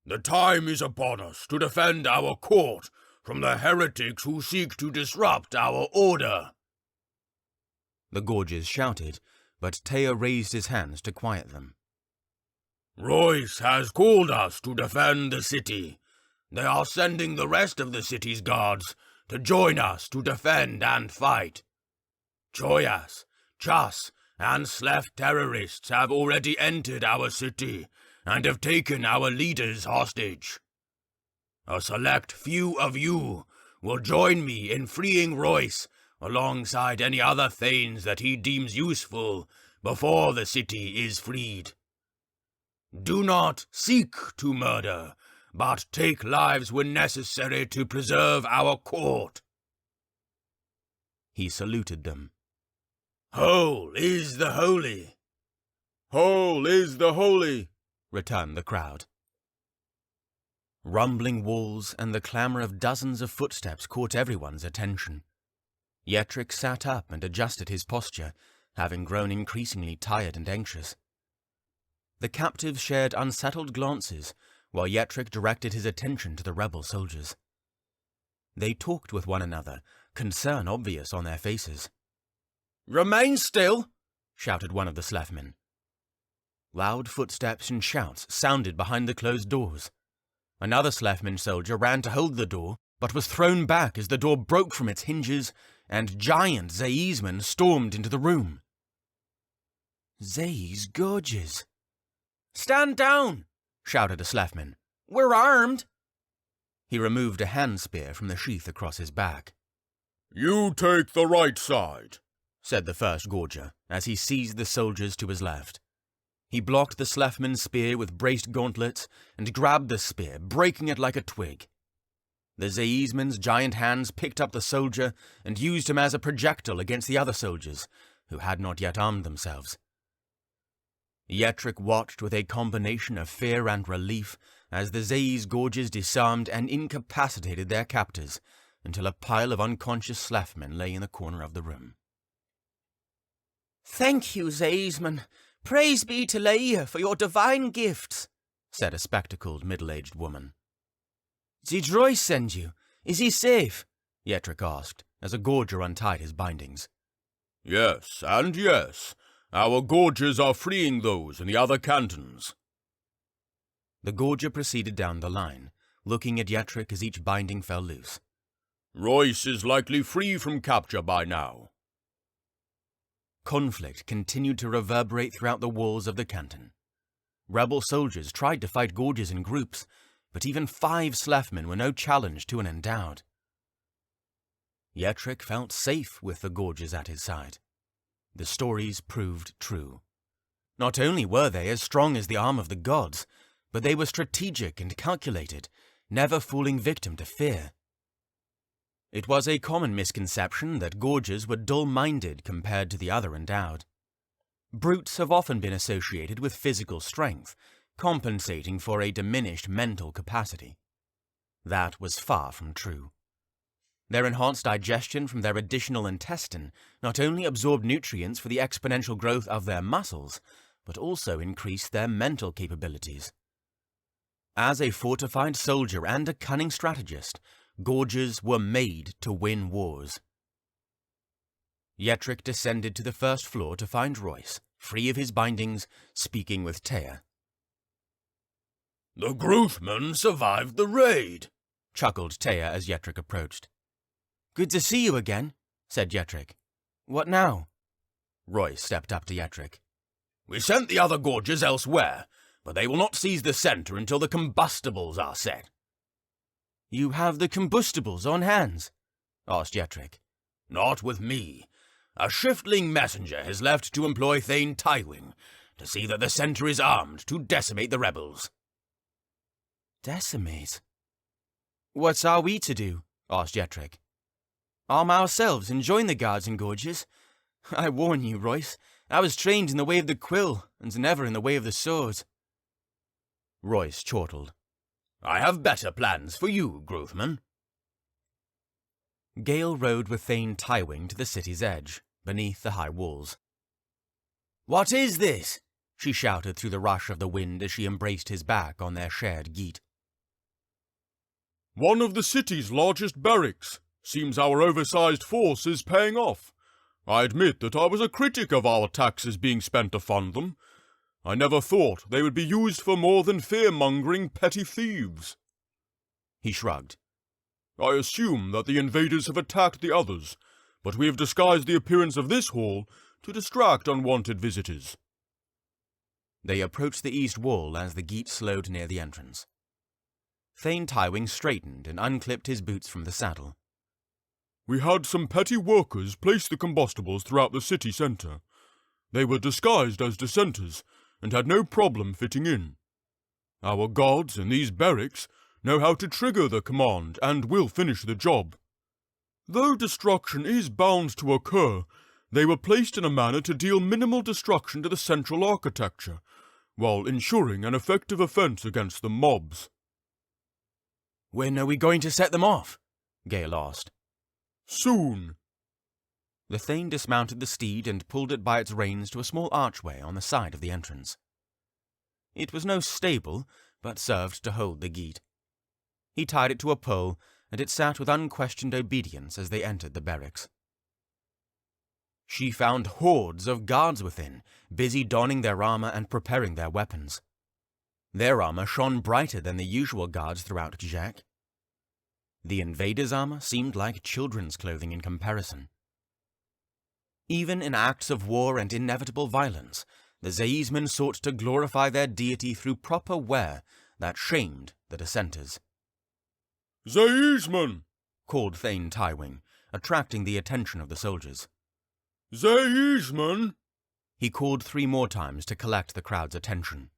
"the time is upon us to defend our court from the heretics who seek to disrupt our order." The gorges shouted, but Teia raised his hands to quiet them. "Royce has called us to defend the city. They are sending the rest of the city's guards to join us to defend and fight. Choyas, Chas, and Slef terrorists have already entered our city and have taken our leaders hostage. A select few of you will join me in freeing Royce alongside any other thanes that he deems useful before the city is freed. Do not seek to murder, but take lives when necessary to preserve our court. He saluted them. Whole is the holy. Whole is the holy, returned the crowd. Rumbling walls and the clamour of dozens of footsteps caught everyone's attention. Yetrick sat up and adjusted his posture, having grown increasingly tired and anxious. The captives shared unsettled glances, while Yetrick directed his attention to the rebel soldiers. They talked with one another, concern obvious on their faces. "Remain still!" shouted one of the Slefmen. Loud footsteps and shouts sounded behind the closed doors. Another Slefman soldier ran to hold the door, but was thrown back as the door broke from its hinges, and giant Zaismen stormed into the room. Zai's gorges. "Stand down!" shouted a Slefman. "We're armed!" He removed a hand spear from the sheath across his back. You take the right side, said the first Gorger, as he seized the soldiers to his left. He blocked the Slefman's spear with braced gauntlets and grabbed the spear, breaking it like a twig. The Zaisman's giant hands picked up the soldier and used him as a projectile against the other soldiers, who had not yet armed themselves. Yetrick watched with a combination of fear and relief as the Zai's Gorges disarmed and incapacitated their captors until a pile of unconscious Slefmen lay in the corner of the room. "Thank you, Zaisman. Praise be to Laia for your divine gifts," said a spectacled middle-aged woman. "Did Royce send you? Is he safe?" Yetrick asked, as a Gorger untied his bindings. Yes, and yes. Our Gorges are freeing those in the other cantons. The Gorger proceeded down the line, looking at Yetrick as each binding fell loose. Royce is likely free from capture by now. Conflict continued to reverberate throughout the walls of the canton. Rebel soldiers tried to fight Gorges in groups, but even 5 Slefmen were no challenge to an endowed. Yetrick felt safe with the Gorges at his side. The stories proved true. Not only were they as strong as the arm of the gods, but they were strategic and calculated, never falling victim to fear. It was a common misconception that Gorges were dull-minded compared to the other endowed. Brutes have often been associated with physical strength, compensating for a diminished mental capacity. That was far from true. Their enhanced digestion from their additional intestine not only absorbed nutrients for the exponential growth of their muscles, but also increased their mental capabilities. As a fortified soldier and a cunning strategist, Gorges were made to win wars. Yetrick descended to the first floor to find Royce, free of his bindings, speaking with Taya. "The Gruthmen survived the raid," chuckled Taya as Yetrick approached. "Good to see you again," said Yetrick. "What now?" Royce stepped up to Yetrick. "We sent the other Gorges elsewhere, but they will not seize the center until the combustibles are set." "You have the combustibles on hands?" asked Yetrick. "Not with me. A shiftling messenger has left to employ Thane Tywing to see that the center is armed to decimate the rebels." "Decimate? What are we to do?" asked Yetrick. "Arm ourselves and join the guards and Gorges? I warn you, Royce, I was trained in the way of the quill, and never in the way of the sword." Royce chortled. "I have better plans for you, Gruthman." Gale rode with Thane Tywing to the city's edge, beneath the high walls. "What is this?" she shouted through the rush of the wind as she embraced his back on their shared geet. One of the city's largest barracks. Seems our oversized force is paying off. I admit that I was a critic of our taxes being spent to fund them. I never thought they would be used for more than fear-mongering petty thieves. He shrugged. I assume that the invaders have attacked the others, but we have disguised the appearance of this hall to distract unwanted visitors. They approached the east wall as the Geet slowed near the entrance. Thane Tywing straightened and unclipped his boots from the saddle. We had some petty workers place the combustibles throughout the city centre. They were disguised as dissenters and had no problem fitting in. Our guards in these barracks know how to trigger the command and will finish the job. Though destruction is bound to occur, they were placed in a manner to deal minimal destruction to the central architecture, while ensuring an effective offence against the mobs. When are we going to set them off? Gale asked. Soon. The Thane dismounted the steed and pulled it by its reins to a small archway on the side of the entrance. It was no stable, but served to hold the Geet. He tied it to a pole, and it sat with unquestioned obedience as they entered the barracks. She found hordes of guards within, busy donning their armor and preparing their weapons. Their armor shone brighter than the usual guards throughout Kjak. The invaders' armor seemed like children's clothing in comparison. Even in acts of war and inevitable violence, the Zaismen sought to glorify their deity through proper wear that shamed the dissenters. Zaismen! Called Thane Tywing, attracting the attention of the soldiers. Zaismen! He called 3 more times to collect the crowd's attention.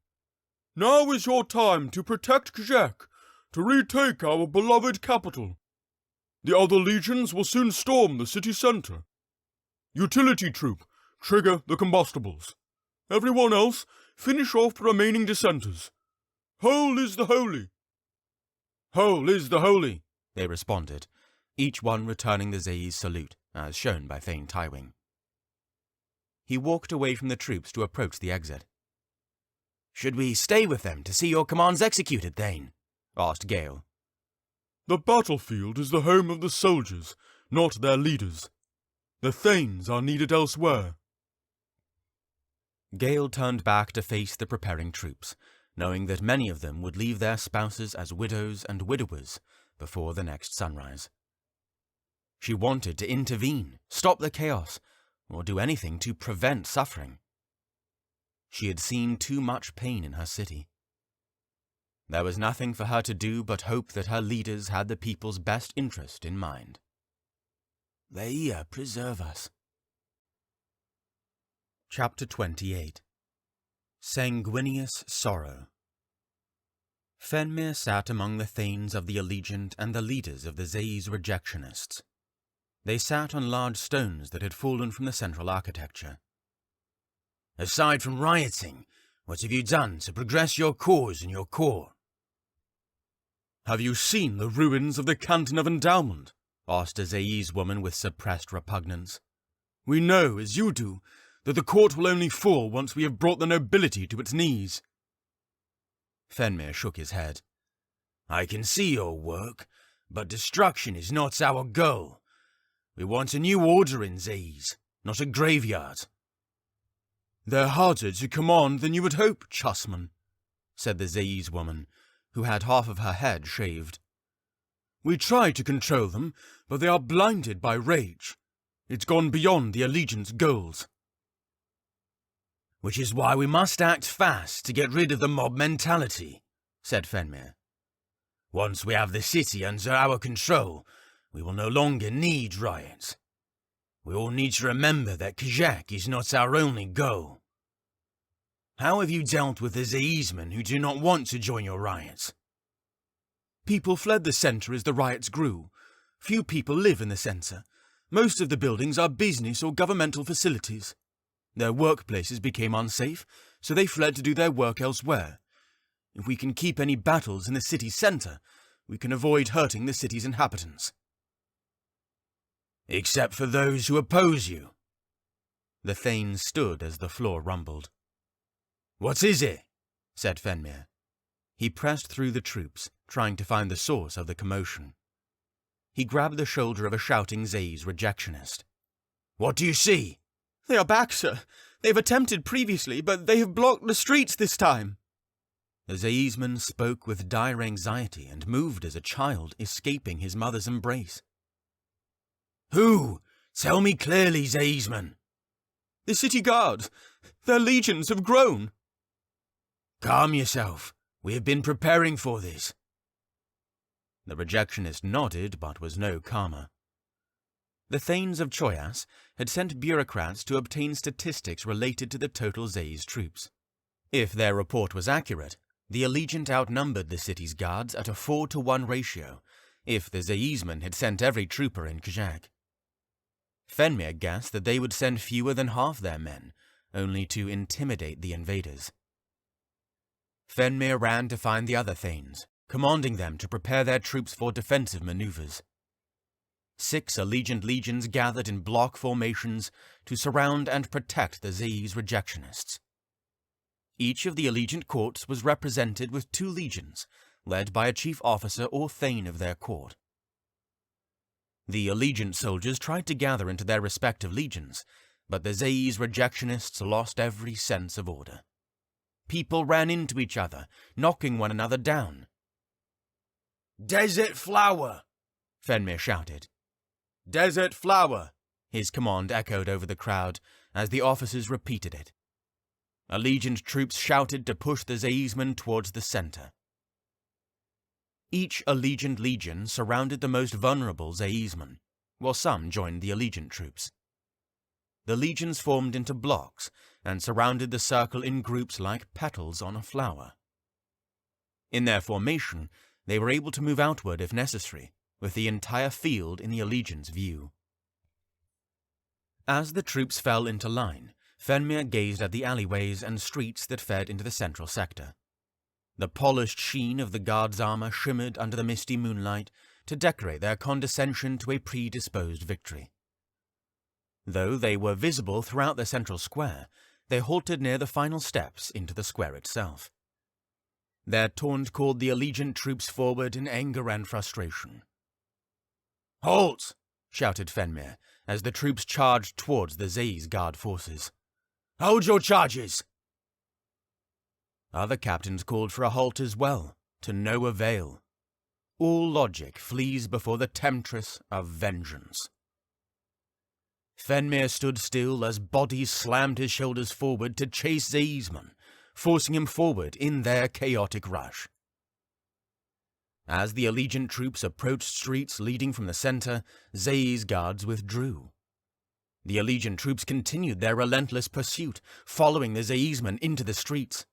Now is your time to protect Kjak, to retake our beloved capital. The other legions will soon storm the city centre. Utility troop, trigger the combustibles. Everyone else, finish off the remaining dissenters. Whole is the holy. Whole is the holy, they responded, each one returning the Zai's salute, as shown by Thane Tywing. He walked away from the troops to approach the exit. Should we stay with them to see your commands executed, Thane? Asked Gale. The battlefield is the home of the soldiers, not their leaders. The Thanes are needed elsewhere. Gale turned back to face the preparing troops, knowing that many of them would leave their spouses as widows and widowers before the next sunrise. She wanted to intervene, stop the chaos, or do anything to prevent suffering. She had seen too much pain in her city. There was nothing for her to do but hope that her leaders had the people's best interest in mind. They preserve us. Chapter 28. Sanguineous Sorrow. Phenmir sat among the Thanes of the Allegiant and the leaders of the Zai's rejectionists. They sat on large stones that had fallen from the central architecture. Aside from rioting, what have you done to progress your cause and your core? Have you seen the ruins of the Canton of Endowment? Asked a Zai's woman with suppressed repugnance. We know, as you do, that the court will only fall once we have brought the nobility to its knees. Phenmir shook his head. I can see your work, but destruction is not our goal. We want a new order in Zais, not a graveyard. They're harder to command than you would hope, Chusman, said the Zai's woman, who had half of her head shaved. We try to control them, but they are blinded by rage. It's gone beyond the Allegiance goals. Which is why we must act fast to get rid of the mob mentality, said Phenmir. Once we have the city under our control, we will no longer need riots. We all need to remember that Kjak is not our only goal. How have you dealt with the Zaismen who do not want to join your riots? People fled the centre as the riots grew. Few people live in the centre. Most of the buildings are business or governmental facilities. Their workplaces became unsafe, so they fled to do their work elsewhere. If we can keep any battles in the city centre, we can avoid hurting the city's inhabitants. Except for those who oppose you. The Thanes stood as the floor rumbled. What is it? Said Phenmir. He pressed through the troops, trying to find the source of the commotion. He grabbed the shoulder of a shouting Zai's rejectionist. What do you see? They are back, sir. They've attempted previously, but they have blocked the streets this time. The Zaisman spoke with dire anxiety and moved as a child escaping his mother's embrace. Who? Tell me clearly, Zaisman. The city guards. Their legions have grown. Calm yourself. We have been preparing for this. The rejectionist nodded, but was no calmer. The Thanes of Choyas had sent bureaucrats to obtain statistics related to the total Zai's troops. If their report was accurate, the Allegiant outnumbered the city's guards at a 4-to-1 ratio, if the Zaisman had sent every trooper in Kjak. Phenmir guessed that they would send fewer than half their men, only to intimidate the invaders. Phenmir ran to find the other Thanes, commanding them to prepare their troops for defensive maneuvers. 6 Allegiant legions gathered in block formations to surround and protect the Zai's rejectionists. Each of the Allegiant courts was represented with 2 legions, led by a chief officer or thane of their court. The Allegiant soldiers tried to gather into their respective legions, but the Zai's rejectionists lost every sense of order. People ran into each other, knocking one another down. Desert flower! Phenmir shouted. Desert flower! His command echoed over the crowd as the officers repeated it. Allegiant troops shouted to push the Zaisman towards the center. Each Allegiant legion surrounded the most vulnerable Zaisman, while some joined the Allegiant troops. The legions formed into blocks and surrounded the circle in groups like petals on a flower. In their formation, they were able to move outward if necessary, with the entire field in the Allegiant's view. As the troops fell into line, Phenmir gazed at the alleyways and streets that fed into the central sector. The polished sheen of the guards' armor shimmered under the misty moonlight to decorate their condescension to a predisposed victory. Though they were visible throughout the central square, they halted near the final steps into the square itself. Their taunt called the Allegiant troops forward in anger and frustration. Halt! Shouted Phenmir as the troops charged towards the Zai's guard forces. Hold your charges! Other captains called for a halt as well, to no avail. All logic flees before the temptress of vengeance. Phenmir stood still as bodies slammed his shoulders forward to chase Zaisman, forcing him forward in their chaotic rush. As the Allegiant troops approached streets leading from the center, Zai's guards withdrew. The Allegiant troops continued their relentless pursuit, following the Zaisman into the streets.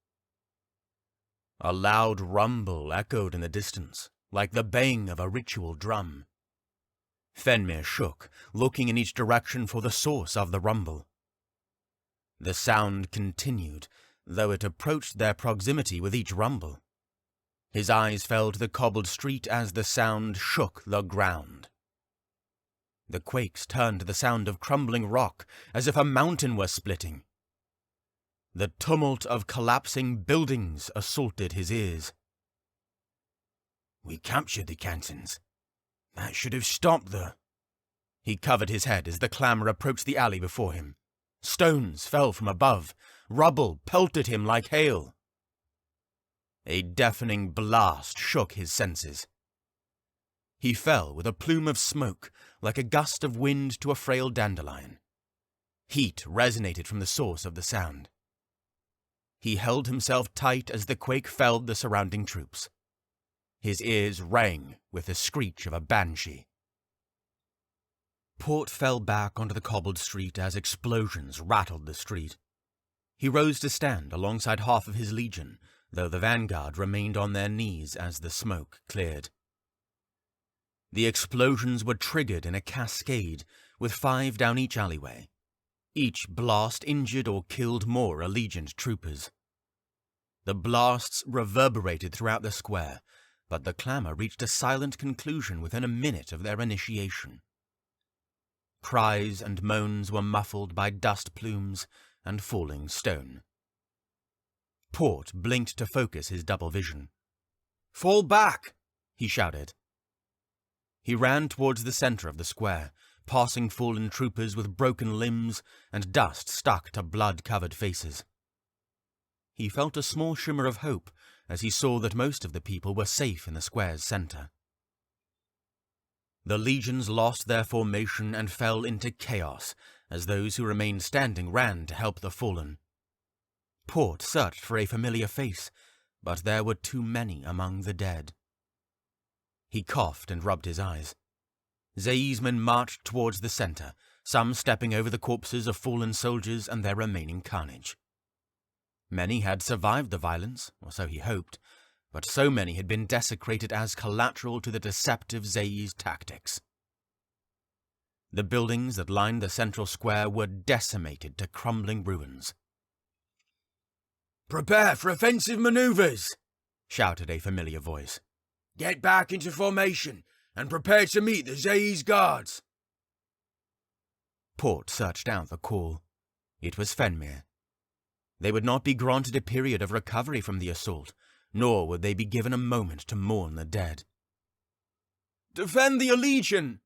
A loud rumble echoed in the distance, like the baying of a ritual drum. Phenmir shook, looking in each direction for the source of the rumble. The sound continued, though it approached their proximity with each rumble. His eyes fell to the cobbled street as the sound shook the ground. The quakes turned to the sound of crumbling rock, as if a mountain were splitting. The tumult of collapsing buildings assaulted his ears. We captured the cantons. That should have stopped the... He covered his head as the clamour approached the alley before him. Stones fell from above. Rubble pelted him like hail. A deafening blast shook his senses. He fell with a plume of smoke, like a gust of wind to a frail dandelion. Heat resonated from the source of the sound. He held himself tight as the quake felled the surrounding troops. His ears rang with the screech of a banshee. Port fell back onto the cobbled street as explosions rattled the street. He rose to stand alongside half of his legion, though the vanguard remained on their knees as the smoke cleared. The explosions were triggered in a cascade, with 5 down each alleyway. Each blast injured or killed more Allegiant troopers. The blasts reverberated throughout the square, but the clamour reached a silent conclusion within a minute of their initiation. Cries and moans were muffled by dust plumes and falling stone. Port blinked to focus his double vision. Fall back! He shouted. He ran towards the centre of the square, passing fallen troopers with broken limbs and dust stuck to blood-covered faces. He felt a small shimmer of hope as he saw that most of the people were safe in the square's centre. The legions lost their formation and fell into chaos, as those who remained standing ran to help the fallen. Port searched for a familiar face, but there were too many among the dead. He coughed and rubbed his eyes. Zaizmen marched towards the centre, some stepping over the corpses of fallen soldiers and their remaining carnage. Many had survived the violence, or so he hoped, but so many had been desecrated as collateral to the deceptive Zayi's tactics. The buildings that lined the central square were decimated to crumbling ruins. "Prepare for offensive maneuvers!" shouted a familiar voice. "Get back into formation and prepare to meet the Zayi's guards!" Port searched out the call. It was Phenmir. They would not be granted a period of recovery from the assault, nor would they be given a moment to mourn the dead. "Defend the Elegy!"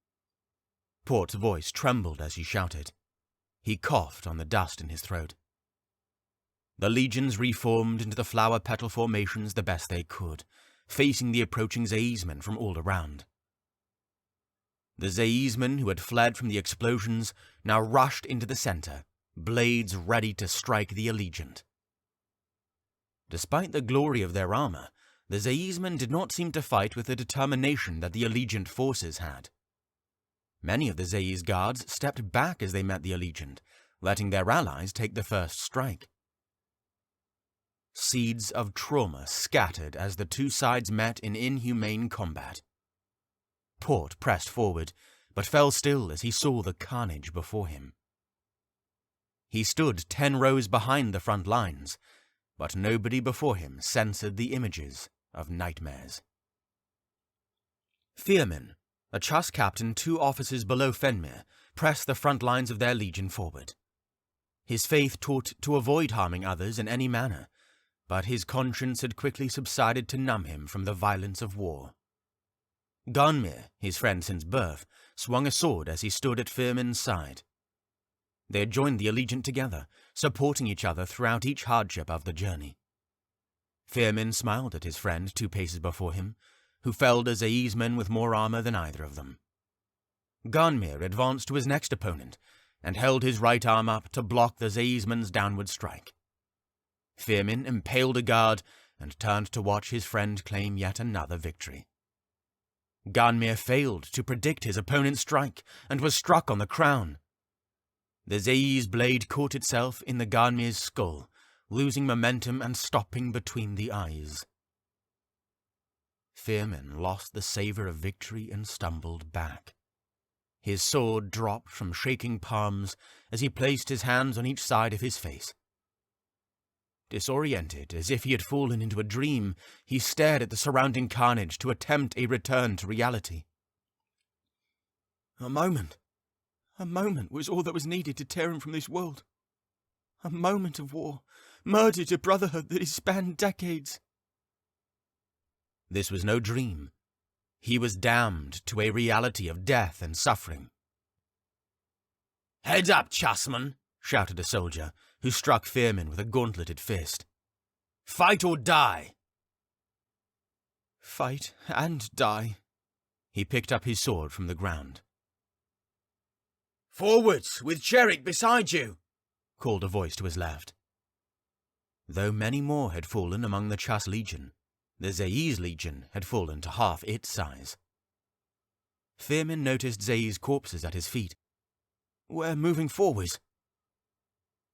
Port's voice trembled as he shouted. He coughed on the dust in his throat. The legions reformed into the flower petal formations the best they could, facing the approaching Zaizmen from all around. The Zaizmen who had fled from the explosions now rushed into the centre, blades ready to strike the Allegiant. Despite the glory of their armour, the Zaizmen did not seem to fight with the determination that the Allegiant forces had. Many of the Zayi's guards stepped back as they met the Allegiant, letting their allies take the first strike. Seeds of trauma scattered as the two sides met in inhumane combat. Port pressed forward, but fell still as he saw the carnage before him. He stood 10 rows behind the front lines, but nobody before him censored the images of nightmares. Phenmir, a Chas captain 2 officers below Phenmir, pressed the front lines of their legion forward. His faith taught to avoid harming others in any manner, but his conscience had quickly subsided to numb him from the violence of war. Ganmir, his friend since birth, swung a sword as he stood at Phenmir's side. They had joined the Allegiant together, supporting each other throughout each hardship of the journey. Phenmir smiled at his friend 2 paces before him, who felled a Zaizman with more armour than either of them. Ganmir advanced to his next opponent, and held his right arm up to block the Zaizman's downward strike. Phenmir impaled a guard and turned to watch his friend claim yet another victory. Ganmir failed to predict his opponent's strike and was struck on the crown. The Zayi's blade caught itself in the Ganmir's skull, losing momentum and stopping between the eyes. Phenmir lost the savour of victory and stumbled back. His sword dropped from shaking palms as he placed his hands on each side of his face. Disoriented, as if he had fallen into a dream, he stared at the surrounding carnage to attempt a return to reality. A moment was all that was needed to tear him from this world. A moment of war, murder to brotherhood that has spanned decades. This was no dream. He was damned to a reality of death and suffering. "Heads up, Chasman!" shouted a soldier, who struck Phenmir with a gauntleted fist. "Fight or die!" Fight and die. He picked up his sword from the ground. "Forwards, with Cherik beside you!" called a voice to his left. Though many more had fallen among the Chas Legion, the Zayi's Legion had fallen to half its size. Phenmir noticed Zayi's corpses at his feet. We're moving forwards.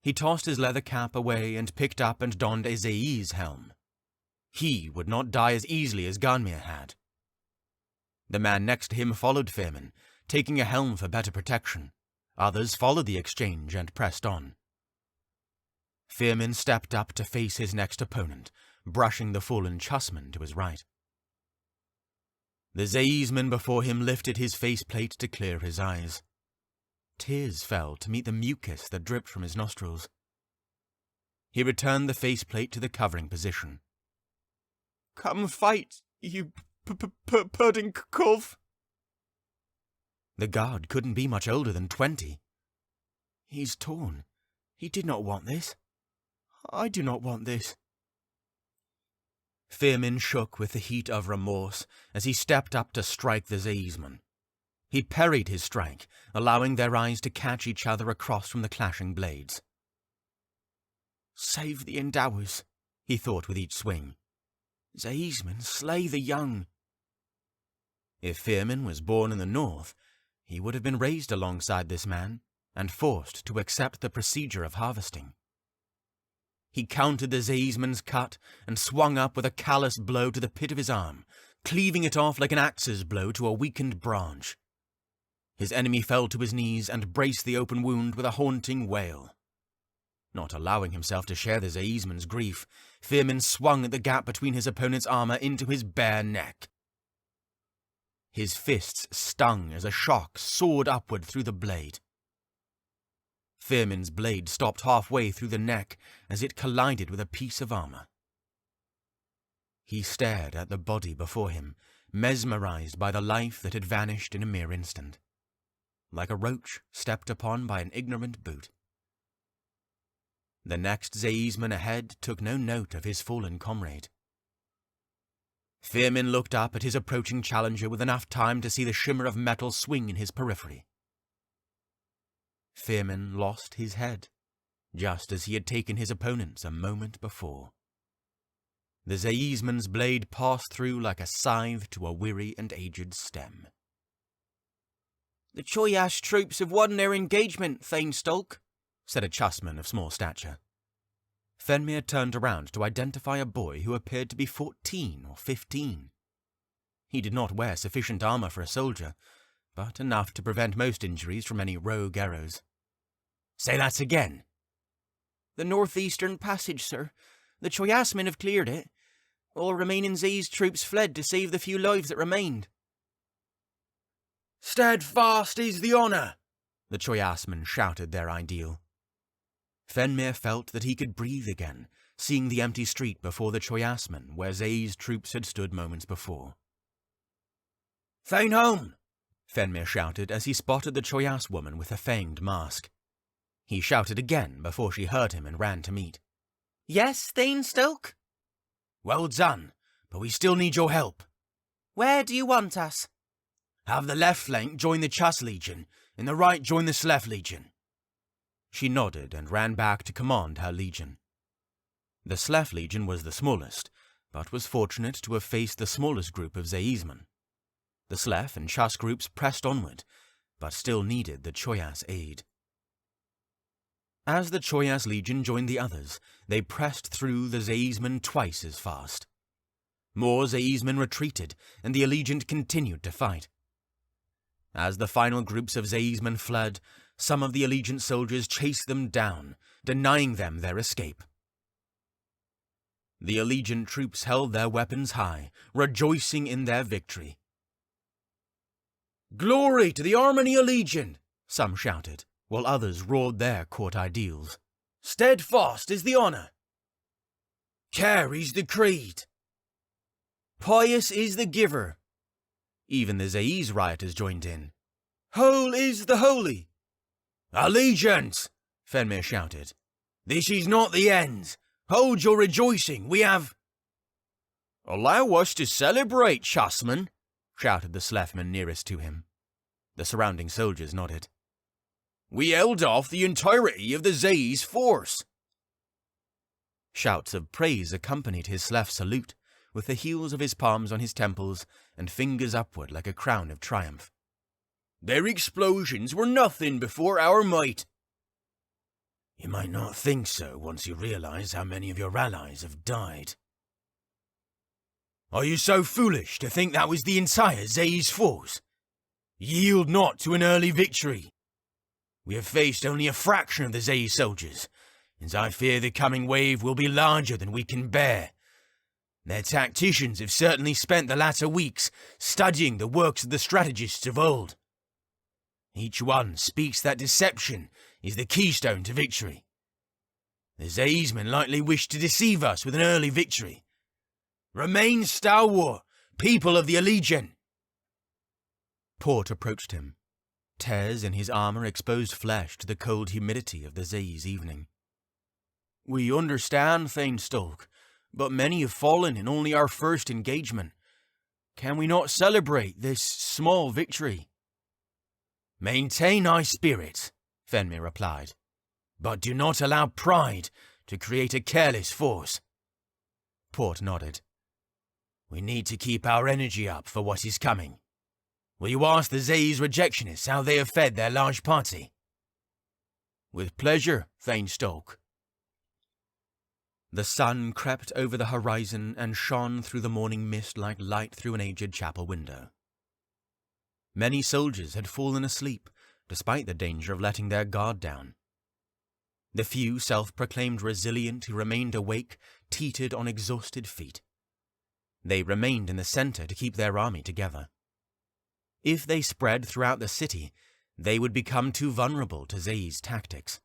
He tossed his leather cap away and picked up and donned a Zayi's helm. He would not die as easily as Ganmir had. The man next to him followed Phenmir, taking a helm for better protection. Others followed the exchange and pressed on. Phenmir stepped up to face his next opponent, brushing the fallen Chasman to his right. The Zaizman before him lifted his faceplate to clear his eyes. Tears fell to meet the mucus that dripped from his nostrils. He returned the faceplate to the covering position. Come fight, you pudding calf. The guard couldn't be much older than 20. He's torn. He did not want this. I do not want this. Phenmir shook with the heat of remorse as he stepped up to strike the Zeisman. He parried his strike, allowing their eyes to catch each other across from the clashing blades. Save the Endowers, he thought with each swing. Zeisman, slay the young. If Phenmir was born in the north, he would have been raised alongside this man and forced to accept the procedure of harvesting. He countered the Zeisman's cut and swung up with a callous blow to the pit of his arm, cleaving it off like an axe's blow to a weakened branch. His enemy fell to his knees and braced the open wound with a haunting wail. Not allowing himself to share the Zeisman's grief, Phenmir swung at the gap between his opponent's armor into his bare neck. His fists stung as a shock soared upward through the blade. Phenmir's blade stopped halfway through the neck as it collided with a piece of armor. He stared at the body before him, mesmerized by the life that had vanished in a mere instant, like a roach stepped upon by an ignorant boot. The next Zeisman ahead took no note of his fallen comrade. Phenmir looked up at his approaching challenger with enough time to see the shimmer of metal swing in his periphery. Phenmir lost his head, just as he had taken his opponent's a moment before. The Zeisman's blade passed through like a scythe to a weary and aged stem. The Choyash troops have won their engagement, Thane Stolk, said a chustman of small stature. Phenmir turned around to identify a boy who appeared to be 14 or 15. He did not wear sufficient armor for a soldier, but enough to prevent most injuries from any rogue arrows. "Say that again." "The northeastern passage, sir. The Choyasmen have cleared it. All remaining Z's troops fled to save the few lives that remained." "Steadfast is the honour!" the Choyasmen shouted their ideal. Phenmir felt that he could breathe again, seeing the empty street before the Choyasmen where Zay's troops had stood moments before. "Thane home!" Phenmir shouted as he spotted the Choyas woman with a fanged mask. He shouted again before she heard him and ran to meet. "Yes, Thane Stolk?" "Well done, but we still need your help." "Where do you want us?" "Have the left flank join the Chus Legion, and the right join the Slef Legion." She nodded and ran back to command her legion. The Slef Legion was the smallest, but was fortunate to have faced the smallest group of Zeisman. The Slef and Chus groups pressed onward, but still needed the Choyas aid. As the Choyas Legion joined the others, they pressed through the Zeisman twice as fast. More Zeisman retreated, and the Allegiant continued to fight. As the final groups of Zeisman fled, some of the Allegiant soldiers chased them down, denying them their escape. The Allegiant troops held their weapons high, rejoicing in their victory. "Glory to the Armenia Legion!" some shouted, while others roared their court ideals. "Steadfast is the honour!" "Carries the creed!" "Pious is the giver!" Even the Zaiz rioters joined in. "Whole is the holy!" "Allegiance!" Phenmir shouted. "This is not the end! Hold your rejoicing, we have—" "Allow us to celebrate, Chusman!" shouted the Slefman nearest to him. The surrounding soldiers nodded. "We held off the entirety of the Zay's force!" Shouts of praise accompanied his Slef salute, with the heels of his palms on his temples and fingers upward like a crown of triumph. "Their explosions were nothing before our might." "You might not think so once you realize how many of your allies have died." "Are you so foolish to think that was the entire Zay's force? Yield not to an early victory. We have faced only a fraction of the Zay soldiers, and I fear the coming wave will be larger than we can bear. Their tacticians have certainly spent the latter weeks studying the works of the strategists of old. Each one speaks that deception is the keystone to victory. The Zaysmen likely wish to deceive us with an early victory. Remain stalwart, people of the Allegiant." Port approached him. Tears in his armor exposed flesh to the cold humidity of the Zay's evening. "We understand, Thane Stolk, but many have fallen in only our first engagement. Can we not celebrate this small victory?" "Maintain high spirits," Phenmir replied, "but do not allow pride to create a careless force." Port nodded. "We need to keep our energy up for what is coming. Will you ask the Zae's rejectionists how they have fed their large party?" "With pleasure, Thane Stoke." The sun crept over the horizon and shone through the morning mist like light through an aged chapel window. Many soldiers had fallen asleep, despite the danger of letting their guard down. The few self-proclaimed resilient who remained awake teetered on exhausted feet. They remained in the center to keep their army together. If they spread throughout the city, they would become too vulnerable to Zae's tactics.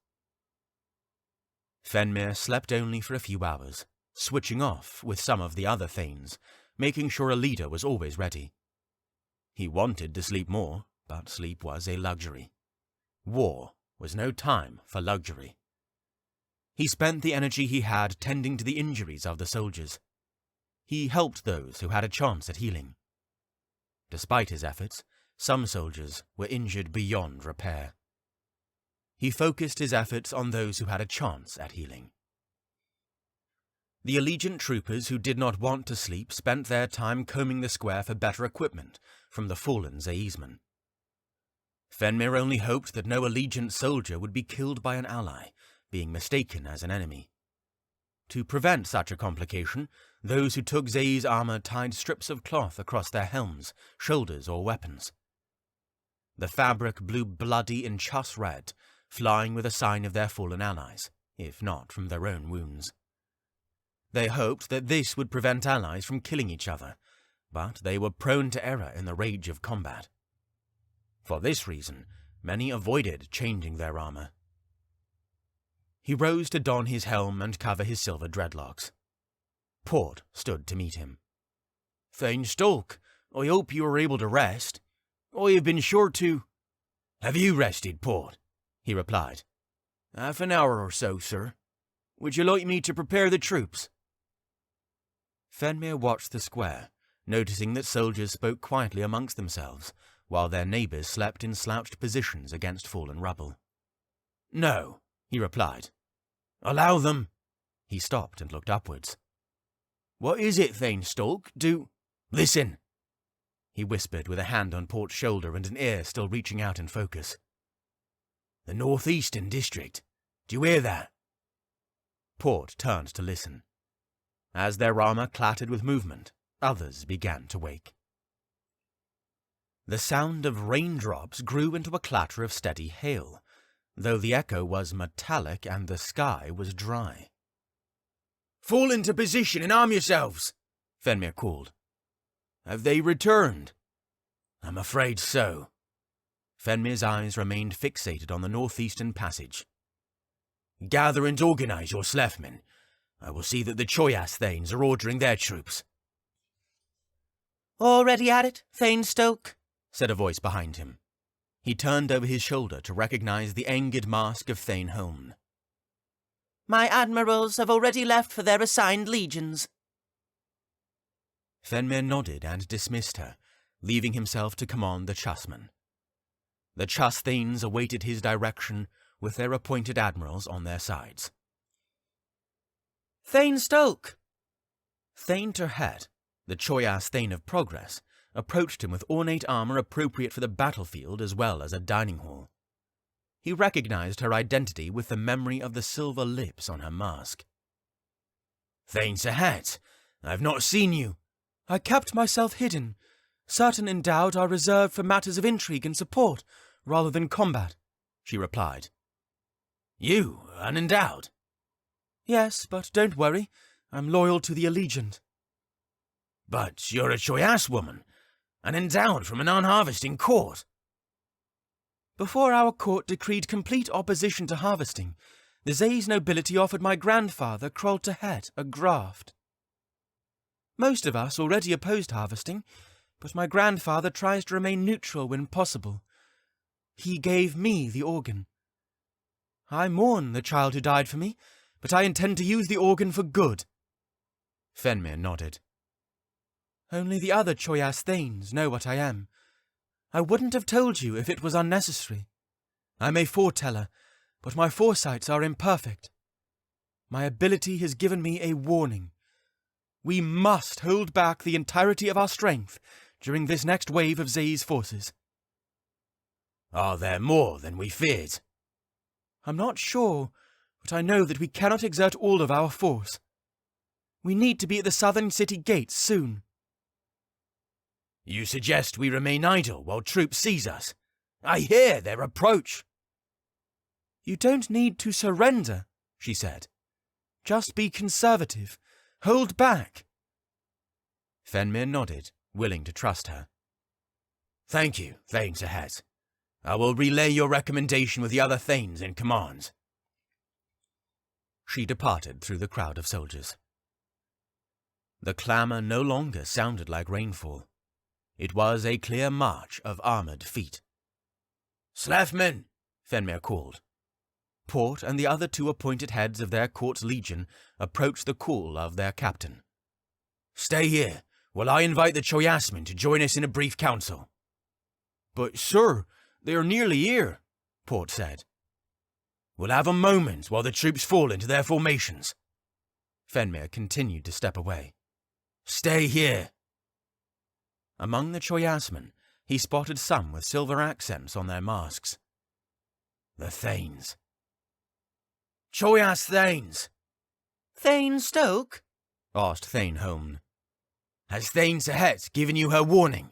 Phenmir slept only for a few hours, switching off with some of the other Thanes, making sure a leader was always ready. He wanted to sleep more, but sleep was a luxury. War was no time for luxury. He spent the energy he had tending to the injuries of the soldiers. He helped those who had a chance at healing. Despite his efforts, some soldiers were injured beyond repair. He focused his efforts on those who had a chance at healing. The Allegiant troopers who did not want to sleep spent their time combing the square for better equipment from the fallen Zae'smen. Phenmir only hoped that no Allegiant soldier would be killed by an ally, being mistaken as an enemy. To prevent such a complication, those who took Zae's armor tied strips of cloth across their helms, shoulders, or weapons. The fabric blew bloody and chus red, flying with a sign of their fallen allies, if not from their own wounds. They hoped that this would prevent allies from killing each other, but they were prone to error in the rage of combat. For this reason, many avoided changing their armor. He rose to don his helm and cover his silver dreadlocks. Port stood to meet him. "Thane Stoke, I hope you are able to rest. I have been sure to—" "Have you rested, Port?" he replied. "Half an hour or so, sir. Would you like me to prepare the troops?" Phenmir watched the square, noticing that soldiers spoke quietly amongst themselves, while their neighbors slept in slouched positions against fallen rubble. "No," he replied. "Allow them—" He stopped and looked upwards. "What is it, Thane Stoke? Listen!" He whispered with a hand on Port's shoulder and an ear still reaching out in focus. "The northeastern district. Do you hear that?" Port turned to listen. As their armor clattered with movement, others began to wake. The sound of raindrops grew into a clatter of steady hail, though the echo was metallic and the sky was dry. "Fall into position and arm yourselves," Phenmir called. "Have they returned?" "I'm afraid so." Phenmir's eyes remained fixated on the northeastern passage. "Gather and organize your Slefmen. I will see that the Choyas Thanes are ordering their troops." "Already at it, Thane Stoke," said a voice behind him. He turned over his shoulder to recognize the angered mask of Thane Holm. "My admirals have already left for their assigned legions." Phenmir nodded and dismissed her, leaving himself to command the Chusmen. The Chus Thanes awaited his direction with their appointed admirals on their sides. "Thane Stoke!" Thane Terhet, the Choyas Thane of Progress, approached him with ornate armor appropriate for the battlefield as well as a dining hall. He recognized her identity with the memory of the silver lips on her mask. "Thane Terhet, I have not seen you." "I kept myself hidden. Certain endowed are reserved for matters of intrigue and support, rather than combat," she replied. "You, unendowed?" "Yes, but don't worry. I'm loyal to the Allegiant." "But you're a Choyas woman, unendowed from an unharvesting court." "Before our court decreed complete opposition to harvesting, the Zae's nobility offered my grandfather, Krol Terhet, a graft. Most of us already opposed harvesting, but my grandfather tries to remain neutral when possible. He gave me the organ. I mourn the child who died for me, but I intend to use the organ for good." Phenmir nodded. Only the other Choyas Thanes know what I am. I wouldn't have told you if it was unnecessary. I'm a foreteller, but my foresights are imperfect. My ability has given me a warning. We must hold back the entirety of our strength during this next wave of Zay's forces. Are there more than we feared? I'm not sure, but I know that we cannot exert all of our force. We need to be at the southern city gates soon. You suggest we remain idle while troops seize us? I hear their approach. You don't need to surrender, she said. Just be conservative. Hold back. Phenmir nodded, willing to trust her. Thank you, Thane Sahet. I will relay your recommendation with the other Thanes in command. She departed through the crowd of soldiers. The clamour no longer sounded like rainfall. It was a clear march of armoured feet. Slefmen, Phenmir called. Port and the other 2 appointed heads of their court's legion approached the call of their captain. Stay here, while I invite the Choyasmen to join us in a brief council. But, sir, they are nearly here, Port said. We'll have a moment while the troops fall into their formations. Phenmir continued to step away. Stay here. Among the Choyasmen, he spotted some with silver accents on their masks. The Thanes. Choyas Thanes. Thane Stoke? Asked Thane Holm. Has Thane Sahet given you her warning?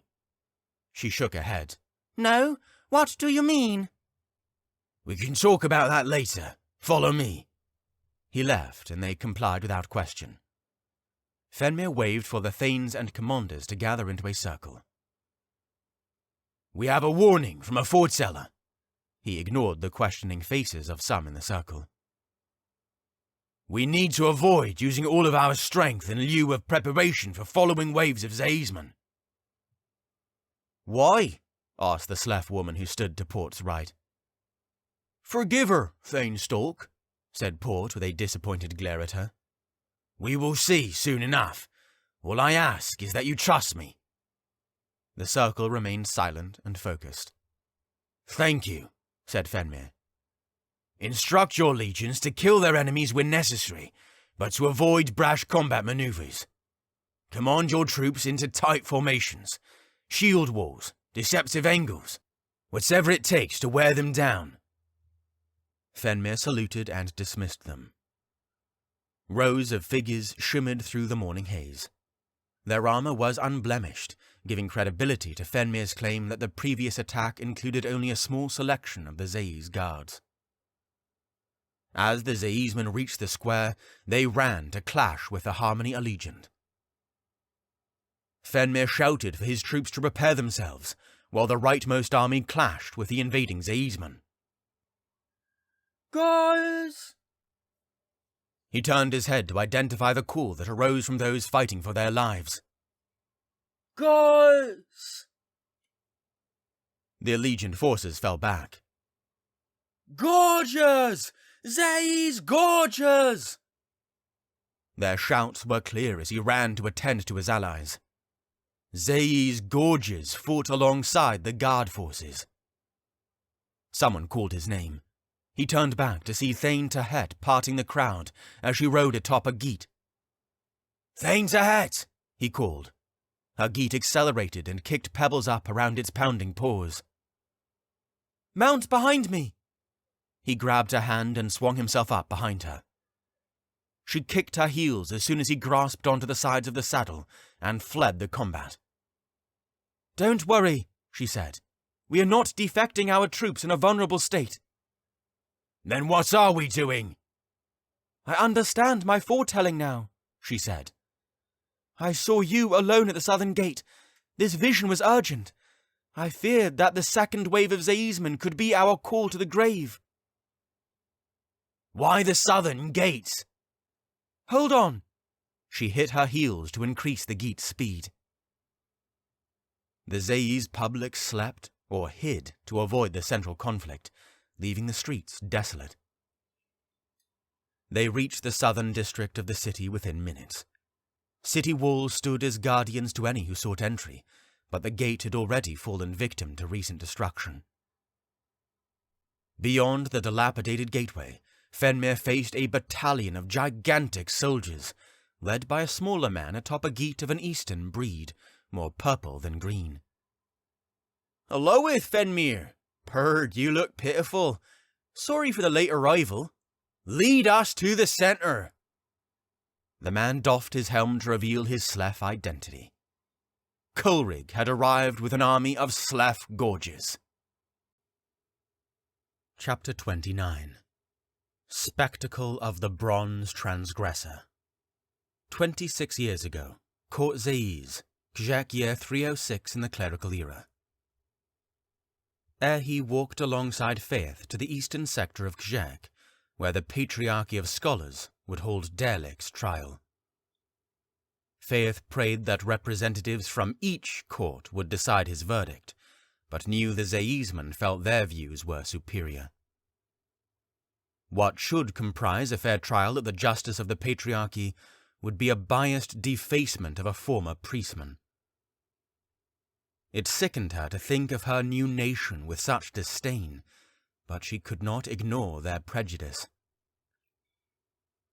She shook her head. No, what do you mean? We can talk about that later. Follow me. He left, and they complied without question. Phenmir waved for the Thanes and commanders to gather into a circle. We have a warning from a foreteller. He ignored the questioning faces of some in the circle. We need to avoid using all of our strength in lieu of preparation for following waves of Zaisman. Why? Asked the Slef woman who stood to Port's right. Forgive her, Thane Stolk, said Port with a disappointed glare at her. We will see soon enough. All I ask is that you trust me. The circle remained silent and focused. Thank you, said Phenmir. Instruct your legions to kill their enemies when necessary, but to avoid brash combat maneuvers. Command your troops into tight formations, shield walls, deceptive angles, whatever it takes to wear them down. Phenmir saluted and dismissed them. Rows of figures shimmered through the morning haze. Their armour was unblemished, giving credibility to Phenmir's claim that the previous attack included only a small selection of the Zay's guards. As the Zaismen reached the square, they ran to clash with the Harmony Allegiant. Phenmir shouted for his troops to prepare themselves, while the rightmost army clashed with the invading Zaismen. Guys! He turned his head to identify the call that arose from those fighting for their lives. Guys! The Allegiant forces fell back. Gorges! Zay's Gorges! Their shouts were clear as he ran to attend to his allies. Zay's Gorges fought alongside the guard forces. Someone called his name. He turned back to see Thane Tahet parting the crowd as she rode atop a geet. Thane Tahet! He called. Her geet accelerated and kicked pebbles up around its pounding paws. Mount behind me! He grabbed her hand and swung himself up behind her. She kicked her heels as soon as he grasped onto the sides of the saddle and fled the combat. Don't worry, she said. We are not defecting our troops in a vulnerable state. Then what are we doing? I understand my foretelling now, she said. I saw you alone at the southern gate. This vision was urgent. I feared that the second wave of Zaismen could be our call to the grave. Why the southern gate? Hold on. She hit her heels to increase the geet's speed. The Zay's public slept or hid to avoid the central conflict, leaving the streets desolate. They reached the southern district of the city within minutes. City walls stood as guardians to any who sought entry, but the gate had already fallen victim to recent destruction. Beyond the dilapidated gateway, Phenmir faced a battalion of gigantic soldiers, led by a smaller man atop a geat of an eastern breed, more purple than green. "Aloeth, Phenmir! Purd, you look pitiful. Sorry for the late arrival. Lead us to the centre." The man doffed his helm to reveal his Slef identity. Colerig had arrived with an army of Slef Gorges. Chapter 29. Spectacle of the Bronze Transgressor. 26 years ago, Court Zaiz, Kjek year 306 in the clerical era. Aerhee walked alongside Faith to the eastern sector of Kjek, where the Patriarchy of Scholars would hold Derlik's trial. Faith prayed that representatives from each court would decide his verdict, but knew the Zaizmen felt their views were superior. What should comprise a fair trial at the justice of the Patriarchy would be a biased defacement of a former priestman. It sickened her to think of her new nation with such disdain, but she could not ignore their prejudice.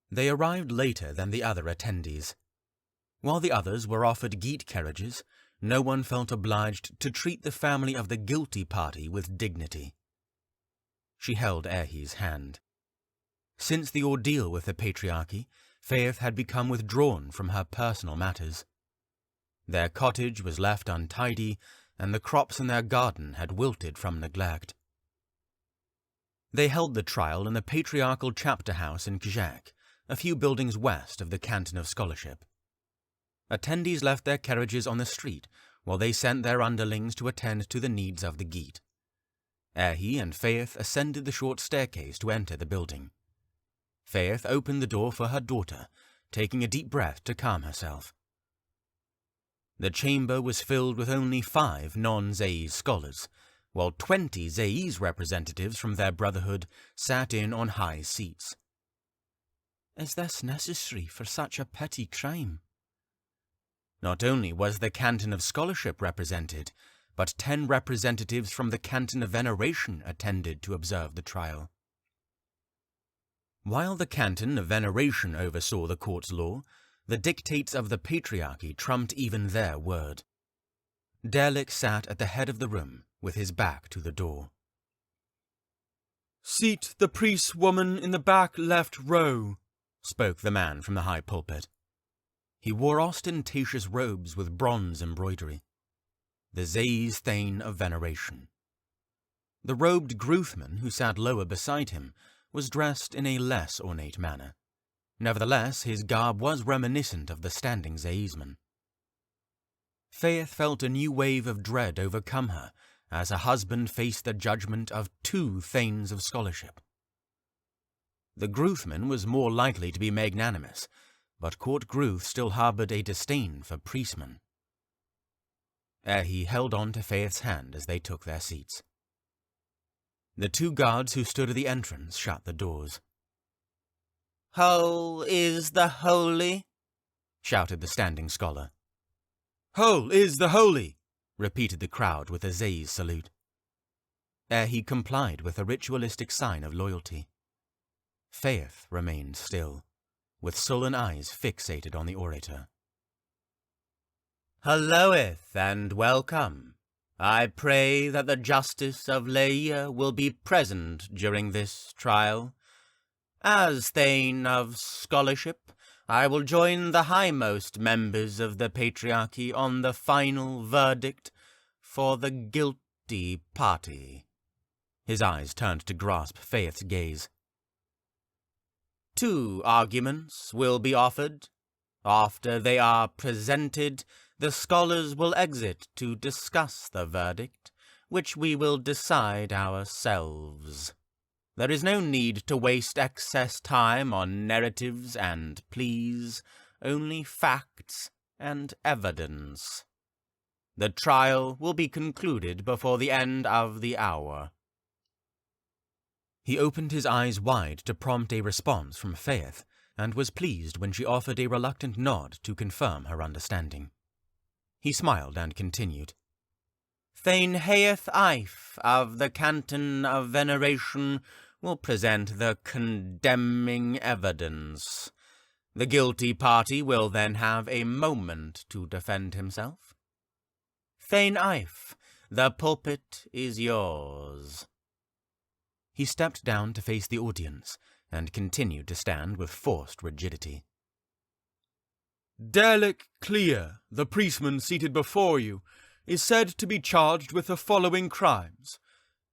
They arrived later than the other attendees. While the others were offered geat carriages, no one felt obliged to treat the family of the guilty party with dignity. She held Aerhee's hand. Since the ordeal with the Patriarchy, Faith had become withdrawn from her personal matters. Their cottage was left untidy, and the crops in their garden had wilted from neglect. They held the trial in the patriarchal chapter house in Kjek, a few buildings west of the Canton of Scholarship. Attendees left their carriages on the street, while they sent their underlings to attend to the needs of the geat. Aerhee and Faith ascended the short staircase to enter the building. Faith opened the door for her daughter, taking a deep breath to calm herself. The chamber was filled with only 5 non-Zaiz scholars, while 20 Zaiz representatives from their brotherhood sat in on high seats. Is this necessary for such a petty crime? Not only was the Canton of Scholarship represented, but 10 representatives from the Canton of Veneration attended to observe the trial. While the Canton of Veneration oversaw the court's law, the dictates of the Patriarchy trumped even their word. Derlik sat at the head of the room, with his back to the door. "Seat the priest woman in the back left row," spoke the man from the high pulpit. He wore ostentatious robes with bronze embroidery. The Zaiz Thane of Veneration. The robed Gruthman, who sat lower beside him, was dressed in a less ornate manner. Nevertheless, his garb was reminiscent of the standing Zaizmen. Faith felt a new wave of dread overcome her as her husband faced the judgment of 2 Thanes of Scholarship. The Gruthman was more likely to be magnanimous, but Court Gruth still harbored a disdain for priestmen. Aerhee held on to Faith's hand as they took their seats. The 2 guards who stood at the entrance shut the doors. "Hole is the holy," shouted the standing scholar. "Hole is the holy," repeated the crowd with a Zaiz salute. Aerhee complied with a ritualistic sign of loyalty. Faith remained still, with sullen eyes fixated on the orator. "Helloeth and welcome. I pray that the justice of Leia will be present during this trial. As Thane of Scholarship, I will join the highmost members of the Patriarchy on the final verdict for the guilty party." His eyes turned to grasp Faith's gaze. 2 arguments will be offered. After they are presented, the scholars will exit to discuss the verdict, which we will decide ourselves. There is no need to waste excess time on narratives and pleas, only facts and evidence. The trial will be concluded before the end of the hour. He opened his eyes wide to prompt a response from Faith, and was pleased when she offered a reluctant nod to confirm her understanding. He smiled and continued. Thane Haeth Ife of the Canton of Veneration will present the condemning evidence. The guilty party will then have a moment to defend himself. Thane Ife, the pulpit is yours. He stepped down to face the audience and continued to stand with forced rigidity. Derlick Clear, the priestman seated before you, is said to be charged with the following crimes: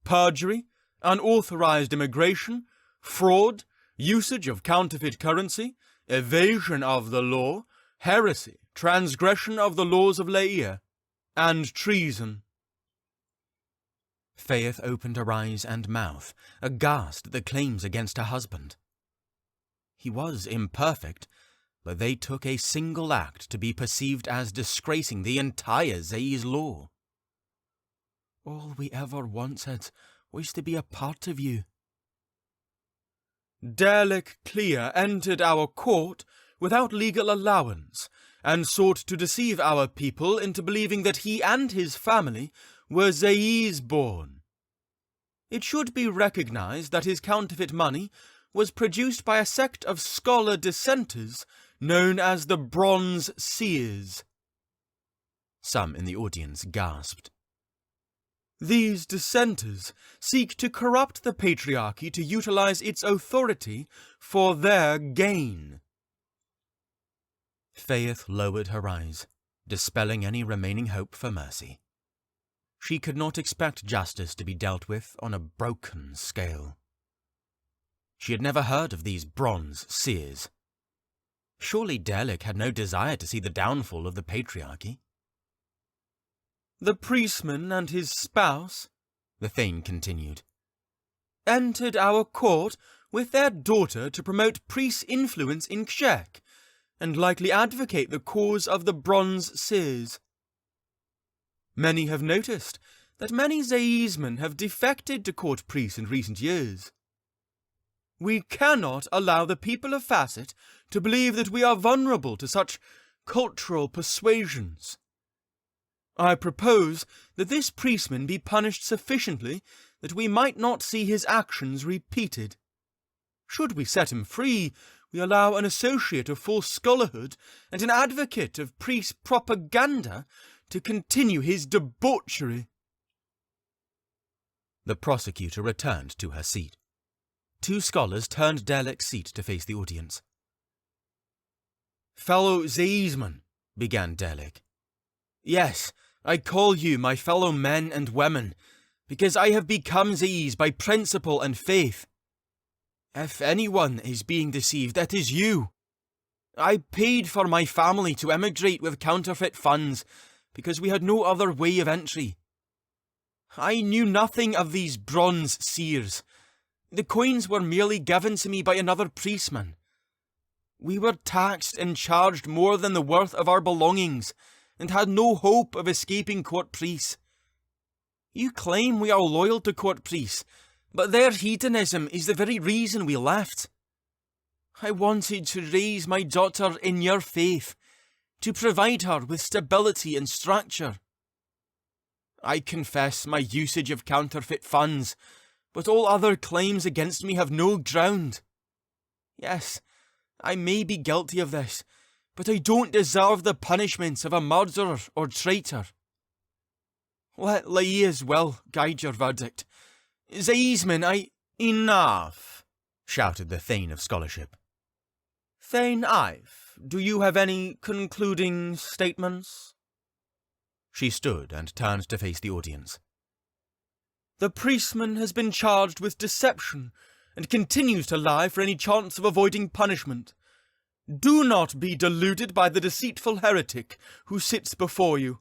perjury, unauthorized immigration, fraud, usage of counterfeit currency, evasion of the law, heresy, transgression of the laws of Laia, and treason. Faith opened her eyes and mouth, aghast at the claims against her husband. He was imperfect, but they took a single act to be perceived as disgracing the entire Zai's law. All we ever wanted was to be a part of you. Derlick Clear entered our court without legal allowance, and sought to deceive our people into believing that he and his family were Zai's born. It should be recognized that his counterfeit money was produced by a sect of scholar dissenters known as the Bronze Seers. Some in the audience gasped. These dissenters seek to corrupt the patriarchy to utilize its authority for their gain. Faith lowered her eyes, dispelling any remaining hope for mercy. She could not expect justice to be dealt with on a broken scale. She had never heard of these Bronze Seers. Surely Derlick had no desire to see the downfall of the patriarchy. The priestman and his spouse, the Thane continued, entered our court with their daughter to promote priest influence in Kshek, and likely advocate the cause of the Bronze Seers. Many have noticed that many Zaismen have defected to court priests in recent years. We cannot allow the people of Facet to believe that we are vulnerable to such cultural persuasions. I propose that this priestman be punished sufficiently that we might not see his actions repeated. Should we set him free, we allow an associate of false scholarhood and an advocate of priest propaganda to continue his debauchery. The prosecutor returned to her seat. Two scholars turned Derlick's seat to face the audience. Fellow Zaismen, began Derlick. Yes, I call you my fellow men and women, because I have become Zais by principle and faith. If anyone is being deceived, it is you. I paid for my family to emigrate with counterfeit funds, because we had no other way of entry. I knew nothing of these Bronze Seers. The coins were merely given to me by another priestman. We were taxed and charged more than the worth of our belongings, and had no hope of escaping court priests. You claim we are loyal to court priests, but their hedonism is the very reason we left. I wanted to raise my daughter in your faith, to provide her with stability and structure. I confess my usage of counterfeit funds, but all other claims against me have no ground. Yes, I may be guilty of this, but I don't deserve the punishments of a murderer or traitor. Let Laia's will guide your verdict. Zaismen, Enough, shouted the Thane of Scholarship. Thane Ive, do you have any concluding statements? She stood and turned to face the audience. The priestman has been charged with deception and continues to lie for any chance of avoiding punishment. Do not be deluded by the deceitful heretic who sits before you.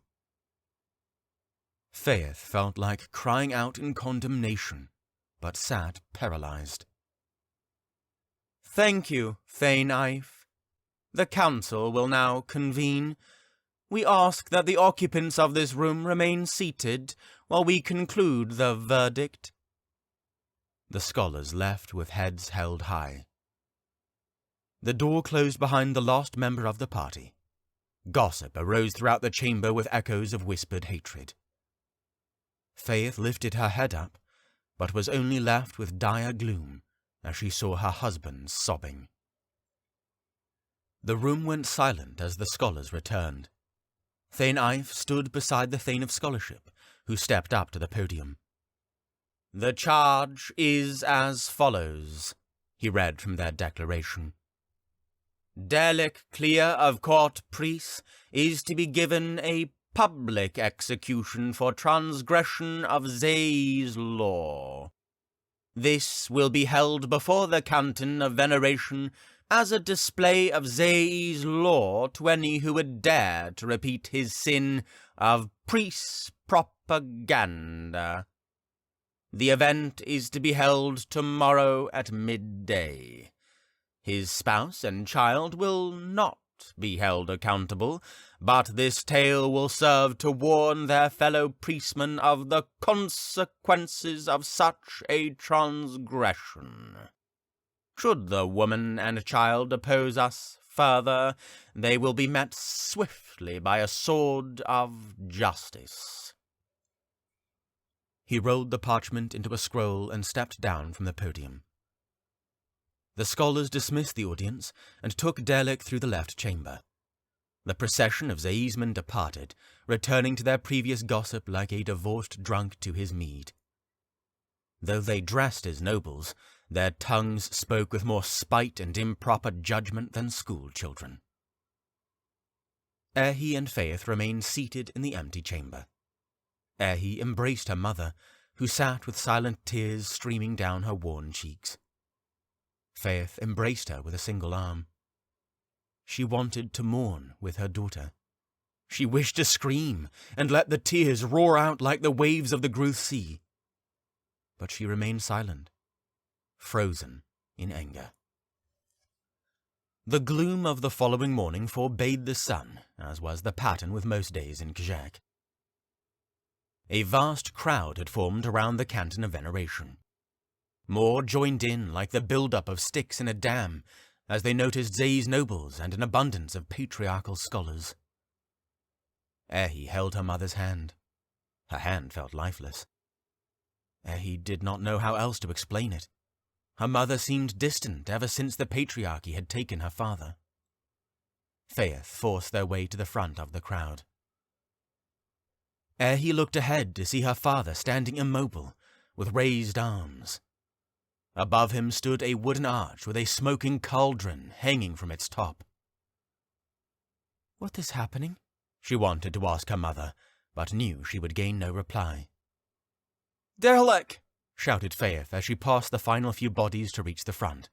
Faith felt like crying out in condemnation, but sat paralyzed. Thank you, Thane Ive. The council will now convene. We ask that the occupants of this room remain seated while we conclude the verdict. The scholars left with heads held high. The door closed behind the last member of the party. Gossip arose throughout the chamber with echoes of whispered hatred. Faith lifted her head up, but was only left with dire gloom as she saw her husband sobbing. The room went silent as the scholars returned. Thane Ife stood beside the Thane of Scholarship, who stepped up to the podium. "The charge is as follows," he read from their declaration. "Derlick Clear of Court Priest is to be given a public execution for transgression of Zay's law. This will be held before the Canton of Veneration as a display of Zay's law to any who would dare to repeat his sin of priest propaganda. The event is to be held tomorrow at midday. His spouse and child will not be held accountable, but this tale will serve to warn their fellow priestmen of the consequences of such a transgression. Should the woman and child oppose us further, they will be met swiftly by a sword of justice." He rolled the parchment into a scroll and stepped down from the podium. The scholars dismissed the audience and took Derlick through the left chamber. The procession of Zaismen departed, returning to their previous gossip like a divorced drunk to his mead. Though they dressed as nobles, their tongues spoke with more spite and improper judgment than school children. Aerhee and Faith remained seated in the empty chamber. Aerhee embraced her mother, who sat with silent tears streaming down her worn cheeks. Faith embraced her with a single arm. She wanted to mourn with her daughter. She wished to scream and let the tears roar out like the waves of the Gruth Sea. But she remained silent, frozen in anger. The gloom of the following morning forbade the sun, as was the pattern with most days in Kjak. A vast crowd had formed around the Canton of Veneration. More joined in like the build-up of sticks in a dam, as they noticed Zay's nobles and an abundance of patriarchal scholars. Aerhee held her mother's hand. Her hand felt lifeless. Aerhee did not know how else to explain it. Her mother seemed distant ever since the patriarchy had taken her father. Faith forced their way to the front of the crowd. Aerhee looked ahead to see her father standing immobile, with raised arms. Above him stood a wooden arch with a smoking cauldron hanging from its top. "What is happening?" she wanted to ask her mother, but knew she would gain no reply. "Derlick!" shouted Faith as she passed the final few bodies to reach the front.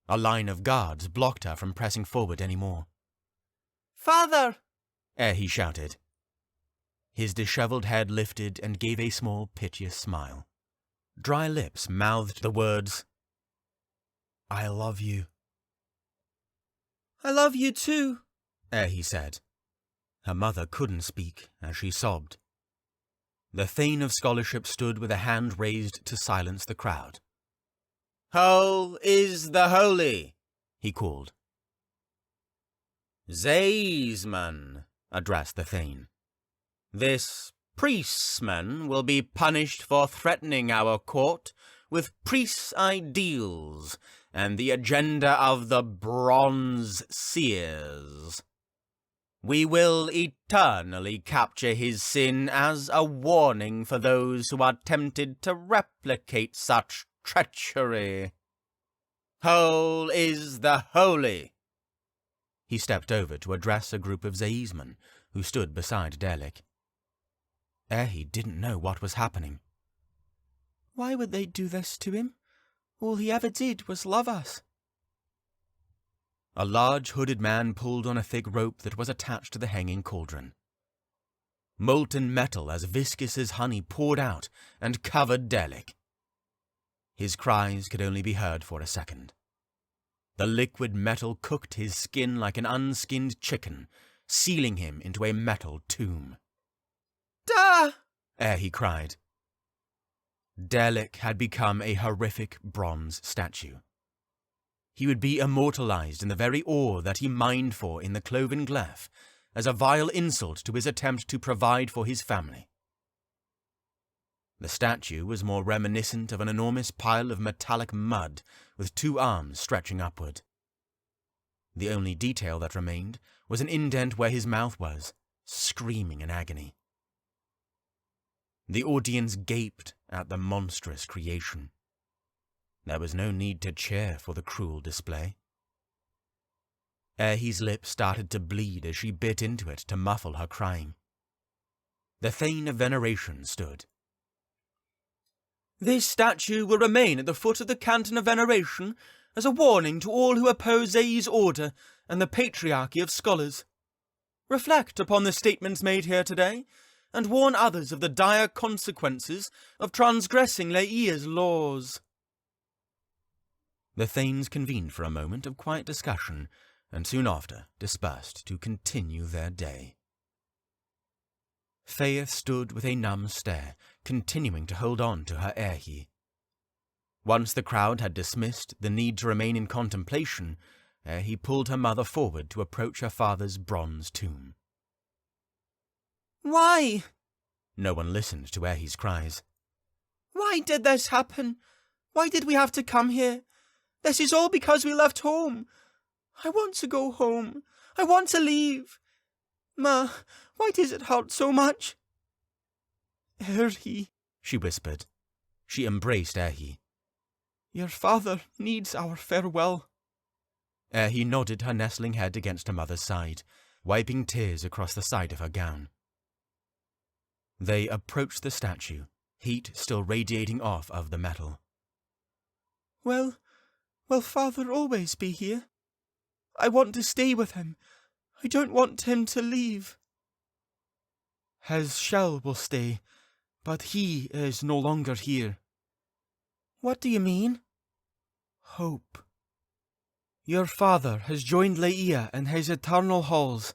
A line of guards blocked her from pressing forward any more. "Father!" Aerhee shouted. His disheveled head lifted and gave a small, piteous smile. Dry lips mouthed the words, "I love you." "I love you too," Aerhee said. Her mother couldn't speak as she sobbed. The Thane of Scholarship stood with a hand raised to silence the crowd. "Ho is the holy," he called. "Zaisman," addressed the Thane. "This priestman will be punished for threatening our court with priest's ideals and the agenda of the Bronze Seers. We will eternally capture his sin as a warning for those who are tempted to replicate such treachery. Hole is the holy." He stepped over to address a group of Zaismen who stood beside Derlick. Aerhee didn't know what was happening. "Why would they do this to him? All he ever did was love us." A large hooded man pulled on a thick rope that was attached to the hanging cauldron. Molten metal as viscous as honey poured out and covered Derlick. His cries could only be heard for a second. The liquid metal cooked his skin like an unskinned chicken, sealing him into a metal tomb. "Da!" Aerhee cried. Derlick had become a horrific bronze statue. he would be immortalized in the very ore that he mined for in the Cloven Glyph, as a vile insult to his attempt to provide for his family. The statue was more reminiscent of an enormous pile of metallic mud with two arms stretching upward. The only detail that remained was an indent where his mouth was, screaming in agony. The audience gaped at the monstrous creation. There was no need to cheer for the cruel display. Aerhee's lips started to bleed as she bit into it to muffle her crying. The Thane of Veneration stood. This statue will remain at the foot of the Canton of Veneration as a warning to all who oppose Zae's order and the Patriarchy of Scholars. Reflect upon the statements made here today, and warn others of the dire consequences of transgressing Leia's laws. The Thanes convened for a moment of quiet discussion, and soon after dispersed to continue their day. Faith stood with a numb stare, continuing to hold on to her Aerhee. Once the crowd had dismissed the need to remain in contemplation, Aerhee pulled her mother forward to approach her father's bronze tomb. Why? No one listened to Aerhee's cries. Why did this happen? Why did we have to come here? This is all because we left home. I want to go home. I want to leave. Ma, why does it hurt so much? Aerhee, she whispered. She embraced Aerhee. Your father needs our farewell. Aerhee nodded her nestling head against her mother's side, wiping tears across the side of her gown. They approached the statue, heat still radiating off of the metal. Will father always be here? I want to stay with him. I don't want him to leave. His shell will stay, but he is no longer here. What do you mean? Hope. Your father has joined Leia in his eternal halls,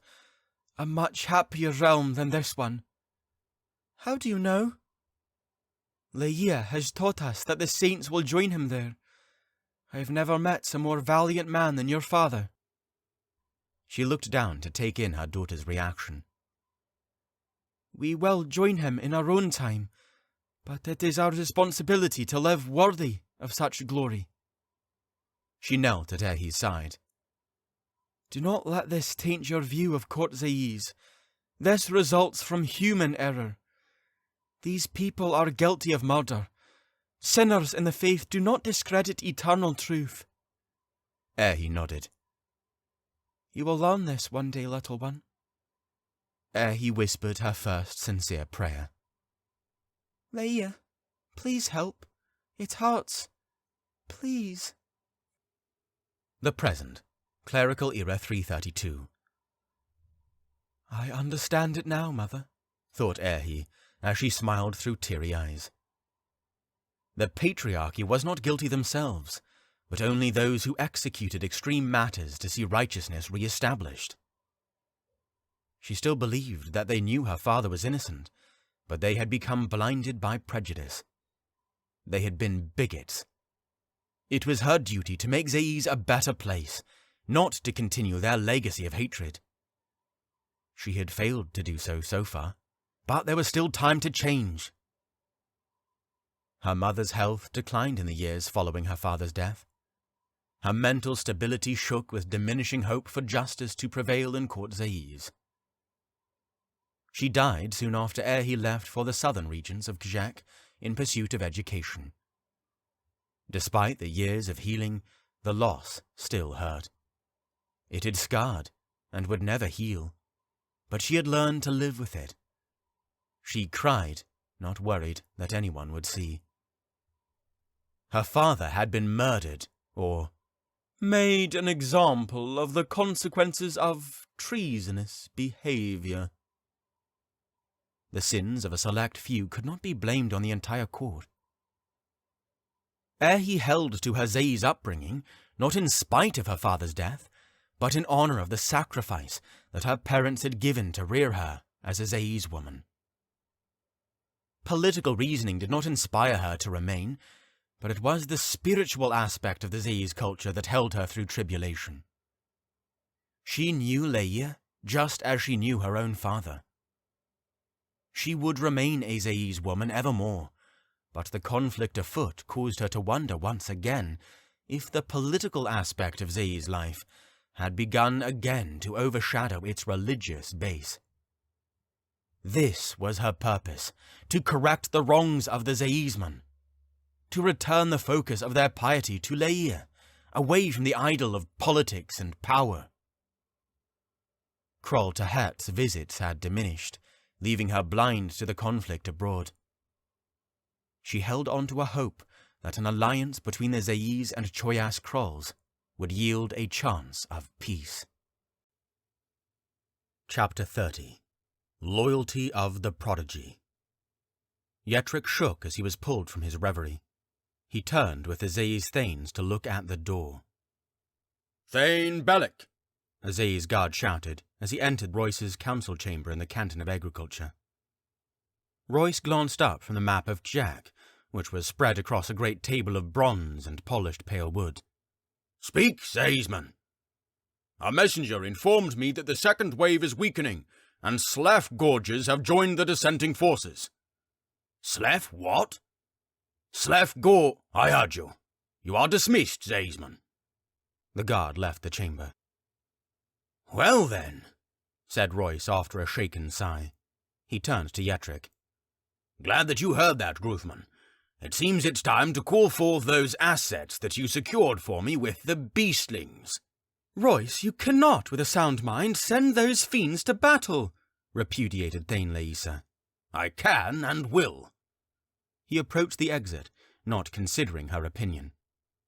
a much happier realm than this one. How do you know? Leia has taught us that the saints will join him there. I have never met a more valiant man than your father. She looked down to take in her daughter's reaction. We will join him in our own time, but it is our responsibility to live worthy of such glory. She knelt at Aerhee's side. Do not let this taint your view of Court Zae's. This results from human error. These people are guilty of murder. Sinners in the faith do not discredit eternal truth. Aerhee nodded. You will learn this one day, little one. Aerhee whispered her first sincere prayer. Leia, please help. It hurts. Please. The present, Clerical Era 332. I understand it now, Mother, thought Aerhee, as she smiled through teary eyes. The Patriarchy was not guilty themselves, but only those who executed extreme matters to see righteousness re-established. She still believed that they knew her father was innocent, but they had become blinded by prejudice. They had been bigots. It was her duty to make Zae's a better place, not to continue their legacy of hatred. She had failed to do so far, but there was still time to change. Her mother's health declined in the years following her father's death. Her mental stability shook with diminishing hope for justice to prevail in Court Zae's. She died soon after Aerhee left for the southern regions of Kjek in pursuit of education. Despite the years of healing, the loss still hurt. It had scarred and would never heal, but she had learned to live with it. She cried, not worried that anyone would see. Her father had been murdered, or made an example of the consequences of treasonous behavior. The sins of a select few could not be blamed on the entire court. Aerhee held to her Zae's upbringing, not in spite of her father's death, but in honor of the sacrifice that her parents had given to rear her as a Zae's woman. Political reasoning did not inspire her to remain, but it was the spiritual aspect of the Zayi's culture that held her through tribulation. She knew Leia just as she knew her own father. She would remain a Zayi's woman evermore, but the conflict afoot caused her to wonder once again if the political aspect of Zayi's life had begun again to overshadow its religious base. This was her purpose, to correct the wrongs of the Zayisman, to return the focus of their piety to Leia, away from the idol of politics and power. Krol Tahet's visits had diminished, leaving her blind to the conflict abroad. She held on to a hope that an alliance between the Zayis and Choyas Krolls would yield a chance of peace. Chapter 30. Loyalty of the Prodigy. Yetrick shook as he was pulled from his reverie. He turned with the Zayi's thanes to look at the door. Thane Bellic! A Zayi's guard shouted as he entered Royce's council chamber in the Canton of Agriculture. Royce glanced up from the map of Jack, which was spread across a great table of bronze and polished pale wood. Speak, Zayisman! A messenger informed me that the second wave is weakening, and Slef Gorges have joined the dissenting forces. Slef what? Slef Gor... I heard you. You are dismissed, Zayisman. The guard left the chamber. Well then, said Royce after a shaken sigh. He turned to Yetrick. Glad that you heard that, Gruthman. It seems it's time to call forth those assets that you secured for me with the beastlings. Royce, you cannot, with a sound mind, send those fiends to battle, repudiated Thane Leisa. I can and will. He approached the exit, not considering her opinion.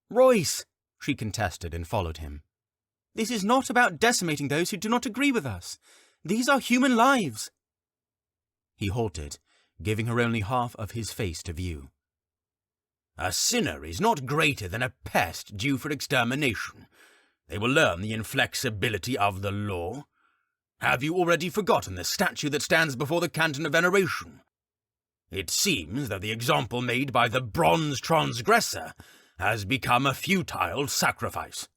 Royce, she contested and followed him. This is not about decimating those who do not agree with us. These are human lives. He halted, giving her only half of his face to view. A sinner is not greater than a pest due for extermination. They will learn the inflexibility of the law. Have you already forgotten the statue that stands before the Canton of Veneration? It seems that the example made by the bronze transgressor has become a futile sacrifice.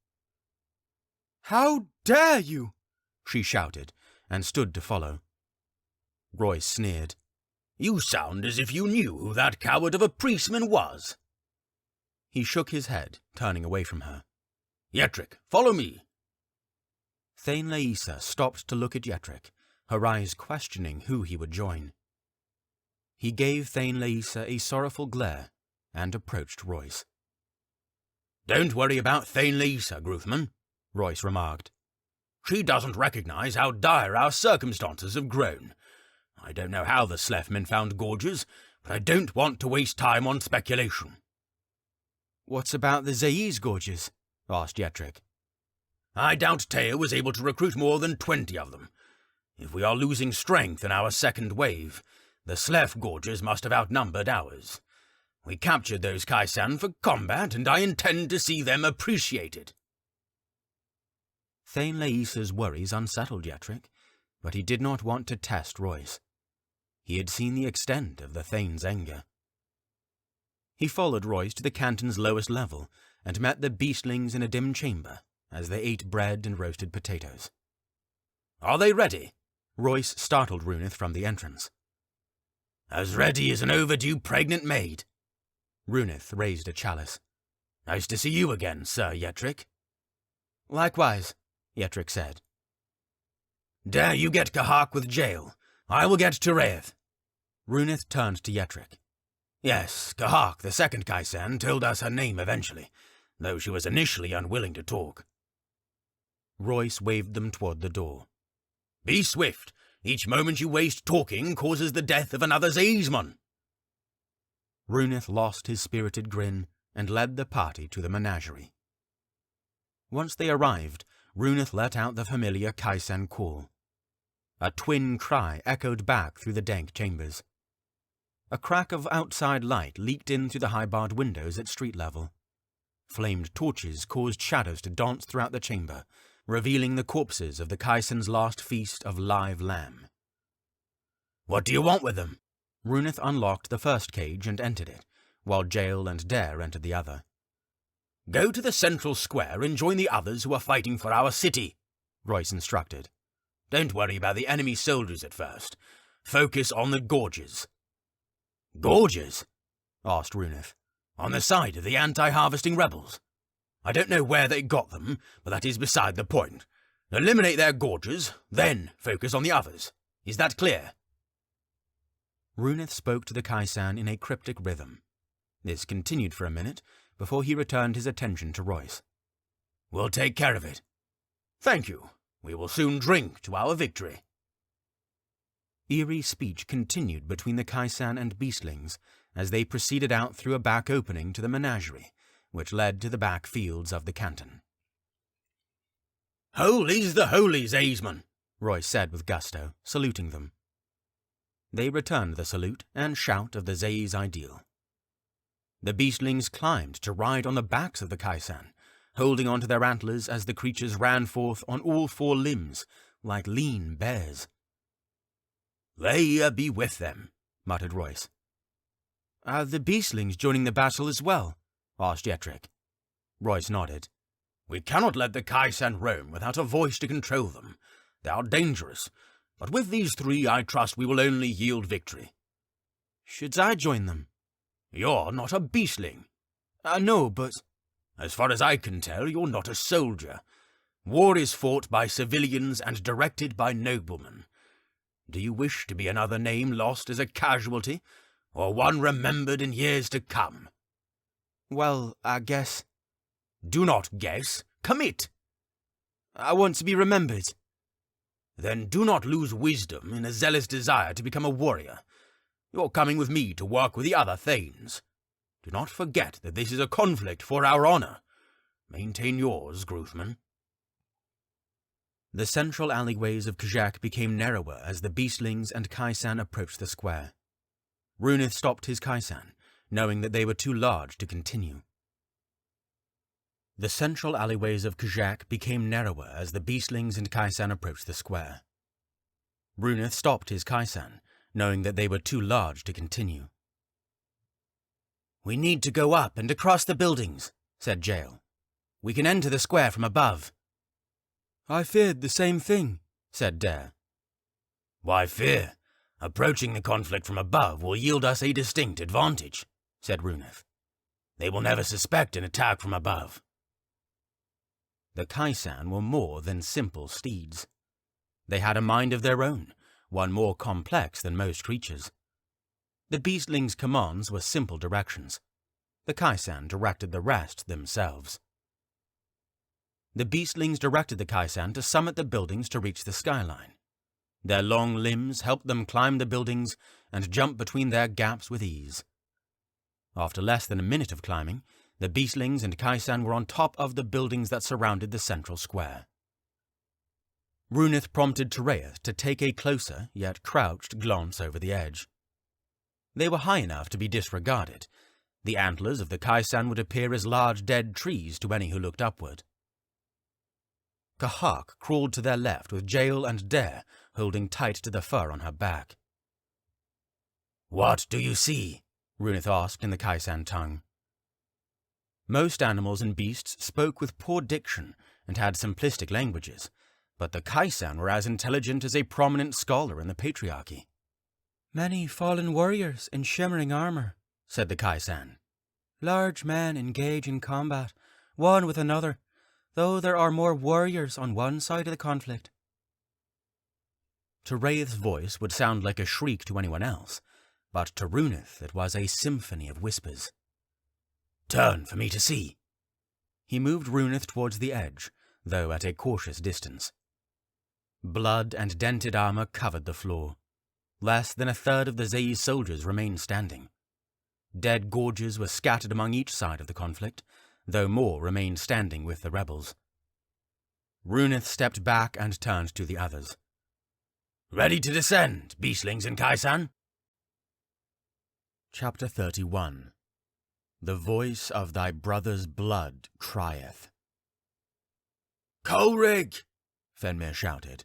How dare you! She shouted, and stood to follow. Royce sneered. You sound as if you knew who that coward of a priestman was. He shook his head, turning away from her. Yetrick, follow me. Thane Leisa stopped to look at Yetrick, her eyes questioning who he would join. He gave Thane Leisa a sorrowful glare and approached Royce. Don't worry about Thane Leisa, Gruthman, Royce remarked. She doesn't recognize how dire our circumstances have grown. I don't know how the Slefmen found Gorges, but I don't want to waste time on speculation. What's about the Zayi's Gorges? Asked Yetrick. I doubt Taya was able to recruit more than 20 of them. If we are losing strength in our second wave, the Slef Gorges must have outnumbered ours. We captured those Kaisan for combat, and I intend to see them appreciated. Thane Leisa's worries unsettled Yetrick, but he did not want to test Royce. He had seen the extent of the Thane's anger. He followed Royce to the canton's lowest level and met the beastlings in a dim chamber as they ate bread and roasted potatoes. Are they ready? Royce startled Runeth from the entrance. As ready as an overdue pregnant maid. Runeth raised a chalice. Nice to see you again, Sir Yetrick. Likewise, Yetrick said. Dare you get Kahak with jail? I will get Tereath. Runeth turned to Yetrick. Yes, Kahak, the second Kaisan, told us her name eventually, though she was initially unwilling to talk. Royce waved them toward the door. Be swift. Each moment you waste talking causes the death of another Zaismon. Runeth lost his spirited grin and led the party to the menagerie. Once they arrived, Runeth let out the familiar Kaisan call. A twin cry echoed back through the dank chambers. A crack of outside light leaked in through the high-barred windows at street level. Flamed torches caused shadows to dance throughout the chamber, revealing the corpses of the Kaisan's last feast of live lamb. What do you want with them? Runeth unlocked the first cage and entered it, while Jael and Dare entered the other. Go to the central square and join the others who are fighting for our city, Royce instructed. Don't worry about the enemy soldiers at first. Focus on the gorges. Gorges? Asked Runeth. On the side of the anti-harvesting rebels. I don't know where they got them, but that is beside the point. Eliminate their gorges, then focus on the others. Is that clear? Runeth spoke to the Kaisan in a cryptic rhythm. This continued for a minute before he returned his attention to Royce. We'll take care of it. Thank you. We will soon drink to our victory. Eerie speech continued between the Kaisan and beastlings as they proceeded out through a back opening to the menagerie, which led to the back fields of the canton. Holy's the holies, Aesmon, Royce said with gusto, saluting them. They returned the salute and shout of the Zae's ideal. The beastlings climbed to ride on the backs of the Kaisan, holding onto their antlers as the creatures ran forth on all four limbs, like lean bears. They be with them, muttered Royce. Are the beastlings joining the battle as well? Asked Yetrick. Royce nodded. We cannot let the Kaisan roam without a voice to control them. They are dangerous, but with these three I trust we will only yield victory. Should I join them? You're not a beastling. No, but... As far as I can tell, you're not a soldier. War is fought by civilians and directed by noblemen. Do you wish to be another name lost as a casualty, or one remembered in years to come? Well, I guess... Do not guess. Commit. I want to be remembered. Then do not lose wisdom in a zealous desire to become a warrior. You're coming with me to work with the other Thanes. Do not forget that this is a conflict for our honor. Maintain yours, Gruthman. The central alleyways of Kjak became narrower as the beastlings and Kaisan approached the square. Runeth stopped his Kaisan, knowing that they were too large to continue. The central alleyways of Kjak became narrower as the beastlings and Kaisan approached the square. Runeth stopped his Kaisan, knowing that they were too large to continue. We need to go up and across the buildings, said Jael. We can enter the square from above. I feared the same thing, said Dare. Why fear? Approaching the conflict from above will yield us a distinct advantage, said Runeth. They will never suspect an attack from above. The Kaisan were more than simple steeds. They had a mind of their own, one more complex than most creatures. The beastlings' commands were simple directions. The Kaisan directed the rest themselves. The beastlings directed the Kaisan to summit the buildings to reach the skyline. Their long limbs helped them climb the buildings and jump between their gaps with ease. After less than a minute of climbing, the beastlings and Kaisan were on top of the buildings that surrounded the central square. Runeth prompted Tereath to take a closer, yet crouched, glance over the edge. They were high enough to be disregarded. The antlers of the Kaisan would appear as large dead trees to any who looked upward. Kahak crawled to their left with Jael and Dare holding tight to the fur on her back. What do you see? Runeth asked in the Kaisan tongue. Most animals and beasts spoke with poor diction and had simplistic languages, but the Kaisan were as intelligent as a prominent scholar in the Patriarchy. Many fallen warriors in shimmering armor, said the Kaisan. Large men engage in combat, one with another, though there are more warriors on one side of the conflict. Tereath's voice would sound like a shriek to anyone else, but to Runeth it was a symphony of whispers. Turn for me to see. He moved Runeth towards the edge, though at a cautious distance. Blood and dented armor covered the floor. Less than a third of the Zae's soldiers remained standing. Dead gorges were scattered among each side of the conflict, though more remained standing with the rebels. Runeth stepped back and turned to the others. Ready to descend, beastlings and Kaisan? Chapter 31. The voice of thy brother's blood crieth. Colerig! Phenmir shouted.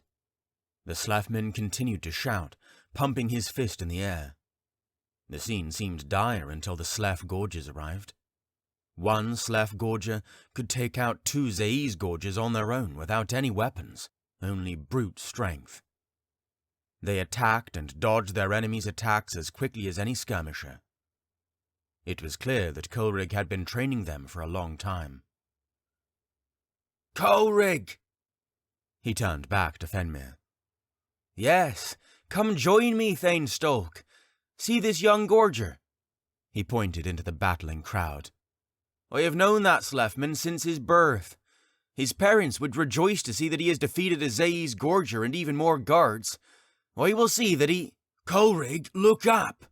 The Slefman continued to shout, pumping his fist in the air. The scene seemed dire until the Slef Gorgers arrived. One Slef Gorger could take out 2 Zaise Gorgers on their own without any weapons, only brute strength. They attacked and dodged their enemies' attacks as quickly as any skirmisher. It was clear that Colerig had been training them for a long time. "Colerig!" He turned back to Phenmir. "Yes, come join me, Thane Stolk. See this young Gorger?" He pointed into the battling crowd. "I have known that Slefman since his birth. His parents would rejoice to see that he has defeated a Zaise Gorger and even more guards. I will see that he—" "Colerig, look up!"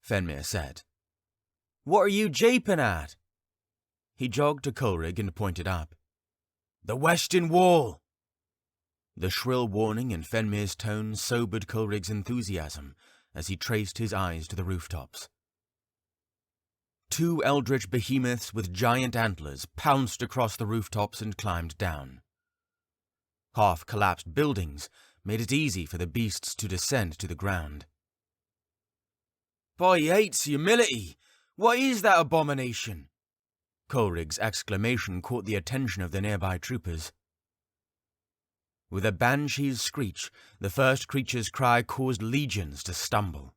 Phenmir said. "What are you japing at?" He jogged to Colerig and pointed up. "The western wall!" The shrill warning in Phenmir's tone sobered Colerig's enthusiasm as he traced his eyes to the rooftops. 2 eldritch behemoths with giant antlers pounced across the rooftops and climbed down. Half-collapsed buildings made it easy for the beasts to descend to the ground. "By Yates' humility! What is that abomination?" Colerig's exclamation caught the attention of the nearby troopers. With a banshee's screech, the first creature's cry caused legions to stumble.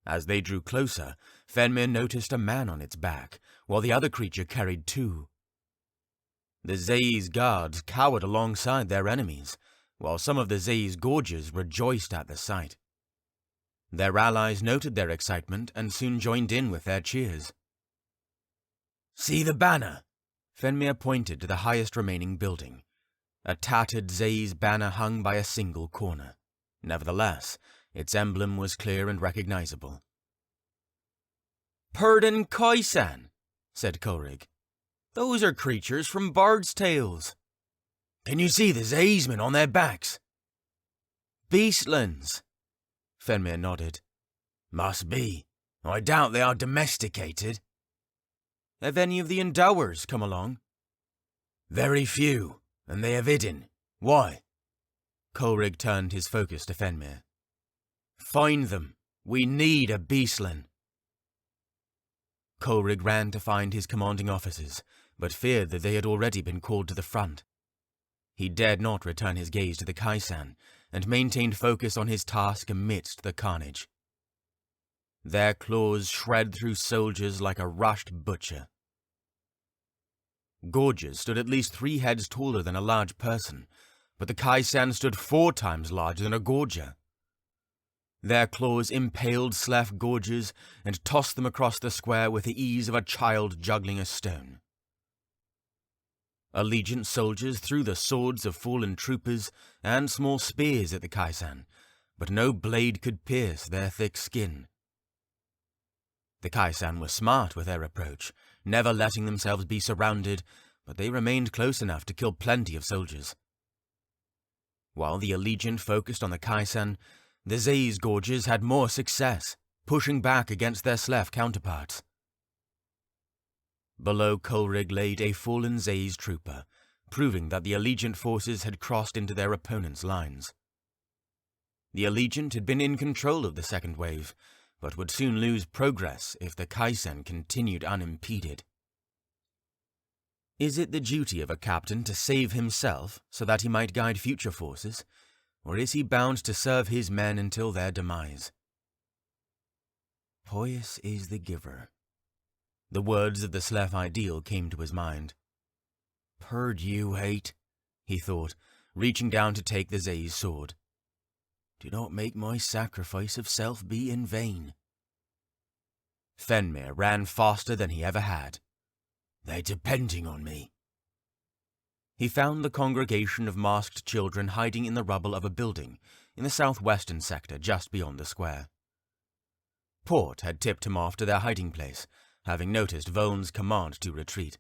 As they drew closer, Phenmir noticed a man on its back, while the other creature carried 2. The Zaise guards cowered alongside their enemies, while some of the Zaise Gorgers rejoiced at the sight. Their allies noted their excitement and soon joined in with their cheers. "See the banner?" Phenmir pointed to the highest remaining building. A tattered Zaise banner hung by a single corner. Nevertheless, its emblem was clear and recognizable. "Purdon Khoisan," said Colerig. "Those are creatures from Bard's Tales." "Can you see the Zaismen on their backs?" "Beastlands." Phenmir nodded. "Must be. I doubt they are domesticated." "Have any of the Endowers come along?" "Very few, and they have hidden. Why?" Colerig turned his focus to Phenmir. "Find them. We need a Beastlan." Colerig ran to find his commanding officers, but feared that they had already been called to the front. He dared not return his gaze to the Khaisan, and maintained focus on his task amidst the carnage. Their claws shred through soldiers like a rushed butcher. Gorgers stood at least 3 heads taller than a large person, but the Khaisan stood 4 times larger than a Gorger. Their claws impaled Slef Gorgers and tossed them across the square with the ease of a child juggling a stone. Allegiant soldiers threw the swords of fallen troopers and small spears at the Khaisan, but no blade could pierce their thick skin. The Khaisan were smart with their approach, never letting themselves be surrounded, but they remained close enough to kill plenty of soldiers. While the Allegiant focused on the Khaisan, the Zaise Gorgers had more success, pushing back against their Slef counterparts. Below Colerig laid a fallen Zaise trooper, proving that the Allegiant forces had crossed into their opponent's lines. The Allegiant had been in control of the second wave, but would soon lose progress if the Khaisan continued unimpeded. Is it the duty of a captain to save himself so that he might guide future forces, or is he bound to serve his men until their demise? Pious is the giver. The words of the Slef ideal came to his mind. "Purd you hate," he thought, reaching down to take the Zaise sword. "Do not make my sacrifice of self be in vain." Phenmir ran faster than he ever had. "They're depending on me." He found the congregation of masked children hiding in the rubble of a building in the southwestern sector just beyond the square. Port had tipped him off to their hiding place, having noticed Vone's command to retreat.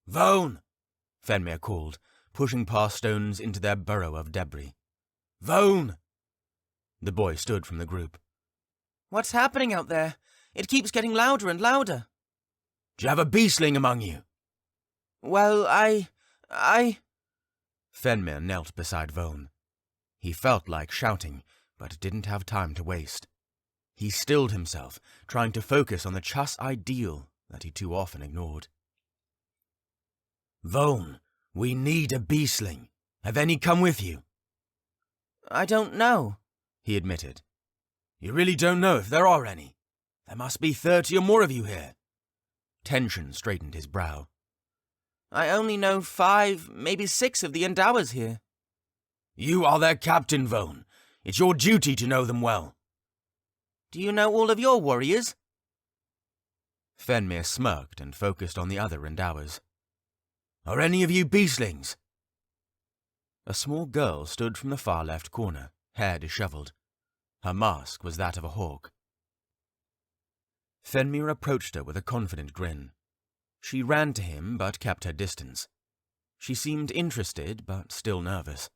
"Vone!" Phenmir called, pushing past stones into their burrow of debris. "Vone!" The boy stood from the group. "What's happening out there? It keeps getting louder and louder." "Do you have a beastling among you?" "Well, I... Phenmir knelt beside Vone. He felt like shouting, but didn't have time to waste. He stilled himself, trying to focus on the Chas ideal that he too often ignored. Vone, we need a beastling. Have any come with you? I don't know, he admitted. You really don't know if there are any? There must be 30 or more of you here. Tension straightened his brow. I only know 5, maybe 6 of the Endowers here. You are their captain, Vone. It's your duty to know them well. Do you know all of your warriors? Phenmir smirked and focused on the other Endowers. Are any of you beastlings? A small girl stood from the far left corner, hair dishevelled. Her mask was that of a hawk. Phenmir approached her with a confident grin. She ran to him but kept her distance. She seemed interested but still nervous.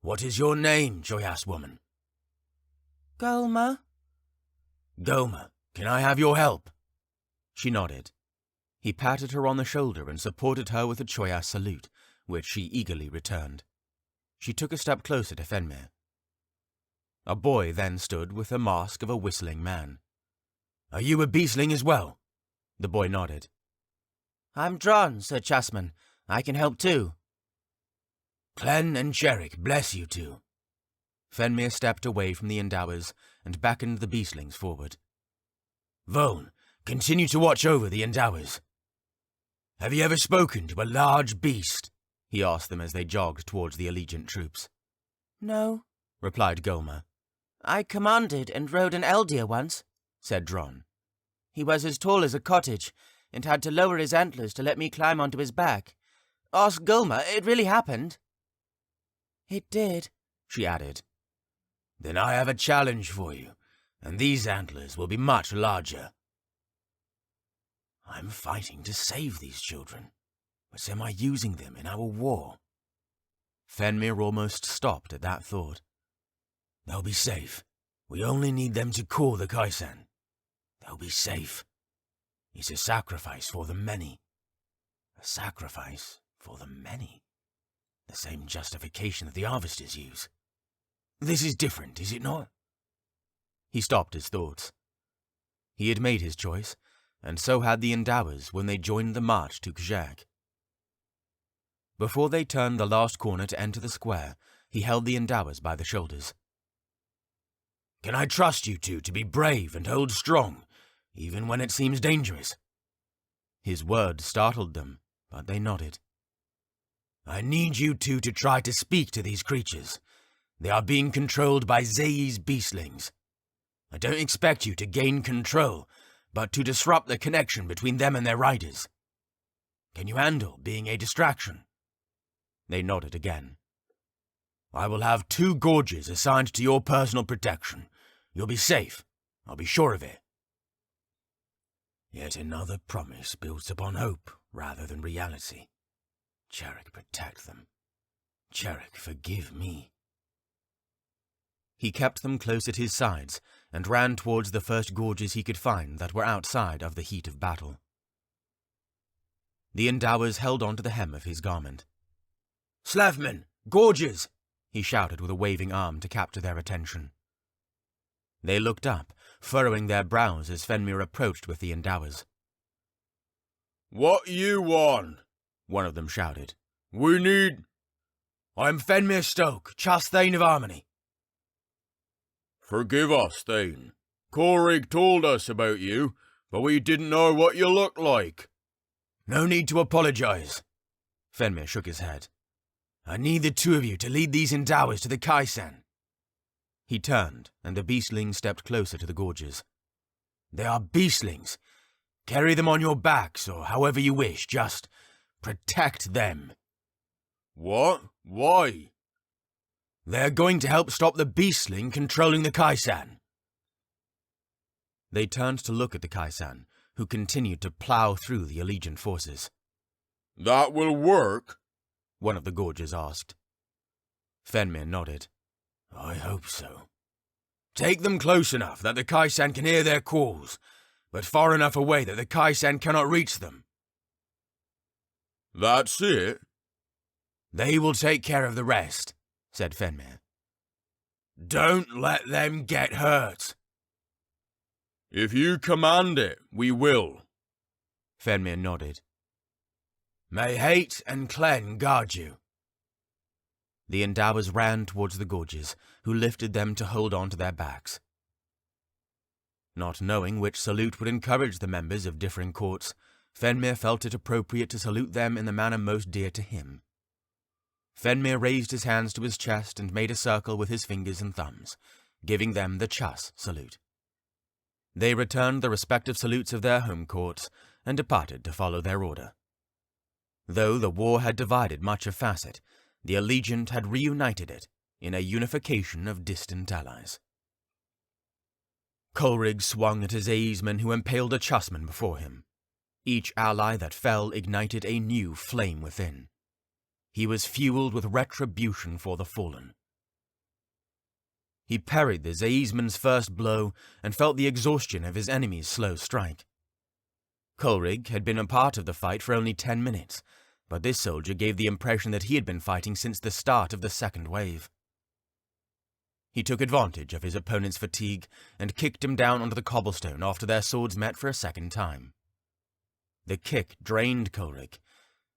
What is your name, joyous woman? Golma. Golma, can I have your help? She nodded. He patted her on the shoulder and supported her with a Choyas salute, which she eagerly returned. She took a step closer to Phenmir. A boy then stood with the mask of a whistling man. Are you a beastling as well? The boy nodded. I'm Dron, Sir Chasman. I can help too. Clen and Cherrick, bless you two. Phenmir stepped away from the Endowers and beckoned the beastlings forward. Vone, continue to watch over the Endowers. Have you ever spoken to a large beast? He asked them as they jogged towards the Allegiant troops. No, replied Golma. I commanded and rode an Eldir once, said Dron. He was as tall as a cottage and had to lower his antlers to let me climb onto his back. Ask Golma, it really happened. It did, she added. Then I have a challenge for you, and these antlers will be much larger. I'm fighting to save these children, but am I using them in our war? Phenmir almost stopped at that thought. They'll be safe. We only need them to call the Kaisan. They'll be safe. It's a sacrifice for the many. A sacrifice for the many. The same justification that the harvesters use. This is different, is it not? He stopped his thoughts. He had made his choice, and so had the Endowers when they joined the march to Kjak. Before they turned the last corner to enter the square, he held the Endowers by the shoulders. Can I trust you two to be brave and hold strong, even when it seems dangerous? His words startled them, but they nodded. I need you two to try to speak to these creatures. They are being controlled by Zei's beastlings. I don't expect you to gain control, but to disrupt the connection between them and their riders. Can you handle being a distraction? They nodded again. I will have 2 gorges assigned to your personal protection. You'll be safe. I'll be sure of it. Yet another promise built upon hope rather than reality. Cherrick, protect them. Cherrick, forgive me. He kept them close at his sides and ran towards the first gorges he could find that were outside of the heat of battle. The Endowers held on to the hem of his garment. Slavmen, gorges! He shouted with a waving arm to capture their attention. They looked up, furrowing their brows as Phenmir approached with the Endowers. What you want? One of them shouted. We need... I'm Phenmir Stoke, Chas Thane of Harmony. Forgive us, Thane. Corrig told us about you, but we didn't know what you looked like. No need to apologize. Phenmir shook his head. I need the 2 of you to lead these Endowers to the Kaisan. He turned, and the beastlings stepped closer to the gorges. They are beastlings. Carry them on your backs, or however you wish, just protect them. What? Why? They're going to help stop the beastling controlling the Kaisan. They turned to look at the Kaisan, who continued to plow through the Allegiant forces. That will work? One of the gorges asked. Phenmir nodded. I hope so. Take them close enough that the Kaisan can hear their calls, but far enough away that the Kaisan cannot reach them. That's it? They will take care of the rest, said Phenmir. Don't let them get hurt. If you command it, we will. Phenmir nodded. May hate and clen guard you. The Endowers ran towards the gorges, who lifted them to hold on to their backs. Not knowing which salute would encourage the members of differing courts, Phenmir felt it appropriate to salute them in the manner most dear to him. Phenmir raised his hands to his chest and made a circle with his fingers and thumbs, giving them the Chas salute. They returned the respective salutes of their home courts and departed to follow their order. Though the war had divided much of Facet, the Allegiant had reunited it in a unification of distant allies. Colerig swung at his Aesman, who impaled a Chusman before him. Each ally that fell ignited a new flame within. He was fueled with retribution for the fallen. He parried the Zaisman's first blow and felt the exhaustion of his enemy's slow strike. Colerig had been a part of the fight for only 10 minutes, but this soldier gave the impression that he had been fighting since the start of the second wave. He took advantage of his opponent's fatigue and kicked him down onto the cobblestone after their swords met for a second time. The kick drained Colerig.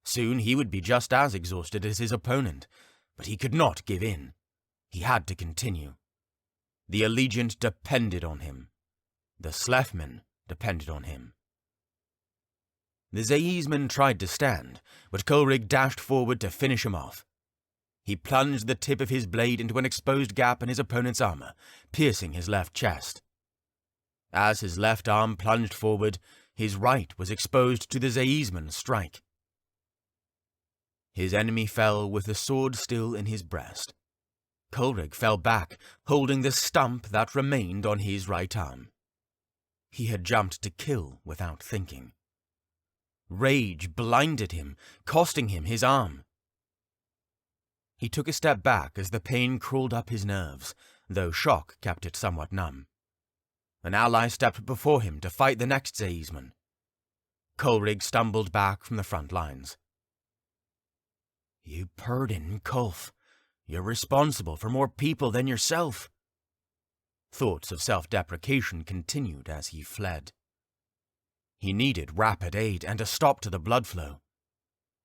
Soon he would be just as exhausted as his opponent, but he could not give in. He had to continue. The Allegiant depended on him. The Slefmen depended on him. The Zaisman tried to stand, but Colerig dashed forward to finish him off. He plunged the tip of his blade into an exposed gap in his opponent's armor, piercing his left chest. As his left arm plunged forward, his right was exposed to the Zaisman's strike. His enemy fell with the sword still in his breast. Colerig fell back, holding the stump that remained on his right arm. He had jumped to kill without thinking. Rage blinded him, costing him his arm. He took a step back as the pain crawled up his nerves, though shock kept it somewhat numb. An ally stepped before him to fight the next Zaisman. Colerig stumbled back from the front lines. "You pardon, Culf. You're responsible for more people than yourself." Thoughts of self-deprecation continued as he fled. He needed rapid aid and a stop to the blood flow.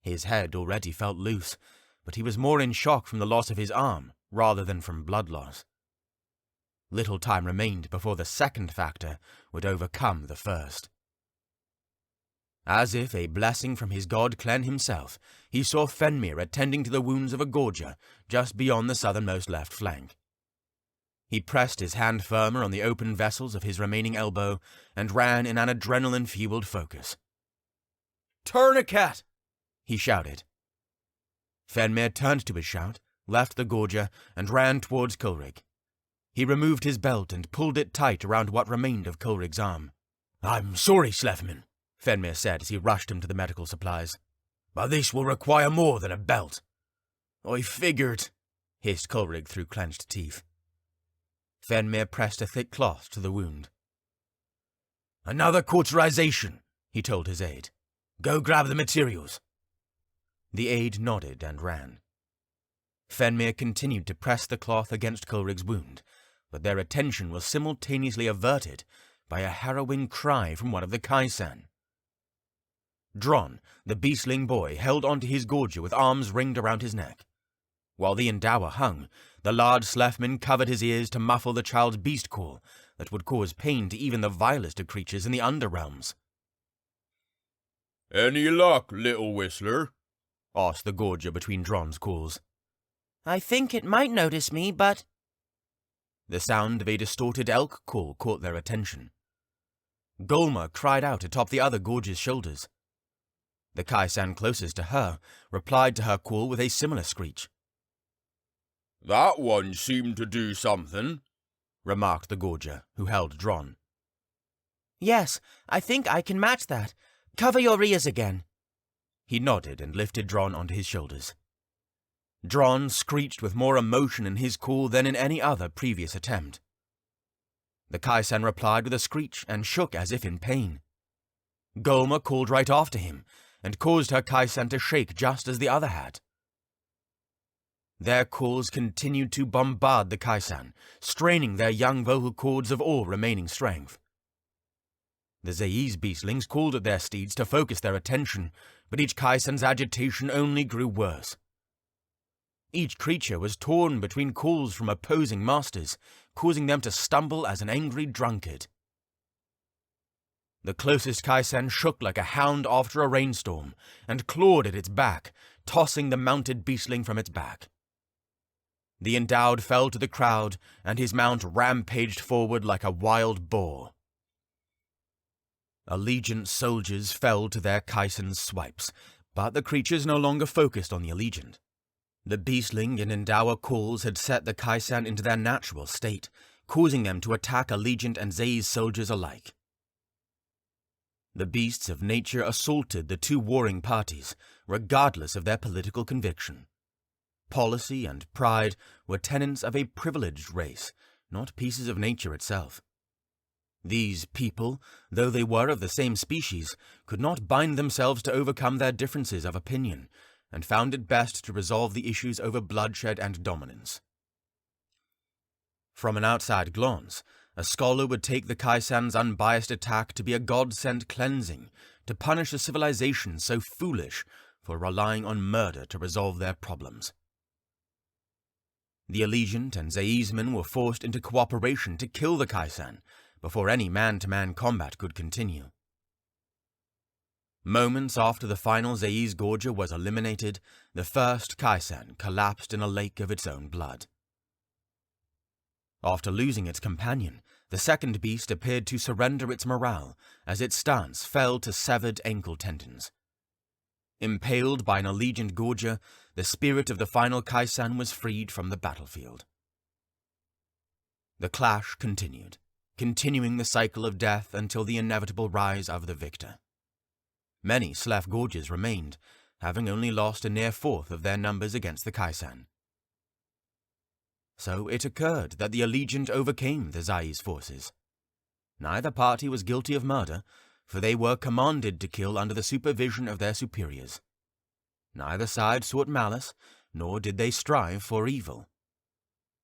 His head already felt loose, but he was more in shock from the loss of his arm rather than from blood loss. Little time remained before the second factor would overcome the first. As if a blessing from his god Clen himself, he saw Phenmir attending to the wounds of a gorger just beyond the southernmost left flank. He pressed his hand firmer on the open vessels of his remaining elbow and ran in an adrenaline-fueled focus. "Tourniquet!" he shouted. Phenmir turned to his shout, left the gorger, and ran towards Colerig. He removed his belt and pulled it tight around what remained of Colerig's arm. "I'm sorry, Slefman," Phenmir said as he rushed him to the medical supplies, "but this will require more than a belt." "I figured," hissed Colerig through clenched teeth. Phenmir pressed a thick cloth to the wound. "Another cauterization," he told his aide. "Go grab the materials." The aide nodded and ran. Phenmir continued to press the cloth against Colerig's wound, but their attention was simultaneously averted by a harrowing cry from one of the Kaisan. Dron, the beastling boy, held onto his gorger with arms ringed around his neck. While the Endower hung, the large Slefman covered his ears to muffle the child's beast call that would cause pain to even the vilest of creatures in the Underrealms. "Any luck, little whistler?" asked the gorger between Dron's calls. "I think it might notice me, but—" The sound of a distorted elk call caught their attention. Golma cried out atop the other gorger's shoulders. The Kaisan closest to her replied to her call with a similar screech. "That one seemed to do something," remarked the gorger, who held Dron. "Yes, I think I can match that. Cover your ears again." He nodded and lifted Dron onto his shoulders. Dron screeched with more emotion in his call than in any other previous attempt. The Kaisan replied with a screech and shook as if in pain. Golma called right after him and caused her Kaisan to shake just as the other had. Their calls continued to bombard the Kaisan, straining their young vocal cords of all remaining strength. The Zai's beastlings called at their steeds to focus their attention, but each Kaisan's agitation only grew worse. Each creature was torn between calls from opposing masters, causing them to stumble as an angry drunkard. The closest Kaisan shook like a hound after a rainstorm, and clawed at its back, tossing the mounted beastling from its back. The endowed fell to the crowd, and his mount rampaged forward like a wild boar. Allegiant soldiers fell to their Kaisan's swipes, but the creatures no longer focused on the Allegiant. The beastling and endower calls had set the Kaisan into their natural state, causing them to attack Allegiant and Zai's soldiers alike. The beasts of nature assaulted the two warring parties, regardless of their political conviction. Policy and pride were tenets of a privileged race, not pieces of nature itself. These people, though they were of the same species, could not bind themselves to overcome their differences of opinion, and found it best to resolve the issues over bloodshed and dominance. From an outside glance, a scholar would take the Kaisan's unbiased attack to be a god-sent cleansing, to punish a civilization so foolish for relying on murder to resolve their problems. The Allegiant and Zaismen were forced into cooperation to kill the Kaisan before any man-to-man combat could continue. Moments after the final Zai's Gorger was eliminated, the first Kaisan collapsed in a lake of its own blood. After losing its companion, the second beast appeared to surrender its morale as its stance fell to severed ankle tendons. Impaled by an Allegiant Gorger, the spirit of the final Kaisan was freed from the battlefield. The clash continued, continuing the cycle of death until the inevitable rise of the victor. Many Slef Gorgers remained, having only lost a near fourth of their numbers against the Kaisan. So it occurred that the Allegiant overcame the Zai's forces. Neither party was guilty of murder, for they were commanded to kill under the supervision of their superiors. Neither side sought malice, nor did they strive for evil.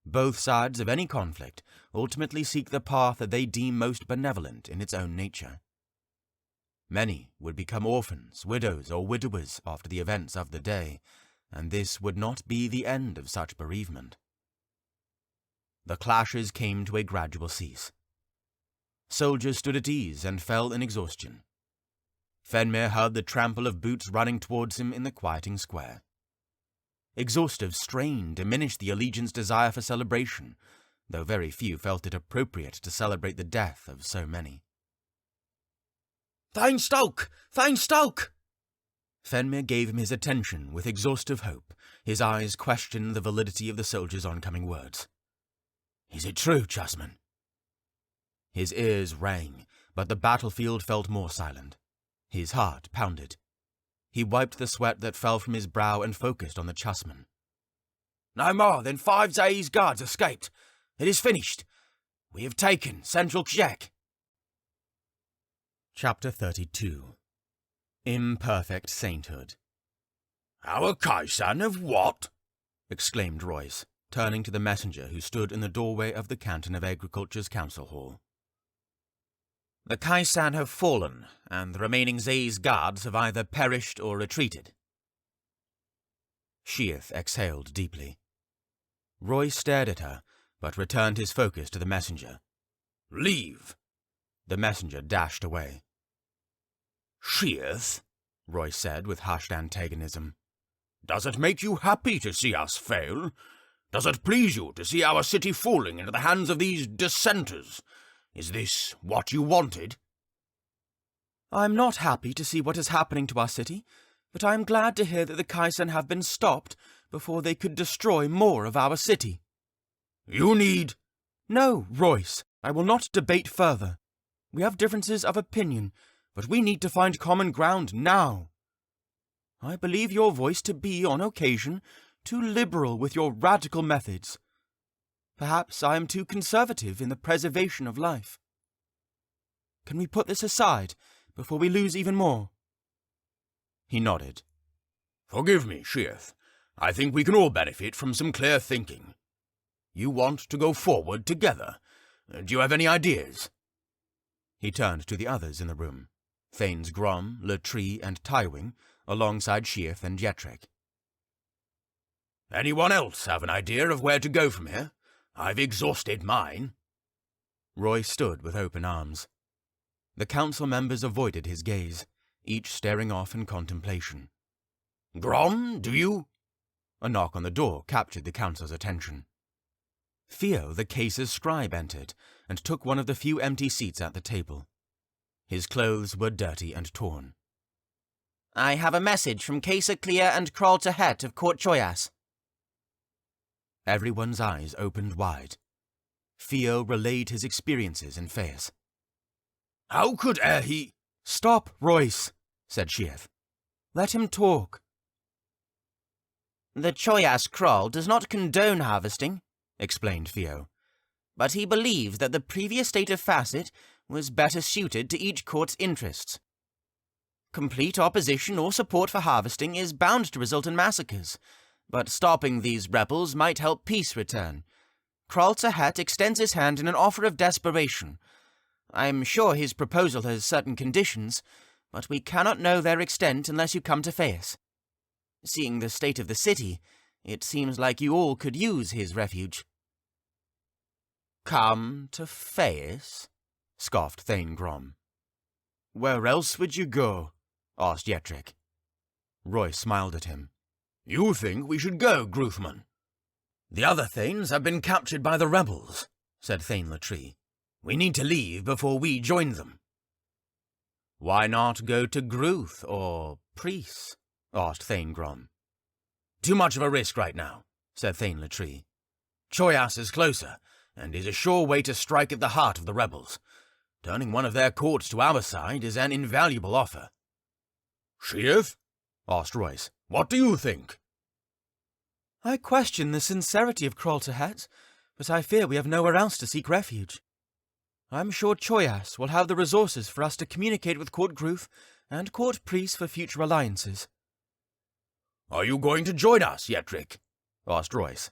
Both sides of any conflict ultimately seek the path that they deem most benevolent in its own nature. Many would become orphans, widows, or widowers after the events of the day, and this would not be the end of such bereavement. The clashes came to a gradual cease. Soldiers stood at ease and fell in exhaustion. Phenmir heard the trample of boots running towards him in the quieting square. Exhaustive strain diminished the Allegiant's desire for celebration, though very few felt it appropriate to celebrate the death of so many. "Thine Stalk! Thine Stalk!" Phenmir gave him his attention with exhaustive hope. His eyes questioned the validity of the soldier's oncoming words. "Is it true, Chasman?" His ears rang, but the battlefield felt more silent. His heart pounded. He wiped the sweat that fell from his brow and focused on the Chasman. "No more than 5 Zai's guards escaped. It is finished. We have taken Central Kjek." Chapter 32. Imperfect Sainthood. Our Kaisan have what? Exclaimed Royce, turning to the messenger who stood in the doorway of the Canton of Agriculture's council hall. The Kaisan have fallen, and the remaining Zai's guards have either perished or retreated. Sheath exhaled deeply. Royce stared at her, but returned his focus to the messenger. Leave. The messenger dashed away. Sheath, Royce said with hushed antagonism. Does it make you happy to see us fail? Does it please you to see our city falling into the hands of these dissenters? Is this what you wanted? I am not happy to see what is happening to our city, but I am glad to hear that the Kaisan have been stopped before they could destroy more of our city. You need... No, Royce, I will not debate further. We have differences of opinion, but we need to find common ground now. I believe your voice to be, on occasion, too liberal with your radical methods. Perhaps I am too conservative in the preservation of life. Can we put this aside before we lose even more? He nodded. Forgive me, Sheath. I think we can all benefit from some clear thinking. You want to go forward together. Do you have any ideas? He turned to the others in the room, Thanes Grom, Latree, and Tywing, alongside Sheath and Yetrick. Anyone else have an idea of where to go from here? I've exhausted mine. Roy stood with open arms. The council members avoided his gaze, each staring off in contemplation. Grom, do you? A knock on the door captured the council's attention. Theo, the case's scribe, entered and took one of the few empty seats at the table. His clothes were dirty and torn. I have a message from Caesar Clear and Kral Tahet of Court Choyas. Everyone's eyes opened wide. Theo relayed his experiences in Feas. How could Aerhee— "Stop, Royce," said Sheath. "Let him talk." The Choyas Kral does not condone harvesting, explained Theo, but he believes that the previous state of Facet was better suited to each court's interests. Complete opposition or support for harvesting is bound to result in massacres, but stopping these rebels might help peace return. Kral Tahet extends his hand in an offer of desperation. I'm sure his proposal has certain conditions, but we cannot know their extent unless you come to Feas. Seeing the state of the city, it seems like you all could use his refuge. "Come to Feas?" scoffed Thane Grom. "Where else would you go?" asked Yetrick. Roy smiled at him. You think we should go, Gruthman? The other Thanes have been captured by the rebels, said Thane Latree. We need to leave before we join them. Why not go to Gruth or Priest? Asked Thane Grom. Too much of a risk right now, said Thane Latree. Choyas is closer, and is a sure way to strike at the heart of the rebels. Turning one of their courts to our side is an invaluable offer. Sheath? Asked Royce. What do you think? I question the sincerity of Kral Tahet, but I fear we have nowhere else to seek refuge. I'm sure Choyas will have the resources for us to communicate with Court Gruth and Court Priest for future alliances. Are you going to join us, Yetrick? Asked Royce.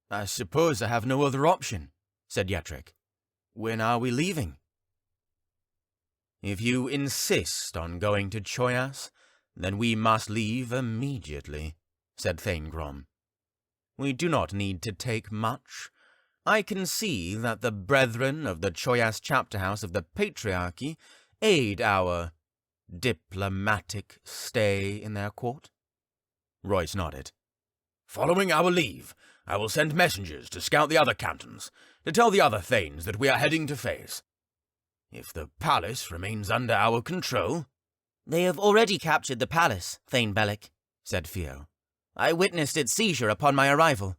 I suppose I have no other option, said Yetrick. When are we leaving? If you insist on going to Choyas, then we must leave immediately, said Thane Grom. We do not need to take much. I can see that the brethren of the Choyas chapter house of the Patriarchy aid our diplomatic stay in their court. Royce nodded. Following our leave, I will send messengers to scout the other cantons, to tell the other Thanes that we are heading to Feas. If the palace remains under our control... They have already captured the palace, Thane Bellic, said Theo. I witnessed its seizure upon my arrival.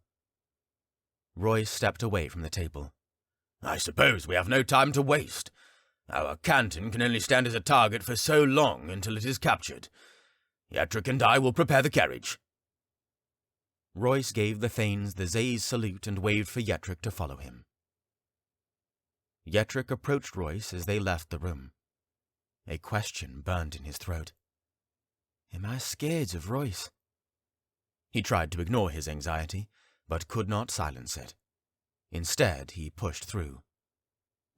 Royce stepped away from the table. I suppose we have no time to waste. Our canton can only stand as a target for so long until it is captured. Yetrick and I will prepare the carriage. Royce gave the Thanes the Zay's salute and waved for Yetrick to follow him. Yetrick approached Royce as they left the room. A question burned in his throat. Am I scared of Royce? He tried to ignore his anxiety, but could not silence it. Instead, he pushed through.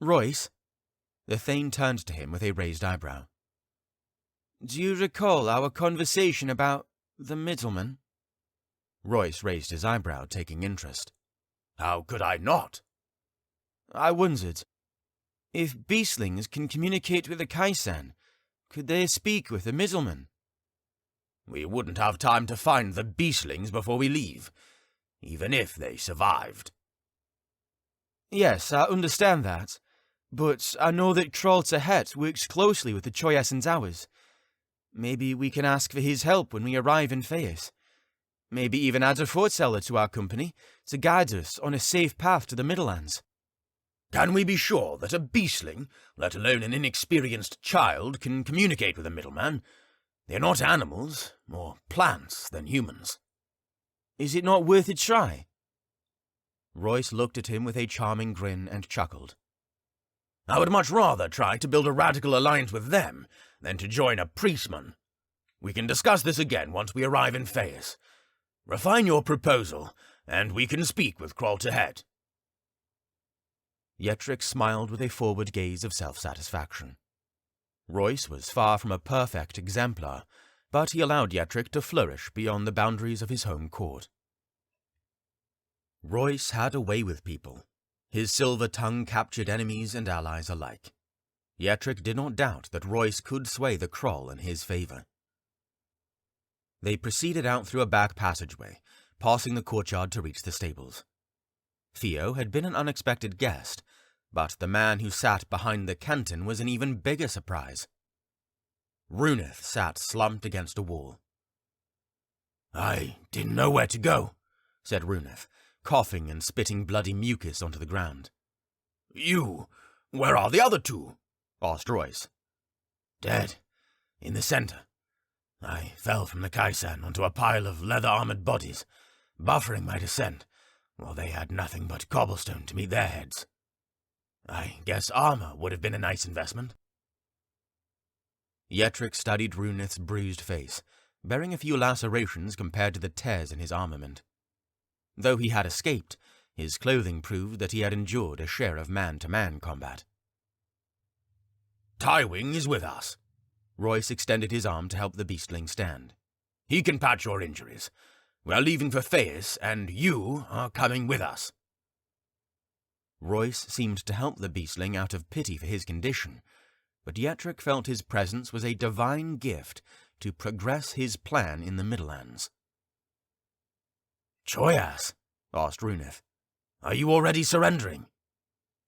Royce? The Thane turned to him with a raised eyebrow. Do you recall our conversation about the middleman? Royce raised his eyebrow, taking interest. How could I not? I wondered. If beastlings can communicate with the Kaisan, could they speak with the middleman? We wouldn't have time to find the beastlings before we leave, even if they survived. Yes, I understand that, but I know that Kral Tahet works closely with the Choyas and Zowers. Maybe we can ask for his help when we arrive in Feas. Maybe even add a foreteller to our company to guide us on a safe path to the Middlelands. Can we be sure that a beastling, let alone an inexperienced child, can communicate with a middleman? They are not animals, more plants than humans. Is it not worth a try? Royce looked at him with a charming grin and chuckled. I would much rather try to build a radical alliance with them than to join a priestman. We can discuss this again once we arrive in Feas. Refine your proposal, and we can speak with Kral Tahet. Yetrick smiled with a forward gaze of self-satisfaction. Royce was far from a perfect exemplar, but he allowed Yetrick to flourish beyond the boundaries of his home court. Royce had a way with people. His silver tongue captured enemies and allies alike. Yetrick did not doubt that Royce could sway the Kroll in his favor. They proceeded out through a back passageway, passing the courtyard to reach the stables. Theo had been an unexpected guest, but the man who sat behind the canton was an even bigger surprise. Runeth sat slumped against a wall. "I didn't know where to go," said Runeth, coughing and spitting bloody mucus onto the ground. Where are the other two?" asked Royce. "Dead. In the center. I fell from the Kaisan onto a pile of leather-armored bodies, buffering my descent, while they had nothing but cobblestone to meet their heads. I guess armor would have been a nice investment." Yetrick studied Runeth's bruised face, bearing a few lacerations compared to the tears in his armament. Though he had escaped, his clothing proved that he had endured a share of man-to-man combat. "Tywing is with us." Royce extended his arm to help the beastling stand. "He can patch your injuries. We are leaving for Phaeus, and you are coming with us." Royce seemed to help the beastling out of pity for his condition, but Yetrick felt his presence was a divine gift to progress his plan in the Middlelands. "Choias," asked Runeth, "are you already surrendering?"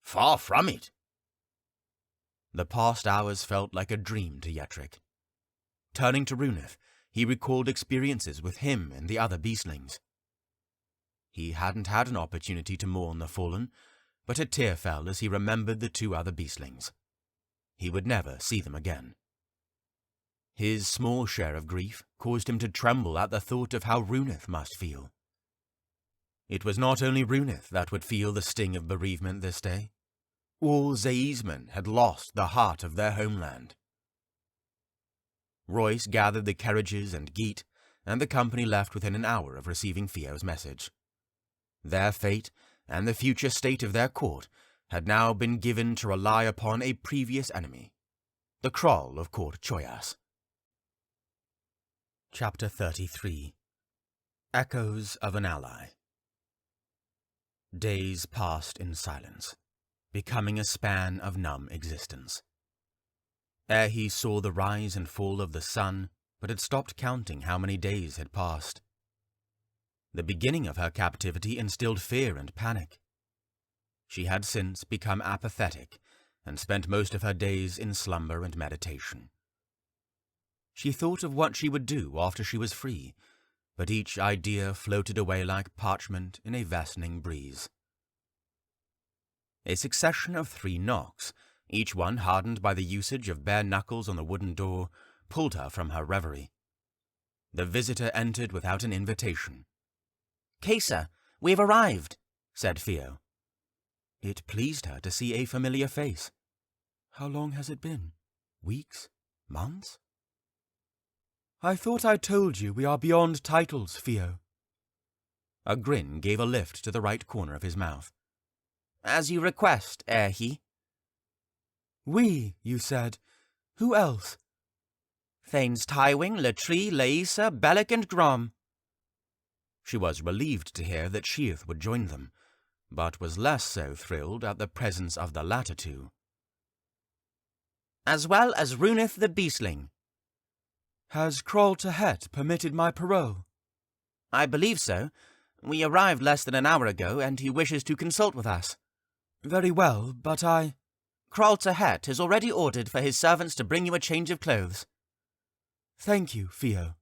"Far from it." The past hours felt like a dream to Yetrick. Turning to Runeth, he recalled experiences with him and the other beastlings. He hadn't had an opportunity to mourn the fallen, but a tear fell as he remembered the two other beastlings. He would never see them again. His small share of grief caused him to tremble at the thought of how Runeth must feel. It was not only Runeth that would feel the sting of bereavement this day. All Zaismen had lost the heart of their homeland. Royce gathered the carriages and Geet, and the company left within an hour of receiving Theo's message. Their fate and the future state of their court had now been given to rely upon a previous enemy, the Kroll of Court Choias. Chapter 33. Echoes of an Ally. Days passed in silence, becoming a span of numb existence. Aerhee saw the rise and fall of the sun, but had stopped counting how many days had passed. The beginning of her captivity instilled fear and panic. She had since become apathetic and spent most of her days in slumber and meditation. She thought of what she would do after she was free, but each idea floated away like parchment in a vassening breeze. A succession of 3 knocks, each one hardened by the usage of bare knuckles on the wooden door, pulled her from her reverie. The visitor entered without an invitation. "Caesar, we've arrived," said Theo. It pleased her to see a familiar face. How long has it been? Weeks? Months? I thought I told you we are beyond titles, Theo. A grin gave a lift to the right corner of his mouth. "As you request, Aerhee." We, you said. Who else? Thanes Tywing, Latrie, Laisa, Bellic, and Grom. She was relieved to hear that Sheath would join them, but was less so thrilled at the presence of the latter two. As well as Runeth the Beastling. Has Kroll Tehet permitted my parole? I believe so. We arrived less than an hour ago, and he wishes to consult with us. Very well, but Kroll Tehet has already ordered for his servants to bring you a change of clothes. Thank you, Theo.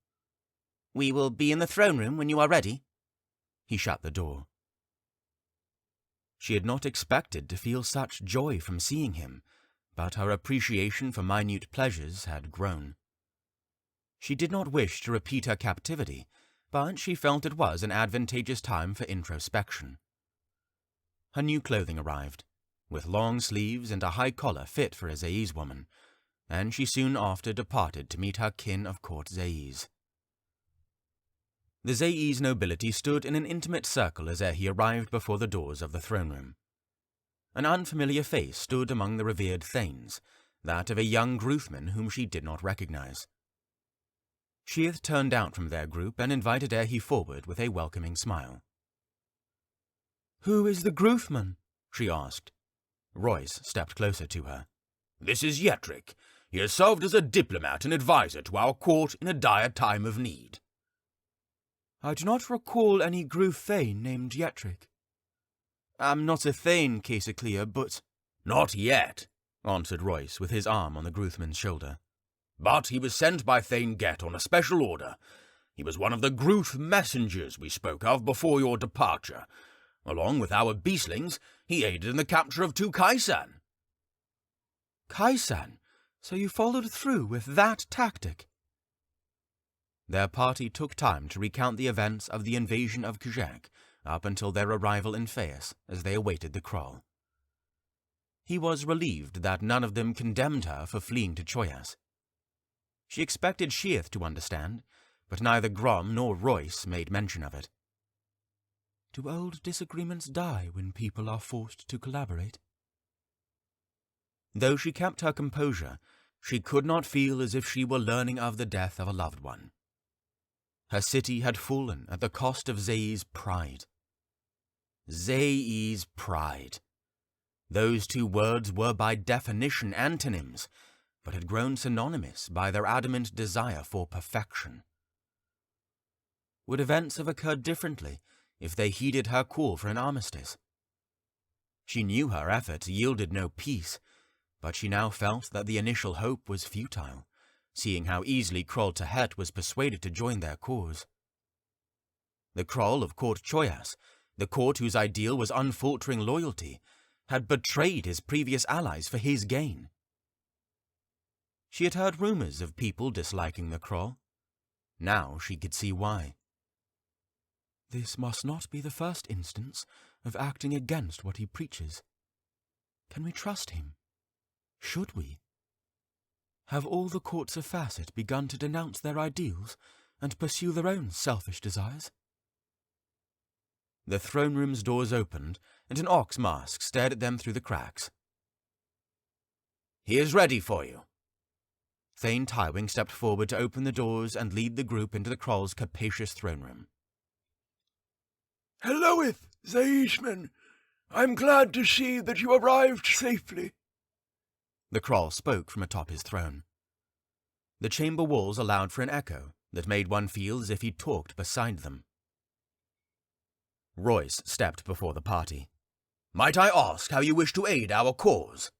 We will be in the throne room when you are ready. He shut the door. She had not expected to feel such joy from seeing him, but her appreciation for minute pleasures had grown. She did not wish to repeat her captivity, but she felt it was an advantageous time for introspection. Her new clothing arrived, with long sleeves and a high collar fit for a Zaiz woman, and she soon after departed to meet her kin of court Zaiz. The Zaiz nobility stood in an intimate circle as Aerhee arrived before the doors of the throne room. An unfamiliar face stood among the revered thanes, that of a young Gruthman whom she did not recognize. Sheath turned out from their group and invited Aerhee forward with a welcoming smile. "Who is the Gruthman?" she asked. Royce stepped closer to her. This is Yetrick. He has served as a diplomat and advisor to our court in a dire time of need. "I do not recall any Gruth Thane named Yetrick. I'm not a Thane, Caesar, but—" Not yet, answered Royce with his arm on the Gruthman's shoulder. But he was sent by Thane Get on a special order. He was one of the Gruth messengers we spoke of before your departure. Along with our beastlings, he aided in the capture of 2 Kaisan. Kaisan? So you followed through with that tactic? Their party took time to recount the events of the invasion of Kjak up until their arrival in Phaeus as they awaited the Kroll. He was relieved that none of them condemned her for fleeing to Choyas. She expected Sheath to understand, but neither Grom nor Royce made mention of it. Do old disagreements die when people are forced to collaborate? Though she kept her composure, she could not feel as if she were learning of the death of a loved one. Her city had fallen at the cost of Zei's pride. Zei's pride. Those 2 words were by definition antonyms, but had grown synonymous by their adamant desire for perfection. Would events have occurred differently if they heeded her call for an armistice? She knew her efforts yielded no peace, but she now felt that the initial hope was futile, seeing how easily Kroll Tehet was persuaded to join their cause. The Kroll of Court Choyas, the court whose ideal was unfaltering loyalty, had betrayed his previous allies for his gain. She had heard rumors of people disliking the Kroll. Now she could see why. This must not be the first instance of acting against what he preaches. Can we trust him? Should we? Have all the courts of Facet begun to denounce their ideals and pursue their own selfish desires? The throne room's doors opened, and an ox mask stared at them through the cracks. He is ready for you. Thane Tywing stepped forward to open the doors and lead the group into the Kroll's capacious throne room. Helloeth, Zeishman. I'm glad to see that you arrived safely. The Kroll spoke from atop his throne. The chamber walls allowed for an echo that made one feel as if he talked beside them. Royce stepped before the party. Might I ask how you wish to aid our cause?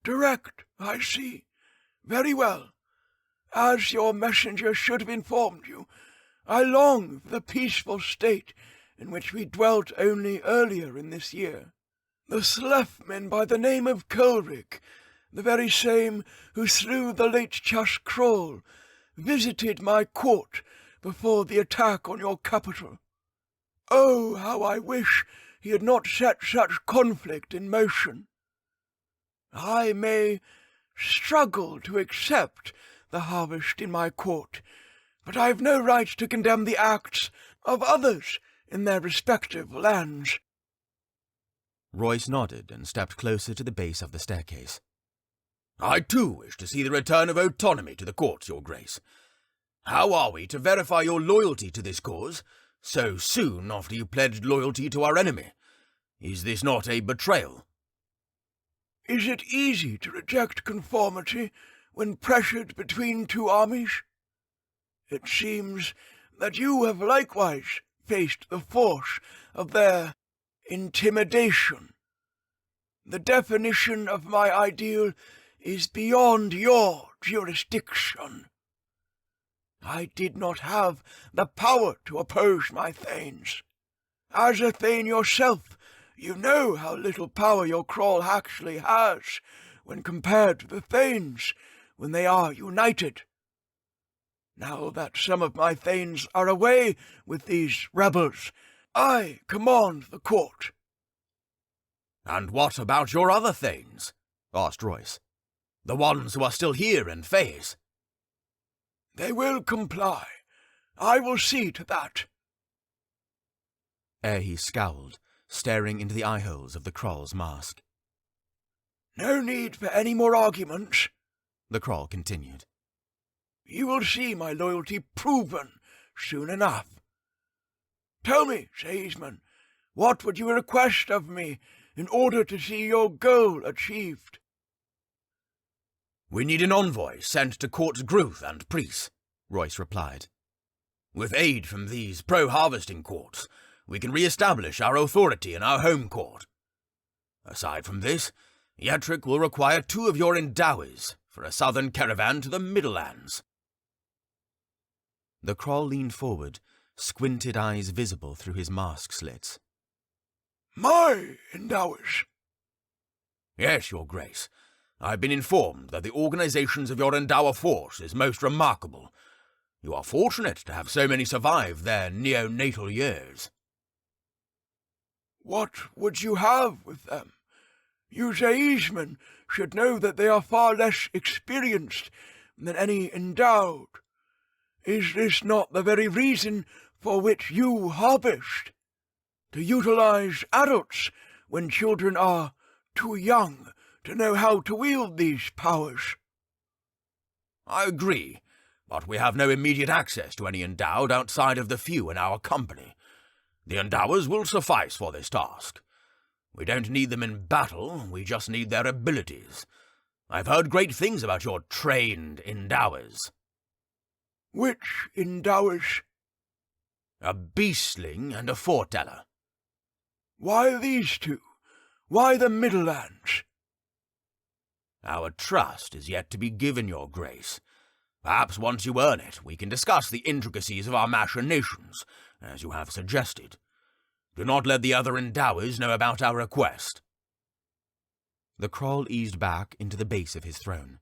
Direct, I see. Very well. As your messenger should have informed you, I long for the peaceful state in which we dwelt only earlier in this year. The Slefmen by the name of Kulrik, the very same who slew the late Chas Kroll, visited my court before the attack on your capital. Oh, how I wish he had not set such conflict in motion. I may struggle to accept the harvest in my court, but I have no right to condemn the acts of others in their respective lands. Royce nodded and stepped closer to the base of the staircase. I too wish to see the return of autonomy to the court, Your Grace. How are we to verify your loyalty to this cause so soon after you pledged loyalty to our enemy? Is this not a betrayal? Is it easy to reject conformity when pressured between 2 armies? It seems that you have likewise faced the force of their intimidation. The definition of my ideal is beyond your jurisdiction. I did not have the power to oppose my thanes. As a thane yourself, you know how little power your Kroll actually has when compared to the thanes when they are united. Now that some of my thanes are away with these rebels, I command the court. And what about your other thanes? Asked Royce. The ones who are still here in Phaeus. They will comply. I will see to that. Aerhee scowled, staring into the eye-holes of the Kroll's mask. "No need for any more arguments," The Kroll continued. "You will see my loyalty proven soon enough. Tell me, Seisman, what would you request of me in order to see your goal achieved?" "We need an envoy sent to Courts Gruth and Priest," Royce replied. "With aid from these pro-harvesting courts, we can re-establish our authority in our home court. Aside from this, Yetrick will require 2 of your endowers for a southern caravan to the Middlelands." The Kroll leaned forward, squinted eyes visible through his mask slits. "My endowers?" "Yes, Your Grace. I've been informed that the organizations of your Endower force is most remarkable. You are fortunate to have so many survive their neonatal years." "What would you have with them? You Seismen should know that they are far less experienced than any endowed. Is this not the very reason for which you harvest? To utilize adults when children are too young to know how to wield these powers?" "I agree, but we have no immediate access to any endowed outside of the few in our company. The endowers will suffice for this task. We don't need them in battle, we just need their abilities. I've heard great things about your trained endowers." "Which endowers?" "A beastling and a foreteller." "Why these 2? Why the Middlelands?" "Our trust is yet to be given, Your Grace. Perhaps once you earn it, we can discuss the intricacies of our machinations, as you have suggested. Do not let the other endowers know about our request." The Kroll eased back into the base of his throne.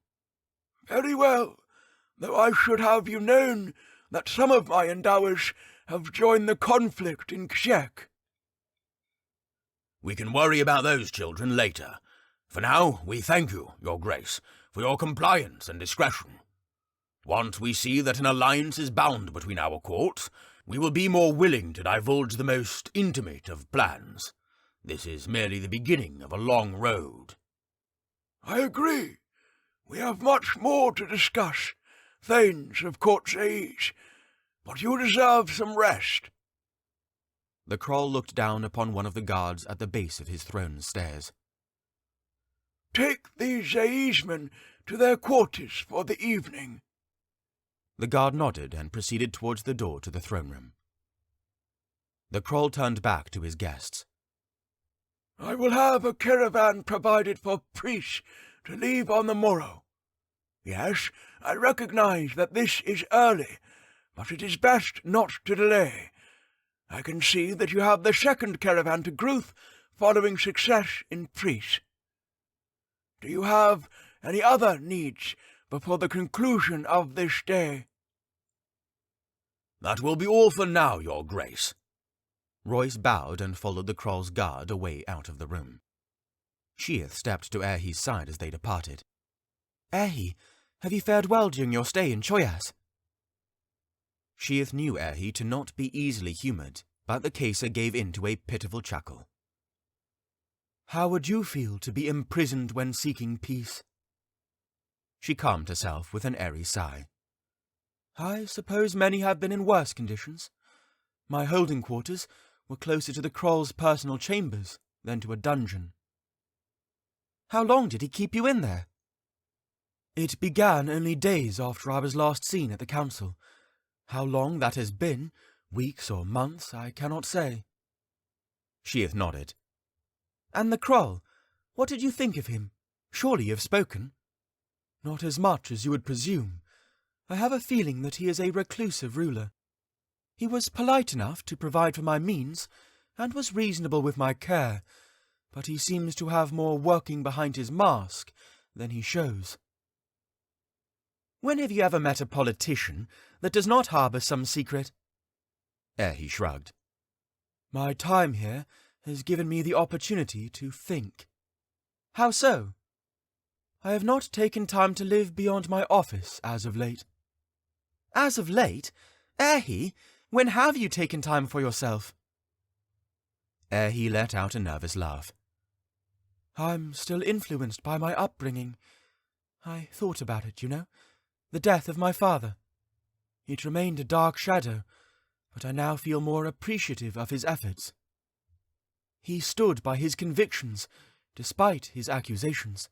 "Very well, though I should have you known that some of my endowers have joined the conflict in Ksek." "We can worry about those children later. For now, we thank you, Your Grace, for your compliance and discretion. Once we see that an alliance is bound between our courts, we will be more willing to divulge the most intimate of plans. This is merely the beginning of a long road." "I agree. We have much more to discuss, Thanes of Court Age, but you deserve some rest." The Kroll looked down upon one of the guards at the base of his throne stairs. "Take these Seismen to their quarters for the evening." The guard nodded and proceeded towards the door to the throne room. The Kroll turned back to his guests. "I will have a caravan provided for priests to leave on the morrow. Yes, I recognize that this is early, but it is best not to delay. I can see that you have the second caravan to Gruth following success in Priest. Do you have any other needs before the conclusion of this day?" "That will be all for now, Your Grace." Royce bowed and followed the Kroll's guard away out of the room. Sheath stepped to Aerhee's side as they departed. "Aerhee, have you fared well during your stay in Choyas?" Sheath knew Aerhee to not be easily humoured, but the caser gave in to a pitiful chuckle. "How would you feel to be imprisoned when seeking peace?" She calmed herself with an airy sigh. "I suppose many have been in worse conditions. My holding quarters were closer to the Kroll's personal chambers than to a dungeon." "How long did he keep you in there?" "It began only days after I was last seen at the council. How long that has been, weeks or months, I cannot say." Sheath nodded. "And the Kroll, what did you think of him? Surely you have spoken?" "Not as much as you would presume. I have a feeling that he is a reclusive ruler. He was polite enough to provide for my means, and was reasonable with my care, but he seems to have more working behind his mask than he shows." "When have you ever met a politician that does not harbour some secret?" Aerhee shrugged. "My time here has given me the opportunity to think." "How so?" "I have not taken time to live beyond my office as of late." "As of late? Aerhee, when have you taken time for yourself?" Aerhee let out a nervous laugh. I'm still influenced by my upbringing. I thought about it, you know, the death of my father. It remained a dark shadow, but I now feel more appreciative of his efforts. He stood by his convictions, despite his accusations.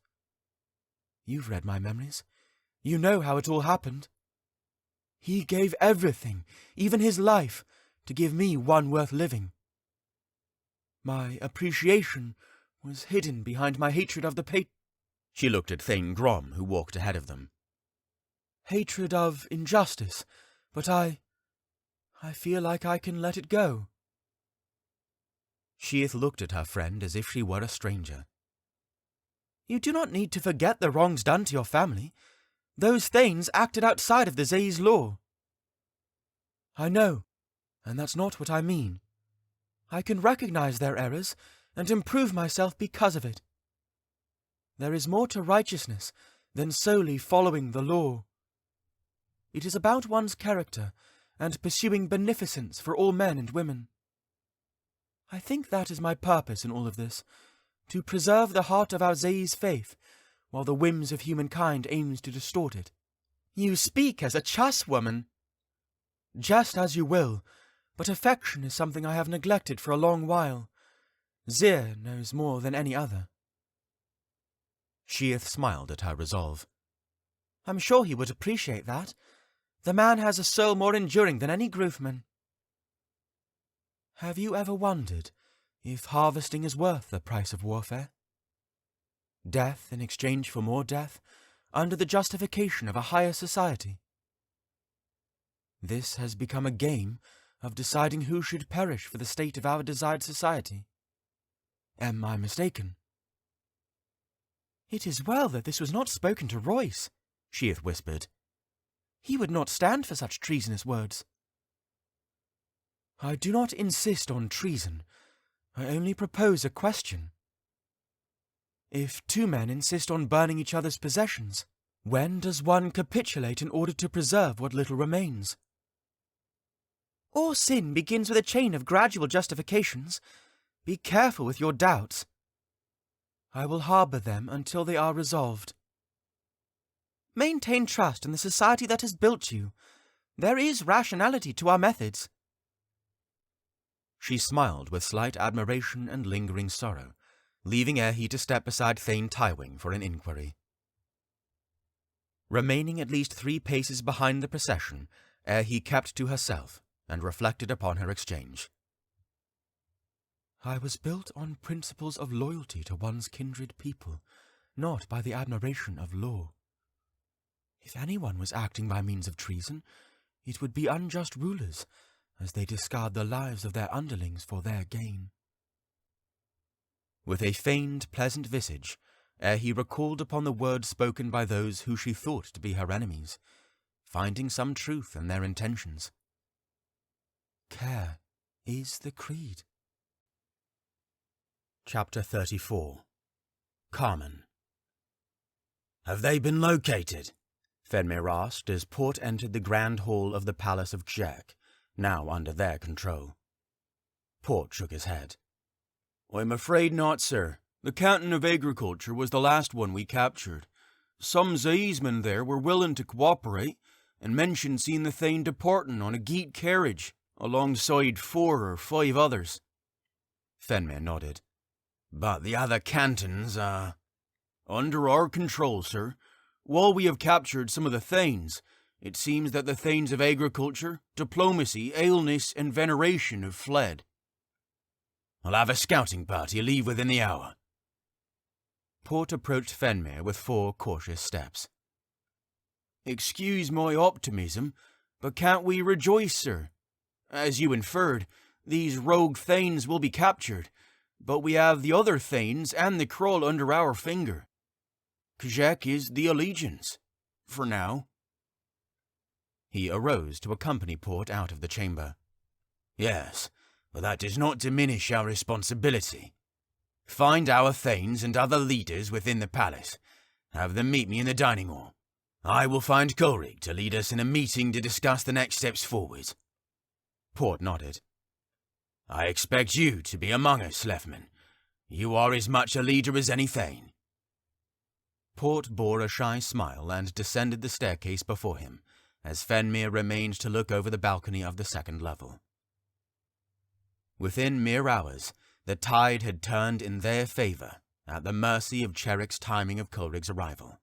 You've read my memories. You know how it all happened. He gave everything, even his life, to give me one worth living. My appreciation was hidden behind my hatred of the She looked at Thane Grom, who walked ahead of them. Hatred of injustice, but I feel like I can let it go. Sheath looked at her friend as if she were a stranger. You do not need to forget the wrongs done to your family. Those Thanes acted outside of the Zay's law. I know, and that's not what I mean. I can recognize their errors and improve myself because of it. There is more to righteousness than solely following the law. It is about one's character and pursuing beneficence for all men and women. I think that is my purpose in all of this, to preserve the heart of our Zay's faith, while the whims of humankind aims to distort it. You speak as a chas woman. Jest as you will, but affection is something I have neglected for a long while. Zir knows more than any other. Sheath smiled at her resolve. I'm sure he would appreciate that. The man has a soul more enduring than any Groofman. Have you ever wondered if harvesting is worth the price of warfare? Death in exchange for more death, under the justification of a higher society. This has become a game of deciding who should perish for the state of our desired society. Am I mistaken? It is well that this was not spoken to Royce, Sheath whispered. He would not stand for such treasonous words. I do not insist on treason. I only propose a question. If two men insist on burning each other's possessions, when does one capitulate in order to preserve what little remains? All sin begins with a chain of gradual justifications. Be careful with your doubts. I will harbour them until they are resolved. Maintain trust in the society that has built you. There is rationality to our methods. She smiled with slight admiration and lingering sorrow, leaving Aerhee to step beside Thane Tywing for an inquiry. Remaining at least 3 paces behind the procession, Aerhee kept to herself and reflected upon her exchange. I was built on principles of loyalty to one's kindred people, not by the admiration of law. If anyone was acting by means of treason, it would be unjust rulers, as they discard the lives of their underlings for their gain. With a feigned, pleasant visage, Aerhee recalled upon the words spoken by those who she thought to be her enemies, finding some truth in their intentions. Care is the creed. Chapter 34. Carmen. Have they been located? Phenmir asked as Port entered the grand hall of the Palace of Kjek, now under their control. Port shook his head. I'm afraid not, sir. The Canton of Agriculture was the last one we captured. Some Zaysmen there were willing to cooperate, and mentioned seeing the Thane departing on a geet carriage, alongside 4 or 5 others. Phenmir nodded. But the other cantons are... Under our control, sir. While we have captured some of the Thanes, it seems that the Thanes of Agriculture, Diplomacy, Aleness, and Veneration have fled. I'll have a scouting party leave within the hour. Port approached Phenmir with 4 cautious steps. Excuse my optimism, but can't we rejoice, sir? As you inferred, these rogue Thanes will be captured, but we have the other Thanes and the Krull under our finger. Kjek is the allegiance, for now. He arose to accompany Port out of the chamber. Yes, but that does not diminish our responsibility. Find our Thanes and other leaders within the palace. Have them meet me in the dining hall. I will find Coleridge to lead us in a meeting to discuss the next steps forward. Port nodded. I expect you to be among us, Slefman. You are as much a leader as any Thane. Port bore a shy smile and descended the staircase before him, as Phenmir remained to look over the balcony of the second level. Within mere hours, the tide had turned in their favor, at the mercy of Cherrick's timing of Coleridge's arrival.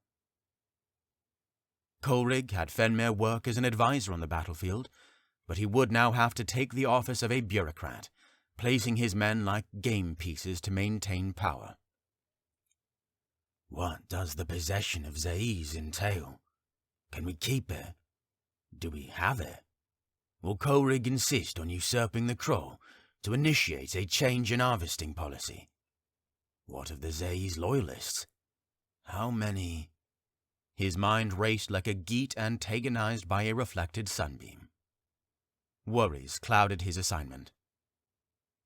Coleridge had Phenmir work as an advisor on the battlefield, but he would now have to take the office of a bureaucrat, placing his men like game pieces to maintain power. What does the possession of Zaiz entail? Can we keep it? Do we have it? Will Coleridge insist on usurping the Crow to initiate a change in harvesting policy? What of the Zaiz loyalists? How many? His mind raced like a geet antagonized by a reflected sunbeam. Worries clouded his assignment.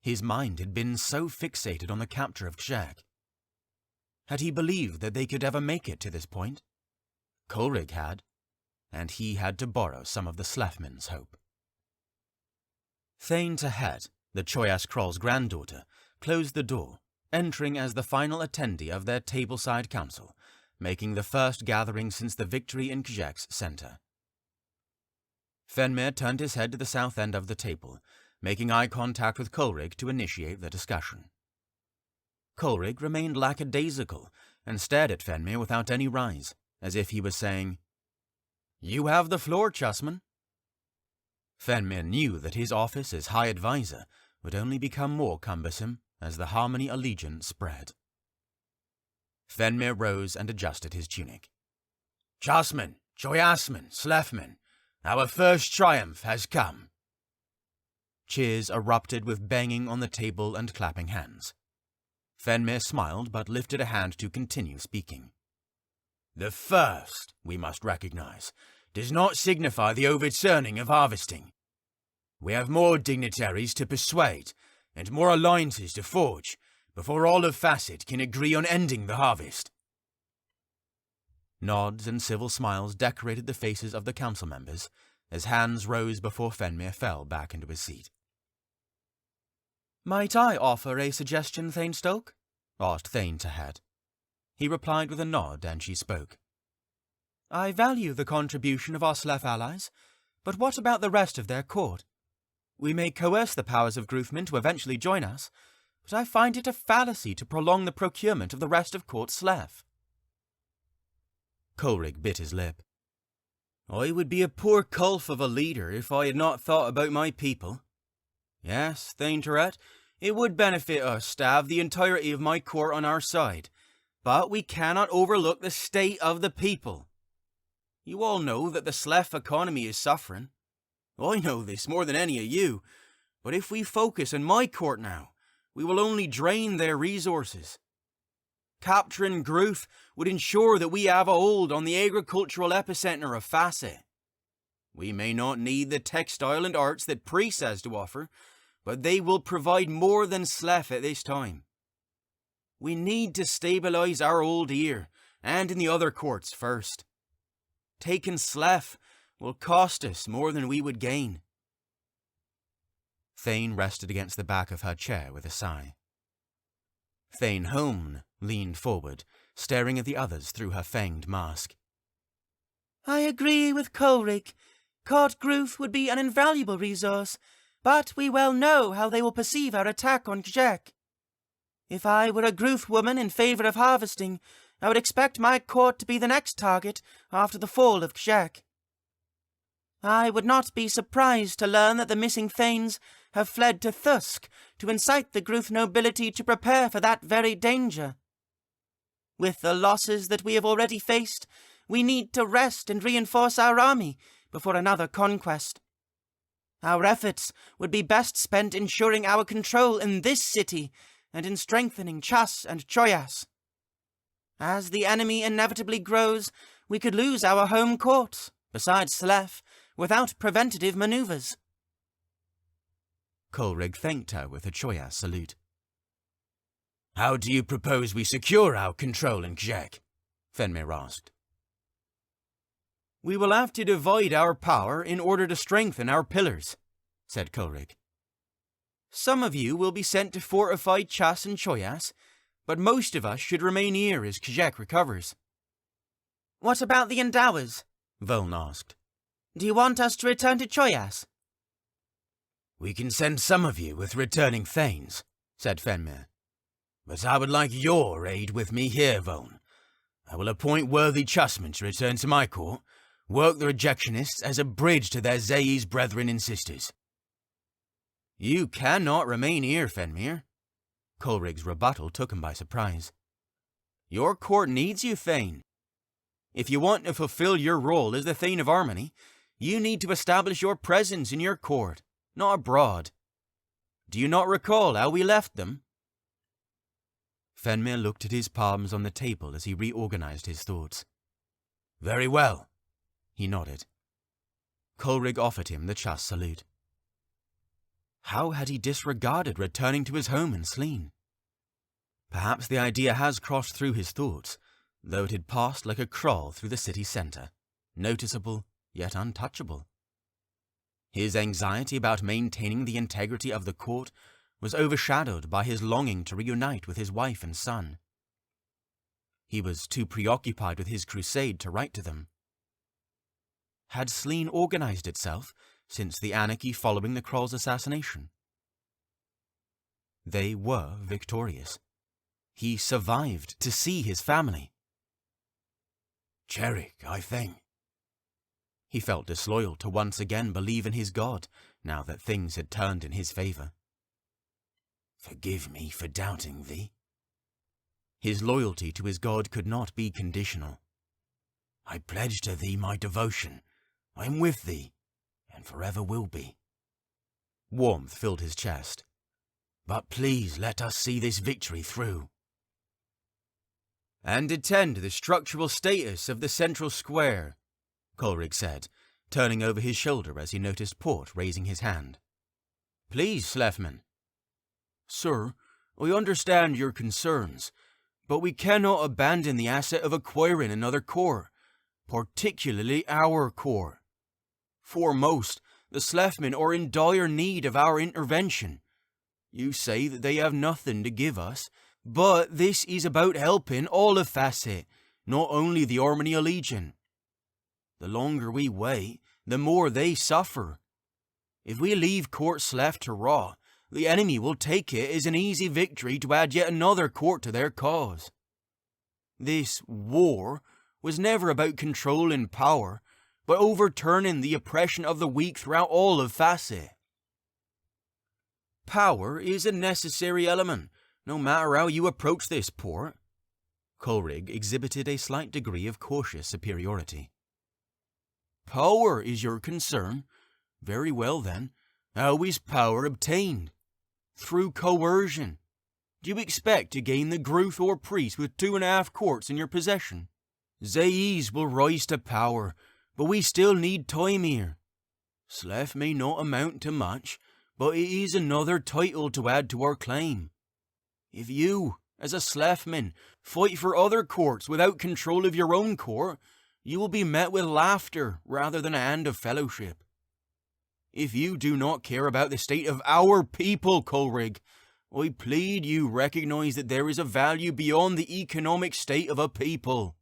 His mind had been so fixated on the capture of Kshak. Had he believed that they could ever make it to this point? Coleridge had, and he had to borrow some of the Slefmen's hope. Thane Tahet, the Choyas Kroll's granddaughter, closed the door, entering as the final attendee of their tableside council, making the first gathering since the victory in Kshak's center. Phenmir turned his head to the south end of the table, making eye contact with Coleridge to initiate the discussion. Coleridge remained lackadaisical and stared at Phenmir without any rise, as if he was saying, "You have the floor, Chusman." Phenmir knew that his office as High Advisor would only become more cumbersome as the Harmony Allegiance spread. Phenmir rose and adjusted his tunic. Chusman, Choyasman, Slefman, our first triumph has come. Cheers erupted with banging on the table and clapping hands. Phenmir smiled but lifted a hand to continue speaking. The first, we must recognize, does not signify the overturning of harvesting. We have more dignitaries to persuade and more alliances to forge before all of Facet can agree on ending the harvest. Nods and civil smiles decorated the faces of the council members as hands rose before Phenmir fell back into his seat. "Might I offer a suggestion, Thane Stoke?" asked Thane Tahet. He replied with a nod, and she spoke. "I value the contribution of our Slef allies, but what about the rest of their court? We may coerce the powers of Gruthman to eventually join us, but I find it a fallacy to prolong the procurement of the rest of court Slef." Coleridge bit his lip. "I would be a poor culf of a leader if I had not thought about my people. Yes, Thane Tahet, it would benefit us to have the entirety of my court on our side, but we cannot overlook the state of the people. You all know that the Slef economy is suffering. I know this more than any of you, but if we focus on my court now, we will only drain their resources. Capturing Gruth would ensure that we have a hold on the agricultural epicenter of Facet. We may not need the textile and arts that Priest has to offer, but they will provide more than Slef at this time. We need to stabilize our hold here, and in the other courts first. Taking Slef will cost us more than we would gain." Thane rested against the back of her chair with a sigh. Thane Holm leaned forward, staring at the others through her fanged mask. "I agree with Coleridge. Court Gruth would be an invaluable resource, but we well know how they will perceive our attack on Kshak. If I were a Gruth woman in favor of harvesting, I would expect my court to be the next target after the fall of Kshak. I would not be surprised to learn that the missing Thanes have fled to Thusk to incite the Gruth nobility to prepare for that very danger. With the losses that we have already faced, we need to rest and reinforce our army before another conquest. Our efforts would be best spent ensuring our control in this city and in strengthening Chas and Choyas. As the enemy inevitably grows, we could lose our home court, besides Slef, without preventative maneuvers." Coleridge thanked her with a Choyas salute. "How do you propose we secure our control in Kshak?" Phenmir asked. "We will have to divide our power in order to strengthen our pillars," said Coleridge. Some of you will be sent to fortified Chas and Choyas, but most of us should remain here as Kajek recovers. What about the Endowers? Voln asked. Do you want us to return to Choyas? We can send some of you with returning Thanes, said Phenmir. But I would like your aid with me here, Voln. I will appoint worthy chessmen to return to my court, work the rejectionists as a bridge to their Zae's brethren and sisters. You cannot remain here, Phenmir. Coleridge's rebuttal took him by surprise. Your court needs you, Thane. If you want to fulfill your role as the Thane of Harmony, you need to establish your presence in your court, not abroad. Do you not recall how we left them? Phenmir looked at his palms on the table as he reorganized his thoughts. Very well, he nodded. Coleridge offered him the Chas salute. How had he disregarded returning to his home in Sleen? Perhaps the idea has crossed through his thoughts, though it had passed like a crawl through the city centre, noticeable yet untouchable. His anxiety about maintaining the integrity of the court was overshadowed by his longing to reunite with his wife and son. He was too preoccupied with his crusade to write to them. Had Sleen organized itself since the anarchy following the Kroll's assassination? They were victorious. He survived to see his family. Cherik, I think. He felt disloyal to once again believe in his god, now that things had turned in his favour. Forgive me for doubting thee. His loyalty to his god could not be conditional. I pledge to thee my devotion. I am with thee, and forever will be. Warmth filled his chest. But please let us see this victory through. And attend the structural status of the central square, Coleridge said, turning over his shoulder as he noticed Port raising his hand. Please, Slefman. Sir, I understand your concerns, but we cannot abandon the asset of acquiring another core, particularly our core. Foremost, the Slefmen are in dire need of our intervention. You say that they have nothing to give us, but this is about helping all of Facet, not only the Harmony Legion. The longer we wait, the more they suffer. If we leave Court Slef to rot, the enemy will take it as an easy victory to add yet another court to their cause. This war was never about controlling power, but overturning the oppression of the weak throughout all of Facet. Power is a necessary element, no matter how you approach this port. Coleridge exhibited a slight degree of cautious superiority. Power is your concern. Very well then, how is power obtained? Through coercion. Do you expect to gain the Gruth or priest with 2.5 courts in your possession? Zae's will rise to power, but we still need time here. Slef may not amount to much, but it is another title to add to our claim. If you, as a Slefman, fight for other courts without control of your own court, you will be met with laughter rather than a hand of fellowship. If you do not care about the state of our people, Coleridge, I plead you recognize that there is a value beyond the economic state of a people.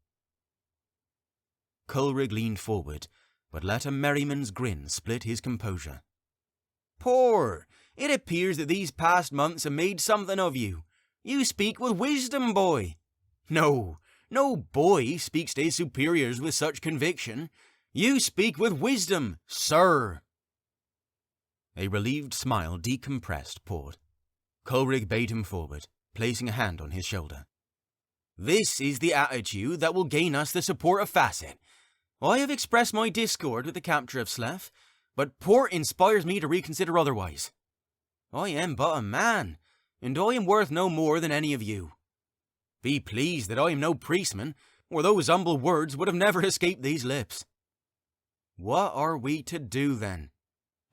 Coleridge leaned forward, but let a merryman's grin split his composure. Poor, it appears that these past months have made something of you. You speak with wisdom, boy. No boy speaks to his superiors with such conviction. You speak with wisdom, sir. A relieved smile decompressed Port. Coleridge bade him forward, placing a hand on his shoulder. This is the attitude that will gain us the support of Facet. I have expressed my discord with the capture of Slef, but Port inspires me to reconsider otherwise. I am but a man, and I am worth no more than any of you. Be pleased that I am no priestman, or those humble words would have never escaped these lips. What are we to do then?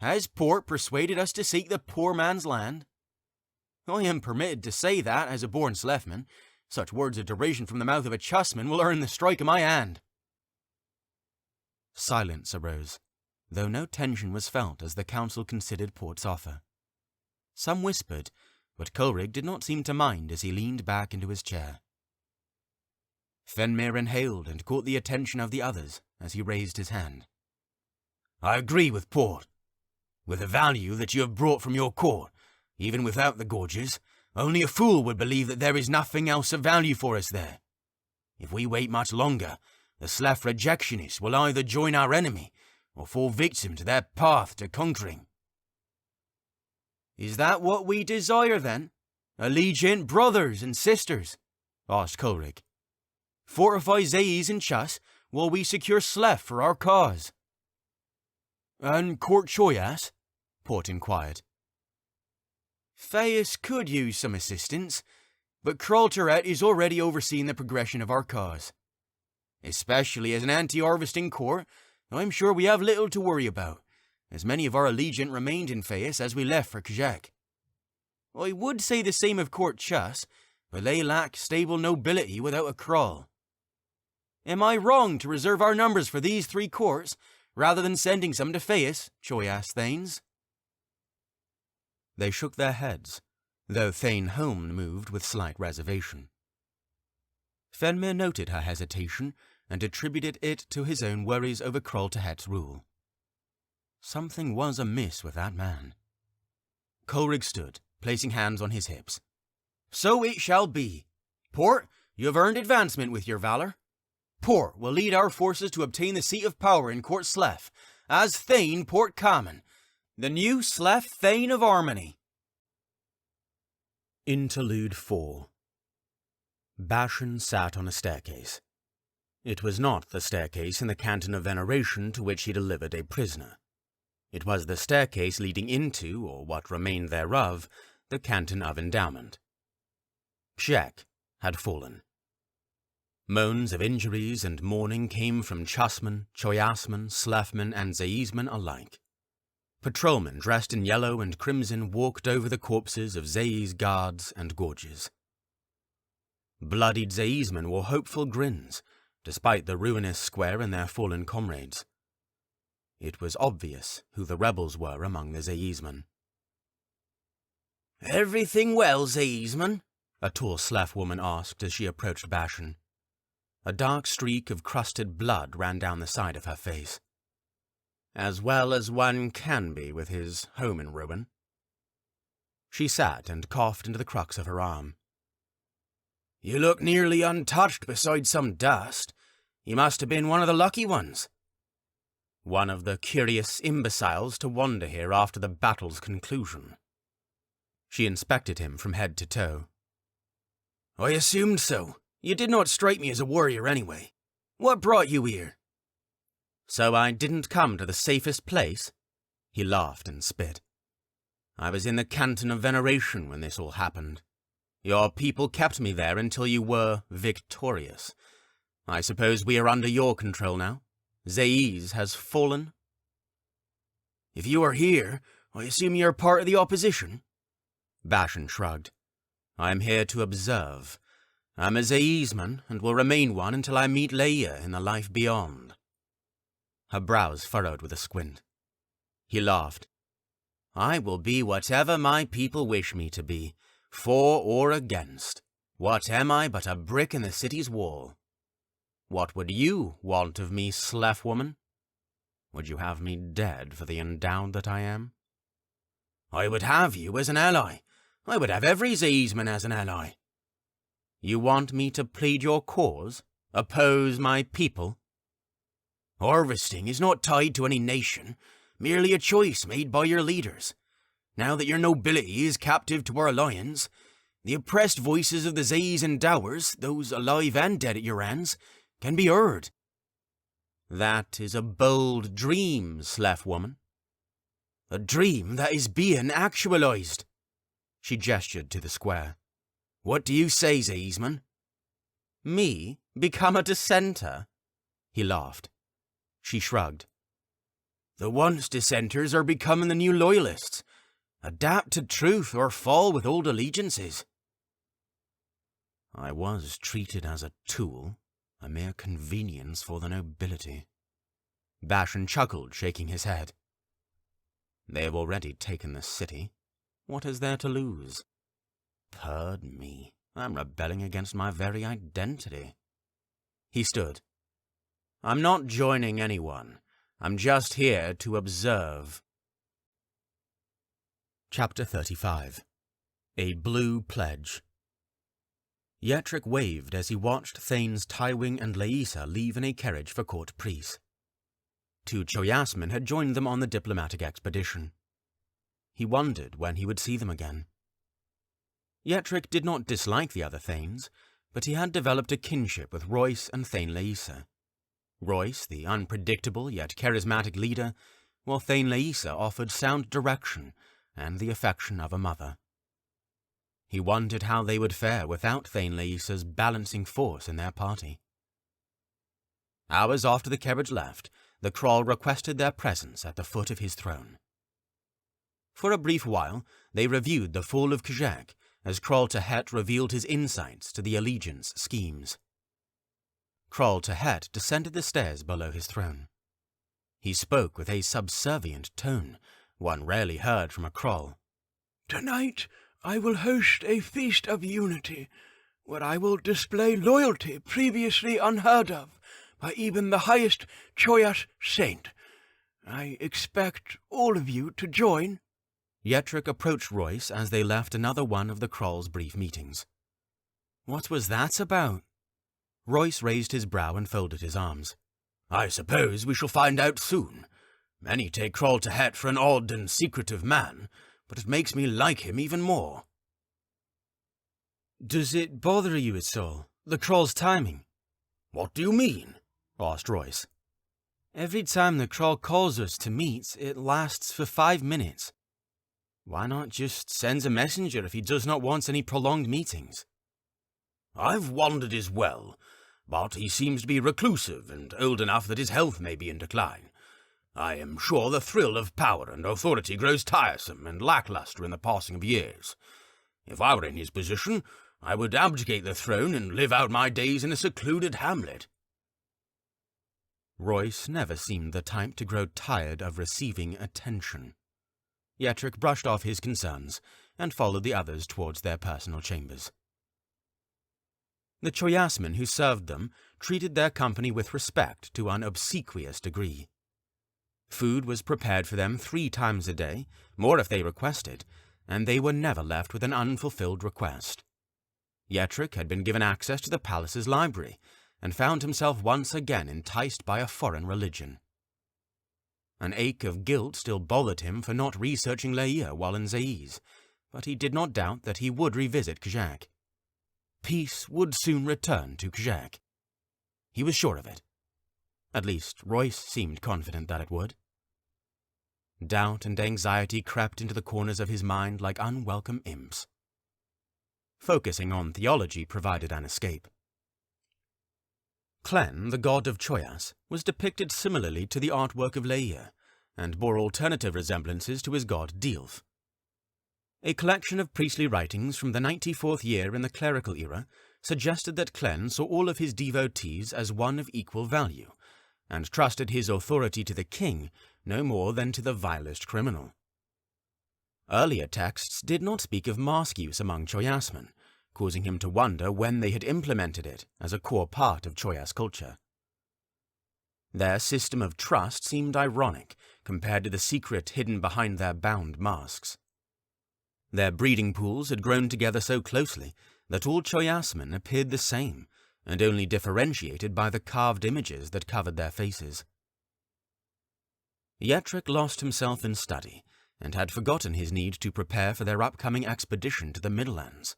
Has Port persuaded us to seek the poor man's land? I am permitted to say that as a born Slefman. Such words of derision from the mouth of a chessman will earn the strike of my hand. Silence arose, though no tension was felt as the council considered Port's offer. Some whispered, but Coleridge did not seem to mind as he leaned back into his chair. Phenmir inhaled and caught the attention of the others as he raised his hand. I agree with Port. With the value that you have brought from your court, even without the gorges, only a fool would believe that there is nothing else of value for us there. If we wait much longer, the Slav rejectionists will either join our enemy or fall victim to their path to conquering. Is that what we desire, then? Allegiant brothers and sisters? Asked Coleridge. Fortify Zayiz and Chas while we secure Slef for our cause. And Court Choyas? Port inquired. Phaeus could use some assistance, but Kraltaret is already overseeing the progression of our cause. Especially as an anti-harvesting court, I'm sure we have little to worry about, as many of our allegiant remained in Phaeus as we left for Kajak. I would say the same of Court Chas, but they lack stable nobility without a Krall. Am I wrong to reserve our numbers for these 3 courts, rather than sending some to Phaeus, Choyas Thanes? They shook their heads, though Thane Holm moved with slight reservation. Phenmir noted her hesitation and attributed it to his own worries over Kraltahet's rule. Something was amiss with that man. Coleridge stood, placing hands on his hips. So it shall be. Port, you have earned advancement with your valor. Port will lead our forces to obtain the seat of power in Court Slef, as Thane Port Common, the new Slef Thane of Harmony. Interlude 4. Bashan sat on a staircase. It was not the staircase in the Canton of Veneration to which he delivered a prisoner. It was the staircase leading into, or what remained thereof, the Canton of Endowment. Kjek had fallen. Moans of injuries and mourning came from Chasmen, Choyasmen, Slefmen, and Zaizmen alike. Patrolmen dressed in yellow and crimson walked over the corpses of Zayiz guards and gorges. Bloodied Zaizmen wore hopeful grins, despite the ruinous square and their fallen comrades. It was obvious who the rebels were among the Zaizmen. Everything well, Zaizmen? A tall Slef woman asked as she approached Bashan. A dark streak of crusted blood ran down the side of her face. As well as one can be with his home in ruin. She sat and coughed into the crux of her arm. You look nearly untouched beside some dust. You must have been one of the lucky ones. One of the curious imbeciles to wander here after the battle's conclusion. She inspected him from head to toe. I assumed so. You did not strike me as a warrior anyway. What brought you here? So I didn't come to the safest place? He laughed and spit. I was in the Canton of Veneration when this all happened. Your people kept me there until you were victorious. I suppose we are under your control now? Zayiz has fallen? If you are here, I assume you are part of the opposition? Bashan shrugged. I am here to observe. I'm a Zaizman and will remain one until I meet Leia in the life beyond. Her brows furrowed with a squint. He laughed. I will be whatever my people wish me to be, for or against. What am I but a brick in the city's wall? What would you want of me, Slef woman? Would you have me dead for the endowed that I am? I would have you as an ally. I would have every Zaizman as an ally. You want me to plead your cause? Oppose my people? Harvesting is not tied to any nation, merely a choice made by your leaders. Now that your nobility is captive to our alliance, the oppressed voices of the Zayiz and Dowers, those alive and dead at your hands, can be heard. That is a bold dream, Slef woman. A dream that is being actualized. She gestured to the square. What do you say, Zaizman? Me become a dissenter? He laughed. She shrugged. The once dissenters are becoming the new loyalists. Adapt to truth or fall with old allegiances. I was treated as a tool, a mere convenience for the nobility. Bashan chuckled, shaking his head. They have already taken the city. What is there to lose? Pardon me, I'm rebelling against my very identity. He stood. I'm not joining anyone. I'm just here to observe. Chapter 35. A Blue Pledge. Yetrick waved as he watched Thanes Tywing and Laisa leave in a carriage for Court Priest. 2 Choyasmen had joined them on the diplomatic expedition. He wondered when he would see them again. Yetrick did not dislike the other Thanes, but he had developed a kinship with Royce and Thane Laisa. Royce, the unpredictable yet charismatic leader, while Thane Laisa offered sound direction and the affection of a mother. He wondered how they would fare without Thane Laisa's balancing force in their party. Hours after the carriage left, the Krall requested their presence at the foot of his throne. For a brief while, they reviewed the fall of Kjak as Krall Tehet revealed his insights to the Allegiance schemes. Krall Tehet descended the stairs below his throne. He spoke with a subservient tone, one rarely heard from a Krall. Tonight I will host a feast of unity, where I will display loyalty previously unheard of by even the highest Choyas saint. I expect all of you to join. Yetrick approached Royce as they left another one of the Krall's brief meetings. What was that about? Royce raised his brow and folded his arms. I suppose we shall find out soon. Many take Krall Tehet for an odd and secretive man, but it makes me like him even more. Does it bother you at all, the Krall's timing? What do you mean? Asked Royce. Every time the Krall calls us to meet, it lasts for 5 minutes. Why not just send a messenger if he does not want any prolonged meetings? I've wondered as well, but he seems to be reclusive and old enough that his health may be in decline. I am sure the thrill of power and authority grows tiresome and lackluster in the passing of years. If I were in his position, I would abdicate the throne and live out my days in a secluded hamlet. Royce never seemed the type to grow tired of receiving attention. Yetrick brushed off his concerns and followed the others towards their personal chambers. The Choyasmen who served them treated their company with respect to an obsequious degree. Food was prepared for them 3 times a day, more if they requested, and they were never left with an unfulfilled request. Yetrick had been given access to the palace's library, and found himself once again enticed by a foreign religion. An ache of guilt still bothered him for not researching Leia while in Zaiz, but he did not doubt that he would revisit Kjak. Peace would soon return to Kjak. He was sure of it. At least, Royce seemed confident that it would. Doubt and anxiety crept into the corners of his mind like unwelcome imps. Focusing on theology provided an escape. Clen, the god of Choyas, was depicted similarly to the artwork of Leia, and bore alternative resemblances to his god Dilf. A collection of priestly writings from the 94th year in the clerical era suggested that Clen saw all of his devotees as one of equal value, and trusted his authority to the king no more than to the vilest criminal. Earlier texts did not speak of mask use among Choyasmen, causing him to wonder when they had implemented it as a core part of Choyas culture. Their system of trust seemed ironic compared to the secret hidden behind their bound masks. Their breeding pools had grown together so closely that all Choyasmen appeared the same, and only differentiated by the carved images that covered their faces. Yetrick lost himself in study, and had forgotten his need to prepare for their upcoming expedition to the Middlelands.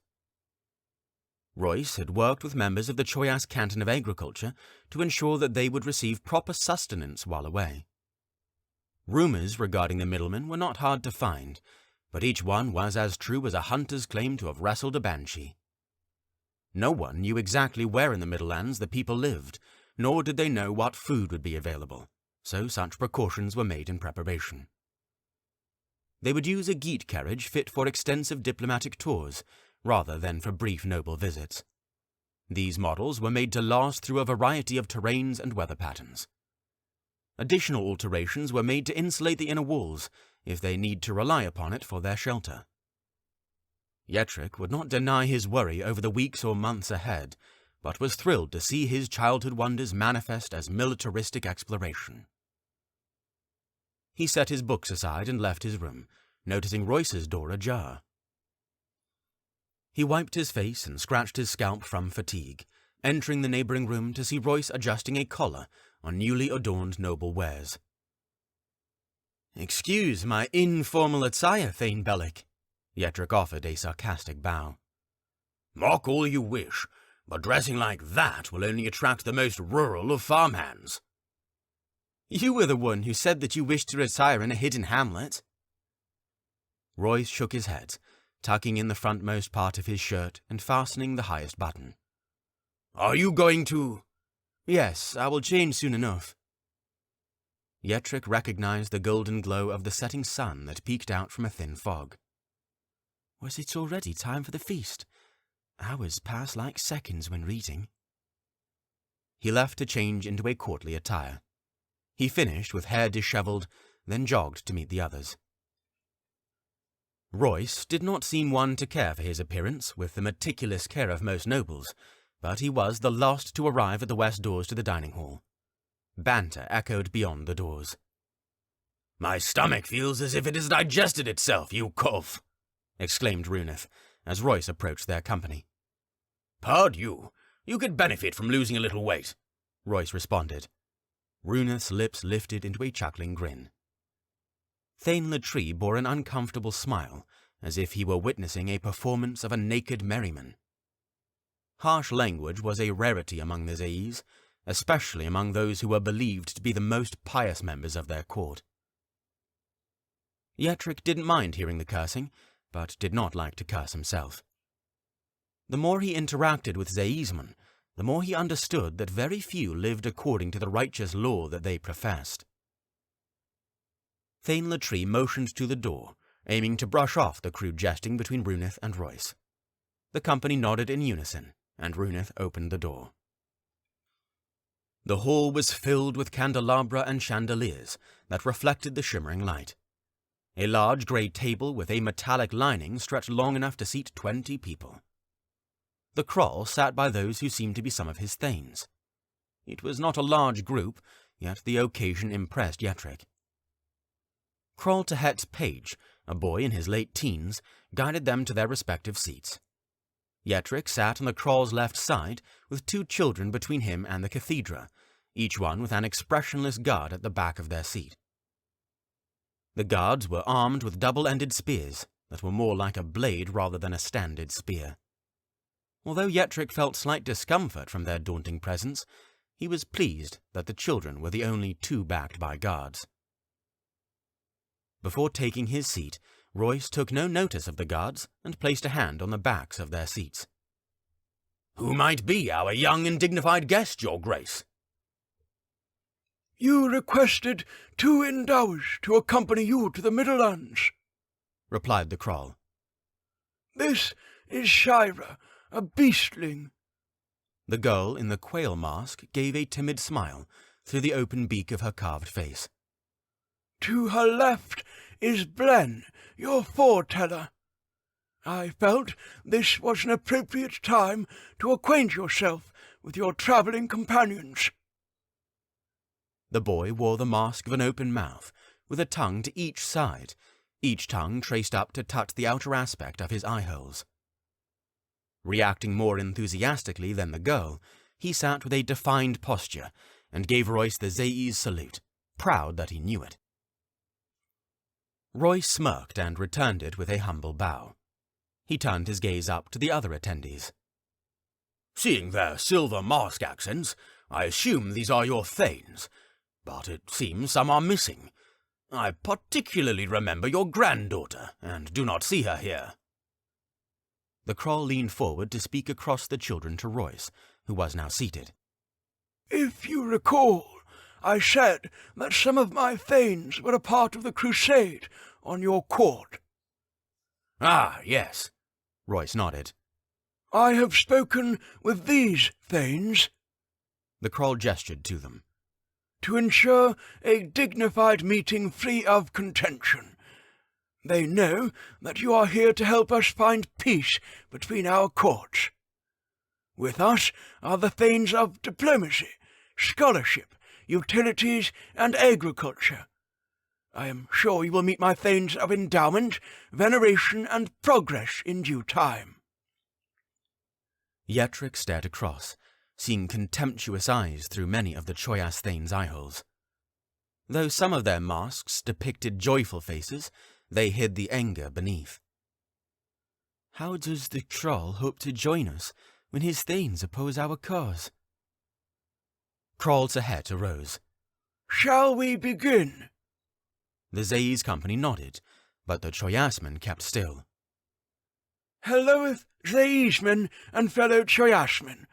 Royce had worked with members of the Choyas Canton of Agriculture to ensure that they would receive proper sustenance while away. Rumors regarding the middlemen were not hard to find, but each one was as true as a hunter's claim to have wrestled a banshee. No one knew exactly where in the Middlelands the people lived, nor did they know what food would be available, so such precautions were made in preparation. They would use a Geet carriage fit for extensive diplomatic tours, rather than for brief noble visits. These models were made to last through a variety of terrains and weather patterns. Additional alterations were made to insulate the inner walls, if they need to rely upon it for their shelter. Yetrick would not deny his worry over the weeks or months ahead, but was thrilled to see his childhood wonders manifest as militaristic exploration. He set his books aside and left his room, noticing Royce's door ajar. He wiped his face and scratched his scalp from fatigue, entering the neighbouring room to see Royce adjusting a collar on newly adorned noble wares. "Excuse my informal attire, Thane Bellic," Yetrick offered a sarcastic bow. "Mock all you wish, but dressing like that will only attract the most rural of farmhands." "You were the one who said that you wished to retire in a hidden hamlet." Royce shook his head, tucking in the frontmost part of his shirt and fastening the highest button. "Are you going to—" "Yes, I will change soon enough." Yetrick recognized the golden glow of the setting sun that peeked out from a thin fog. Was it already time for the feast? Hours passed like seconds when reading. He left to change into a courtly attire. He finished with hair dishevelled, then jogged to meet the others. Royce did not seem one to care for his appearance with the meticulous care of most nobles, but he was the last to arrive at the west doors to the dining hall. Banter echoed beyond the doors. "My stomach feels as if it has digested itself, you cough," exclaimed Runeth, as Royce approached their company. "Pard you could benefit from losing a little weight," Royce responded. Runeth's lips lifted into a chuckling grin. Thane Latree bore an uncomfortable smile, as if he were witnessing a performance of a naked merryman. Harsh language was a rarity among the Zaïs, especially among those who were believed to be the most pious members of their court. Yetrick didn't mind hearing the cursing, but did not like to curse himself. The more he interacted with Zaïsmen, the more he understood that very few lived according to the righteous law that they professed. Thane Latree motioned to the door, aiming to brush off the crude jesting between Runeth and Royce. The company nodded in unison, and Runeth opened the door. The hall was filled with candelabra and chandeliers that reflected the shimmering light. A large grey table with a metallic lining stretched long enough to seat 20 people. The Kroll sat by those who seemed to be some of his thanes. It was not a large group, yet the occasion impressed Yetrick. Kroll Tehet's page, a boy in his late teens, guided them to their respective seats. Yetrick sat on the Kroll's left side, with 2 children between him and the cathedra, each one with an expressionless guard at the back of their seat. The guards were armed with double-ended spears that were more like a blade rather than a standard spear. Although Yetrick felt slight discomfort from their daunting presence, he was pleased that the children were the only 2 backed by guards. Before taking his seat, Royce took no notice of the guards and placed a hand on the backs of their seats. "Who might be our young and dignified guest, your grace?" "You requested 2 Endowers to accompany you to the Middlelands," replied the Kroll. "This is Shira, a beastling." The girl in the quail mask gave a timid smile through the open beak of her carved face. "To her left is Blen, your foreteller. I felt this was an appropriate time to acquaint yourself with your travelling companions." The boy wore the mask of an open mouth, with a tongue to each side, each tongue traced up to touch the outer aspect of his eye-holes. Reacting more enthusiastically than the girl, he sat with a defined posture and gave Royce the Zaïs salute, proud that he knew it. Royce smirked and returned it with a humble bow. He turned his gaze up to the other attendees. "Seeing their silver mask accents, I assume these are your thanes, but it seems some are missing. I particularly remember your granddaughter, and do not see her here." The Kroll leaned forward to speak across the children to Royce, who was now seated. "If you recall, I said that some of my thanes were a part of the crusade on your court." "Ah, yes," Royce nodded. "I have spoken with these thanes," The Kroll gestured to them. "to ensure a dignified meeting free of contention. They know that you are here to help us find peace between our courts. With us are the Thanes of diplomacy, scholarship, utilities, and agriculture. I am sure you will meet my Thanes of endowment, veneration, and progress in due time. Yetrick stared across, seeing contemptuous eyes through many of the Choyas Thanes' eyeholes. Though some of their masks depicted joyful faces, they hid the anger beneath. How does the Kroll hope to join us when his Thanes oppose our cause? Kroll's head arose. Shall we begin? The Zae's company nodded, but the Choyasmen kept still. Helloeth, Zae'smen and fellow Choyasmen.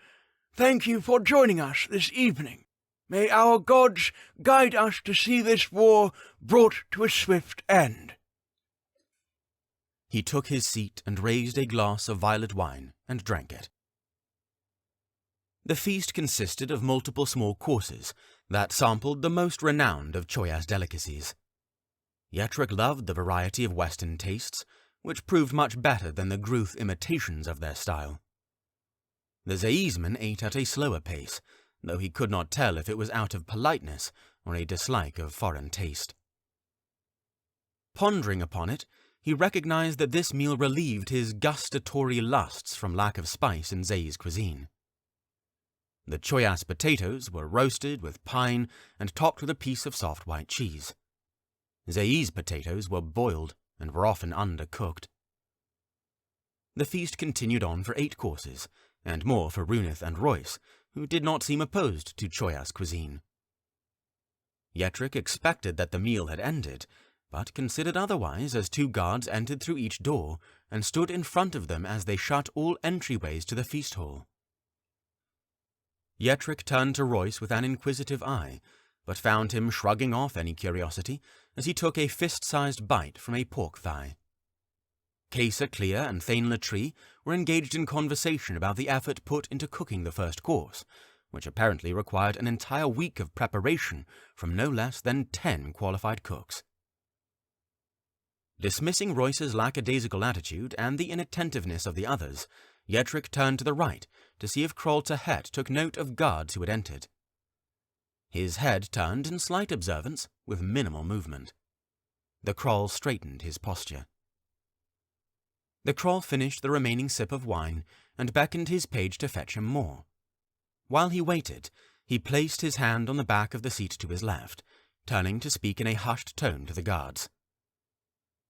Thank you for joining us this evening. May our gods guide us to see this war brought to a swift end. He took his seat and raised a glass of violet wine and drank it. The feast consisted of multiple small courses that sampled the most renowned of Choyas delicacies. Yetrick loved the variety of Western tastes, which proved much better than the Gruth imitations of their style. The Zae'sman ate at a slower pace, though he could not tell if it was out of politeness or a dislike of foreign taste. Pondering upon it, he recognized that this meal relieved his gustatory lusts from lack of spice in Zae's cuisine. The Choyas potatoes were roasted with pine and topped with a piece of soft white cheese. Zae's potatoes were boiled and were often undercooked. The feast continued on for 8 courses, and more for Runith and Royce, who did not seem opposed to Choyas cuisine. Yetrick expected that the meal had ended, but considered otherwise as 2 guards entered through each door and stood in front of them as they shut all entryways to the feast hall. Yetrick turned to Royce with an inquisitive eye, but found him shrugging off any curiosity as he took a fist-sized bite from a pork thigh. Caesar Clear and Thane Latree were engaged in conversation about the effort put into cooking the first course, which apparently required an entire week of preparation from no less than 10 qualified cooks. Dismissing Royce's lackadaisical attitude and the inattentiveness of the others, Yetrick turned to the right to see if Kroll Tahet took note of guards who had entered. His head turned in slight observance, with minimal movement. The Kroll straightened his posture. The Kroll finished the remaining sip of wine and beckoned his page to fetch him more. While he waited, he placed his hand on the back of the seat to his left, turning to speak in a hushed tone to the guards.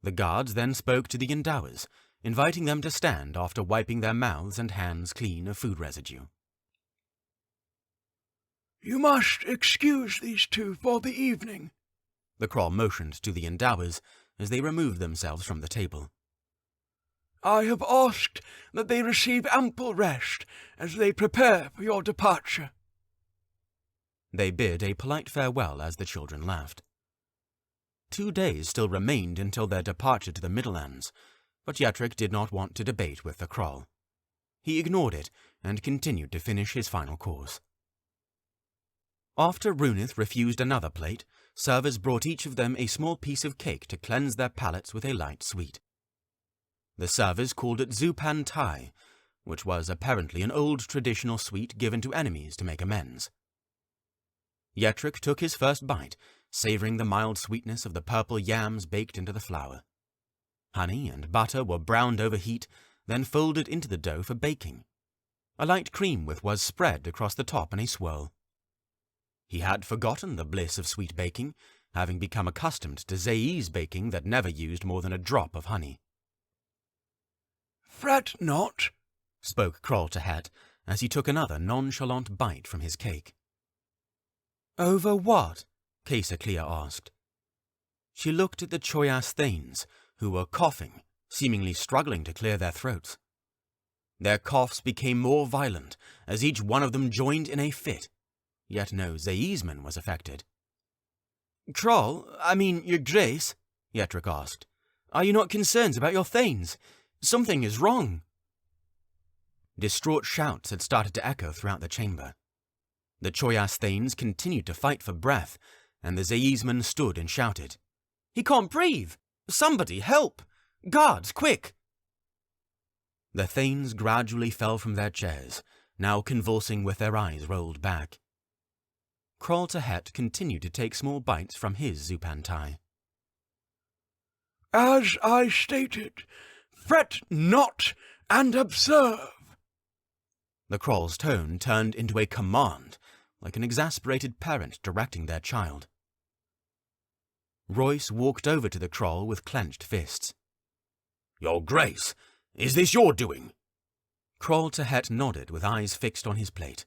The guards then spoke to the Endowers, inviting them to stand after wiping their mouths and hands clean of food residue. You must excuse these 2 for the evening. The Kroll motioned to the Endowers as they removed themselves from the table. I have asked that they receive ample rest as they prepare for your departure. They bid a polite farewell as the children left. 2 days still remained until their departure to the Middlelands, but Yetrick did not want to debate with the Kroll. He ignored it and continued to finish his final course. After Runith refused another plate, servers brought each of them a small piece of cake to cleanse their palates with a light sweet. The servers called it Zupan Tai, which was apparently an old traditional sweet given to enemies to make amends. Yetrick took his first bite, savouring the mild sweetness of the purple yams baked into the flour. Honey and butter were browned over heat, then folded into the dough for baking. A light cream was spread across the top in a swirl. He had forgotten the bliss of sweet baking, having become accustomed to Zae's baking that never used more than a drop of honey. Fret not, spoke Kroll Tahet as he took another nonchalant bite from his cake. Over what? Caesar Clear asked. She looked at the Choyas Thanes, who were coughing, seemingly struggling to clear their throats. Their coughs became more violent as each one of them joined in a fit, yet no Zae'sman was affected. Kroll, your Grace, Yetrick asked, are you not concerned about your Thanes? Something is wrong. Distraught shouts had started to echo throughout the chamber. The Choyas Thanes continued to fight for breath, and the Zae'sman stood and shouted, He can't breathe! Somebody help! Guards, quick! The Thanes gradually fell from their chairs, now convulsing with their eyes rolled back. Kroll continued to take small bites from his zupantai. As I stated, fret not and observe. The Kroll's tone turned into a command, like an exasperated parent directing their child. Royce walked over to the Kroll with clenched fists. Your Grace, is this your doing? Kroll nodded with eyes fixed on his plate.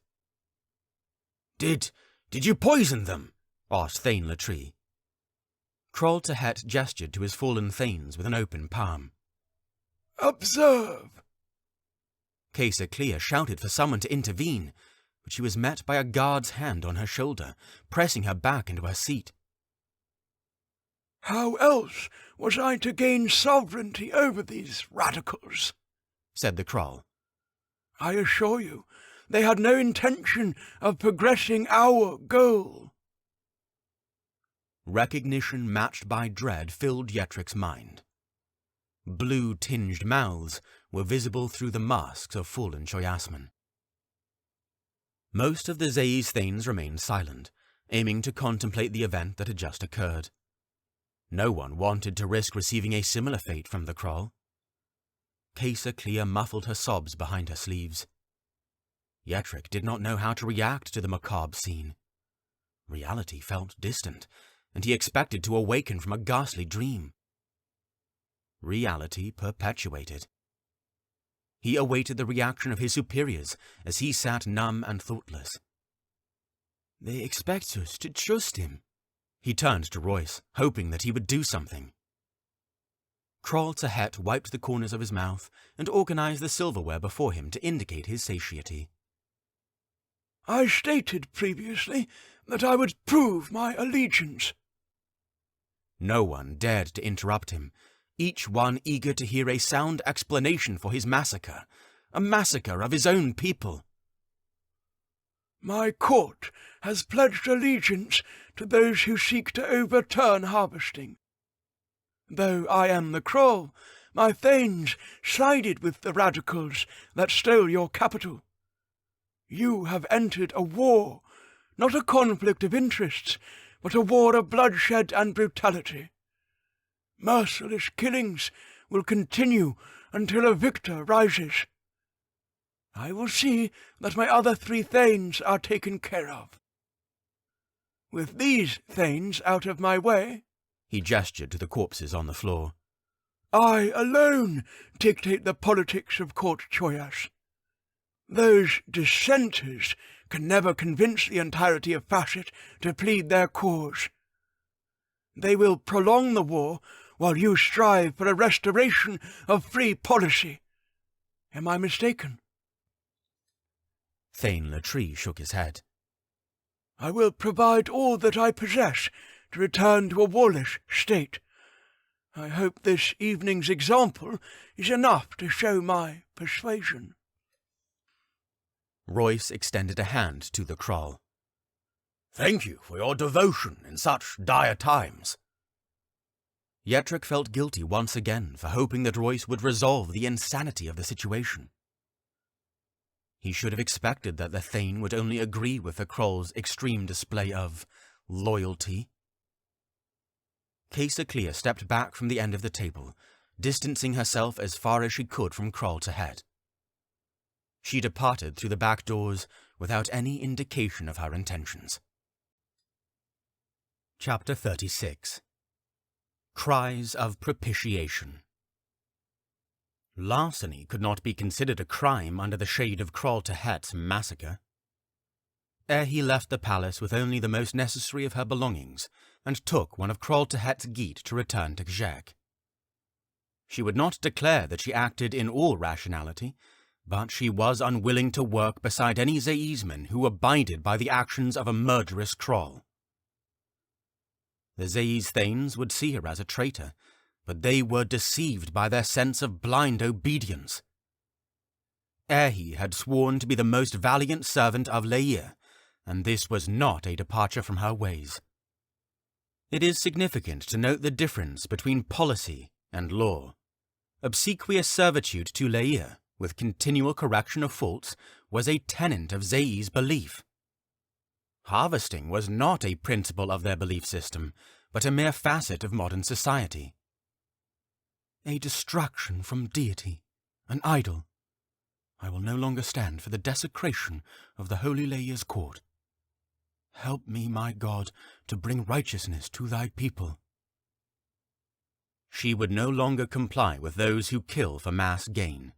Did you poison them? Asked Thane Latree. Kroll gestured to his fallen Thanes with an open palm. Observe! Caesar Clea shouted for someone to intervene, but she was met by a guard's hand on her shoulder, pressing her back into her seat. How else was I to gain sovereignty over these radicals? Said the Kroll. I assure you, they had no intention of progressing our goal. Recognition matched by dread filled Yetric's mind. Blue-tinged mouths were visible through the masks of fallen Choyasmin. Most of the Zae's Thanes remained silent, aiming to contemplate the event that had just occurred. No one wanted to risk receiving a similar fate from the Kroll. Caesar Clea muffled her sobs behind her sleeves. Yetric did not know how to react to the macabre scene. Reality felt distant, and he expected to awaken from a ghastly dream. Reality perpetuated. He awaited the reaction of his superiors as he sat numb and thoughtless. They expect us to trust him. He turned to Royce, hoping that he would do something. Kroll wiped the corners of his mouth and organized the silverware before him to indicate his satiety. I stated previously that I would prove my allegiance. No one dared to interrupt him, each one eager to hear a sound explanation for his massacre, a massacre of his own people. My court has pledged allegiance to those who seek to overturn harvesting. Though I am the Kroll, my Thanes sided with the radicals that stole your capital. You have entered a war, not a conflict of interests, but a war of bloodshed and brutality. Merciless killings will continue until a victor rises. I will see that my other 3 Thanes are taken care of. With these Thanes out of my way, he gestured to the corpses on the floor, I alone dictate the politics of Court Choyas. Those dissenters can never convince the entirety of Facet to plead their cause. They will prolong the war while you strive for a restoration of free policy. Am I mistaken? Thane Latree shook his head. I will provide all that I possess to return to a warless state. I hope this evening's example is enough to show my persuasion. Royce extended a hand to the Kroll. Thank you for your devotion in such dire times. Yetric felt guilty once again for hoping that Royce would resolve the insanity of the situation. He should have expected that the Thane would only agree with the Kroll's extreme display of loyalty. Caesar Clea stepped back from the end of the table, distancing herself as far as she could from Kroll She departed through the back doors without any indication of her intentions. Chapter 36. Cries of Propitiation. Larceny could not be considered a crime under the shade of Kroll massacre. Aerhee left the palace with only the most necessary of her belongings and took one of Kroll Geet to return to Kjek. She would not declare that she acted in all rationality, but she was unwilling to work beside any Zaeisman who abided by the actions of a murderous Kroll. The Zae's Thanes would see her as a traitor, but they were deceived by their sense of blind obedience. Aerhee had sworn to be the most valiant servant of Leir, and this was not a departure from her ways. It is significant to note the difference between policy and law. Obsequious servitude to Leia, with continual correction of faults, was a tenet of Zei's belief. Harvesting was not a principle of their belief system, but a mere facet of modern society. A distraction from deity, an idol. I will no longer stand for the desecration of the holy Leia's court. Help me, my God, to bring righteousness to thy people. She would no longer comply with those who kill for mass gain.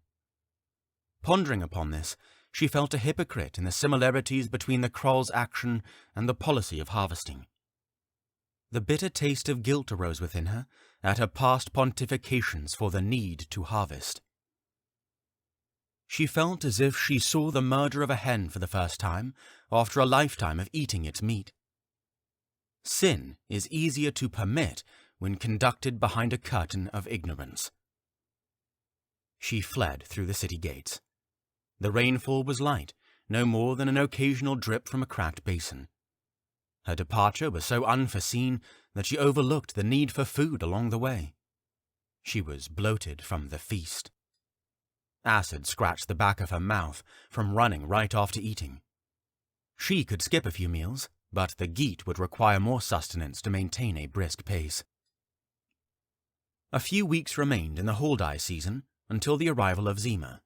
Pondering upon this, she felt a hypocrite in the similarities between the Krall's action and the policy of harvesting. The bitter taste of guilt arose within her at her past pontifications for the need to harvest. She felt as if she saw the murder of a hen for the first time after a lifetime of eating its meat. Sin is easier to permit when conducted behind a curtain of ignorance. She fled through the city gates. The rainfall was light, no more than an occasional drip from a cracked basin. Her departure was so unforeseen that she overlooked the need for food along the way. She was bloated from the feast. Acid scratched the back of her mouth from running right after eating. She could skip a few meals, but the Geat would require more sustenance to maintain a brisk pace. A few weeks remained in the hold-eye season until the arrival of Zima.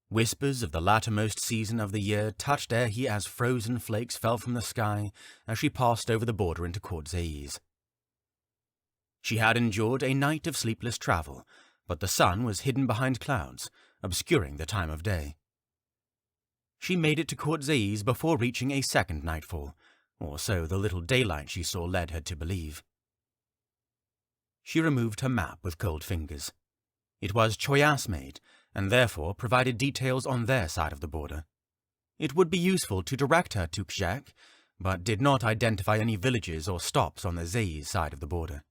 Whispers of the lattermost season of the year touched Aerhee as frozen flakes fell from the sky as she passed over the border into Court Zei's. She had endured a night of sleepless travel, but the sun was hidden behind clouds, obscuring the time of day. She made it to Court Zei's before reaching a second nightfall, or so the little daylight she saw led her to believe. She removed her map with cold fingers. It was Choyas made, and therefore provided details on their side of the border. It would be useful to direct her to Kjek, but did not identify any villages or stops on the Zei's side of the border.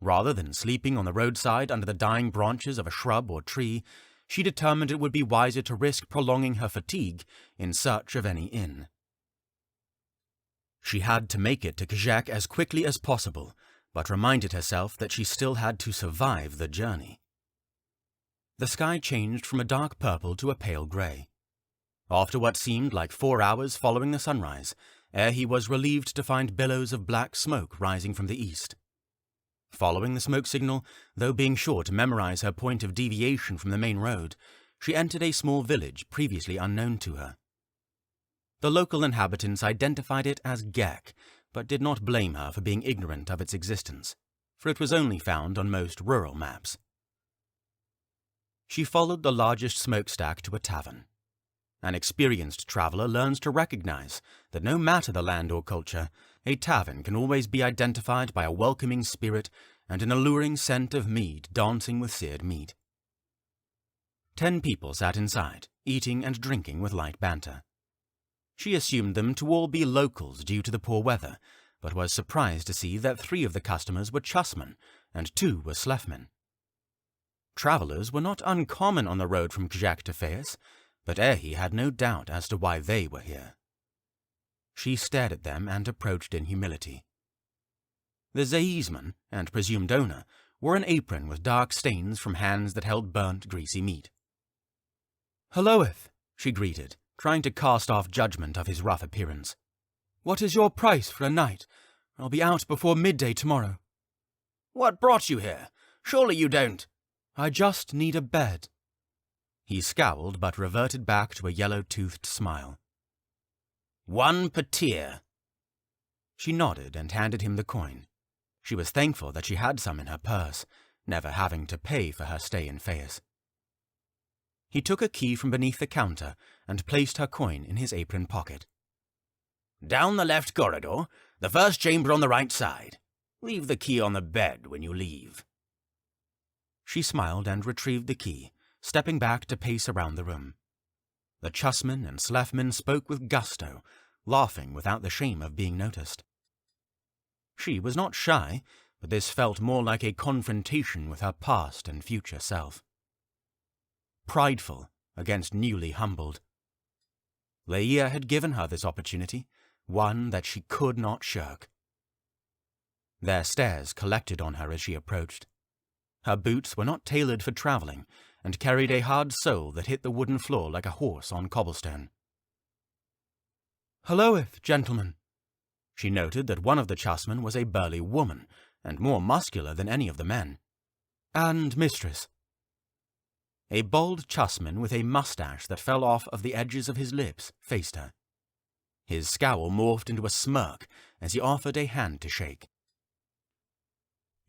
Rather than sleeping on the roadside under the dying branches of a shrub or tree, she determined it would be wiser to risk prolonging her fatigue in search of any inn. She had to make it to Kjek as quickly as possible, but reminded herself that she still had to survive the journey. The sky changed from a dark purple to a pale grey. After what seemed like 4 hours following the sunrise, Aerhee was relieved to find billows of black smoke rising from the east. Following the smoke signal, though being sure to memorize her point of deviation from the main road, she entered a small village previously unknown to her. The local inhabitants identified it as Ghek, but did not blame her for being ignorant of its existence, for it was only found on most rural maps. She followed the largest smokestack to a tavern. An experienced traveler learns to recognize that no matter the land or culture, a tavern can always be identified by a welcoming spirit and an alluring scent of mead dancing with seared meat. 10 people sat inside, eating and drinking with light banter. She assumed them to all be locals due to the poor weather, but was surprised to see that 3 of the customers were Chusmen and 2 were Slefmen. Travelers were not uncommon on the road from Kjak to Feas, but Aerhee had no doubt as to why they were here. She stared at them and approached in humility. The Zeisman, and presumed owner, wore an apron with dark stains from hands that held burnt, greasy meat. "Helloeth," she greeted, trying to cast off judgment of his rough appearance. "What is your price for a night? I'll be out before midday tomorrow." "What brought you here? Surely you don't—" "I just need a bed." He scowled but reverted back to a yellow-toothed smile. "1 patir." She nodded and handed him the coin. She was thankful that she had some in her purse, never having to pay for her stay in Feas. He took a key from beneath the counter and placed her coin in his apron pocket. "Down the left corridor, the first chamber on the right side. Leave the key on the bed when you leave." She smiled and retrieved the key, stepping back to pace around the room. The Chusmen and Slefmen spoke with gusto, laughing without the shame of being noticed. She was not shy, but this felt more like a confrontation with her past and future self. Prideful against newly humbled. Leia had given her this opportunity, one that she could not shirk. Their stares collected on her as she approached. Her boots were not tailored for travelling, and carried a hard sole that hit the wooden floor like a horse on cobblestone. "Helloeth, gentlemen." She noted that one of the chessmen was a burly woman, and more muscular than any of the men. "And mistress." A bald chessman with a moustache that fell off of the edges of his lips faced her. His scowl morphed into a smirk as he offered a hand to shake.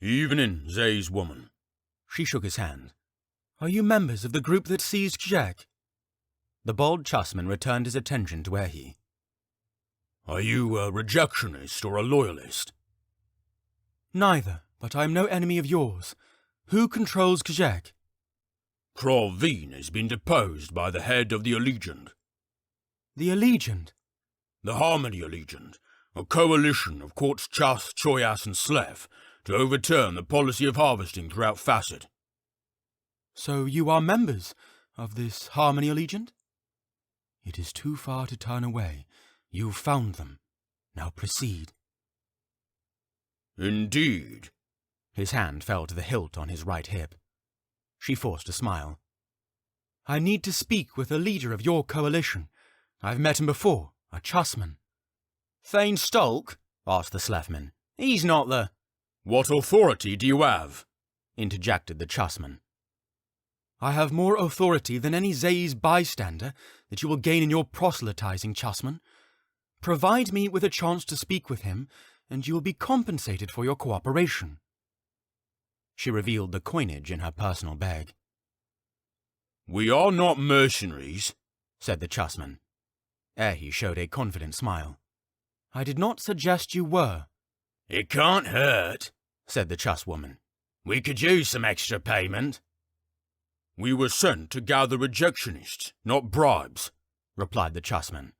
"Evening, Zay's woman." She shook his hand. "Are you members of the group that seized Kjek?" The bald chessman returned his attention to Aerhee. "Are you a rejectionist or a loyalist?" "Neither, but I am no enemy of yours. Who controls Kjek?" Krolveen has been deposed by the head of the Allegiant. "The Allegiant?" The Harmony Allegiant, a coalition of Quartz, Chas, Choyas, and Slef, to overturn the policy of harvesting throughout Facet. "So you are members of this Harmony Allegiant?" "It is too far to turn away. You've found them. Now proceed." "Indeed." His hand fell to the hilt on his right hip. She forced a smile. "I need to speak with the leader of your coalition. I've met him before, a chessman." "Thane Stolk?" asked the Slefman. "He's not the—" "What authority do you have?" interjected the chessman. "I have more authority than any Zay's bystander that you will gain in your proselytizing, chessman. Provide me with a chance to speak with him, and you will be compensated for your cooperation." She revealed the coinage in her personal bag. "We are not mercenaries," said the chessman. Aerhee showed a confident smile. "I did not suggest you were." "It can't hurt," said the chesswoman. "We could use some extra payment." "We were sent to gather rejectionists, not bribes," replied the chessman.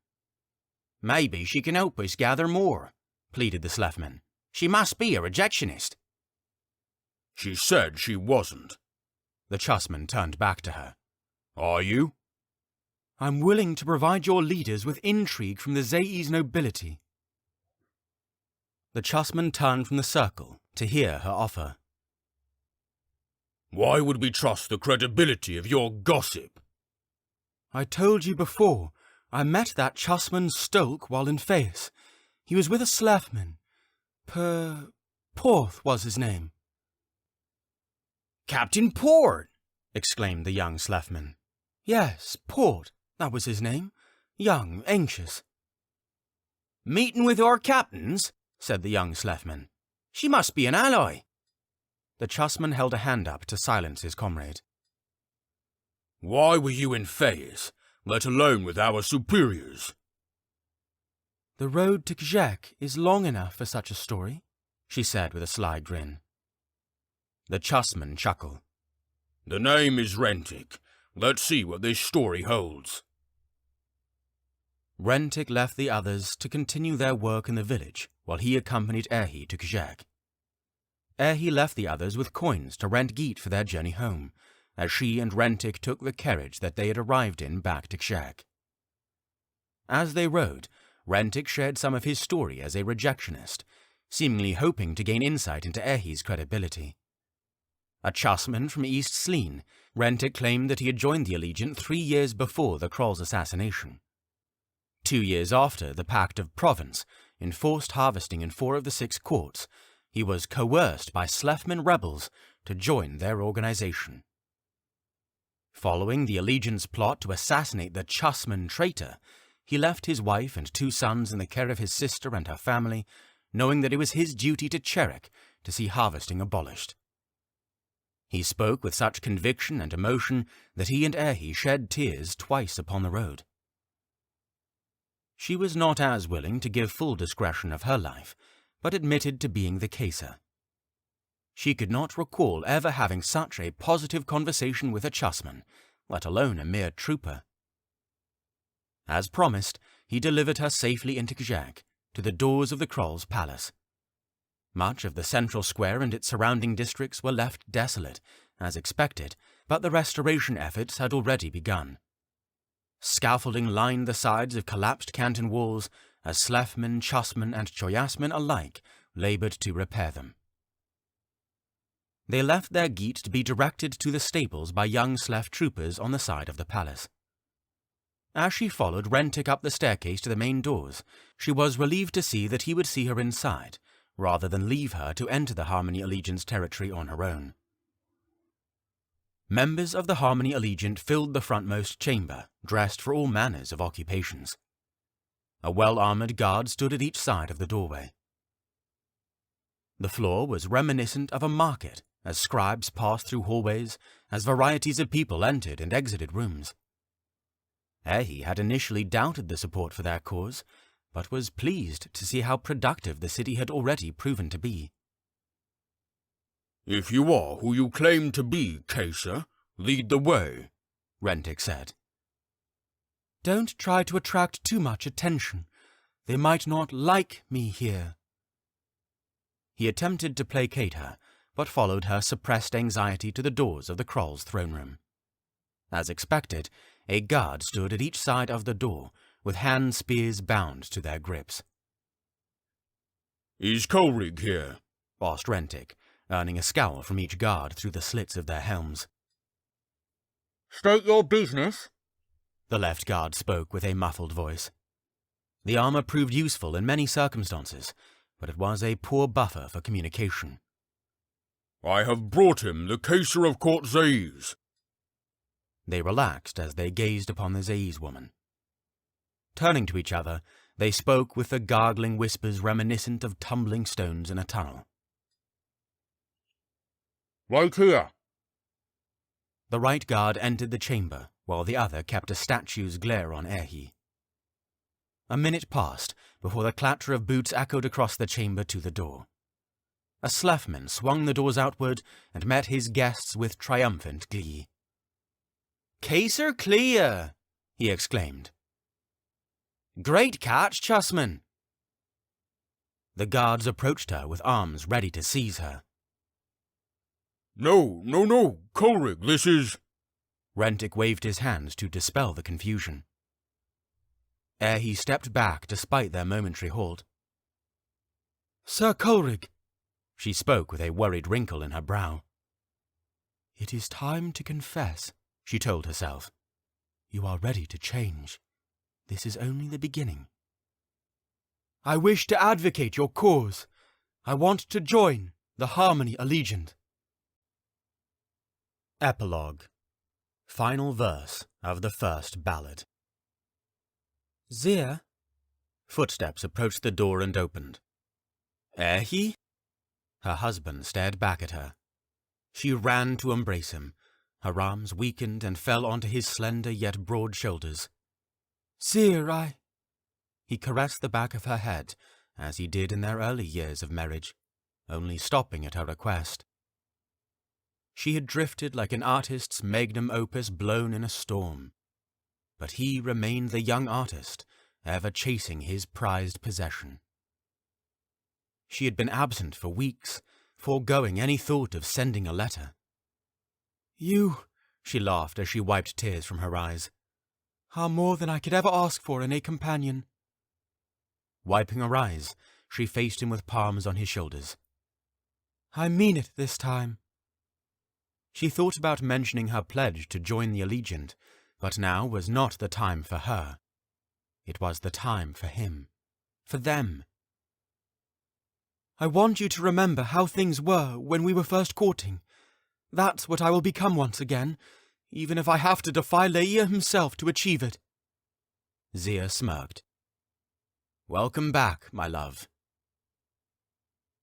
"Maybe she can help us gather more," pleaded the Slefman. "She must be a rejectionist." "She said she wasn't." The chessman turned back to her. "Are you?" "I'm willing to provide your leaders with intrigue from the Zay's nobility." The chessman turned from the circle to hear her offer. "Why would we trust the credibility of your gossip?" "I told you before, I met that chessman Stolk while in Face. He was with a Slefman. Porth was his name." "Captain Port!" exclaimed the young Slefman. "Yes, Port, that was his name. Young, anxious." "Meeting with our captains?" said the young Slefman. "She must be an ally." The chessman held a hand up to silence his comrade. "Why were you in Fayes, let alone with our superiors?" "The road to Kjek is long enough for such a story," she said with a sly grin. The chessman chuckled. "The name is Rentik. Let's see what this story holds." Rentik left the others to continue their work in the village while he accompanied Aerhee to Kjek. Aerhee left the others with coins to rent Geet for their journey home, as she and Rentik took the carriage that they had arrived in back to Kjek. As they rode, Rentik shared some of his story as a rejectionist, seemingly hoping to gain insight into Aerhee's credibility. A chessman from East Sleen, Rentik claimed that he had joined the Allegiant 3 years before the Kroll's assassination. 2 years after the Pact of Provence enforced harvesting in 4 of the 6 courts, he was coerced by Slefman rebels to join their organization. Following the Allegiant's plot to assassinate the chessman traitor, he left his wife and 2 sons in the care of his sister and her family, knowing that it was his duty to Cherek to see harvesting abolished. He spoke with such conviction and emotion that he and Aerhee shed tears twice upon the road. She was not as willing to give full discretion of her life, but admitted to being the caser. She could not recall ever having such a positive conversation with a chessman, let alone a mere trooper. As promised, he delivered her safely into Kjek, to the doors of the Kroll's palace. Much of the central square and its surrounding districts were left desolate, as expected, but the restoration efforts had already begun. Scaffolding lined the sides of collapsed canton walls, as Slefmen, chessmen, and choyasmen alike laboured to repair them. They left their geet to be directed to the stables by young Slef troopers on the side of the palace. As she followed Rentic up the staircase to the main doors, she was relieved to see that he would see her inside, rather than leave her to enter the Harmony Allegiance territory on her own. Members of the Harmony Allegiant filled the frontmost chamber, dressed for all manners of occupations. A well-armoured guard stood at each side of the doorway. The floor was reminiscent of a market, as scribes passed through hallways, as varieties of people entered and exited rooms. Aerhee had initially doubted the support for their cause, but was pleased to see how productive the city had already proven to be. "If you are who you claim to be, Caesar, lead the way," Rentic said. Don't try to attract too much attention. They might not like me here. He attempted to placate her, but followed her suppressed anxiety to the doors of the Kroll's throne room. As expected, a guard stood at each side of the door, with hand spears bound to their grips. "Is Colerig here?" asked Rentic, earning a scowl from each guard through the slits of their helms. State your business. The left guard spoke with a muffled voice. The armour proved useful in many circumstances, but it was a poor buffer for communication. "I have brought him the Caesar of Court Zaiz." They relaxed as they gazed upon the Zaiz woman. Turning to each other, they spoke with the gargling whispers reminiscent of tumbling stones in a tunnel. "Right here." The right guard entered the chamber, while the other kept a statue's glare on Aerhee. A minute passed before the clatter of boots echoed across the chamber to the door. A Slefman swung the doors outward and met his guests with triumphant glee. "Caesar clear!" he exclaimed. "Great catch, Chussman!" The guards approached her with arms ready to seize her. No, Colerig, this is—" Rentic waved his hands to dispel the confusion. Aerhee stepped back despite their momentary halt. Sir Colerig, she spoke with a worried wrinkle in her brow. It is time to confess, she told herself. You are ready to change. This is only the beginning. I wish to advocate your cause. I want to join the Harmony Allegiant. Epilogue. Final verse of the first ballad. Zir? Footsteps approached the door and opened. Aerhee? Her husband stared back at her. She ran to embrace him. Her arms weakened and fell onto his slender yet broad shoulders. Zir, He caressed the back of her head, as he did in their early years of marriage, only stopping at her request. She had drifted like an artist's magnum opus blown in a storm. But he remained the young artist, ever chasing his prized possession. She had been absent for weeks, foregoing any thought of sending a letter. You, she laughed as she wiped tears from her eyes, are more than I could ever ask for in a companion. Wiping her eyes, she faced him with palms on his shoulders. I mean it this time. She thought about mentioning her pledge to join the Allegiant, but now was not the time for her. It was the time for him. For them. I want you to remember how things were when we were first courting. That's what I will become once again, even if I have to defy Leia himself to achieve it. Zir smirked. Welcome back, my love.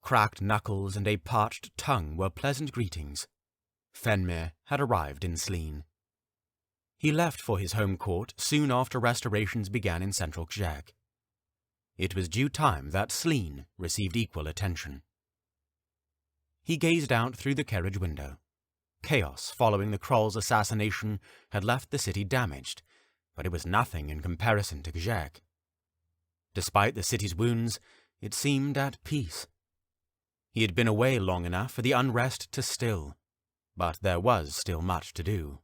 Cracked knuckles and a parched tongue were pleasant greetings. Phenmir had arrived in Sleen. He left for his home court soon after restorations began in central Kjek. It was due time that Sleen received equal attention. He gazed out through the carriage window. Chaos following the Kroll's assassination had left the city damaged, but it was nothing in comparison to Kjek. Despite the city's wounds, it seemed at peace. He had been away long enough for the unrest to still, but there was still much to do.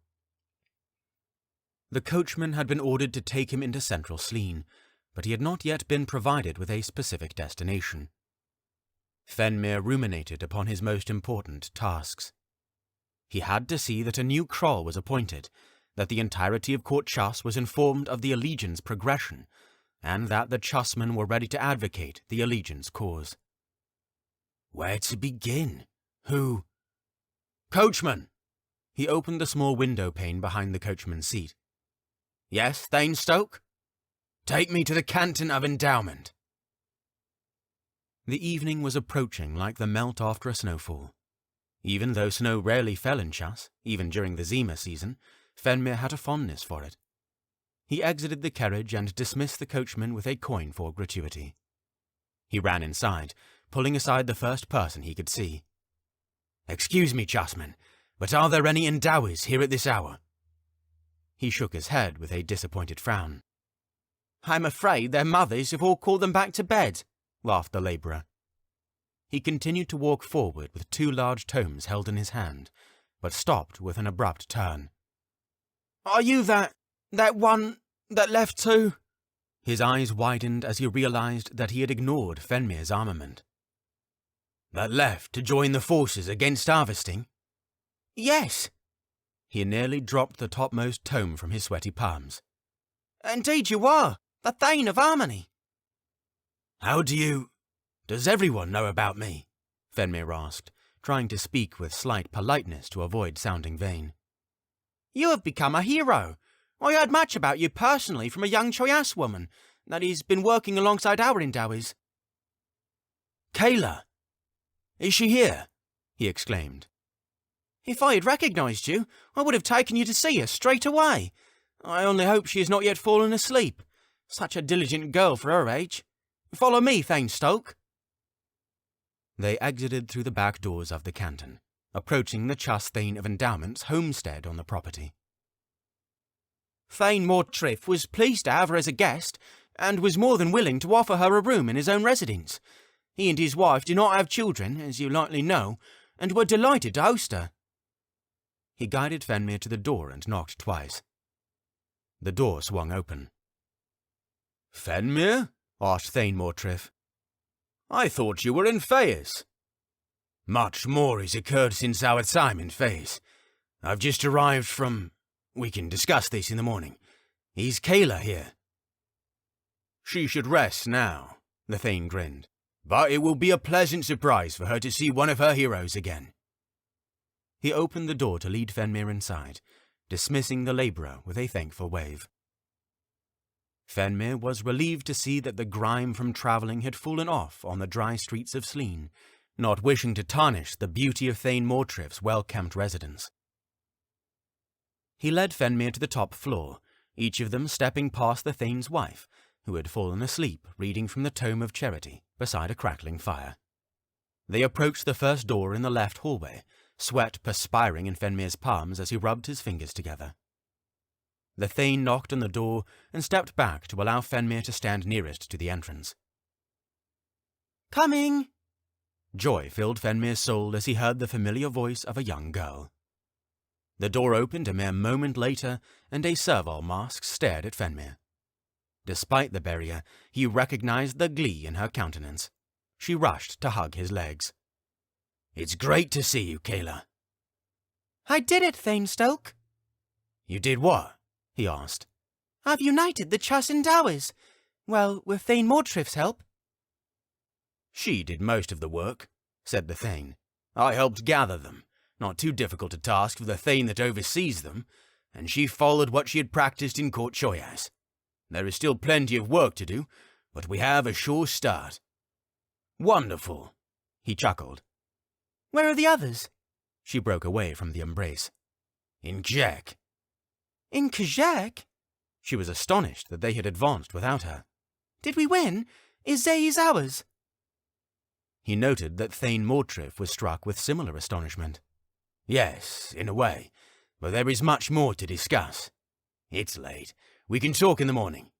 The coachman had been ordered to take him into central Sleen, but he had not yet been provided with a specific destination. Phenmir ruminated upon his most important tasks. He had to see that a new Kroll was appointed, that the entirety of Court Chus was informed of the Allegion's progression, and that the Chusmen were ready to advocate the Allegion's cause. Where to begin? Who? Coachman! He opened the small window pane behind the coachman's seat. Yes, Thane Stoke? Take me to the Canton of Endowment. The evening was approaching like the melt after a snowfall. Even though snow rarely fell in Chus, even during the Zima season, Phenmir had a fondness for it. He exited the carriage and dismissed the coachman with a coin for gratuity. He ran inside, pulling aside the first person he could see. Excuse me, Chusman, but are there any Endowis here at this hour? He shook his head with a disappointed frown. I'm afraid their mothers have all called them back to bed, laughed the labourer. He continued to walk forward with 2 large tomes held in his hand, but stopped with an abrupt turn. Are you that one that left too? His eyes widened as he realized that he had ignored Phenmir's armament. That left to join the forces against harvesting? Yes. He nearly dropped the topmost tome from his sweaty palms. Indeed you are, the Thane of Harmony. Does everyone know about me? Phenmir asked, trying to speak with slight politeness to avoid sounding vain. You have become a hero. I heard much about you personally from a young Choyas woman that has been working alongside our Endowis. Kayla! Is she here? He exclaimed. If I had recognised you, I would have taken you to see her straight away. I only hope she has not yet fallen asleep. Such a diligent girl for her age. Follow me, Thane Stoke. They exited through the back doors of the canton, approaching the Chus Thane of Endowment's homestead on the property. Thane Mortriff was pleased to have her as a guest, and was more than willing to offer her a room in his own residence. He and his wife do not have children, as you likely know, and were delighted to host her. He guided Phenmir to the door and knocked twice. The door swung open. Phenmir? Asked Thane Mortriff. I thought you were in Fayes. Much more has occurred since our time in Fayes. I've just arrived from... We can discuss this in the morning. Is Kayla here? She should rest now, the Thane grinned. But it will be a pleasant surprise for her to see one of her heroes again. He opened the door to lead Phenmir inside, dismissing the labourer with a thankful wave. Phenmir was relieved to see that the grime from travelling had fallen off on the dry streets of Slean, not wishing to tarnish the beauty of Thane Mortriff's well-kept residence. He led Phenmir to the top floor, each of them stepping past the Thane's wife, who had fallen asleep reading from the Tome of Charity beside a crackling fire. They approached the first door in the left hallway, sweat perspiring in Phenmir's palms as he rubbed his fingers together. The Thane knocked on the door and stepped back to allow Phenmir to stand nearest to the entrance. Coming! Joy filled Phenmir's soul as he heard the familiar voice of a young girl. The door opened a mere moment later, and a servile mask stared at Phenmir. Despite the barrier, he recognized the glee in her countenance. She rushed to hug his legs. It's great to see you, Kayla. I did it, Thane Stoke. You did what? He asked. I've united the Chus Endowis. Well, with Thane Mortriff's help. She did most of the work, said the Thane. I helped gather them. Not too difficult a task for the Thane that oversees them, and she followed what she had practiced in Court Choyas. There is still plenty of work to do, but we have a sure start. Wonderful, he chuckled. Where are the others? She broke away from the embrace. In Kjek. In Kjek? She was astonished that they had advanced without her. Did we win? Is Zays ours? He noted that Thane Mortriff was struck with similar astonishment. Yes, in a way, but there is much more to discuss. It's late. We can talk in the morning.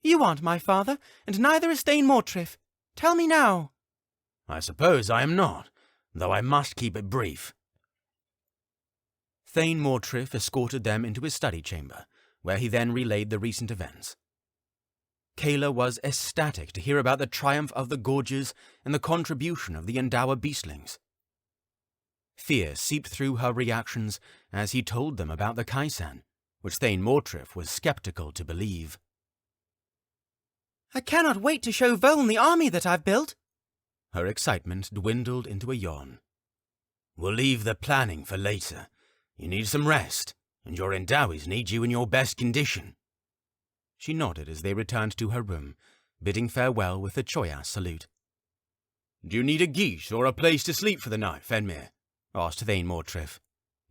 You aren't my father, and neither is Thane Mortriff. Tell me now. I suppose I am not, though I must keep it brief. Thane Mortriff escorted them into his study chamber, where he then relayed the recent events. Kayla was ecstatic to hear about the triumph of the gorges and the contribution of the Endower beastlings. Fear seeped through her reactions as he told them about the Kaisan, which Thane Mortryf was skeptical to believe. I cannot wait to show Völn the army that I've built. Her excitement dwindled into a yawn. We'll leave the planning for later. You need some rest, and your Endowers need you in your best condition. She nodded as they returned to her room, bidding farewell with a Choya salute. Do you need a geese or a place to sleep for the night, Phenmir? Asked Thane Mortryf.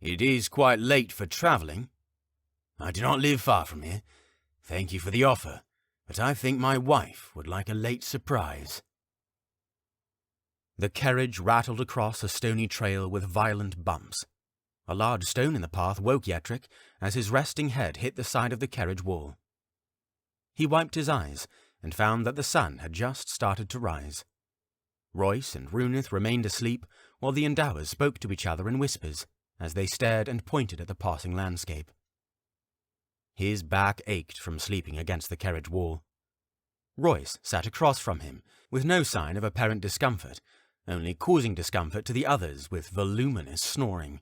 It is quite late for travelling. I do not live far from here. Thank you for the offer, but I think my wife would like a late surprise. The carriage rattled across a stony trail with violent bumps. A large stone in the path woke Yetrick as his resting head hit the side of the carriage wall. He wiped his eyes and found that the sun had just started to rise. Royce and Runith remained asleep while the Endowers spoke to each other in whispers as they stared and pointed at the passing landscape. His back ached from sleeping against the carriage wall. Royce sat across from him, with no sign of apparent discomfort, only causing discomfort to the others with voluminous snoring.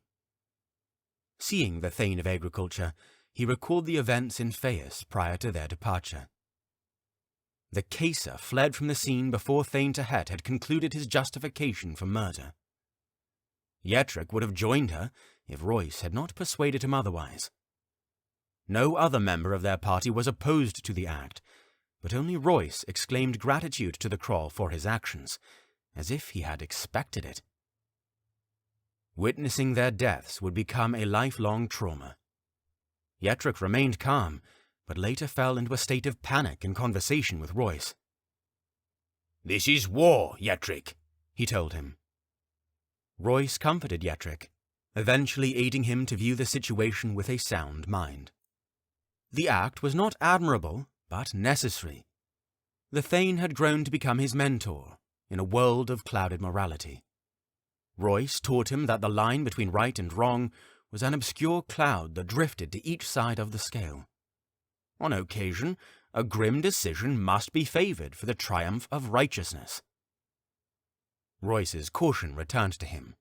Seeing the Thane of Agriculture, he recalled the events in Phaeus prior to their departure. The Caesar fled from the scene before Thane Tahet had concluded his justification for murder. Yetrick would have joined her if Royce had not persuaded him otherwise. No other member of their party was opposed to the act, but only Royce exclaimed gratitude to the Krall for his actions, as if he had expected it. Witnessing their deaths would become a lifelong trauma. Yetrick remained calm, but later fell into a state of panic in conversation with Royce. "This is war, Yetrick," he told him. Royce comforted Yetrick, eventually aiding him to view the situation with a sound mind. The act was not admirable, but necessary. The Thane had grown to become his mentor in a world of clouded morality. Royce taught him that the line between right and wrong was an obscure cloud that drifted to each side of the scale. On occasion, a grim decision must be favoured for the triumph of righteousness. Royce's caution returned to him.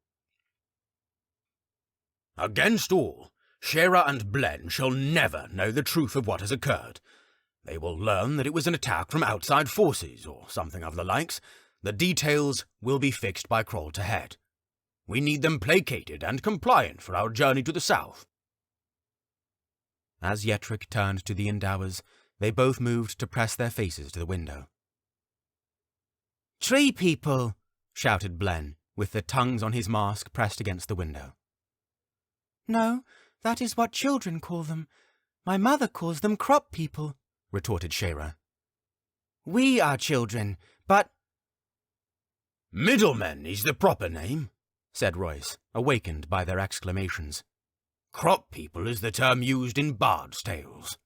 "Against all, Shera and Blen shall never know the truth of what has occurred. They will learn that it was an attack from outside forces, or something of the likes. The details will be fixed by Krall Tahet. We need them placated and compliant for our journey to the south." As Yetrick turned to the Endowers, they both moved to press their faces to the window. "Tree people!" shouted Blen, with the tongues on his mask pressed against the window. "No, that is what children call them. My mother calls them crop people," retorted Shera. "We are children, but—" "Middlemen is the proper name," said Royce, awakened by their exclamations. "Crop people is the term used in bards' tales."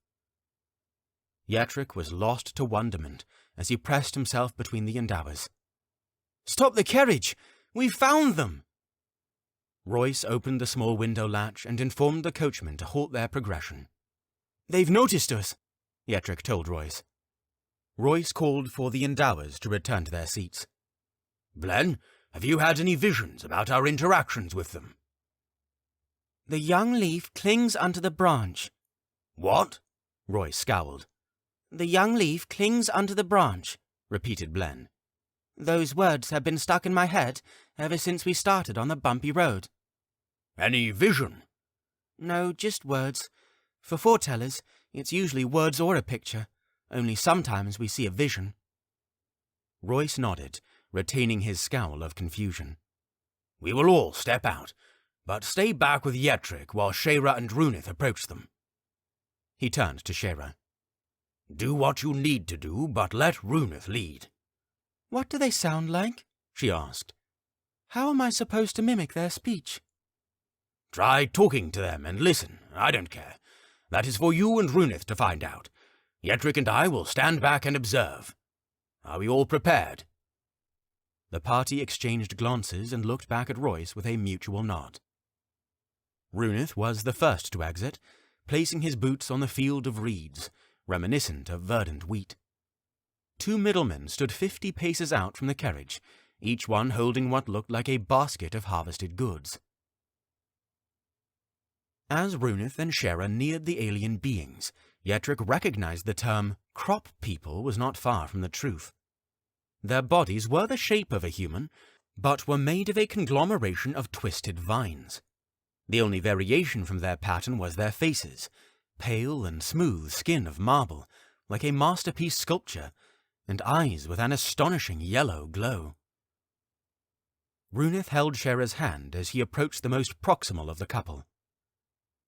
Yetrick was lost to wonderment as he pressed himself between the Endowers. "Stop the carriage! We've found them!" Royce opened the small window latch and informed the coachman to halt their progression. "They've noticed us," Yetrick told Royce. Royce called for the Endowers to return to their seats. "Blen, have you had any visions about our interactions with them?" "The young leaf clings unto the branch." "What?" Royce scowled. "The young leaf clings unto the branch," repeated Blen. "Those words have been stuck in my head ever since we started on the bumpy road." "Any vision?" "No, just words. For foretellers, it's usually words or a picture. Only sometimes we see a vision." Royce nodded, retaining his scowl of confusion. "We will all step out, but stay back with Yetrick while Shera and Runith approach them." He turned to Shera. "Do what you need to do, but let Runith lead." "What do they sound like?" she asked. "How am I supposed to mimic their speech?" "Try talking to them and listen. I don't care. That is for you and Runith to find out. Yetrick and I will stand back and observe. Are we all prepared?" The party exchanged glances and looked back at Royce with a mutual nod. Runith was the first to exit, placing his boots on the field of reeds, reminiscent of verdant wheat. 2 middlemen stood 50 paces out from the carriage, each one holding what looked like a basket of harvested goods. As Runeth and Shera neared the alien beings, Yetrick recognized the term crop people was not far from the truth. Their bodies were the shape of a human, but were made of a conglomeration of twisted vines. The only variation from their pattern was their faces, pale and smooth skin of marble, like a masterpiece sculpture, and eyes with an astonishing yellow glow. Runeth held Shera's hand as he approached the most proximal of the couple.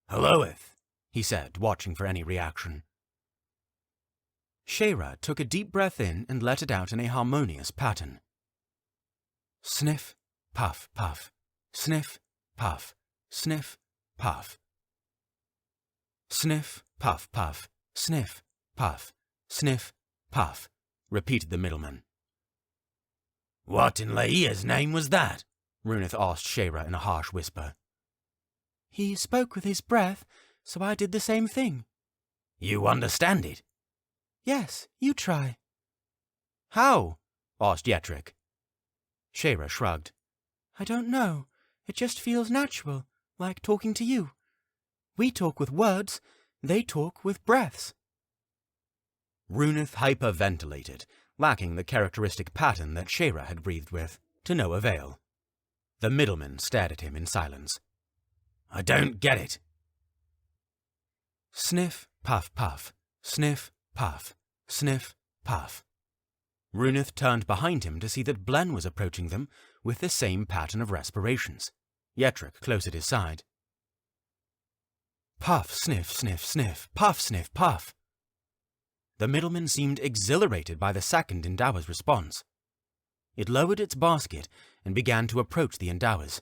"Helloeth," he said, watching for any reaction. Shera took a deep breath in and let it out in a harmonious pattern. Sniff, puff, puff, sniff, puff, sniff, puff. Sniff, puff, puff, sniff, puff, sniff, puff, repeated the middleman. "What in Laia's name was that?" Runeth asked Shera in a harsh whisper. He spoke with his breath, so I did the same thing. "You understand it?" Yes, you try. "How?" asked Yetrick. Shera shrugged. I don't know. It just feels natural, like talking to you. We talk with words, they talk with breaths. Runeth hyperventilated, lacking the characteristic pattern that Shera had breathed with, to no avail. The middleman stared at him in silence. "I don't get it." Sniff, puff, puff, sniff, puff, sniff, puff. Runeth turned behind him to see that Blen was approaching them with the same pattern of respirations, Yetrick close at his side. Puff, sniff, sniff, sniff, puff, sniff, puff. The middleman seemed exhilarated by the second Endower's response. It lowered its basket and began to approach the Endowers.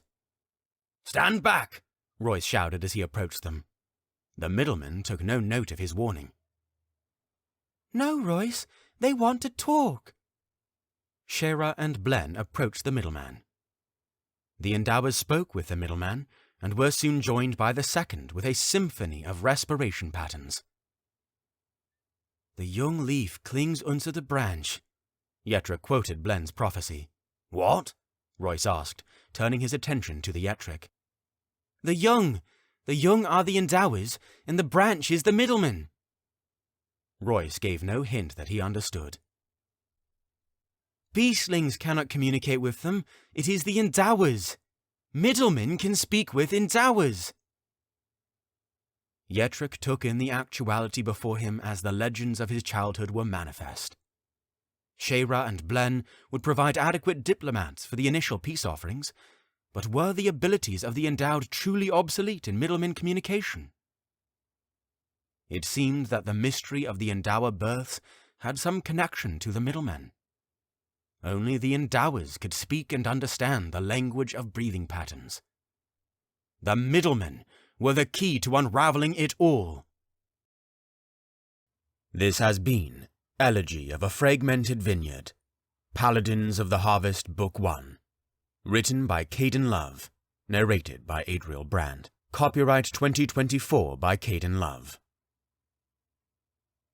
"Stand back!" Royce shouted as he approached them. The middleman took no note of his warning. No, Royce, they want to talk. Shera and Blen approached the middleman. The Endowers spoke with the middleman and were soon joined by the second with a symphony of respiration patterns. "The young leaf clings unto the branch," Yetrick quoted Blen's prophecy. "What?" Royce asked, turning his attention to the Yetrick. The young are the Endowers, and the branch is the middleman." Royce gave no hint that he understood. "Beastlings cannot communicate with them. It is the Endowers. Middlemen can speak with Endowers." Yetrick took in the actuality before him as the legends of his childhood were manifest. Shera and Blen would provide adequate diplomats for the initial peace offerings, but were the abilities of the Endowed truly obsolete in middleman communication? It seemed that the mystery of the Endower births had some connection to the middlemen. Only the Endowers could speak and understand the language of breathing patterns. The middlemen were the key to unraveling it all. This has been Elegy of a Fragmented Vineyard, Paladins of the Harvest, Book 1. Written by Caden Love. Narrated by Adriel Brand. Copyright 2024 by Caden Love.